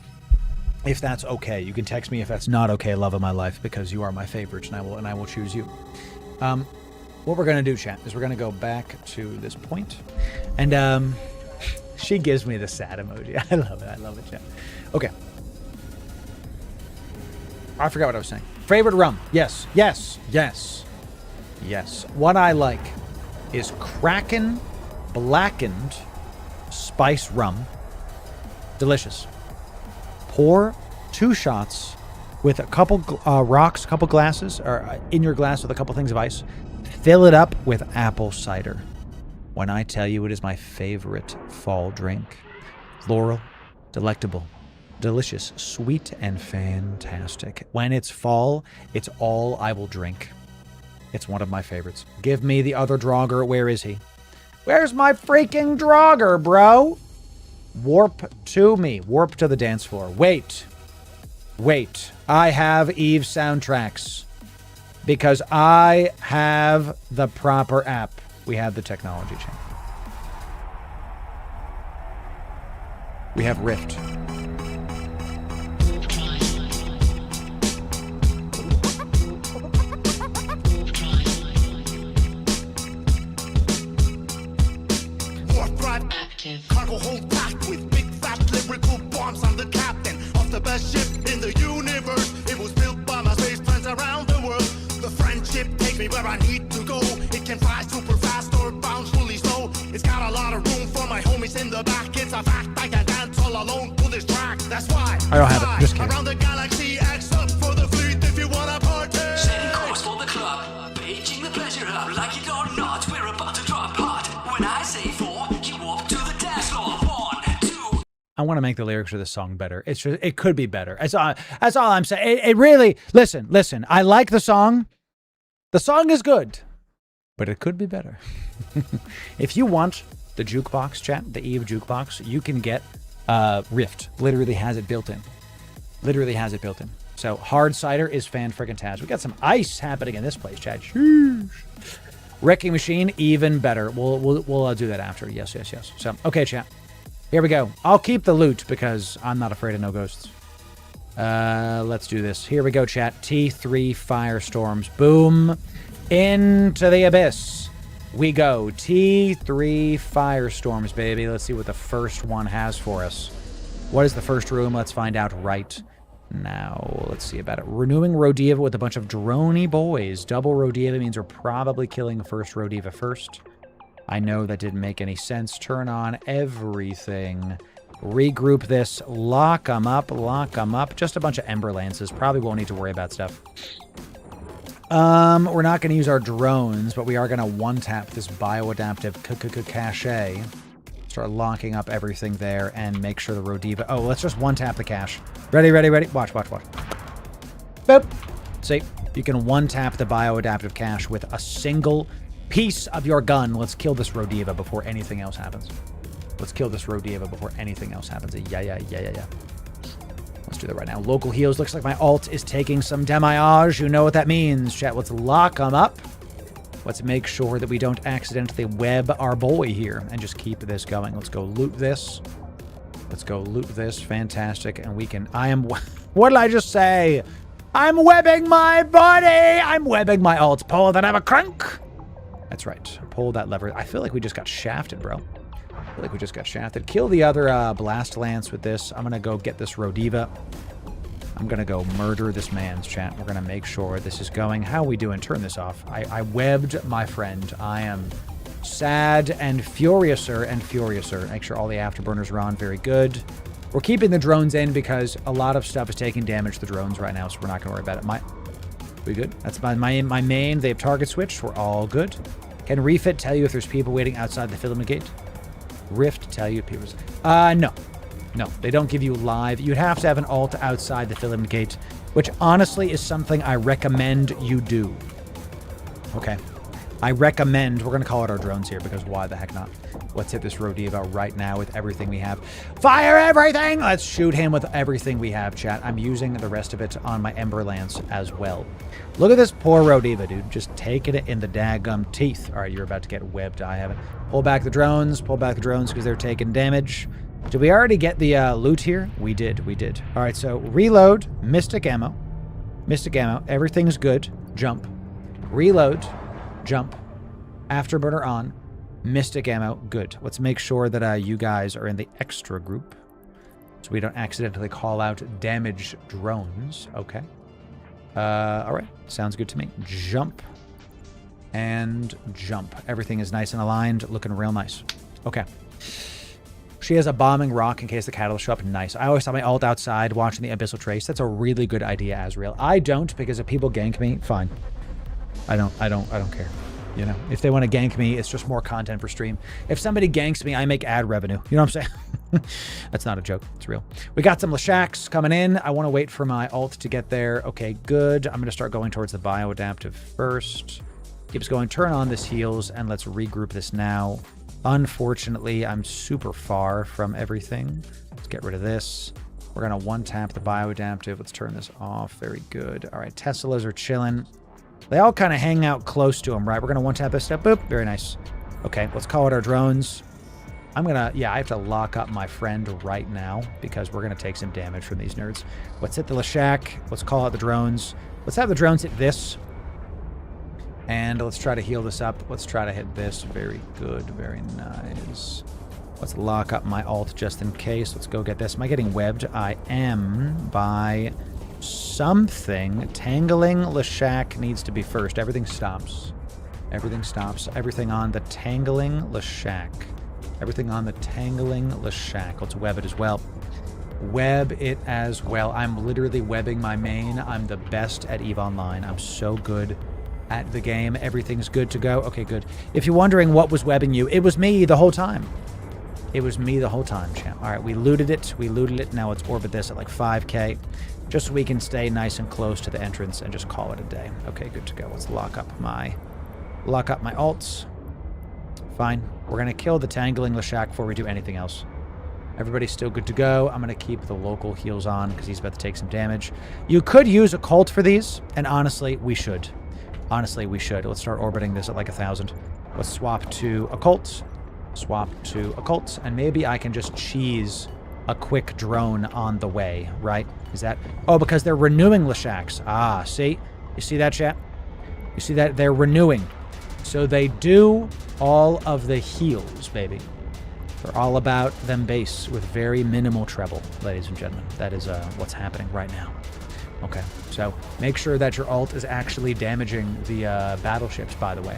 if that's okay, you can text me if that's not okay, love of my life, because you are my favorites, and I will choose you. What we're going to do, chat, is we're going to go back to this point, and she gives me the sad emoji. I love it, chat. Okay. I forgot what I was saying. Favorite rum. Yes. What I like is Kraken blackened spice rum. Delicious. Pour 2 shots with a couple rocks, a couple glasses, or in your glass with a couple things of ice. Fill it up with apple cider. When I tell you it is my favorite fall drink. Floral, delectable, delicious, sweet, and fantastic. When it's fall, it's all I will drink. It's one of my favorites. Give me the other Draugr. Where is he? Where's my freaking Draugr, bro? Warp to me. Warp to the dance floor. Wait. Wait. I have Eve soundtracks. Because I have the proper app. We have the technology channel. We have Rift. Cargo hold packed with big fat lyrical bombs. I'm the captain of the best ship in the universe. It was built by my space friends around the world. The friendship takes me where I need to go. It can fly super fast or bounce really slow. It's got a lot of room for my homies in the back. It's a fact I can dance all alone to this track. That's why I don't have it. Just kidding. Around the galaxy, X up for the fleet if you wanna party. Setting course for the club, paging the pleasure hub. Like it or not, we're about to drop hot. When I say 4, you walk to the dance floor. 1, 2. I want to make the lyrics of this song better. It's just, it could be better. That's all I'm saying. It really, listen. I like the song. The song is good, but it could be better. If you want the jukebox, chat, the Eve jukebox, you can get Rift. Literally has it built in. Literally has it built in. So hard cider is fan-friggin-tastic. We got some ice happening in this place, chat. Sheesh. Wrecking machine, even better. We'll do that after. Yes. So, okay, chat. Here we go. I'll keep the loot because I'm not afraid of no ghosts. Let's do this. Here we go, chat. T3 firestorms. Boom. Into the abyss. We go. T3 firestorms, baby. Let's see what the first one has for us. What is the first room? Let's find out right now. Let's see about it. Renewing Rodiva with a bunch of droney boys. Double Rodiva means we're probably killing the first Rodiva first. I know that didn't make any sense. Turn on everything. Regroup this. Lock them up. Lock them up. Just a bunch of Ember Lances. Probably won't need to worry about stuff. We're not going to use our drones, but we are going to one-tap this bioadaptive cache. Start locking up everything there and make sure the Rodiva... Oh, let's just one-tap the cache. Ready. Watch. Boop. See, you can one-tap the bioadaptive cache with a single piece of your gun. Let's kill this Rodiva before anything else happens. Yeah. Let's do that right now. Local heals. Looks like my alt is taking some damage. You know what that means, chat. Let's lock them up. Let's make sure that we don't accidentally web our boy here and just keep this going. Let's go loot this. Fantastic. And we can... What did I just say? I'm webbing my body. I'm webbing my alt. Pull that have a crunk. That's right. Pull that lever. I feel like we just got shafted, bro. Kill the other blast lance with this. I'm going to go get this Rodiva. I'm going to go murder this man's chat. We're going to make sure this is going. How are we doing? Turn this off. I webbed my friend. I am sad and furiouser. Make sure all the afterburners are on. Very good. We're keeping the drones in because a lot of stuff is taking damage to the drones right now, so we're not going to worry about it. We good? That's my main. They have target switched. We're all good. Can refit tell you if there's people waiting outside the filament gate? Rift tell you people... No, they don't give you live. You'd have to have an alt outside the filament gate, which honestly is something I recommend you do. Okay. I recommend... We're going to call it our drones here because why the heck not? Let's hit this Rodiva right now with everything we have. Fire everything! Let's shoot him with everything we have, chat. I'm using the rest of it on my Ember Lance as well. Look at this poor Rodiva, dude. Just taking it in the daggum teeth. All right, you're about to get webbed. I haven't. Pull back the drones because they're taking damage. Did we already get the loot here? We did. All right, so reload. Mystic ammo. Everything's good. Jump. Reload. Jump. Afterburner on. Mystic ammo. Good. Let's make sure that you guys are in the extra group so we don't accidentally call out damaged drones. Okay. All right. Sounds good to me. Jump. And jump. Everything is nice and aligned. Looking real nice. Okay. She has a bombing rock in case the cattle show up. Nice. I always have my ult outside watching the Abyssal Trace. That's a really good idea, Azrael. I don't, because if people gank me, fine. I don't care. You know, if they want to gank me, it's just more content for stream. If somebody ganks me, I make ad revenue. You know what I'm saying? That's not a joke. It's real. We got some Lashaks coming in. I want to wait for my ult to get there. Okay, good. I'm going to start going towards the bioadaptive first. Keeps going. Turn on this heals, and let's regroup this now. Unfortunately, I'm super far from everything. Let's get rid of this. We're going to one-tap the bioadaptive. Let's turn this off. Very good. All right, Teslas are chilling. They all kind of hang out close to him, right? We're going to one-tap this step. Boop. Very nice. Okay, let's call it our drones. I'm going to... Yeah, I have to lock up my friend right now because we're going to take some damage from these nerds. Let's hit the Lashak. Let's call out the drones. Let's have the drones hit this. And let's try to heal this up. Let's try to hit this. Very good. Very nice. Let's lock up my ult just in case. Let's go get this. Am I getting webbed? I am by... something. Tangling Lashak needs to be first. Everything stops. Everything stops. Everything on the Tangling Lashak. Everything on the Tangling Lashak. Let's web it as well. Web it as well. I'm literally webbing my main. I'm the best at EVE Online. I'm so good at the game. Everything's good to go. Okay, good. If you're wondering what was webbing you, it was me the whole time. It was me the whole time, champ. All right, we looted it. We looted it. Now let's orbit this at like 5k. Just so we can stay nice and close to the entrance and just call it a day. Okay, good to go. Let's lock up my ults. Fine. We're going to kill the Tangling Lashak before we do anything else. Everybody's still good to go. I'm going to keep the local heals on because he's about to take some damage. You could use a cult for these, and honestly, we should. Honestly, we should. Let's start orbiting this at like 1,000. Let's swap to a cult. Swap to a cult, and maybe I can just cheese a quick drone on the way, right? Is that... Oh, because they're renewing Lashaks. Ah, see? You see that, chat? You see that? They're renewing. So they do all of the heals, baby. They're all about them base with very minimal treble, ladies and gentlemen. That is what's happening right now. Okay, so make sure that your ult is actually damaging the battleships, by the way.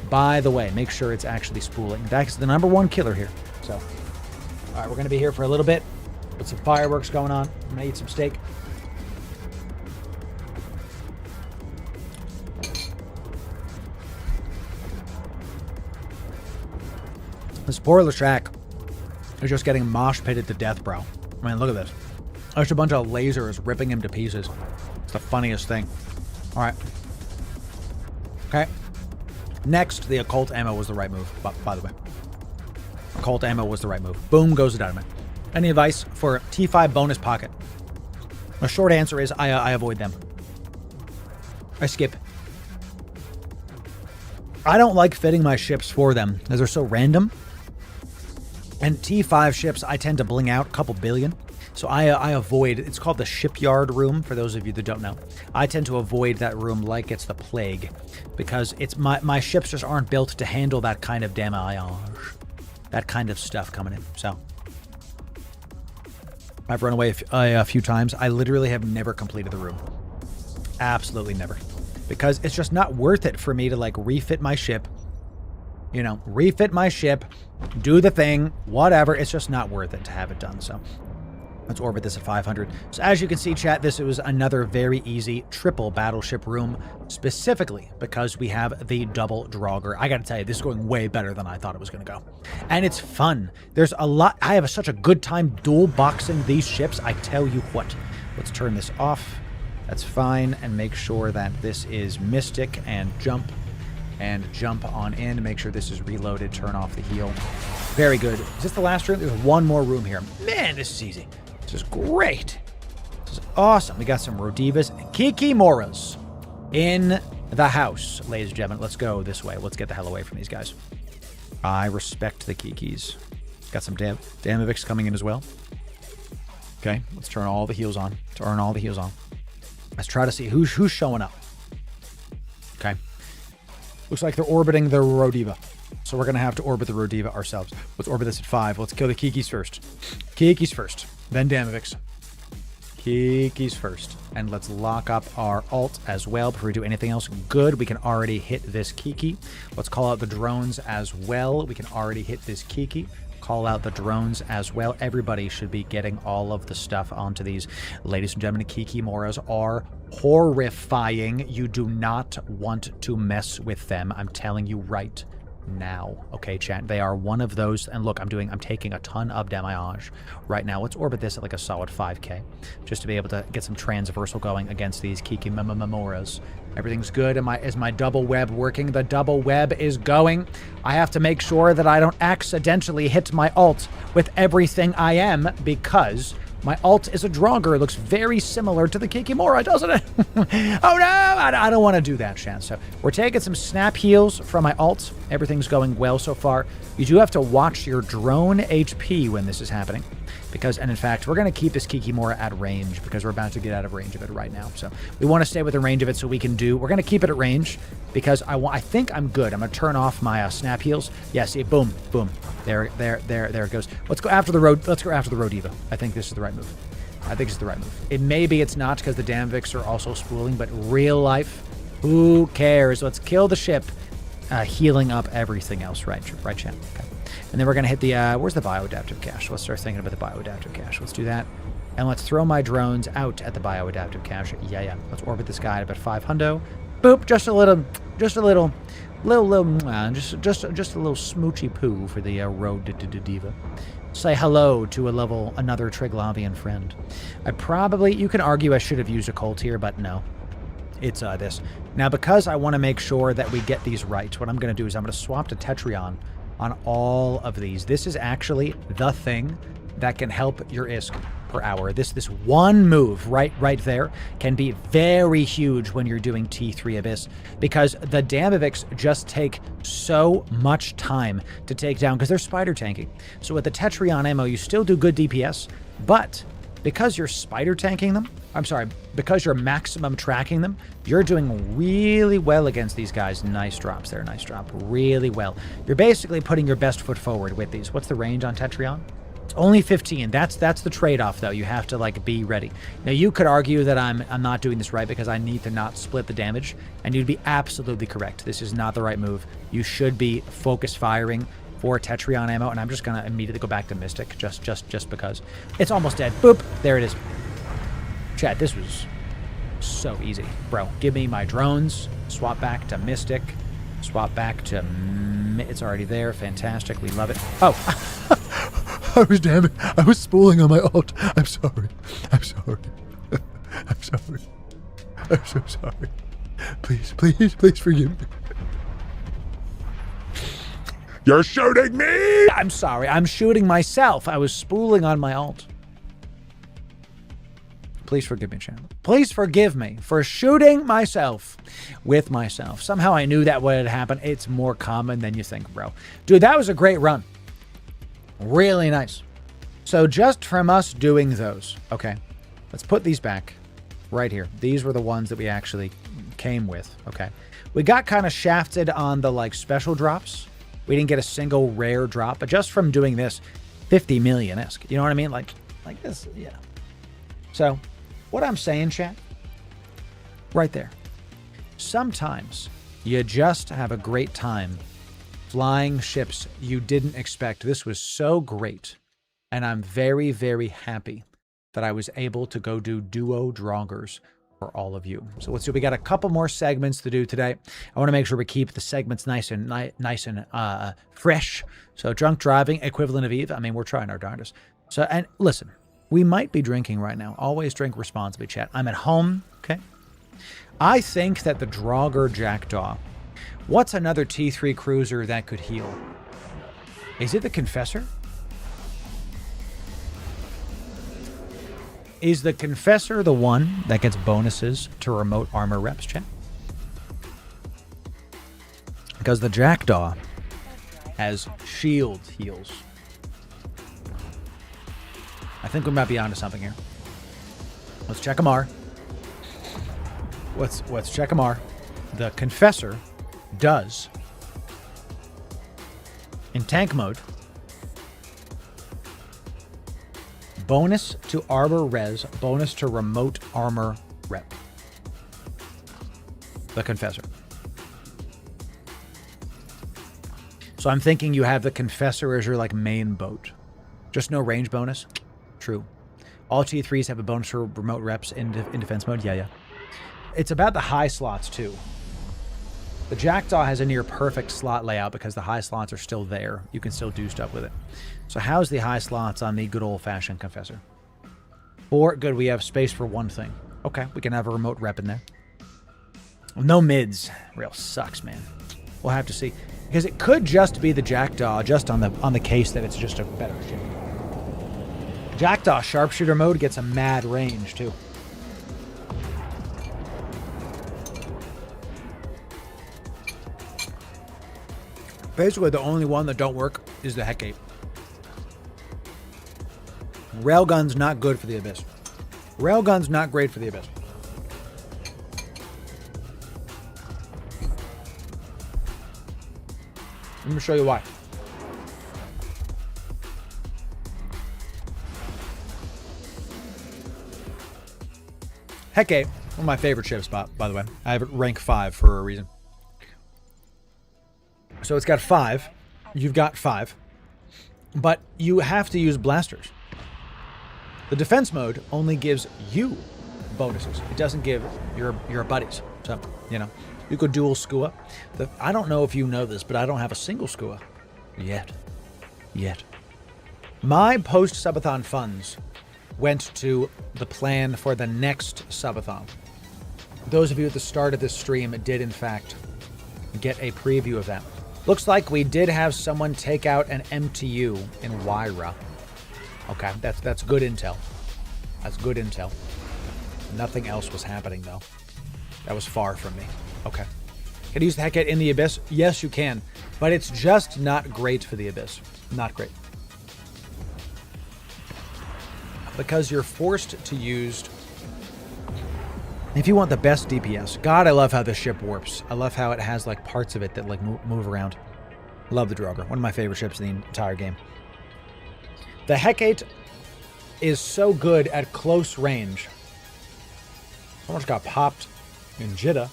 By the way, make sure it's actually spooling. That's the #1 killer here. So, all right, we're going to be here for a little bit with some fireworks going on. I'm going to eat some steak. This poor Lashak is just getting mosh pitted to death, bro. I mean, look at this. There's a bunch of lasers ripping him to pieces. It's the funniest thing. All right. Okay. Next, the occult ammo was the right move, by the way. Occult ammo was the right move. Boom goes the dynamite. Any advice for T5 bonus pocket? The short answer is I avoid them. I skip. I don't like fitting my ships for them, as they're so random. And T5 ships, I tend to bling out a couple billion. So I avoid, it's called the shipyard room, for those of you that don't know. I tend to avoid that room like it's the plague, because it's my ships just aren't built to handle that kind of damage, that kind of stuff coming in. So I've run away a few times. I literally have never completed the room. Absolutely never. Because it's just not worth it for me to like refit my ship, you know, refit my ship, do the thing, whatever. It's just not worth it to have it done. So let's orbit this at 500. So as you can see, chat, this was another very easy triple battleship room, specifically because we have the double Draugr. I gotta tell you, this is going way better than I thought it was gonna go. And it's fun. There's a lot. I have such a good time dual boxing these ships. I tell you what. Let's turn this off. That's fine. And make sure that this is Mystic and jump on in. Make sure this is reloaded. Turn off the heal. Very good. Is this the last room? There's one more room here. Man, this is easy. This is great. This is awesome. We got some Rodivas and Kikimoras in the house, ladies and gentlemen. Let's go this way. Let's get the hell away from these guys. I respect the Kikis. Got some Damaviks coming in as well. Okay, let's turn all the heals on. Turn all the heals on. Let's try to see who's showing up. Okay. Looks like they're orbiting the Rodiva. So we're going to have to orbit the Rodiva ourselves. Let's orbit this at 5. Let's kill the Kikis first. Kikis first. Then Damaviks. Kikis first. And let's lock up our ult as well before we do anything else. Good. We can already hit this Kiki. Let's call out the drones as well. We can already hit this Kiki. call out the drones as well. Everybody should be getting all of the stuff onto these. Ladies and gentlemen, Kikimoras are horrifying. You do not want to mess with them. I'm telling you right now. Okay, chat. They are one of those. And look, I'm taking a ton of damage right now. Let's orbit this at like a solid 5k just to be able to get some transversal going against these Kikimoras. Everything's good. Is my double web working? The double web is going. I have to make sure that I don't accidentally hit my ult with everything I am, because my ult is a Draugr. It looks very similar to the Kikimora, doesn't it? Oh no, I don't want to do that, Shan. So we're taking some snap heals from my ult. Everything's going well so far. You do have to watch your drone HP when this is happening, because, and in fact, we're going to keep this Kikimora at range because we're about to get out of range of it right now. So we want to stay within range of it so we can we're going to keep it at range because I think I'm good. I'm going to turn off my snap heals. Yeah, see, boom, boom. There it goes. Let's go after the road. Let's go after the road Diva. I think this is the right move. I think it's the right move. It maybe it's not because the Damviks are also spooling, but real life, who cares? Let's kill the ship, healing up everything else. Right, chat. Okay. And then we're going to hit the, where's the bioadaptive cache? Let's start thinking about the bioadaptive cache. Let's do that. And let's throw my drones out at the bioadaptive cache. Yeah. Let's orbit this guy at about 500. Boop, just a little, just a little smoochy poo for the road Diva. Say hello to another Triglavian friend. You can argue I should have used a Colt here, but no. It's this. Now, because I want to make sure that we get these right, what I'm going to do is I'm going to swap to Tetrion on all of these. This is actually the thing that can help your ISK per hour. This one move right there can be very huge when you're doing T3 Abyss, because the Damviks just take so much time to take down because they're spider tanking. So with the Tetrion ammo, you still do good DPS, but because you're spider tanking them, because you're maximum tracking them, you're doing really well against these guys. Nice drops there, nice drop. Really well. You're basically putting your best foot forward with these. What's the range on Tetrion? It's only 15. That's the trade-off, though. You have to, like, be ready. Now, you could argue that I'm not doing this right because I need to not split the damage, and you'd be absolutely correct. This is not the right move. You should be focus firing for Tetrion ammo, and I'm just going to immediately go back to Mystic just because. It's almost dead. Boop. There it is. Chat, this was so easy. Bro, give me my drones. Swap back to Mystic. Swap back to... It's already there. Fantastic. We love it. Oh. I was spooling on my ult. I'm sorry. I'm sorry. I'm so sorry. Please forgive me. You're shooting me! I'm sorry. I'm shooting myself. I was spooling on my ult. Please forgive me, Chandler. Please forgive me for shooting myself with myself. Somehow I knew that would happen. It's more common than you think, bro. Dude, that was a great run. Really nice. So just from us doing those, okay, let's put these back right here. These were the ones that we actually came with, okay. We got kind of shafted on the, like, special drops. We didn't get a single rare drop, but just from doing this, 50 million-esque. You know what I mean? Like this, yeah. So, what I'm saying, chat, right there. Sometimes you just have a great time flying ships you didn't expect. This was so great, and I'm very, very happy that I was able to go do duo Draugrs for all of you. So let's see. We got a couple more segments to do today. I want to make sure we keep the segments nice and fresh. So drunk driving, equivalent of Eve. I mean, we're trying our darndest. So, and listen, we might be drinking right now. Always drink responsibly, chat. I'm at home, okay? I think that the Draugr Jackdaw. What's another T3 cruiser that could heal? Is it the Confessor? Is the Confessor the one that gets bonuses to remote armor reps, chat? Because the Jackdaw has shield heals. I think we might be onto something here. Let's check MR. Let's check MR. The Confessor does, in tank mode, bonus to armor res, bonus to remote armor rep. The Confessor. So I'm thinking you have the Confessor as your like main boat. Just no range bonus? True. All T3s have a bonus for remote reps in defense mode? Yeah. It's about the high slots too. The Jackdaw has a near perfect slot layout because the high slots are still there. You can still do stuff with it. So how's the high slots on the good old-fashioned Confessor? 4, good, we have space for one thing. Okay, we can have a remote rep in there. No mids. Real sucks, man. We'll have to see. Because it could just be the Jackdaw, just on the case that it's just a better ship. Jackdaw sharpshooter mode gets a mad range, too. Basically, the only one that don't work is the Hecate. Railgun's not good for the Abyss. Railgun's not great for the Abyss. Let me show you why. Hecate, one of my favorite ships, by the way. I have it rank 5 for a reason. So it's got 5. You've got 5. But you have to use blasters. The defense mode only gives you bonuses. It doesn't give your buddies. So, you know, you could dual skua. I don't know if you know this, but I don't have a single skua. Yet. My post-subathon funds went to the plan for the next subathon. Those of you at the start of this stream did, in fact, get a preview of that. Looks like we did have someone take out an MTU in Wyra. Okay, that's good intel. That's good intel. Nothing else was happening, though. That was far from me. Okay. Can you use the Hecate in the Abyss? Yes, you can. But it's just not great for the Abyss. Not great. Because you're forced to use... If you want the best DPS... God, I love how this ship warps. I love how it has, like, parts of it that, like, move around. Love the Draugr. One of my favorite ships in the entire game. The Hecate is so good at close range. Someone just got popped in Jeddah.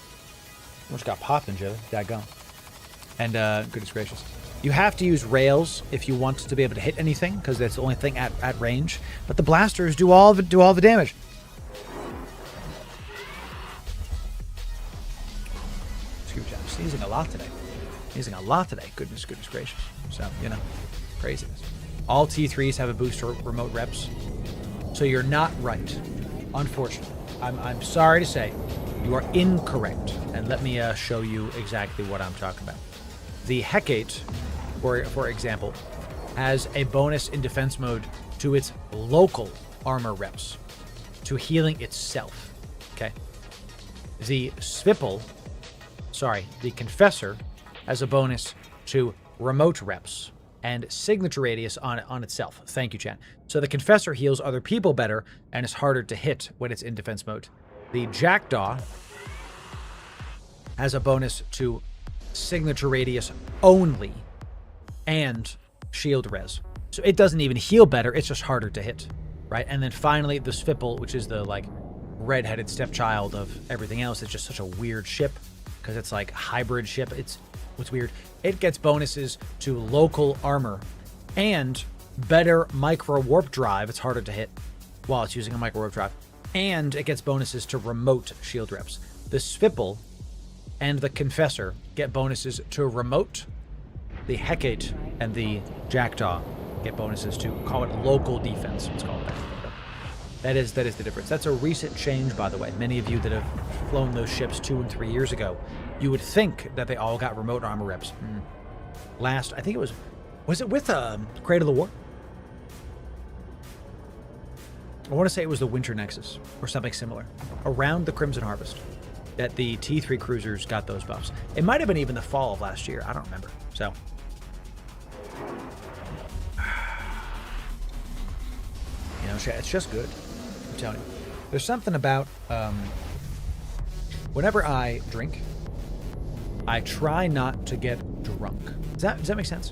Daggone. And, goodness gracious. You have to use rails if you want to be able to hit anything, because that's the only thing at range. But the blasters do all the damage. Excuse me, I'm sneezing a lot today. Goodness gracious. So, you know, craziness. All T3s have a boost to remote reps. So you're not right. Unfortunately. I'm sorry to say, you are incorrect. And let me show you exactly what I'm talking about. The Hecate, for example, has a bonus in defense mode to its local armor reps, to healing itself. Okay. The Confessor has a bonus to remote reps and signature radius on itself. Thank you, Chan. So the Confessor heals other people better and is harder to hit when it's in defense mode. The Jackdaw has a bonus to signature radius only and shield res. So it doesn't even heal better, it's just harder to hit, right? And then finally the Svipple, which is the like red-headed stepchild of everything else. It's just such a weird ship because it's like hybrid ship. It's what's weird. It gets bonuses to local armor and better micro warp drive. It's harder to hit while it's using a micro warp drive. And it gets bonuses to remote shield reps. The Svipple and the Confessor get bonuses to remote. The Hecate and the Jackdaw get bonuses to, call it local defense. Let's call it that. That is the difference. That's a recent change, by the way. Many of you that have flown those ships 2 and 3 years ago, you would think that they all got remote armor reps. Last, I think it was it with Cradle of the War? I want to say it was the Winter Nexus or something similar. Around the Crimson Harvest, that the T3 cruisers got those buffs. It might have been even the fall of last year. I don't remember. So, you know, it's just good. I'm telling you. There's something about whenever I drink, I try not to get drunk. Does that make sense?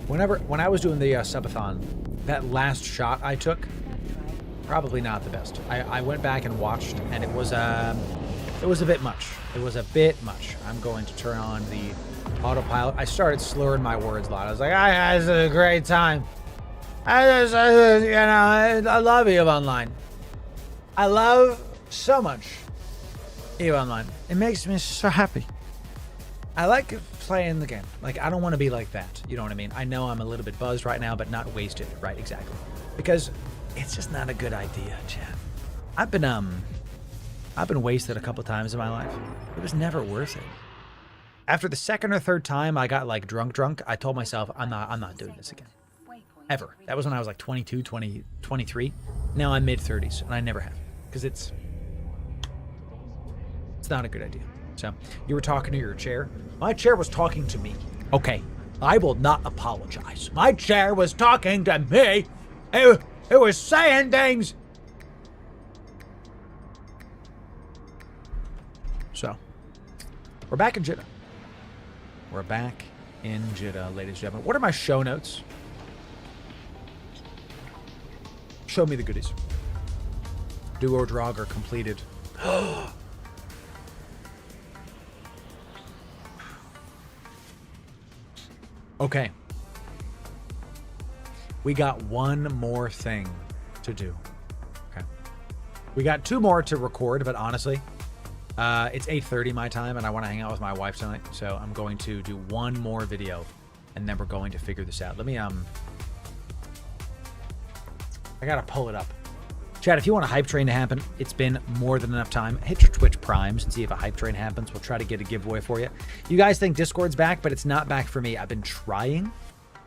When I was doing the subathon, that last shot I took, probably not the best. I went back and watched, and it was It was a bit much. It was a bit much. I'm going to turn on the autopilot. I started slurring my words a lot. I was like, I had a great time. I love EVE Online. I love so much EVE Online. It makes me so happy. I like playing the game. Like, I don't want to be like that. You know what I mean? I know I'm a little bit buzzed right now, but not wasted. Right, exactly. Because it's just not a good idea, Chad. I've been wasted a couple times in my life. It was never worth it. After the second or third time I got like drunk, I told myself, I'm not doing this again. Ever. That was when I was like 22, 20, 23. Now I'm mid-30s, and I never have. Because it's not a good idea. So, you were talking to your chair. My chair was talking to me. Okay, I will not apologize. My chair was talking to me. It was saying things. So, we're back in Jeddah. We're back in Jeddah, ladies and gentlemen. What are my show notes? Show me the goodies. Duo Draugr completed. Okay. We got one more thing to do. Okay. We got two more to record, but honestly, it's 8:30 my time, and I want to hang out with my wife tonight, so I'm going to do one more video, and then we're going to figure this out. Let me, I gotta pull it up. Chad, if you want a hype train to happen, it's been more than enough time. Hit your Twitch Primes and see if a hype train happens. We'll try to get a giveaway for you. You guys think Discord's back, but it's not back for me. I've been trying,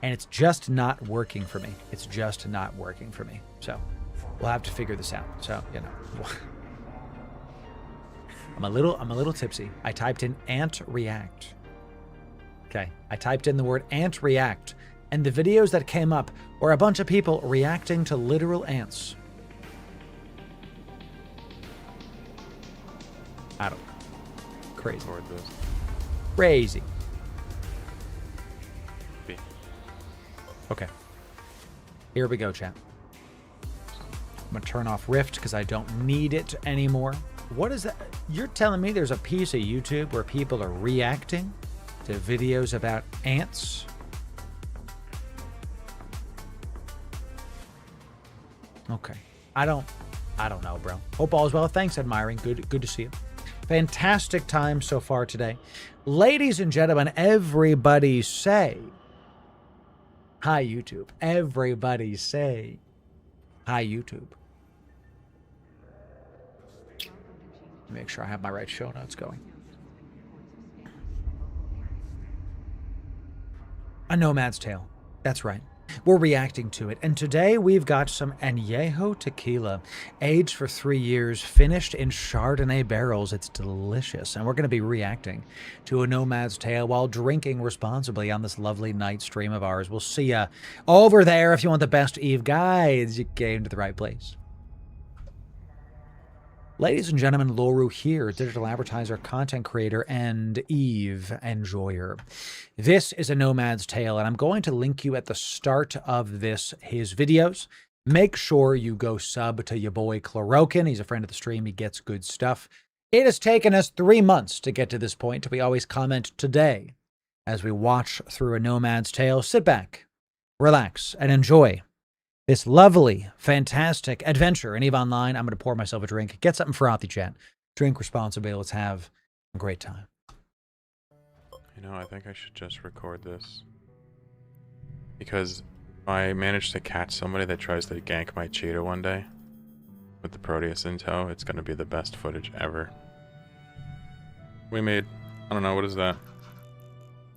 and it's just not working for me. It's just not working for me. So we'll have to figure this out. So, you know, I'm a little tipsy. I typed in ant react. Okay, I typed in the word ant react, and the videos that came up were a bunch of people reacting to literal ants. I don't know. Crazy. Crazy. Okay. Here we go, chat. I'm going to turn off Rift because I don't need it anymore. What is that? You're telling me there's a piece of YouTube where people are reacting to videos about ants? Okay. I don't know, bro. Hope all is well. Thanks, Admiring. Good to see you. Fantastic time so far today. Ladies and gentlemen, everybody say hi, YouTube. Everybody say hi, YouTube. Make sure I have my right show notes going. A Nomad's Tale. That's right. We're reacting to it. And today we've got some Añejo tequila, aged for 3 years, finished in Chardonnay barrels. It's delicious. And we're going to be reacting to A Nomad's Tale while drinking responsibly on this lovely night stream of ours. We'll see ya over there. If you want the best EVE guides, you came to the right place. Ladies and gentlemen, Loru here, digital advertiser, content creator, and EVE enjoyer. This is A Nomad's Tale, and I'm going to link you at the start of his videos. Make sure you go sub to your boy Chlorokin. He's a friend of the stream. He gets good stuff. It has taken us 3 months to get to this point. We always comment today as we watch through A Nomad's Tale. Sit back, relax, and enjoy this lovely, fantastic adventure in EVE Online. I'm going to pour myself a drink. Get something frothy, chat. Drink responsibly. Let's have a great time. You know, I think I should just record this. Because if I manage to catch somebody that tries to gank my cheetah one day with the Proteus in tow, it's going to be the best footage ever. We made, I don't know, what is that?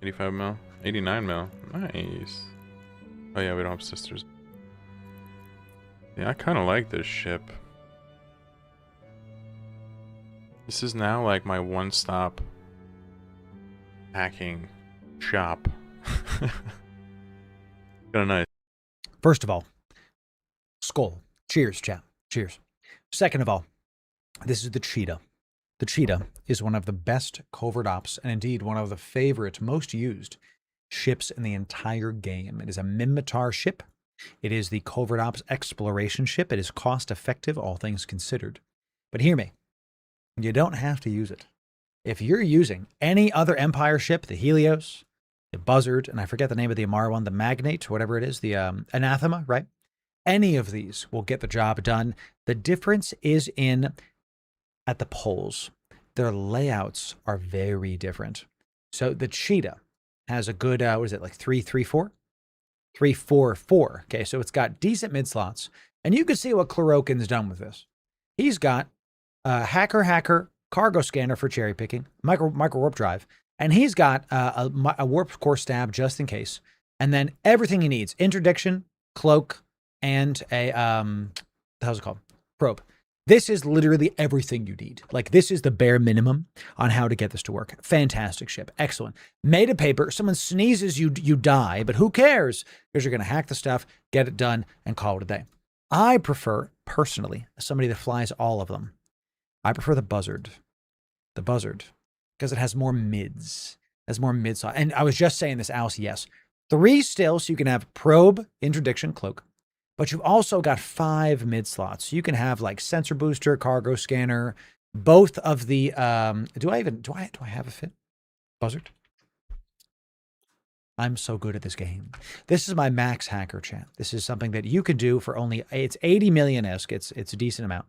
85 mil? 89 mil? Nice. Oh yeah, we don't have sisters. Yeah, I kind of like this ship. This is now like my one-stop hacking shop. Kind of nice. First of all, skull. Cheers, chat. Cheers. Second of all, this is the Cheetah. The Cheetah is one of the best covert ops, and indeed one of the favorite, most used ships in the entire game. It is a Minmatar ship. It is the Covert Ops exploration ship. It is cost effective, all things considered. But hear me. You don't have to use it. If you're using any other Empire ship, the Helios, the Buzzard, and I forget the name of the Amara one, the Magnate, whatever it is, the Anathema, right? Any of these will get the job done. The difference is at the poles. Their layouts are very different. So the Cheetah has a good, what is it, like 3-3-4? 3-4-4. Okay, so it's got decent mid slots. And you can see what Chlorokin's done with this. He's got hacker, cargo scanner for cherry picking, micro warp drive, and he's got a warp core stab just in case. And then everything he needs, interdiction, cloak, and a, how's it called? Probe. This is literally everything you need. Like, this is the bare minimum on how to get this to work. Fantastic ship. Excellent. Made of paper. Someone sneezes, you die, but who cares? Because you're going to hack the stuff, get it done, and call it a day. I prefer, personally, somebody that flies all of them. I prefer the Buzzard. The Buzzard. Because it has more mids. It has more mid slot. And I was just saying this, Alice, yes. 3 still, so you can have probe, interdiction, cloak. But you've also got 5 mid slots. So you can have like sensor booster, cargo scanner, both of the do I have a fit? Buzzard? I'm so good at this game. This is my max hacker chat. This is something that you could do for only, it's 80 million-esque. It's a decent amount.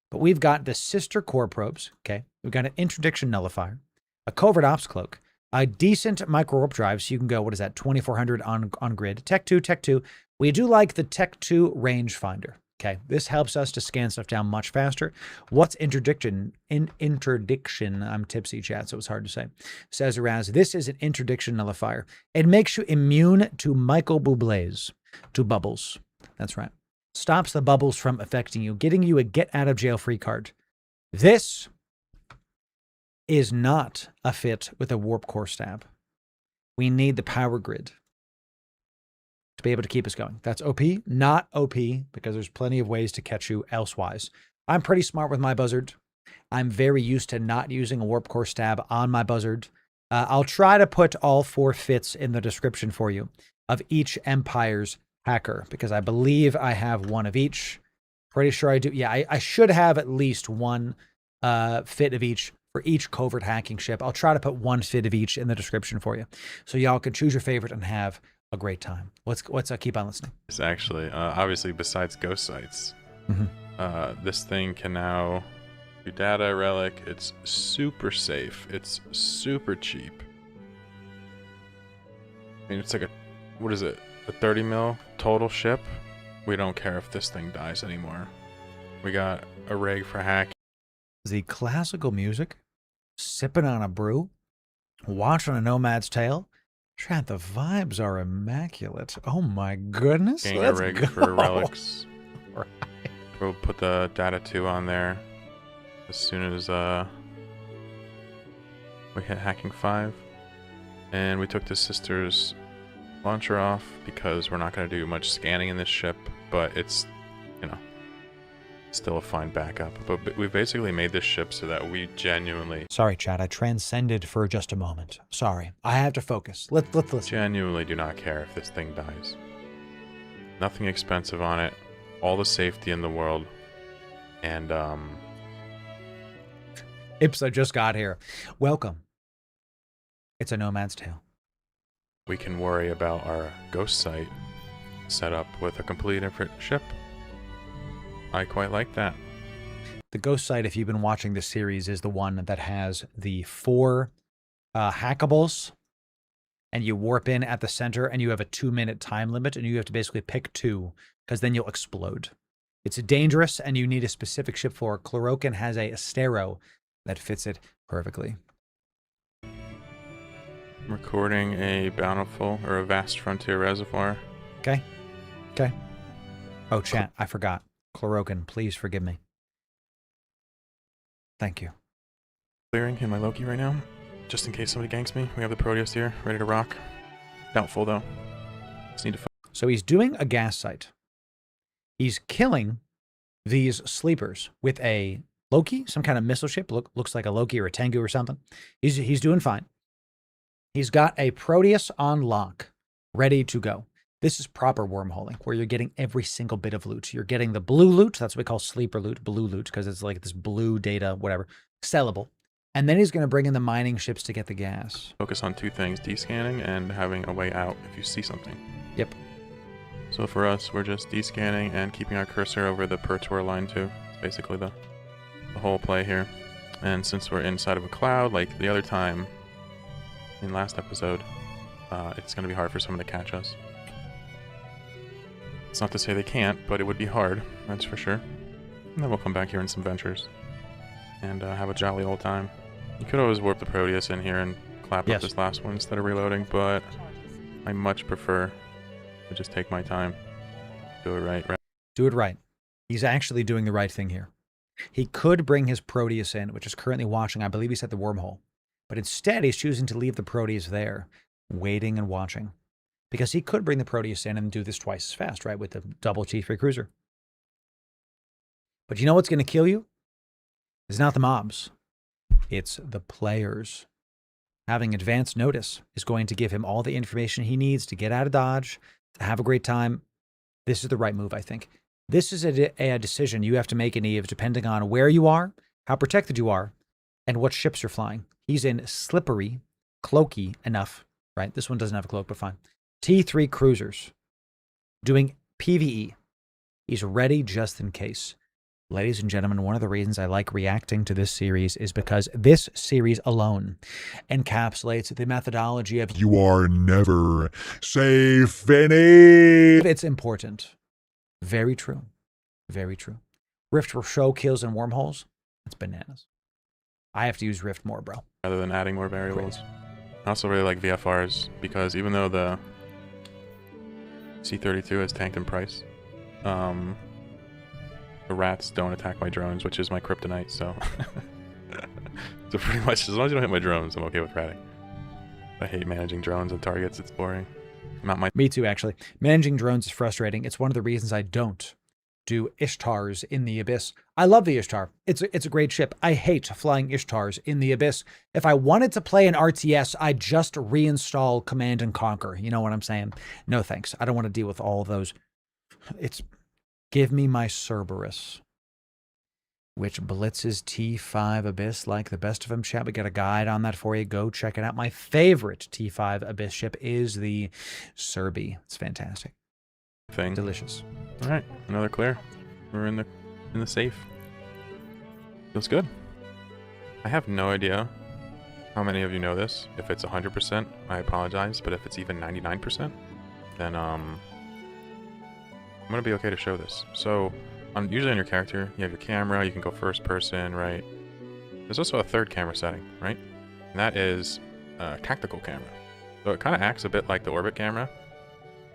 But we've got the sister core probes, okay? We've got an interdiction nullifier, a covert ops cloak, a decent micro warp drive, so you can go, what is that, 2400 on grid. Tech 2. We do like the Tech 2 rangefinder, okay? This helps us to scan stuff down much faster. What's interdiction? Interdiction, I'm tipsy, chat, so it's hard to say. Says Raz, this is an interdiction nullifier. It makes you immune to Michael Bublé's, to bubbles. That's right. Stops the bubbles from affecting you, getting you a get-out-of-jail-free card. This is not a fit with a warp core stab. We need the power grid to be able to keep us going. That's OP, not OP, because there's plenty of ways to catch you elsewise. I'm pretty smart with my Buzzard. I'm very used to not using a warp core stab on my Buzzard. I'll try to put all 4 fits in the description for you of each Empire's hacker, because I believe I have one of each. Pretty sure I do. Yeah, I should have at least one fit of each for each covert hacking ship. I'll try to put 1 fit of each in the description for you, so y'all can choose your favorite and have a great time. What's keep on listening. It's actually obviously besides ghost sites, this thing can now do data relic. It's super safe. It's super cheap. I mean, it's like what is it? A 30 mil total ship. We don't care if this thing dies anymore. We got a rig for hack. The classical music, sipping on a brew, watching a Nomad's Tale. Chat, the vibes are immaculate. Oh my goodness. Getting a rig for relics. Right. We'll put the data 2 on there as soon as we hit hacking 5. And we took the sister's launcher off because we're not going to do much scanning in this ship, but it's, still a fine backup. But we basically made this ship so that we genuinely... Sorry, chat, I transcended for just a moment. Sorry, I have to focus. Let's listen. Genuinely do not care if this thing dies. Nothing expensive on it. All the safety in the world. And, Ipsa just got here. Welcome. It's a Nomad's Tale. We can worry about our ghost site set up with a completely different ship. I quite like that. The ghost site, if you've been watching this series, is the one that has the 4 hackables, and you warp in at the center, and you have a 2-minute time limit, and you have to basically pick 2, because then you'll explode. It's dangerous, and you need a specific ship for it. Chlorokin has a Astero that fits it perfectly. Recording a bountiful or a vast frontier reservoir. Okay. Oh, chat, I forgot. Chlorokin, please forgive me. Thank you. Clearing in my Loki right now, just in case somebody ganks me. We have the Proteus here, ready to rock. Doubtful though. Just need to. So he's doing a gas site. He's killing these sleepers with a Loki, some kind of missile ship. Looks like a Loki or a Tengu or something. He's doing fine. He's got a Proteus on lock, ready to go. This is proper wormholing, where you're getting every single bit of loot. You're getting the blue loot. That's what we call sleeper loot, blue loot, because it's like this blue data, whatever. sellable. And then he's going to bring in the mining ships to get the gas. Focus on two things, descanning and having a way out if you see something. Yep. So for us, we're just descanning and keeping our cursor over the per tour line too. It's basically the whole play here. And since we're inside of a cloud, like the other time in last episode, it's going to be hard for someone to catch us. It's not to say they can't, but it would be hard, that's for sure. And then we'll come back here in some ventures and have a jolly old time. You could always warp the Proteus in here and clap up this last one instead of reloading, but I much prefer to just take my time. Do it right. Do it right. He's actually doing the right thing here. He could bring his Proteus in, which is currently watching. I believe he's at the wormhole. But instead, he's choosing to leave the Proteus there, waiting and watching. Because he could bring the Proteus in and do this twice as fast, right, with the double T3 cruiser. But you know what's going to kill you? It's not the mobs. It's the players. Having advance notice is going to give him all the information he needs to get out of Dodge, to have a great time. This is the right move, I think. This is a decision you have to make in Eve, depending on where you are, how protected you are, and what ships you're flying. He's in slippery, cloaky enough, right? This one doesn't have a cloak, but fine. T3 cruisers doing PvE. He's ready just in case. Ladies and gentlemen, one of the reasons I like reacting to this series is because this series alone encapsulates the methodology of You are never safe, Vinny. it's important. Very true. Very true. Rift for show kills and wormholes. That's bananas. I have to use Rift more, bro. Rather than adding more variables. I also really like VFRs because even though the C-32 is tanked in price, the rats don't attack my drones, which is my kryptonite, so... So pretty much, as long as you don't hit my drones, I'm okay with ratting. I hate managing drones and targets, it's boring. Not my... Me too, actually. Managing drones is frustrating. It's one of the reasons I don't do Ishtars in the Abyss. I love the Ishtar. It's a great ship. I hate flying Ishtars in the Abyss. If I wanted to play an RTS, I'd just reinstall Command and Conquer. You know what I'm saying? No thanks. I don't want to deal with all of those. Give me my Cerberus, which blitzes T5 Abyss like the best of them. Chat, we got a guide on that for you. Go check it out. My favorite T5 Abyss ship is the Serbi. It's fantastic. thing. Delicious. All right, another clear. We're in the safe. Feels good. I have no idea how many of you know this. If it's 100%, I apologize. But if it's even 99%, then I'm gonna be okay to show this. So, usually on your character, you have your camera. You can go first person, right? There's also a third camera setting, right? And that is a tactical camera. So it kind of acts a bit like the orbit camera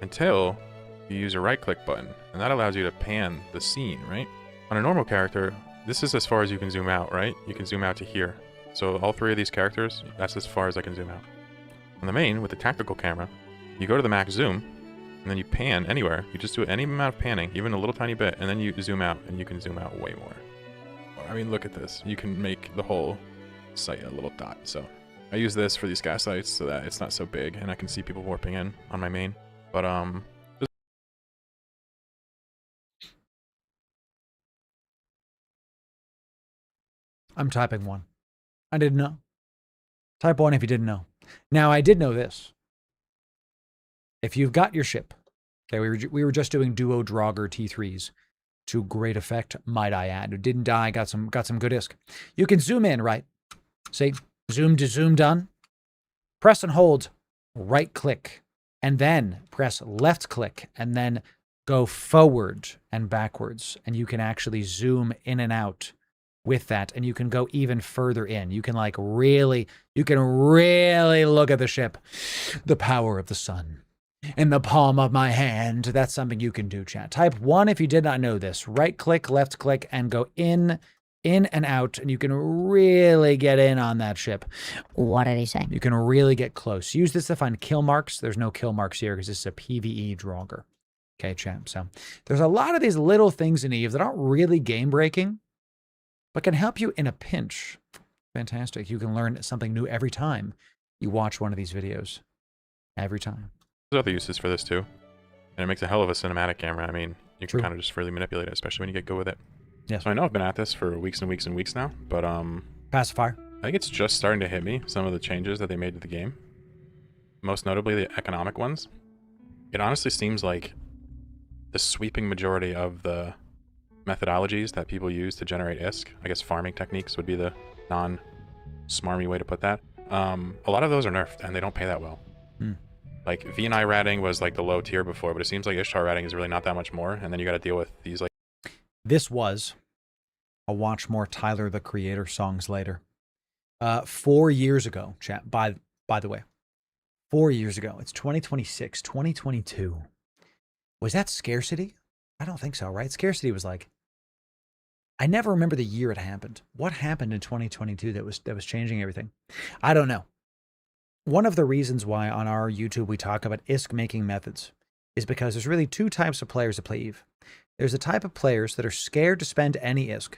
until you use a right-click button, and that allows you to pan the scene, right? On a normal character, this is as far as you can zoom out, right? You can zoom out to here. So all three of these characters, that's as far as I can zoom out. On the main, with the tactical camera, you go to the max zoom, and then you pan anywhere. You just do any amount of panning, even a little tiny bit, and then you zoom out, and you can zoom out way more. I mean, look at this. You can make the whole site a little dot. So I use this for these gas sites so that it's not so big, and I can see people warping in on my main. But I'm typing 1. I didn't know. Type 1 if you didn't know. Now, I did know this. If you've got your ship, okay, we were just doing duo Draugr T3s to great effect, might I add. Who didn't die, got some good ISK. You can zoom in, right? See, zoom to zoom done. Press and hold right click, and then press left click, and then go forward and backwards, and you can actually zoom in and out with that, and you can go even further in. You can really look at the ship. The power of the sun in the palm of my hand. That's something you can do, chat. Type 1 if you did not know this. Right click, left click, and go in and out, and you can really get in on that ship. What did he say? You can really get close. Use this to find kill marks. There's no kill marks here because this is a PvE Draugr. Okay, chat. So there's a lot of these little things in Eve that aren't really game breaking, but can help you in a pinch. Fantastic. You can learn something new every time you watch one of these videos. Every time. there's other uses for this too. And it makes a hell of a cinematic camera. I mean, you can True. kind of just really manipulate it, especially when you get good with it. Yes. So I know I've been at this for weeks and weeks and weeks now, but Pacifier. I think it's just starting to hit me, some of the changes that they made to the game. Most notably, the economic ones. It honestly seems like the sweeping majority of the methodologies that people use to generate ISK, I guess farming techniques would be the non-smarmy way to put that. A lot of those are nerfed, and they don't pay that well. Like, VNI ratting was like the low tier before, but it seems like Ishtar ratting is really not that much more, and then you got to deal with these like... This was... I'll watch more Tyler, the Creator songs later. 4 years ago, chat, by the way, 4 years ago, it's 2026, 2022. Was that scarcity? I don't think so, right? Scarcity was like, I never remember the year it happened. What happened in 2022 that was changing everything? I don't know. One of the reasons why on our YouTube we talk about ISK making methods is because there's really two types of players that play EVE. There's a type of players that are scared to spend any ISK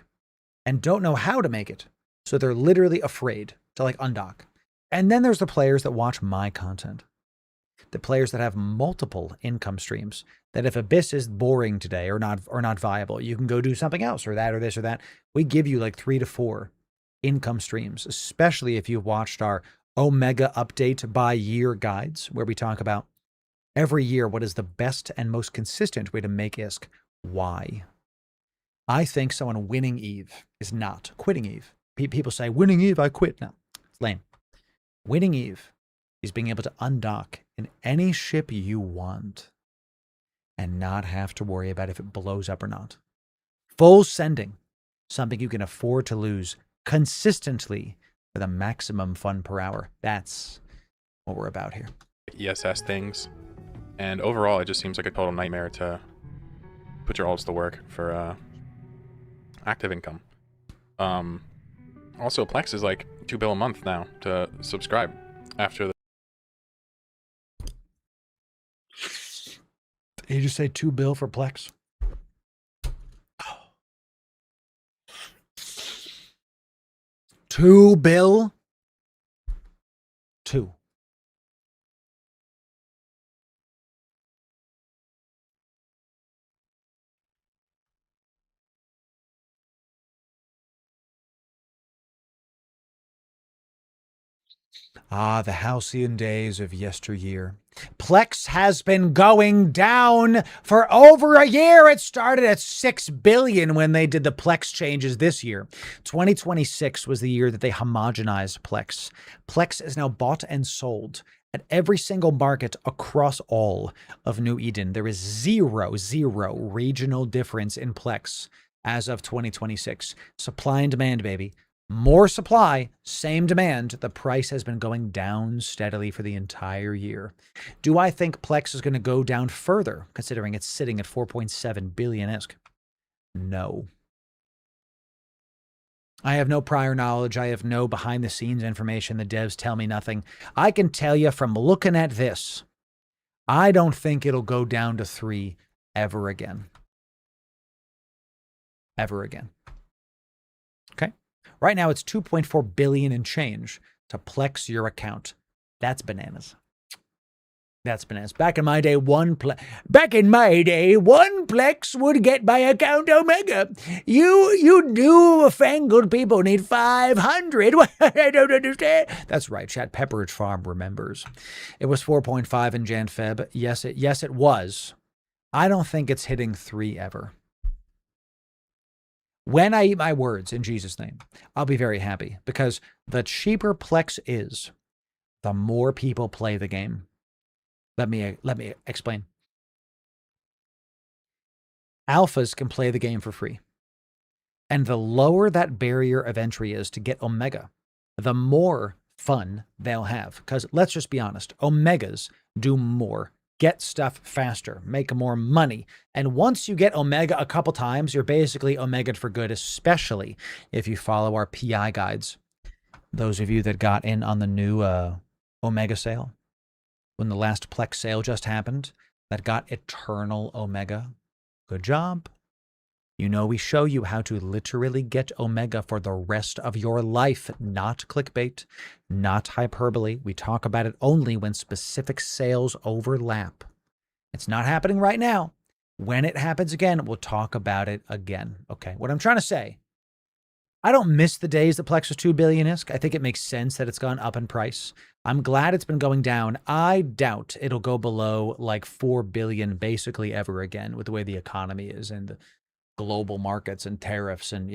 and don't know how to make it. So they're literally afraid to like undock. And then there's the players that watch my content. The players that have multiple income streams, that if Abyss is boring today or not viable, you can go do something else or that or this or that. We give you like 3 to 4 income streams, especially if you've watched our Omega update by year guides, where we talk about every year what is the best and most consistent way to make ISK. Why? I think someone winning EVE is not quitting EVE. People say, winning EVE, I quit. No, it's lame. Winning EVE is being able to undock in any ship you want and not have to worry about if it blows up or not. Full sending, something you can afford to lose consistently for the maximum fun per hour. That's what we're about here. ESS things. And overall, it just seems like a total nightmare to put your alts to work for active income. Also, Plex is like $2 a month now to subscribe after the... Did you just say $2 for Plex? $2? 2. Ah, the halcyon days of yesteryear. Plex has been going down for over a year. It started at 6 billion when they did the Plex changes this year. 2026 was the year that they homogenized Plex. Plex is now bought and sold at every single market across all of New Eden. There is zero regional difference in Plex as of 2026. Supply and demand, baby. More supply, same demand. The price has been going down steadily for the entire year. Do I think Plex is going to go down further, considering it's sitting at 4.7 billion ISK? No. I have no prior knowledge. I have no behind-the-scenes information. The devs tell me nothing. I can tell you from looking at this, I don't think it'll go down to 3 ever again. Ever again. Okay? Right now, it's 2.4 billion and change to Plex your account. That's bananas. That's bananas. Back in my day, one Plex would get my account Omega. You newfangled people need 500. I don't understand. That's right. Chat Pepperidge Farm remembers. It was 4.5 in Jan Feb. Yes, it was. I don't think it's hitting 3 ever. When I eat my words in Jesus' name, I'll be very happy, because the cheaper Plex is, the more people play the game. Let me explain. Alphas can play the game for free. And the lower that barrier of entry is to get Omega, the more fun they'll have. Because let's just be honest, Omegas do more. Get stuff faster, make more money. And once you get Omega a couple times, you're basically Omega'd for good, especially if you follow our PI guides. Those of you that got in on the new Omega sale, when the last Plex sale just happened, that got Eternal Omega. Good job. You know, we show you how to literally get Omega for the rest of your life, not clickbait, not hyperbole. We talk about it only when specific sales overlap. It's not happening right now. When it happens again, we'll talk about it again. Okay, what I'm trying to say, I don't miss the days that Plex was 2 billion ISK. I think it makes sense that it's gone up in price. I'm glad it's been going down. I doubt it'll go below like 4 billion basically ever again with the way the economy is and the global markets and tariffs and,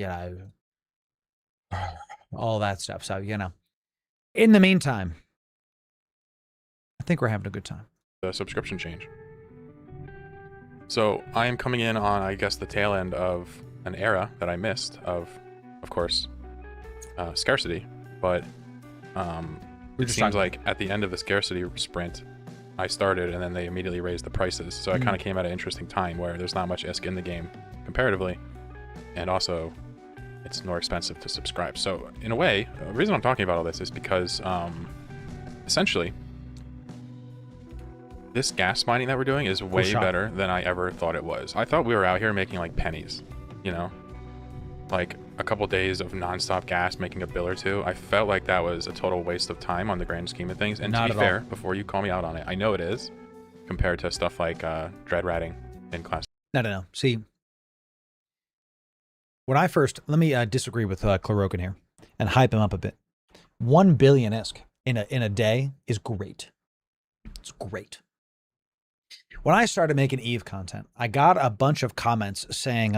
all that stuff. So, in the meantime, I think we're having a good time. The subscription change. So I am coming in on, I guess, the tail end of an era that I missed of course, scarcity. But it seems like at the end of the scarcity sprint, I started and then they immediately raised the prices. So I kind of came at an interesting time where there's not much ISK in the game comparatively. And also, it's more expensive to subscribe. So in a way, the reason I'm talking about all this is because essentially, this gas mining that we're doing is way better than I ever thought it was. I thought we were out here making like pennies, like a couple days of nonstop gas, making a bill or two. I felt like that was a total waste of time on the grand scheme of things. And to be fair, before you call me out on it, I know it is compared to stuff like dread ratting in class. No. See, let me disagree with Clarokin here and hype him up a bit. 1 billion ISK in a day is great. It's great. When I started making Eve content, I got a bunch of comments saying,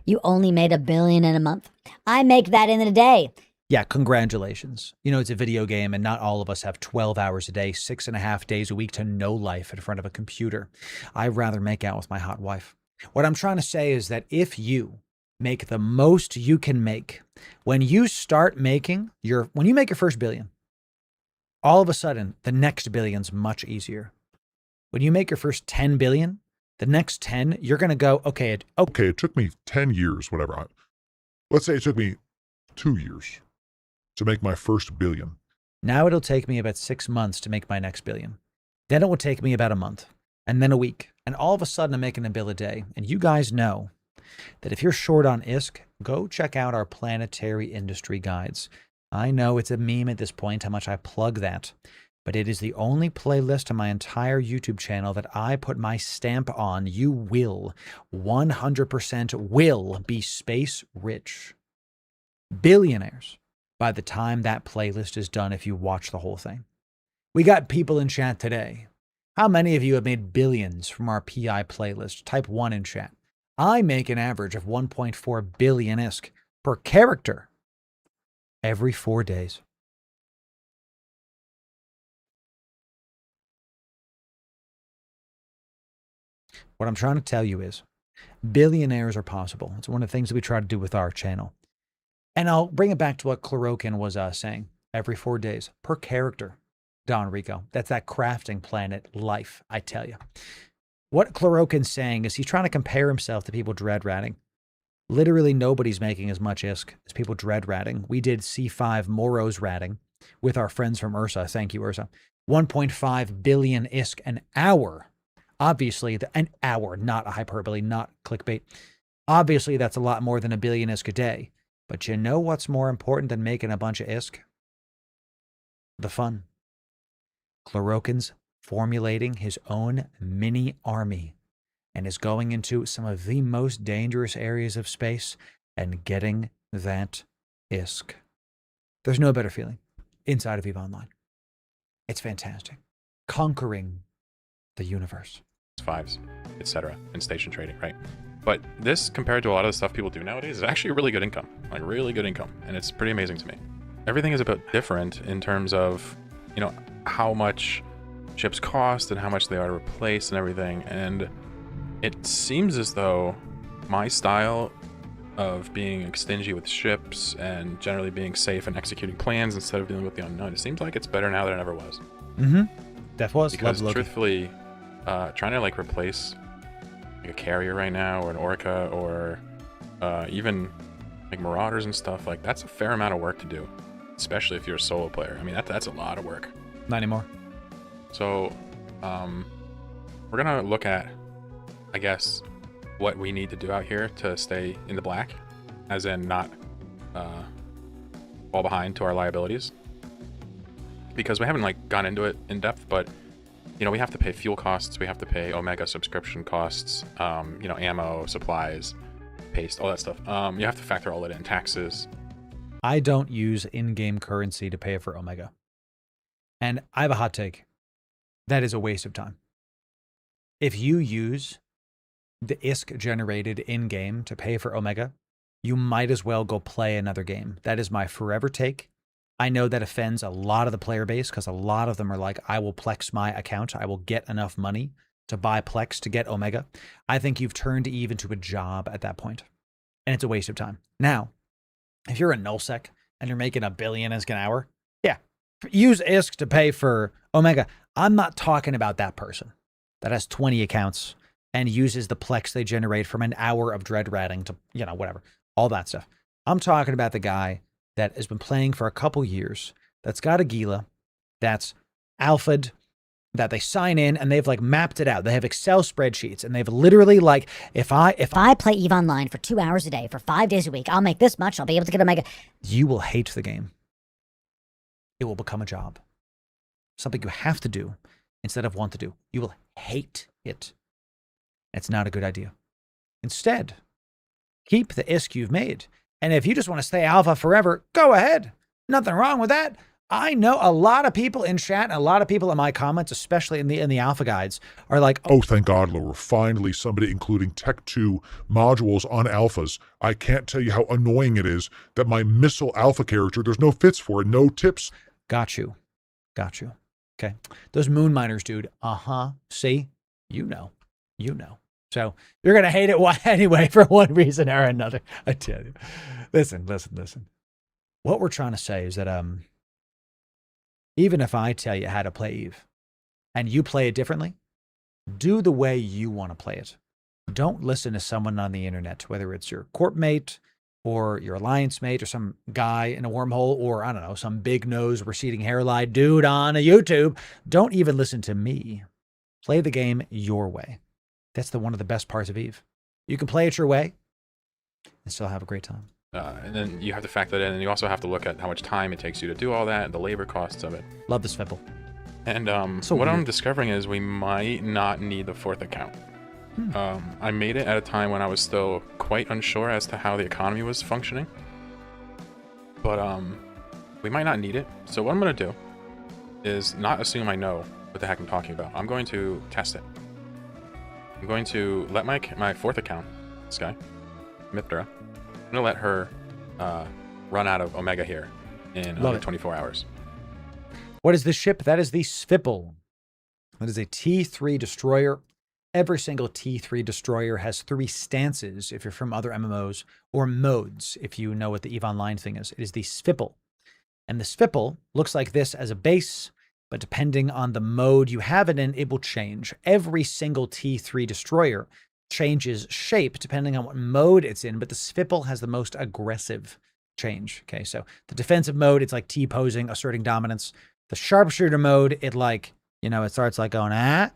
you only made $1 billion in a month. I make that in a day. Yeah, congratulations. It's a video game and not all of us have 12 hours a day, 6.5 days a week to no life in front of a computer. I'd rather make out with my hot wife. What I'm trying to say is that if you make the most you can make, when you make your first billion, all of a sudden the next billion's much easier. When you make your first 10 billion, the next 10, you're going to go, okay, it took me 10 years, whatever. Let's say it took me 2 years to make my first billion. Now it'll take me about 6 months to make my next billion. Then it will take me about a month and then a week. And all of a sudden I'm making $1 billion a day. And you guys know that if you're short on ISK, go check out our planetary industry guides. I know it's a meme at this point, how much I plug that. But it is the only playlist on my entire YouTube channel that I put my stamp on. You will, 100% will be space rich. Billionaires by the time that playlist is done if you watch the whole thing. We got people in chat today. How many of you have made billions from our PI playlist? Type 1 in chat. I make an average of 1.4 billion ISK per character every 4 days. What I'm trying to tell you is billionaires are possible. It's one of the things that we try to do with our channel. And I'll bring it back to what Clarokin was saying. Every 4 days per character, Don Rico. That's that crafting planet life, I tell you. What Clarokin's saying is he's trying to compare himself to people dread ratting. Literally nobody's making as much ISK as people dread ratting. We did C5 Moros ratting with our friends from Ursa. Thank you, Ursa. 1.5 billion ISK an hour. Obviously, an hour, not a hyperbole, not clickbait. Obviously, that's a lot more than $1 billion ISK a day. But you know what's more important than making a bunch of ISK? The fun. Clarokin's formulating his own mini army and is going into some of the most dangerous areas of space and getting that ISK. There's no better feeling inside of EVE Online. It's fantastic. Conquering the universe. Fives, etc., and station trading, right? But this, compared to a lot of the stuff people do nowadays, is actually really good income, like really good income, and it's pretty amazing to me. Everything is a bit different in terms of, how much ships cost and how much they are to replace and everything, and it seems as though my style of being stingy with ships and generally being safe and executing plans instead of dealing with the unknown, it seems like it's better now than it ever was. Def was. Because truthfully, trying to replace like a carrier right now or an orca or even like marauders and stuff, that's a fair amount of work to do, especially if you're a solo player. I mean, that's a lot of work. Not anymore. So we're gonna look at, I guess, what we need to do out here to stay in the black, as in not fall behind to our liabilities, because we haven't gone into it in depth, but we have to pay fuel costs, we have to pay Omega subscription costs, ammo, supplies, paste, all that stuff. You have to factor all that in, taxes, I don't use in-game currency to pay for Omega. And I have a hot take. That is a waste of time. If you use the ISK generated in-game to pay for Omega, you might as well go play another game. That is my forever take. I know that offends a lot of the player base because a lot of them are like, I will Plex my account. I will get enough money to buy Plex to get Omega. I think you've turned EVE into a job at that point, and it's a waste of time. Now, if you're a nullsec and you're making $1 billion an hour, yeah, use ISK to pay for Omega. I'm not talking about that person that has 20 accounts and uses the Plex they generate from an hour of dread ratting to, whatever, all that stuff. I'm talking about the guy that has been playing for a couple years, that's got a Gila, that's alphaed, that they sign in and they've like mapped it out. They have Excel spreadsheets and they've literally like, if I play EVE Online for 2 hours a day for 5 days a week, I'll make this much. I'll be able to get Omega. You will hate the game. It will become a job. Something you have to do instead of want to do. You will hate it. It's not a good idea. Instead, keep the ISK you've made. And if you just want to stay alpha forever, go ahead. Nothing wrong with that. I know a lot of people in chat and a lot of people in my comments, especially in the alpha guides, are like, Oh, thank God, Loru. Finally, somebody including Tech 2 modules on alphas. I can't tell you how annoying it is that my missile alpha character, there's no fits for it, no tips. Got you. Okay. Those moon miners, dude. See? You know. So you're going to hate it anyway for one reason or another. I tell you. Listen. What we're trying to say is that even if I tell you how to play EVE and you play it differently, do the way you want to play it. Don't listen to someone on the internet, whether it's your corp mate or your alliance mate or some guy in a wormhole or, I don't know, some big nose receding hairline dude on a YouTube. Don't even listen to me. Play the game your way. That's one of the best parts of EVE. You can play it your way and still have a great time. And then you have to factor that in, and you also have to look at how much time it takes you to do all that, and the labor costs of it. Love this Fibble. And So what weird. I'm discovering is we might not need the 4th account. I made it at a time when I was still quite unsure as to how the economy was functioning. But we might not need it. So what I'm going to do is not assume I know what the heck I'm talking about. I'm going to test it. I'm going to let my 4th account, this guy, Mithra, I'm going to let her run out of Omega here in under 24 hours. What is this ship? That is the Svipple. That is a T3 destroyer. Every single T3 destroyer has 3 stances if you're from other MMOs, or modes if you know what the EVE Online thing is. It is the Svipple. And the Svipple looks like this as a base, but depending on the mode you have it in, it will change. Every single T3 destroyer changes shape depending on what mode it's in, but the Svipple has the most aggressive change. Okay, so the defensive mode, it's like T-posing, asserting dominance. The sharpshooter mode, it starts like going, I'm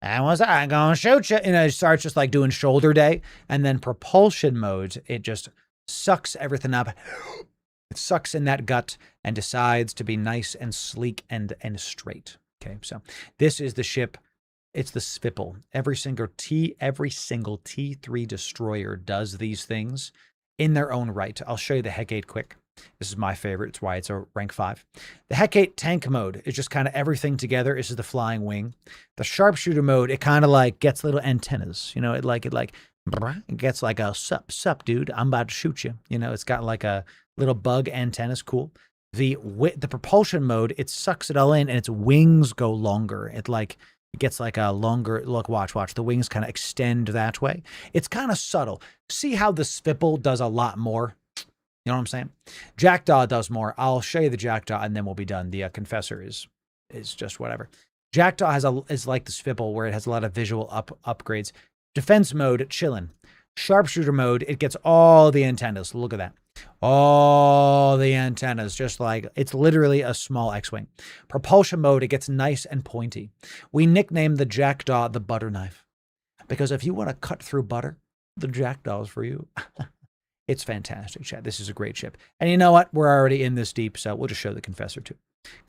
gonna shoot you. It starts just like doing shoulder day. And then propulsion mode, it just sucks everything up. It sucks in that gut and decides to be nice and sleek and straight. Okay, so this is the ship. It's the Svipple. Every single T3 destroyer does these things in their own right. I'll show you the Hecate quick. This is my favorite. It's why it's a rank 5. The Hecate tank mode is just kind of everything together. This is the flying wing. The sharpshooter mode, it kind of like gets little antennas. It gets like a sup, dude. I'm about to shoot you. It's got like a little bug antennas. Cool. The propulsion mode, it sucks it all in and its wings go longer. It gets like a longer look. Watch. The wings kind of extend that way. It's kind of subtle. See how the Svipple does a lot more? You know what I'm saying? Jackdaw does more. I'll show you the Jackdaw and then we'll be done. The Confessor is just whatever. Jackdaw is like the Svipple where it has a lot of visual upgrades. Defense mode, chillin'. Sharpshooter mode, it gets all the antennas. Look at that. All the antennas, just like it's literally a small X-Wing. Propulsion mode, it gets nice and pointy. We nicknamed the Jackdaw the butter knife because if you want to cut through butter, the Jackdaw is for you. It's fantastic, chat. This is a great ship. And you know what? We're already in this deep, so we'll just show the Confessor too.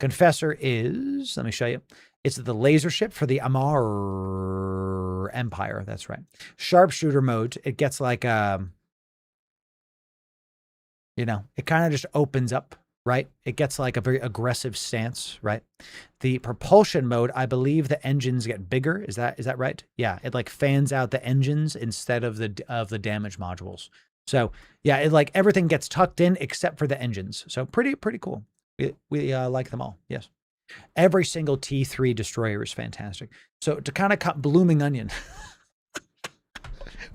Confessor is, let me show you. It's the laser ship for the Amar Empire. That's right. Sharpshooter mode, it gets like, You know, it kind of just opens up, right? It gets like a very aggressive stance, right? The propulsion mode, I believe the engines get bigger. Is that right? Yeah, it like fans out the engines instead of the damage modules. So yeah, it like everything gets tucked in except for the engines. So pretty cool. We like them all. Yes. Every single T3 destroyer is fantastic. So to kind of cut blooming onion.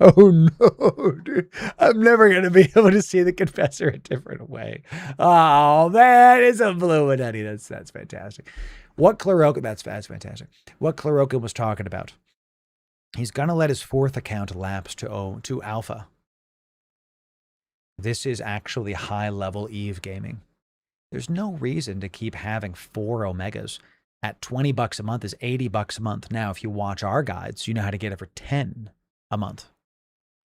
Oh no, dude. I'm never going to be able to see the Confessor a different way. Oh man, it's a blooming onion. That's fantastic. What Clarokin, that's fantastic. What Clarokin was talking about. He's going to let his 4th account lapse to alpha. This is actually high-level Eve gaming. There's no reason to keep having 4 Omegas. At $20 a month is $80 a month. Now, if you watch our guides, you know how to get it for 10 a month.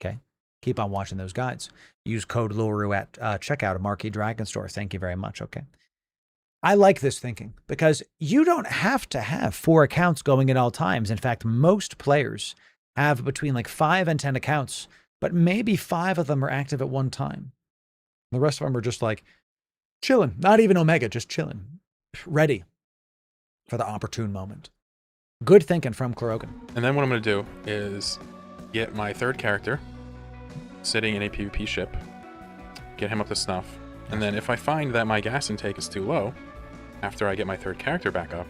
Okay? Keep on watching those guides. Use code Loru at checkout of Marquee Dragon Store. Thank you very much. Okay? I like this thinking because you don't have to have 4 accounts going at all times. In fact, most players have between like 5 and 10 accounts, but maybe 5 of them are active at one time. The rest of them are just like chilling, not even Omega, just chilling, ready for the opportune moment. Good thinking from Clarokin. And then what I'm going to do is get my 3rd character sitting in a PvP ship, get him up to snuff, and then if I find that my gas intake is too low, after I get my 3rd character back up,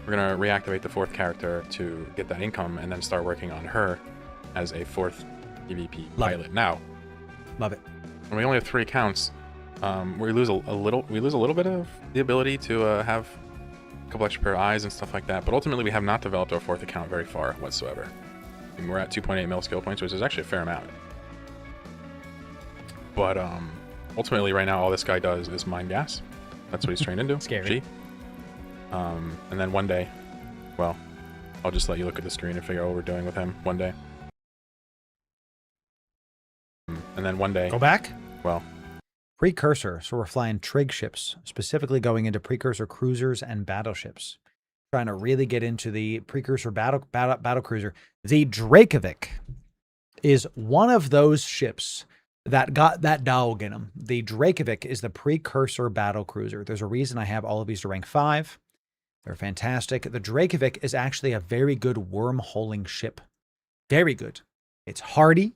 we're going to reactivate the 4th character to get that income and then start working on her as a 4th PvP pilot. Now, love it. When we only have 3 accounts, we lose a little bit of the ability to have a couple extra pair of eyes and stuff like that, but ultimately we have not developed our 4th account very far whatsoever. I mean, we're at 2.8 mil skill points, which is actually a fair amount. But ultimately right now all this guy does is mine gas. That's what he's trained into. Scary. And then one day, well, I'll just let you look at the screen and figure out what we're doing with him one day. And then one day... Go back? Well... Precursor. So we're flying trig ships, specifically going into precursor cruisers and battleships. Trying to really get into the precursor battle cruiser. The Dracovic is one of those ships that got that dog in them. The Dracovic is the precursor battle cruiser. There's a reason I have all of these to rank 5. They're fantastic. The Dracovic is actually a very good wormholing ship. Very good. It's hardy.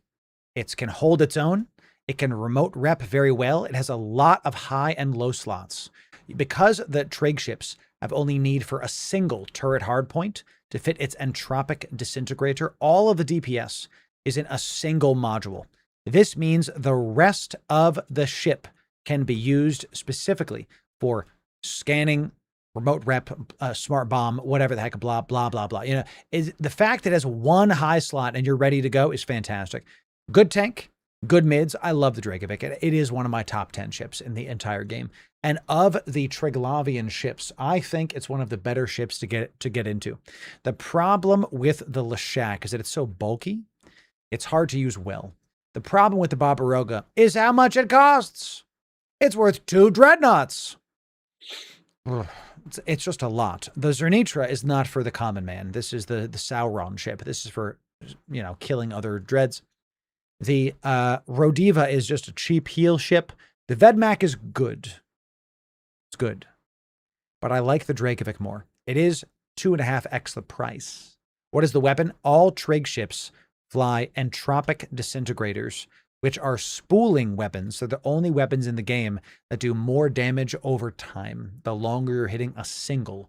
It can hold its own. It can remote rep very well. It has a lot of high and low slots. Because the trig ships have only need for a single turret hardpoint to fit its entropic disintegrator, all of the DPS is in a single module. This means the rest of the ship can be used specifically for scanning, remote rep, smart bomb, whatever the heck, blah, blah, blah, blah. You know, is the fact that it has one high slot and you're ready to go is fantastic. Good tank, good mids. I love the Dracovic. It is one of my top 10 ships in the entire game. And of the Triglavian ships, I think it's one of the better ships to get into. The problem with the Leshak is that it's so bulky. It's hard to use well. The problem with the Barbaroga is how much it costs. It's worth 2 dreadnoughts. It's just a lot. The Zernitra is not for the common man. This is the Sauron ship. This is for, you know, killing other dreads. The Rodiva is just a cheap heal ship. The Vedmak is good. It's good. But I like the Dracovic more. It is 2.5x the price. What is the weapon? All trig ships fly entropic disintegrators, which are spooling weapons. So the only weapons in the game that do more damage over time, the longer you're hitting a single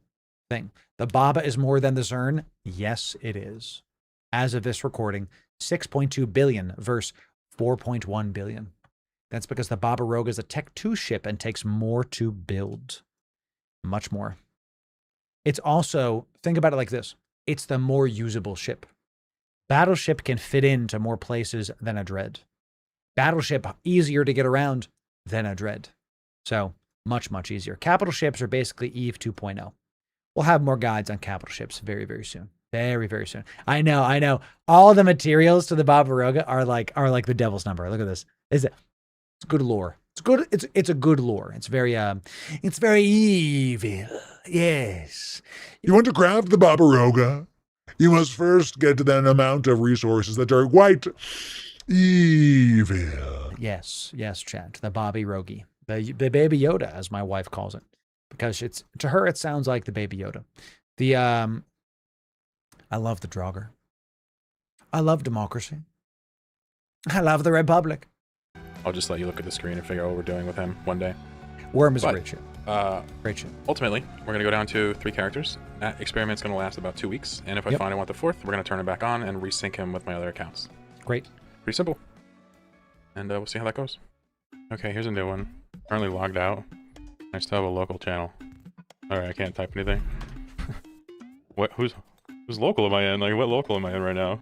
thing. The Baba is more than the Zern. Yes, it is. As of this recording, 6.2 billion versus 4.1 billion. That's because the Barbaroga is a Tech 2 ship and takes more to build. Much more. It's also, think about it like this. It's the more usable ship. Battleship can fit into more places than a Dread. Battleship, easier to get around than a Dread. So, much, much easier. Capital ships are basically Eve 2.0. We'll have more guides on capital ships very, very soon. Very, very soon. I know. All the materials to the Barbaroga are like the devil's number. Look at this. It's good lore. It's good. It's a good lore. It's very evil. Yes. You want to craft the Barbaroga? You must first get to an amount of resources that are quite evil. Yes, chat. The Bobby Rogi. The Baby Yoda, as my wife calls it, because it's to her it sounds like the Baby Yoda. I love the Draugr. I love democracy. I love the Republic. I'll just let you look at the screen and figure out what we're doing with him one day. Worm is a But, great shit. Great shit. Ultimately, we're going to go down to 3 characters. That experiment's going to last about 2 weeks, and if I find I want the 4th, we're going to turn it back on and resync him with my other accounts. Great. Pretty simple. And we'll see how that goes. Okay, here's a new one. Currently logged out. I still have a local channel. Alright, I can't type anything. What? Whose local am I in? Like, what local am I in right now?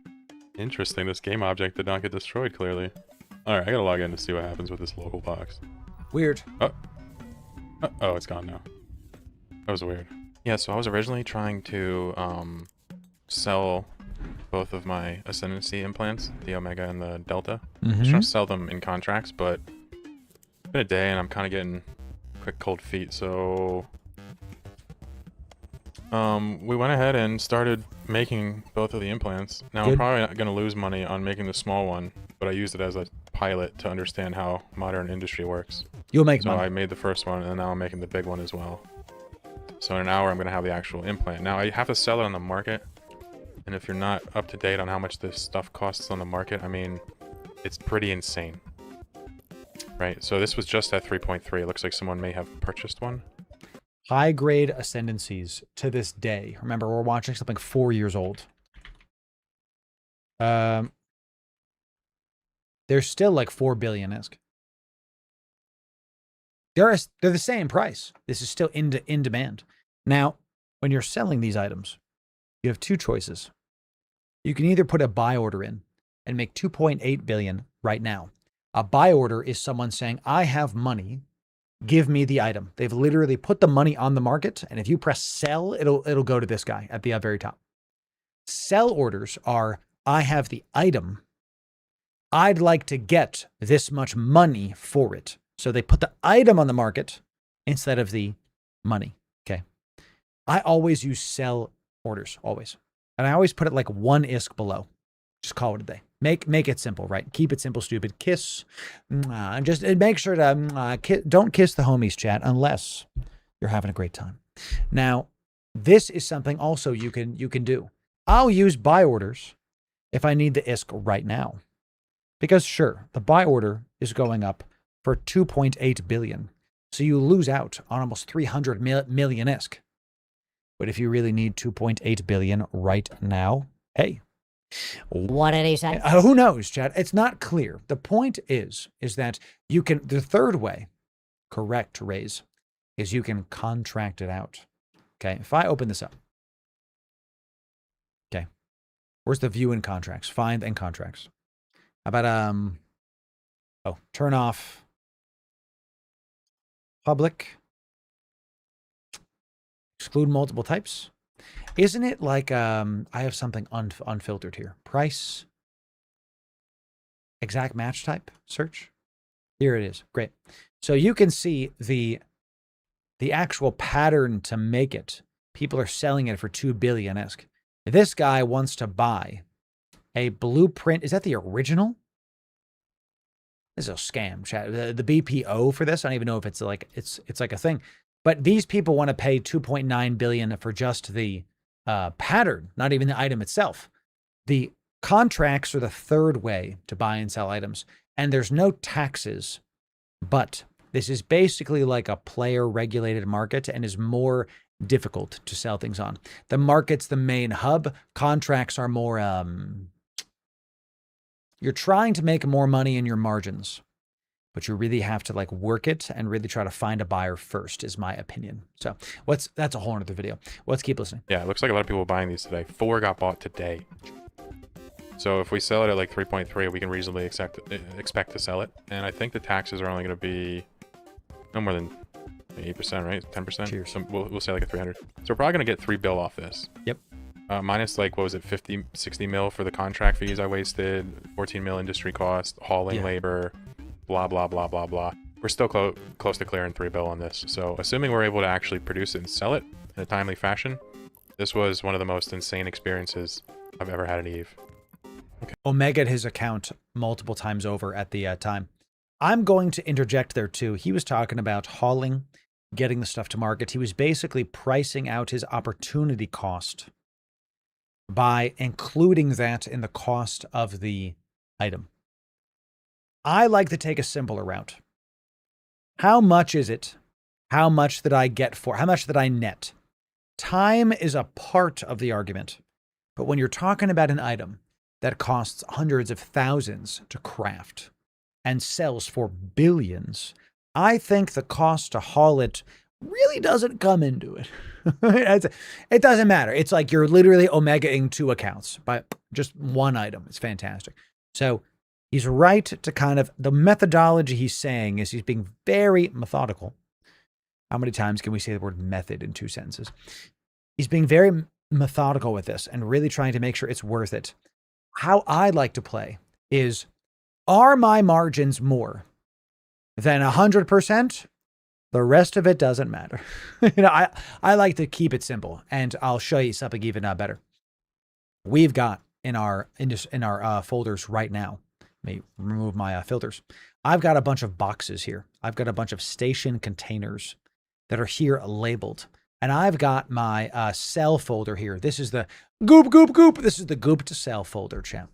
Interesting, this game object did not get destroyed, clearly. Alright, I gotta log in to see what happens with this local box. Weird. Oh, it's gone now. That was weird. Yeah, so I was originally trying to sell both of my Ascendancy implants, the Omega and the Delta. I was trying to sell them in contracts, but it's been a day and I'm kind of getting quick cold feet, so we went ahead and started making both of the implants. Now, I'm probably not going to lose money on making the small one, but I used it as a pilot to understand how modern industry works. You'll make money. So I made the first one, and now I'm making the big one as well. So in an hour, I'm going to have the actual implant. Now, I have to sell it on the market, and if you're not up to date on how much this stuff costs on the market, I mean, it's pretty insane. Right, so this was just at 3.3. It looks like someone may have purchased one. High-grade Ascendancies to this day. Remember, we're watching something 4 years old. They're still like 4 billion-esque. They're the same price. This is still in demand. Now, when you're selling these items, you have 2 choices. You can either put a buy order in and make 2.8 billion right now. A buy order is someone saying, I have money, give me the item. They've literally put the money on the market, and if you press sell, it'll go to this guy at the very top. Sell orders are, I have the item, I'd like to get this much money for it. So they put the item on the market instead of the money. Okay. I always use sell orders, always. And I always put it like 1 ISK below. Just call it a day. Make it simple, right? Keep it simple, stupid. Kiss. Just make sure to don't kiss the homies, chat, unless you're having a great time. Now, this is something also you can do. I'll use buy orders if I need the ISK right now. Because sure, the buy order is going up for 2.8 billion. So you lose out on almost 300 million ISK. But if you really need 2.8 billion right now, hey. What did he say? Who knows, Chad? It's not clear. The point is that you can, the third way, correct, Raise, is you can contract it out. Okay, if I open this up. Okay, where's the view and contracts? Find and contracts. How about, turn off public, exclude multiple types. Isn't it like, I have something unfiltered here. Price, exact match type, search. Here it is. Great. So you can see the actual pattern to make it. People are selling it for 2 billion-esque. This guy wants to buy a blueprint. Is that the original? This is a scam, chat. The BPO for this, I don't even know if it's like it's like a thing. But these people want to pay 2.9 billion for just the pattern, not even the item itself. The contracts are the third way to buy and sell items, and there's no taxes, but this is basically like a player-regulated market and is more difficult to sell things on. The market's the main hub. Contracts are more, you're trying to make more money in your margins, but you really have to like work it and really try to find a buyer first, is my opinion. So that's a whole other video. Let's keep listening. Yeah, it looks like a lot of people are buying these today. 4 got bought today. So if we sell it at like 3.3, we can reasonably expect to sell it. And I think the taxes are only going to be no more than 8%, right? 10%? Cheers. So we'll say like a 300. So we're probably going to get 3 bill off this. Yep. Minus like, what was it, 50, 60 mil for the contract fees I wasted, 14 mil industry cost, hauling labor, blah, blah, blah, blah, blah. We're still close to clearing 3 bill on this. So assuming we're able to actually produce it and sell it in a timely fashion, this was one of the most insane experiences I've ever had at EVE. Okay. Omega'd his account multiple times over at the time. I'm going to interject there too. He was talking about hauling, getting the stuff to market. He was basically pricing out his opportunity cost by including that in the cost of the item. I like to take a simpler route. How much is it? How much that I get for? How much that I net? Time is a part of the argument. But when you're talking about an item that costs hundreds of thousands to craft and sells for billions, I think the cost to haul it really doesn't come into it. It doesn't matter. It's like you're literally omegaing 2 accounts by just one item. It's fantastic. So he's right to kind of, the methodology he's saying is he's being very methodical. How many times can we say the word method in 2 sentences? He's being very methodical with this and really trying to make sure it's worth it. How I like to play is, are my margins more than 100%? The rest of it doesn't matter. I like to keep it simple, and I'll show you something even better. We've got in our folders right now. Let me remove my filters. I've got a bunch of boxes here. I've got a bunch of station containers that are here labeled. And I've got my sell folder here. This is the goop. This is the goop to sell folder, champ.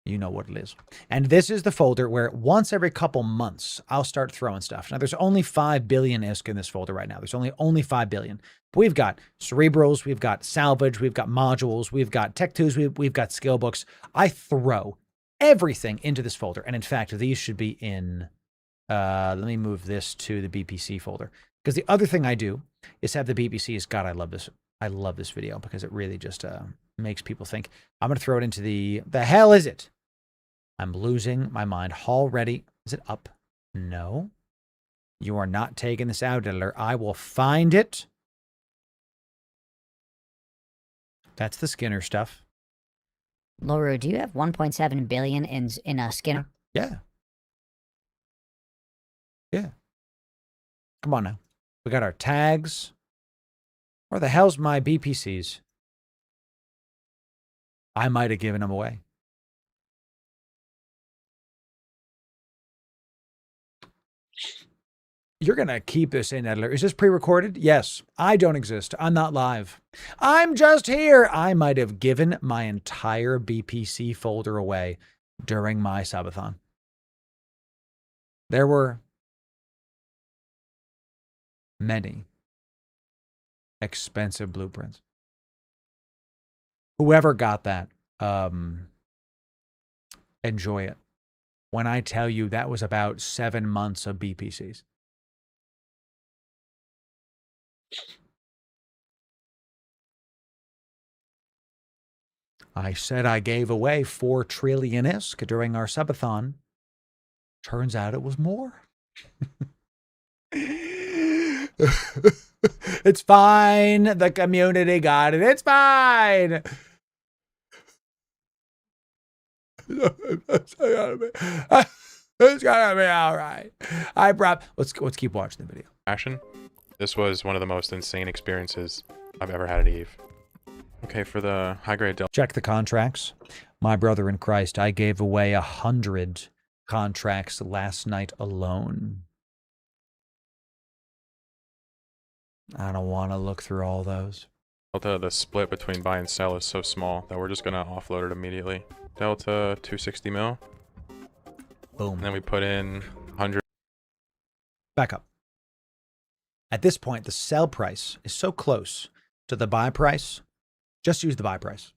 You know what it is. And this is the folder where once every couple months, I'll start throwing stuff. Now, there's only 5 billion ISK in this folder right now. There's only 5 billion. But we've got cerebrals, we've got salvage, we've got modules, we've got tech 2s, we've got skill books. I throw everything into this folder. And in fact, these should be in, let me move this to the BPC folder. Because the other thing I do is have the BPCs. God, I love this. I love this video because it really just makes people think. I'm going to throw it into the hell is it? I'm losing my mind. Haul ready. Is it up? No. You are not taking this out, editor. I will find it. That's the Skinner stuff. Loru, do you have 1.7 billion in Skinner? Yeah. Yeah. Come on now. We got our tags. Where the hell's my BPCs? I might have given them away. You're going to keep this in, editor. Is this pre-recorded? Yes. I don't exist. I'm not live. I'm just here. I might have given my entire BPC folder away during my subathon. There were many expensive blueprints. Whoever got that, enjoy it. When I tell you that was about 7 months of BPCs. I said I gave away 4 trillion ISK during our subathon. Turns out it was more. It's fine. The community got it. It's fine. It's gonna be all right. Let's keep watching the video. Passion. This was one of the most insane experiences I've ever had at Eve. Okay, for the high-grade Delta. Check the contracts. My brother in Christ, I gave away 100 contracts last night alone. I don't want to look through all those. Delta, the split between buy and sell is so small that we're just going to offload it immediately. Delta, 260 mil. Boom. And then we put in 100. Back up. At this point, the sell price is so close to the buy price. Just use the buy price.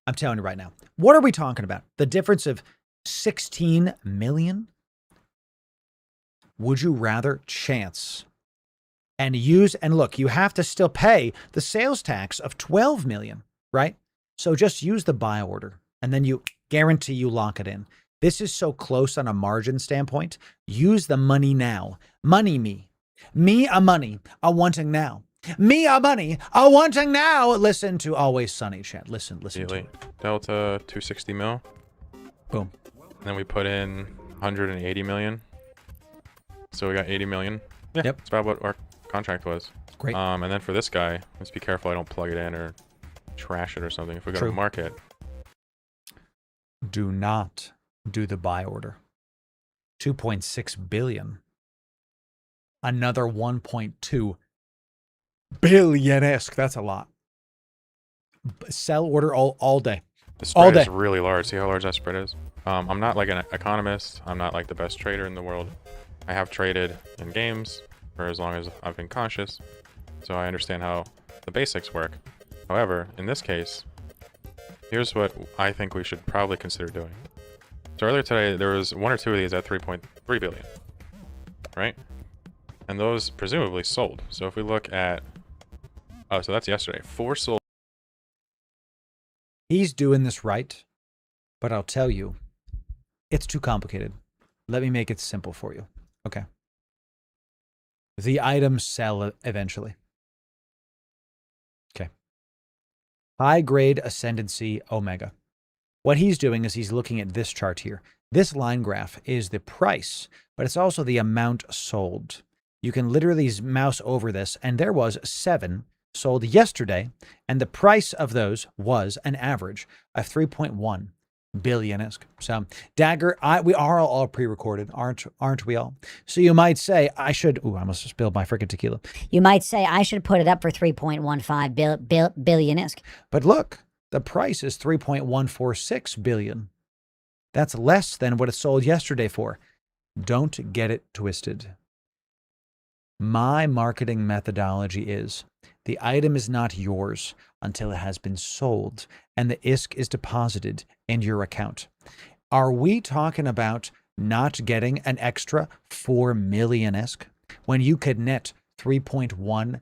I'm telling you right now. What are we talking about? The difference of 16 million? Would you rather chance and use, and look, you have to still pay the sales tax of 12 million, right? So just use the buy order and then you guarantee you lock it in. This is so close on a margin standpoint. Use the money now. Money me. Me a money, a wanting now. Me a money, a wanting now. Listen to Always Sunny, chat. Listen to it. Delta, 260 mil. Boom. And then we put in 180 million. So we got 80 million. Yeah, yep. That's about what our contract was. Great. And then for this guy, let's be careful I don't plug it in or trash it or something. If we go to market. Do not do the buy order. 2.6 billion. Another 1.2 billion-esque. That's a lot. Sell order all day. The All spread day. is really large. See how large that spread is? I'm not like an economist. I'm not like the best trader in the world. I have traded in games for as long as I've been conscious, so I understand how the basics work. However, in this case, here's what I think we should probably consider doing. So earlier today, there was one or two of these at 3.3 billion, right? And those presumably sold. So if we look at, oh, so that's yesterday. 4 sold. He's doing this right, but I'll tell you, it's too complicated. Let me make it simple for you. Okay. The items sell eventually. Okay. High grade ascendancy omega. What he's doing is he's looking at this chart here. This line graph is the price, but it's also the amount sold. You can literally mouse over this, and there was 7 sold yesterday, and the price of those was an average of 3.1 billion-esque. So, Dagger, we are all pre-recorded, aren't we all? So you might say, I should, ooh, I almost spilled my freaking tequila. You might say I should put it up for 3.15 billion-esque. But look, the price is 3.146 billion. That's less than what it sold yesterday for. Don't get it twisted. My marketing methodology is the item is not yours until it has been sold and the ISK is deposited in your account. Are we talking about not getting an extra 4 million ISK when you could net 3.1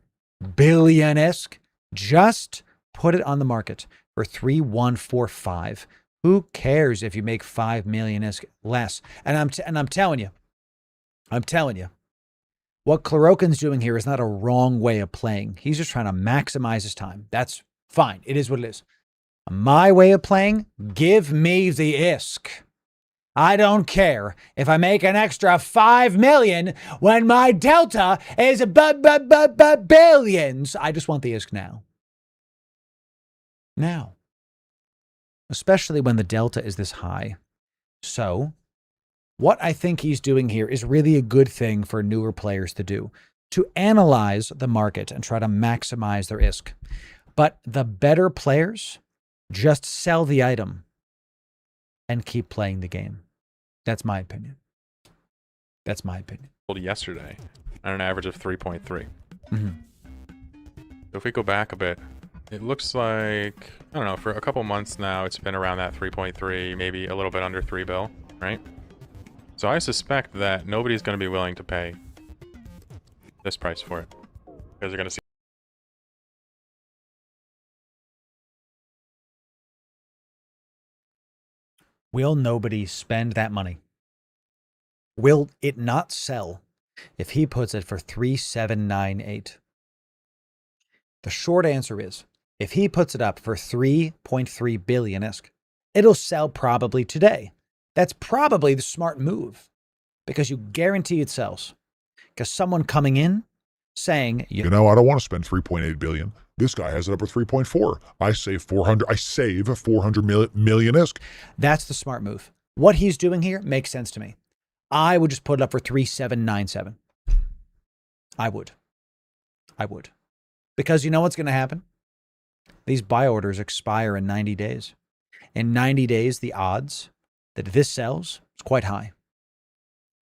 billion ISK? Just put it on the market for 3,145. Who cares if you make 5 million ISK less? And I'm telling you, what Klarokin's doing here is not a wrong way of playing. He's just trying to maximize his time. That's fine. It is what it is. My way of playing, give me the ISK. I don't care if I make an extra 5 million when my delta is billions. I just want the ISK now. Now. Especially when the delta is this high. So, what I think he's doing here is really a good thing for newer players to do, to analyze the market and try to maximize their ISK. But the better players just sell the item and keep playing the game. That's my opinion. That's my opinion. Yesterday on an average of 3.3. Mm-hmm. So if we go back a bit, it looks like, I don't know, for a couple months now, it's been around that 3.3, maybe a little bit under 3 bill, right? So I suspect that nobody's going to be willing to pay this price for it, because they're going to see. Will nobody spend that money? Will it not sell if he puts it for 3,798? The short answer is, if he puts it up for 3.3 billion-esque, it'll sell probably today. That's probably the smart move, because you guarantee it sells. Because someone coming in saying, You know, I don't want to spend 3.8 billion. This guy has it up for 3.4. I save 400 million ISK. That's the smart move. What he's doing here makes sense to me. I would just put it up for 3,797. I would. Because you know what's going to happen? These buy orders expire in 90 days. In 90 days, the odds that this sells is quite high.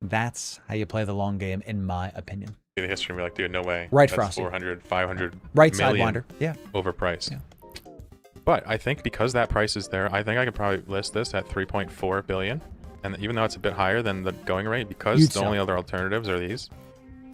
That's how you play the long game, in my opinion. The history and be like, dude, no way. Right, That's Frosty. 400, 500 Right million sidewinder. Yeah. overpriced. Yeah. But I think because that price is there, I think I could probably list this at 3.4 billion. And even though it's a bit higher than the going rate, because You'd the sell. only other alternatives are these,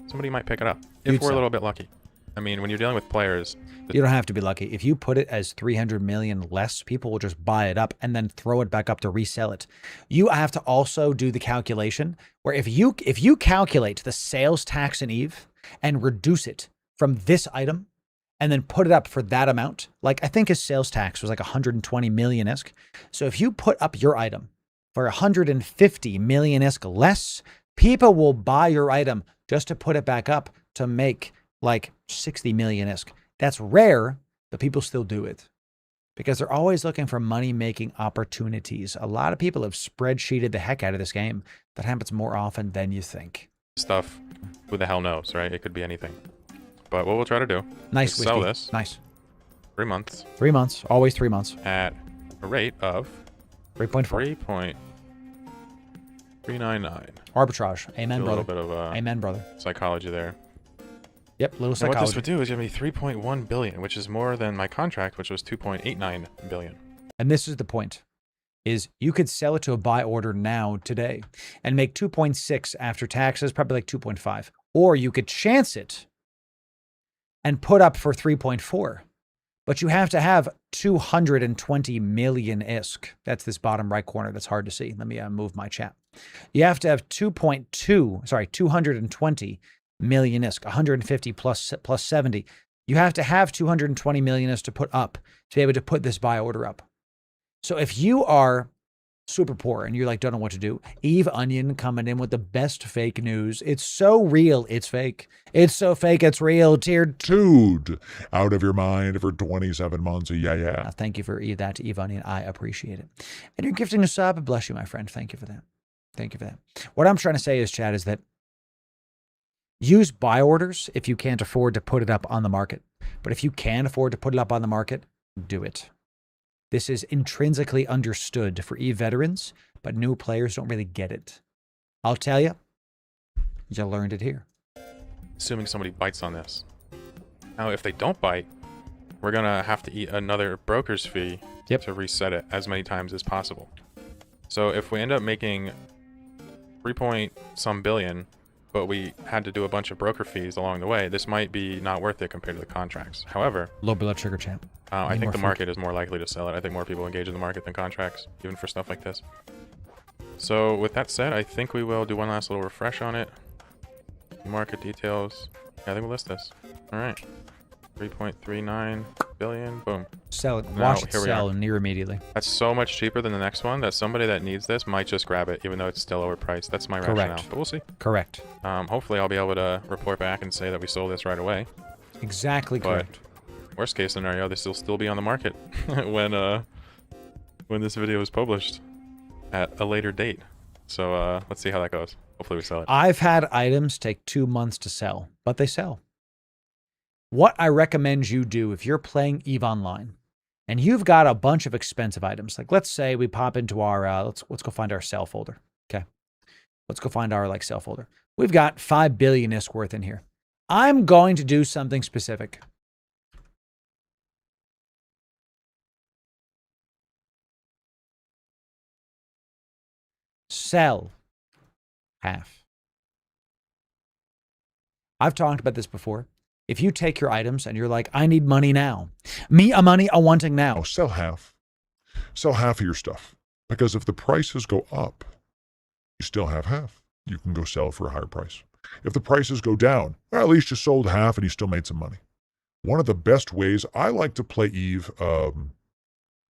somebody might pick it up. You'd If we're sell. a little bit lucky. I mean, when you're dealing with players, You don't have to be lucky. If you put it as 300 million less, people will just buy it up and then throw it back up to resell it. You have to also do the calculation where if you calculate the sales tax in Eve and reduce it from this item and then put it up for that amount, like I think his sales tax was like 120 million-esque. So if you put up your item for 150 million-esque less, people will buy your item just to put it back up to make like 60 million-esque. That's rare, but people still do it. because they're always looking for money-making opportunities. A lot of people have spreadsheeted the heck out of this game. That happens more often than you think. Stuff, who the hell knows, right? It could be anything. But what we'll try to do Nice is sell whiskey. this Nice. 3 months 3 months. Always 3 months. at a rate of 3.4. 3.399. Arbitrage. Amen, A brother. little bit of Amen, brother. psychology there. Yep, little And what psychology. this would do is give me 3.1 billion, which is more than my contract, which was 2.89 billion. And this is the point, is you could sell it to a buy order now, today, and make 2.6 after taxes, probably like 2.5. Or you could chance it and put up for 3.4. But you have to have 220 million ISK. That's this bottom right corner. That's hard to see. Let me move my chat. You have to have 220 million ISK, 150 plus 70. You have to have 220 million ISK to put up to be able to put this buy order up. So if you are super poor and you're like, don't know what to do, Eve Onion coming in with the best fake news. It's so real, it's fake. It's so fake, it's real. Tiered. Dude, out of your mind for 27 months. Yeah. Thank you for that, Eve Onion. I appreciate it. And you're gifting a sub. Bless you, my friend. Thank you for that. Thank you for that. What I'm trying to say is, Chad, is that use buy orders if you can't afford to put it up on the market. But if you can afford to put it up on the market, do it. This is intrinsically understood for Eve veterans, but new players don't really get it. I'll tell you, you learned it here. Assuming somebody bites on this. Now, if they don't bite, we're going to have to eat another broker's fee to reset it as many times as possible. So if we end up making 3-point-some billion, but we had to do a bunch of broker fees along the way, this might be not worth it compared to the contracts. However, Low blood sugar, champ. I think the market is more likely to sell it. I think more people engage in the market than contracts, even for stuff like this. So with that said, I think we will do one last little refresh on it. Market details. Yeah, I think we'll list this. All right. 3.39 billion. Boom. Sell it. Now, Watch it here we sell are. near immediately. That's so much cheaper than the next one that somebody that needs this might just grab it, even though it's still overpriced. That's my rationale. But we'll see. Correct. Hopefully I'll be able to report back and say that we sold this right away. Exactly correct. Worst case scenario, this will still be on the market when this video is published at a later date. So let's see how that goes. Hopefully we sell it. I've had items take 2 months to sell, but they sell. What I recommend you do if you're playing EVE Online and you've got a bunch of expensive items, like let's say we pop into our, let's go find our sell folder. Okay. Let's go find our sell folder. We've got 5 billion ISK worth in here. I'm going to do something specific. Sell half. I've talked about this before. If you take your items and you're like, I need money now. Me a money a wanting now. Oh, sell half. Sell half of your stuff. Because if the prices go up, you still have half. You can go sell for a higher price. If the prices go down, well, at least you sold half and you still made some money. One of the best ways I like to play EVE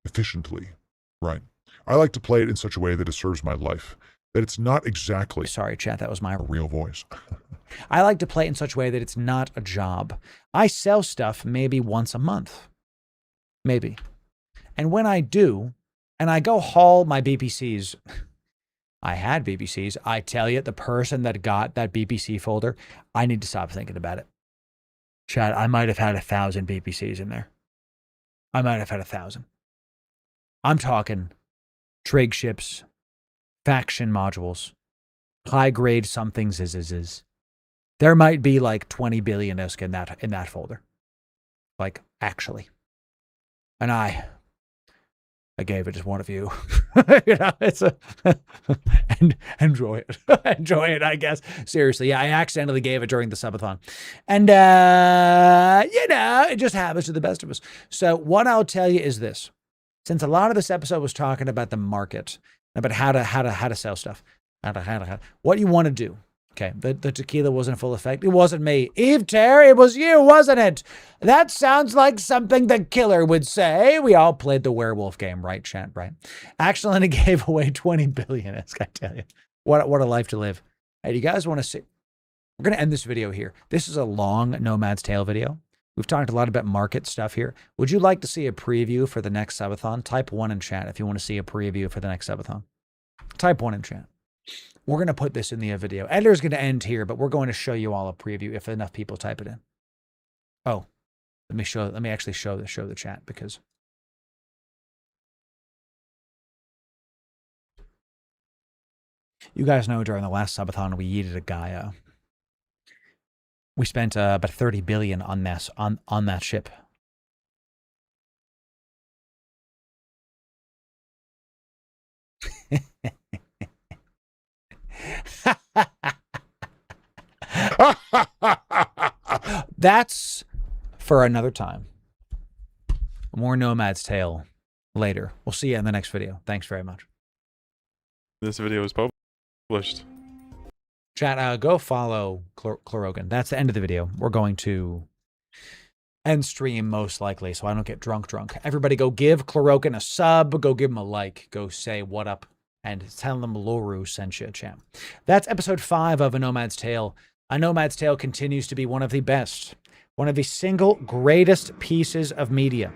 efficiently, right? I like to play it in such a way that it serves my life. That it's not exactly... Sorry, chat, that was my real voice. I like to play it in such a way that it's not a job. I sell stuff maybe once a month. Maybe. And when I do, and I go haul my BPCs, I had BPCs, I tell you, the person that got that BPC folder, I need to stop thinking about it. Chat, I might have had 1,000 BPCs in there. I might have had 1,000. I'm talking trig ships, faction modules, high-grade somethings is. There might be like 20 billion ISK in that folder. Like, actually. And I gave it to one of you. You know, it's and enjoy it. Enjoy it, I guess. Seriously, yeah, I accidentally gave it during the subathon. And, you know, it just happens to the best of us. So what I'll tell you is this. Since a lot of this episode was talking about the market, about how to sell stuff, what you want to do. Okay, the tequila wasn't full effect. It wasn't me. Eve Terry, it was you, wasn't it? That sounds like something the killer would say. We all played the werewolf game, right, chat, right? Accidentally gave away 20 billion, I tell you. What a life to live. Hey, do you guys want to see? We're going to end this video here. This is a long Nomad's Tale video. We've talked a lot about market stuff here. Would you like to see a preview for the next subathon? Type 1 in chat if you want to see a preview for the next subathon. Type 1 in chat. We're going to put this in the video. Editor's going to end here, but we're going to show you all a preview if enough people type it in. Oh, let me actually show the chat because you guys know during the last subathon we yeeted a guy. We spent about 30 billion on this on that ship. That's for another time. More Nomad's Tale later. We'll see you in the next video. Thanks very much. This video was published. Chat, go follow Chlorogan. That's the end of the video. We're going to end stream most likely, so I don't get drunk. Everybody go give Chlorogan a sub. Go give him a like. Go say what up. And tell them Loru sent you, chat. That's episode 5 of A Nomad's Tale. A Nomad's Tale continues to be one of the best, one of the single greatest pieces of media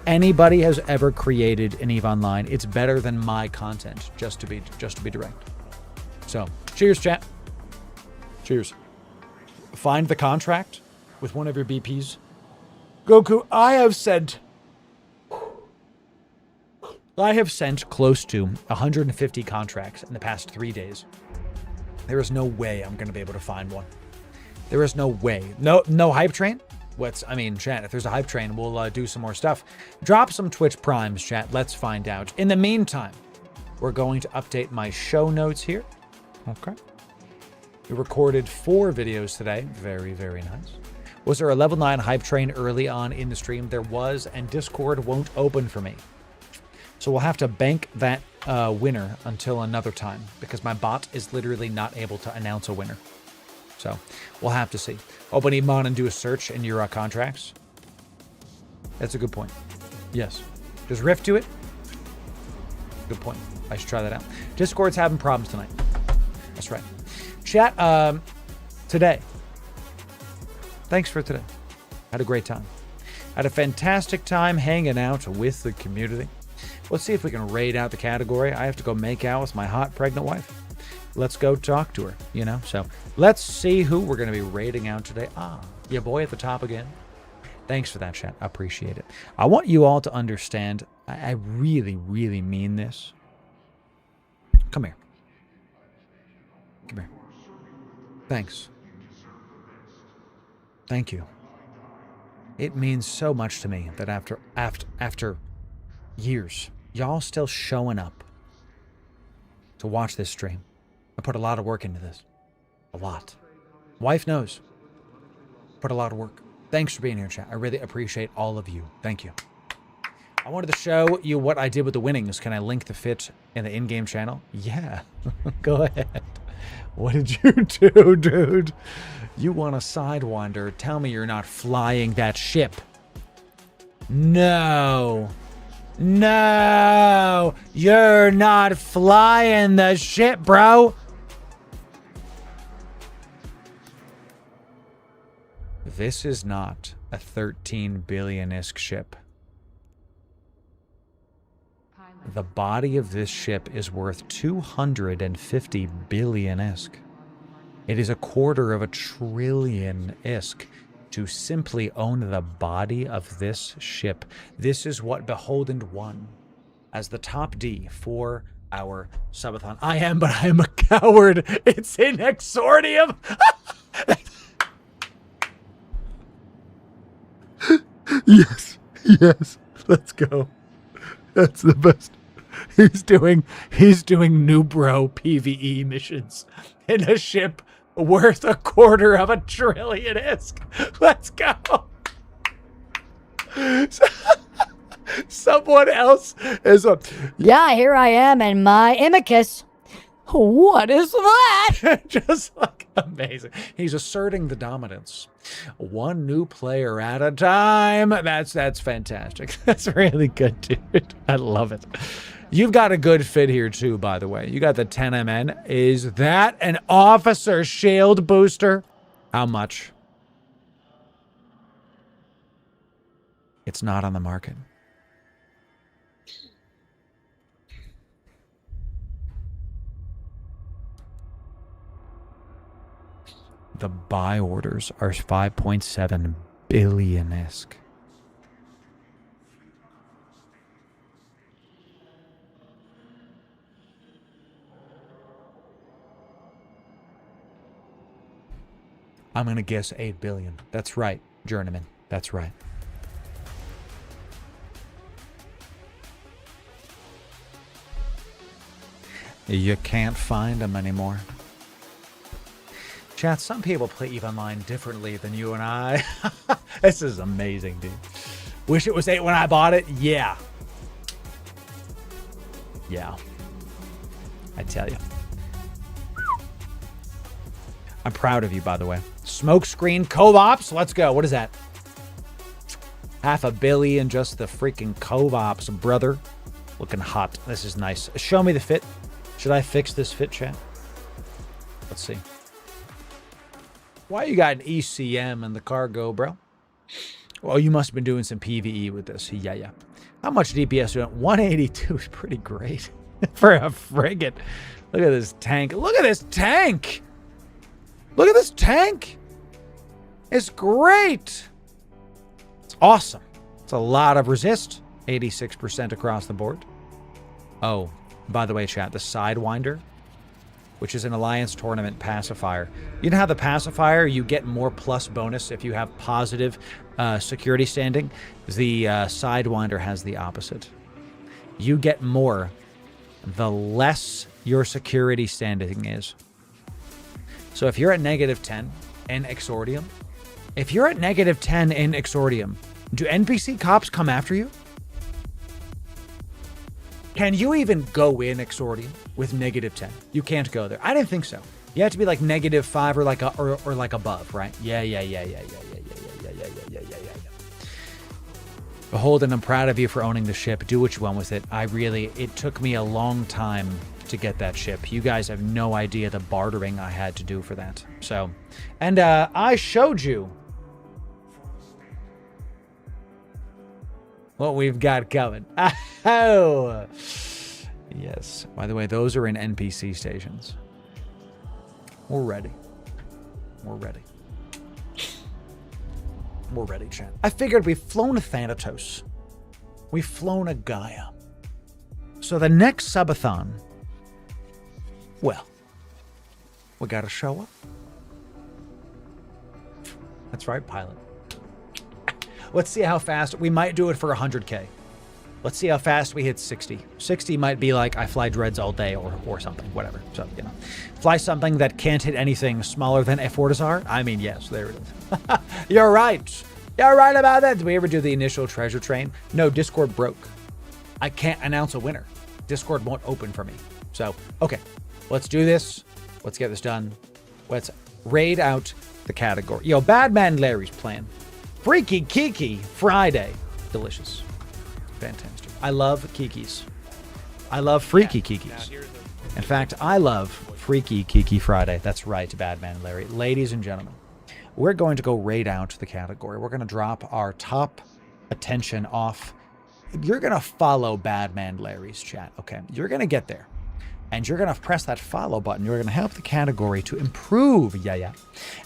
anybody has ever created in EVE Online. It's better than my content, just to be direct. So, cheers, chat. Cheers. Find the contract with one of your BPs. Goku, I have sent close to 150 contracts in the past 3 days. There is no way I'm going to be able to find one. There is no way. No hype train? Chat, if there's a hype train, we'll do some more stuff. Drop some Twitch Primes, chat. Let's find out. In the meantime, we're going to update my show notes here. Okay. We recorded 4 videos today. Very, very nice. Was there a level 9 hype train early on in the stream? There was, and Discord won't open for me. So we'll have to bank that winner until another time because my bot is literally not able to announce a winner. So we'll have to see. Open Emon and do a search in your contracts. That's a good point. Yes. Does Rift do it? Good point. I should try that out. Discord's having problems tonight. That's right. Chat, today. Thanks for today. Had a great time. Had a fantastic time hanging out with the community. Let's see if we can raid out the category. I have to go make out with my hot pregnant wife. Let's go talk to her, you know? So let's see who we're going to be raiding out today. Your boy at the top again. Thanks for that, chat. I appreciate it. I want you all to understand, I really, really mean this. Come here. Come here. Thanks. Thank you. It means so much to me that after years, y'all still showing up to watch this stream. I put a lot of work into this. A lot. Wife knows. Put a lot of work. Thanks for being here, chat. I really appreciate all of you. Thank you. I wanted to show you what I did with the winnings. Can I link the fit in the in-game channel? Yeah. Go ahead. What did you do, dude? You want a Sidewinder? Tell me you're not flying that ship. No. No. You're not flying the ship, bro. This is not a 13 billion-isk ship. The body of this ship is worth 250 billion-isk. It is $250 billion-isk to simply own the body of this ship. This is what Beholden won as the top D for our subathon. I am, but I am a coward. It's in exordium. Yes, yes, let's go. That's the best. He's doing new bro PvE missions in a ship worth $250 billion-isk. Let's go. Someone else is a... Yeah, here I am in my Imicus. What is that? Just like amazing. He's asserting the dominance. One new player at a time. That's fantastic. That's really good, dude. I love it. You've got a good fit here too, by the way. You got the 10MN. Is that an officer shield booster? How much? It's not on the market. The buy orders are 5.7 billion-esque. I'm going to guess 8 billion. That's right, Journeyman. That's right. You can't find them anymore. Chat, some people play EVE Online differently than you and I. This is amazing, dude. Wish it was 8 when I bought it? Yeah. Yeah. I tell you. I'm proud of you, by the way. Smokescreen co-ops. Let's go. What is that? 500 million just the freaking co-ops, brother. Looking hot. This is nice. Show me the fit. Should I fix this fit, chat? Let's see. Why you got an ECM in the cargo, bro? Well, you must have been doing some PvE with this. Yeah. How much DPS do you want? 182 is pretty great for a frigate. Look at this tank. Look at this tank. Look at this tank. It's great. It's awesome. It's a lot of resist. 86% across the board. Oh, by the way, chat, the Sidewinder, which is an Alliance tournament pacifier. You know how the pacifier, you get more plus bonus if you have positive security standing? The Sidewinder has the opposite. You get more the less your security standing is. So if you're at -10 in Exordium, do NPC cops come after you? Can you even go in Exordium with -10? You can't go there. I didn't think so. You have to be like -5 or like or like above, right? Yeah. Beholden, I'm proud of you for owning the ship. Do what you want with it. It took me a long time to get that ship. You guys have no idea the bartering I had to do for that. So, and I showed you what we've got coming. Oh, yes. By the way, those are in NPC stations. We're ready. We're ready. We're ready, chat. I figured we've flown a Thanatos. We've flown a Gaia. So the next subathon, well, we gotta show up. That's right, pilot. Let's see how fast. We might do it for 100K. Let's see how fast we hit 60. 60 might be like I fly dreads all day or something, whatever. So, you know, fly something that can't hit anything smaller than F-Fortizar. I mean, yes, there it is. You're right. You're right about that. Did we ever do the initial treasure train? No, Discord broke. I can't announce a winner. Discord won't open for me. So, okay, let's do this. Let's get this done. Let's raid out the category. Yo, Badman Larry's playing. Freaky Kiki Friday. Delicious. Fantastic. I love Kikis. I love Freaky Kikis. In fact, I love Freaky Kiki Friday. That's right, Badman Larry. Ladies and gentlemen, we're going to go raid out the category. We're going to drop our top attention off. You're going to follow Badman Larry's chat, okay? You're going to get there. And you're going to press that follow button. You're going to help the category to improve. Yeah.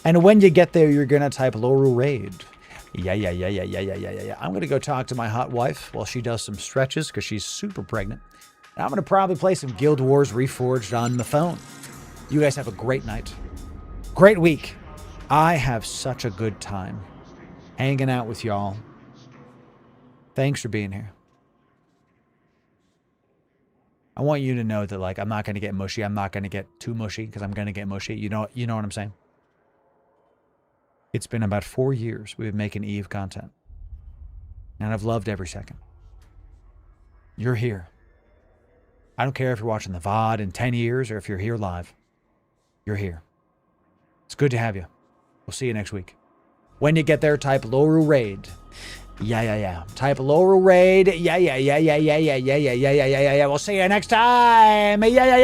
And when you get there, you're going to type Loru Raid. Yeah. I'm going to go talk to my hot wife while she does some stretches because she's super pregnant. And I'm going to probably play some Guild Wars Reforged on the phone. You guys have a great night. Great week. I have such a good time hanging out with y'all. Thanks for being here. I want you to know that, like, I'm not going to get mushy. I'm not going to get too mushy because I'm going to get mushy. You know what I'm saying? It's been about 4 years we've been making EVE content. And I've loved every second. You're here. I don't care if you're watching the VOD in 10 years or if you're here live. You're here. It's good to have you. We'll see you next week. When you get there, type Loru Raid. Yeah. Type Loru Raid. Yeah. We'll see you next time. Yeah.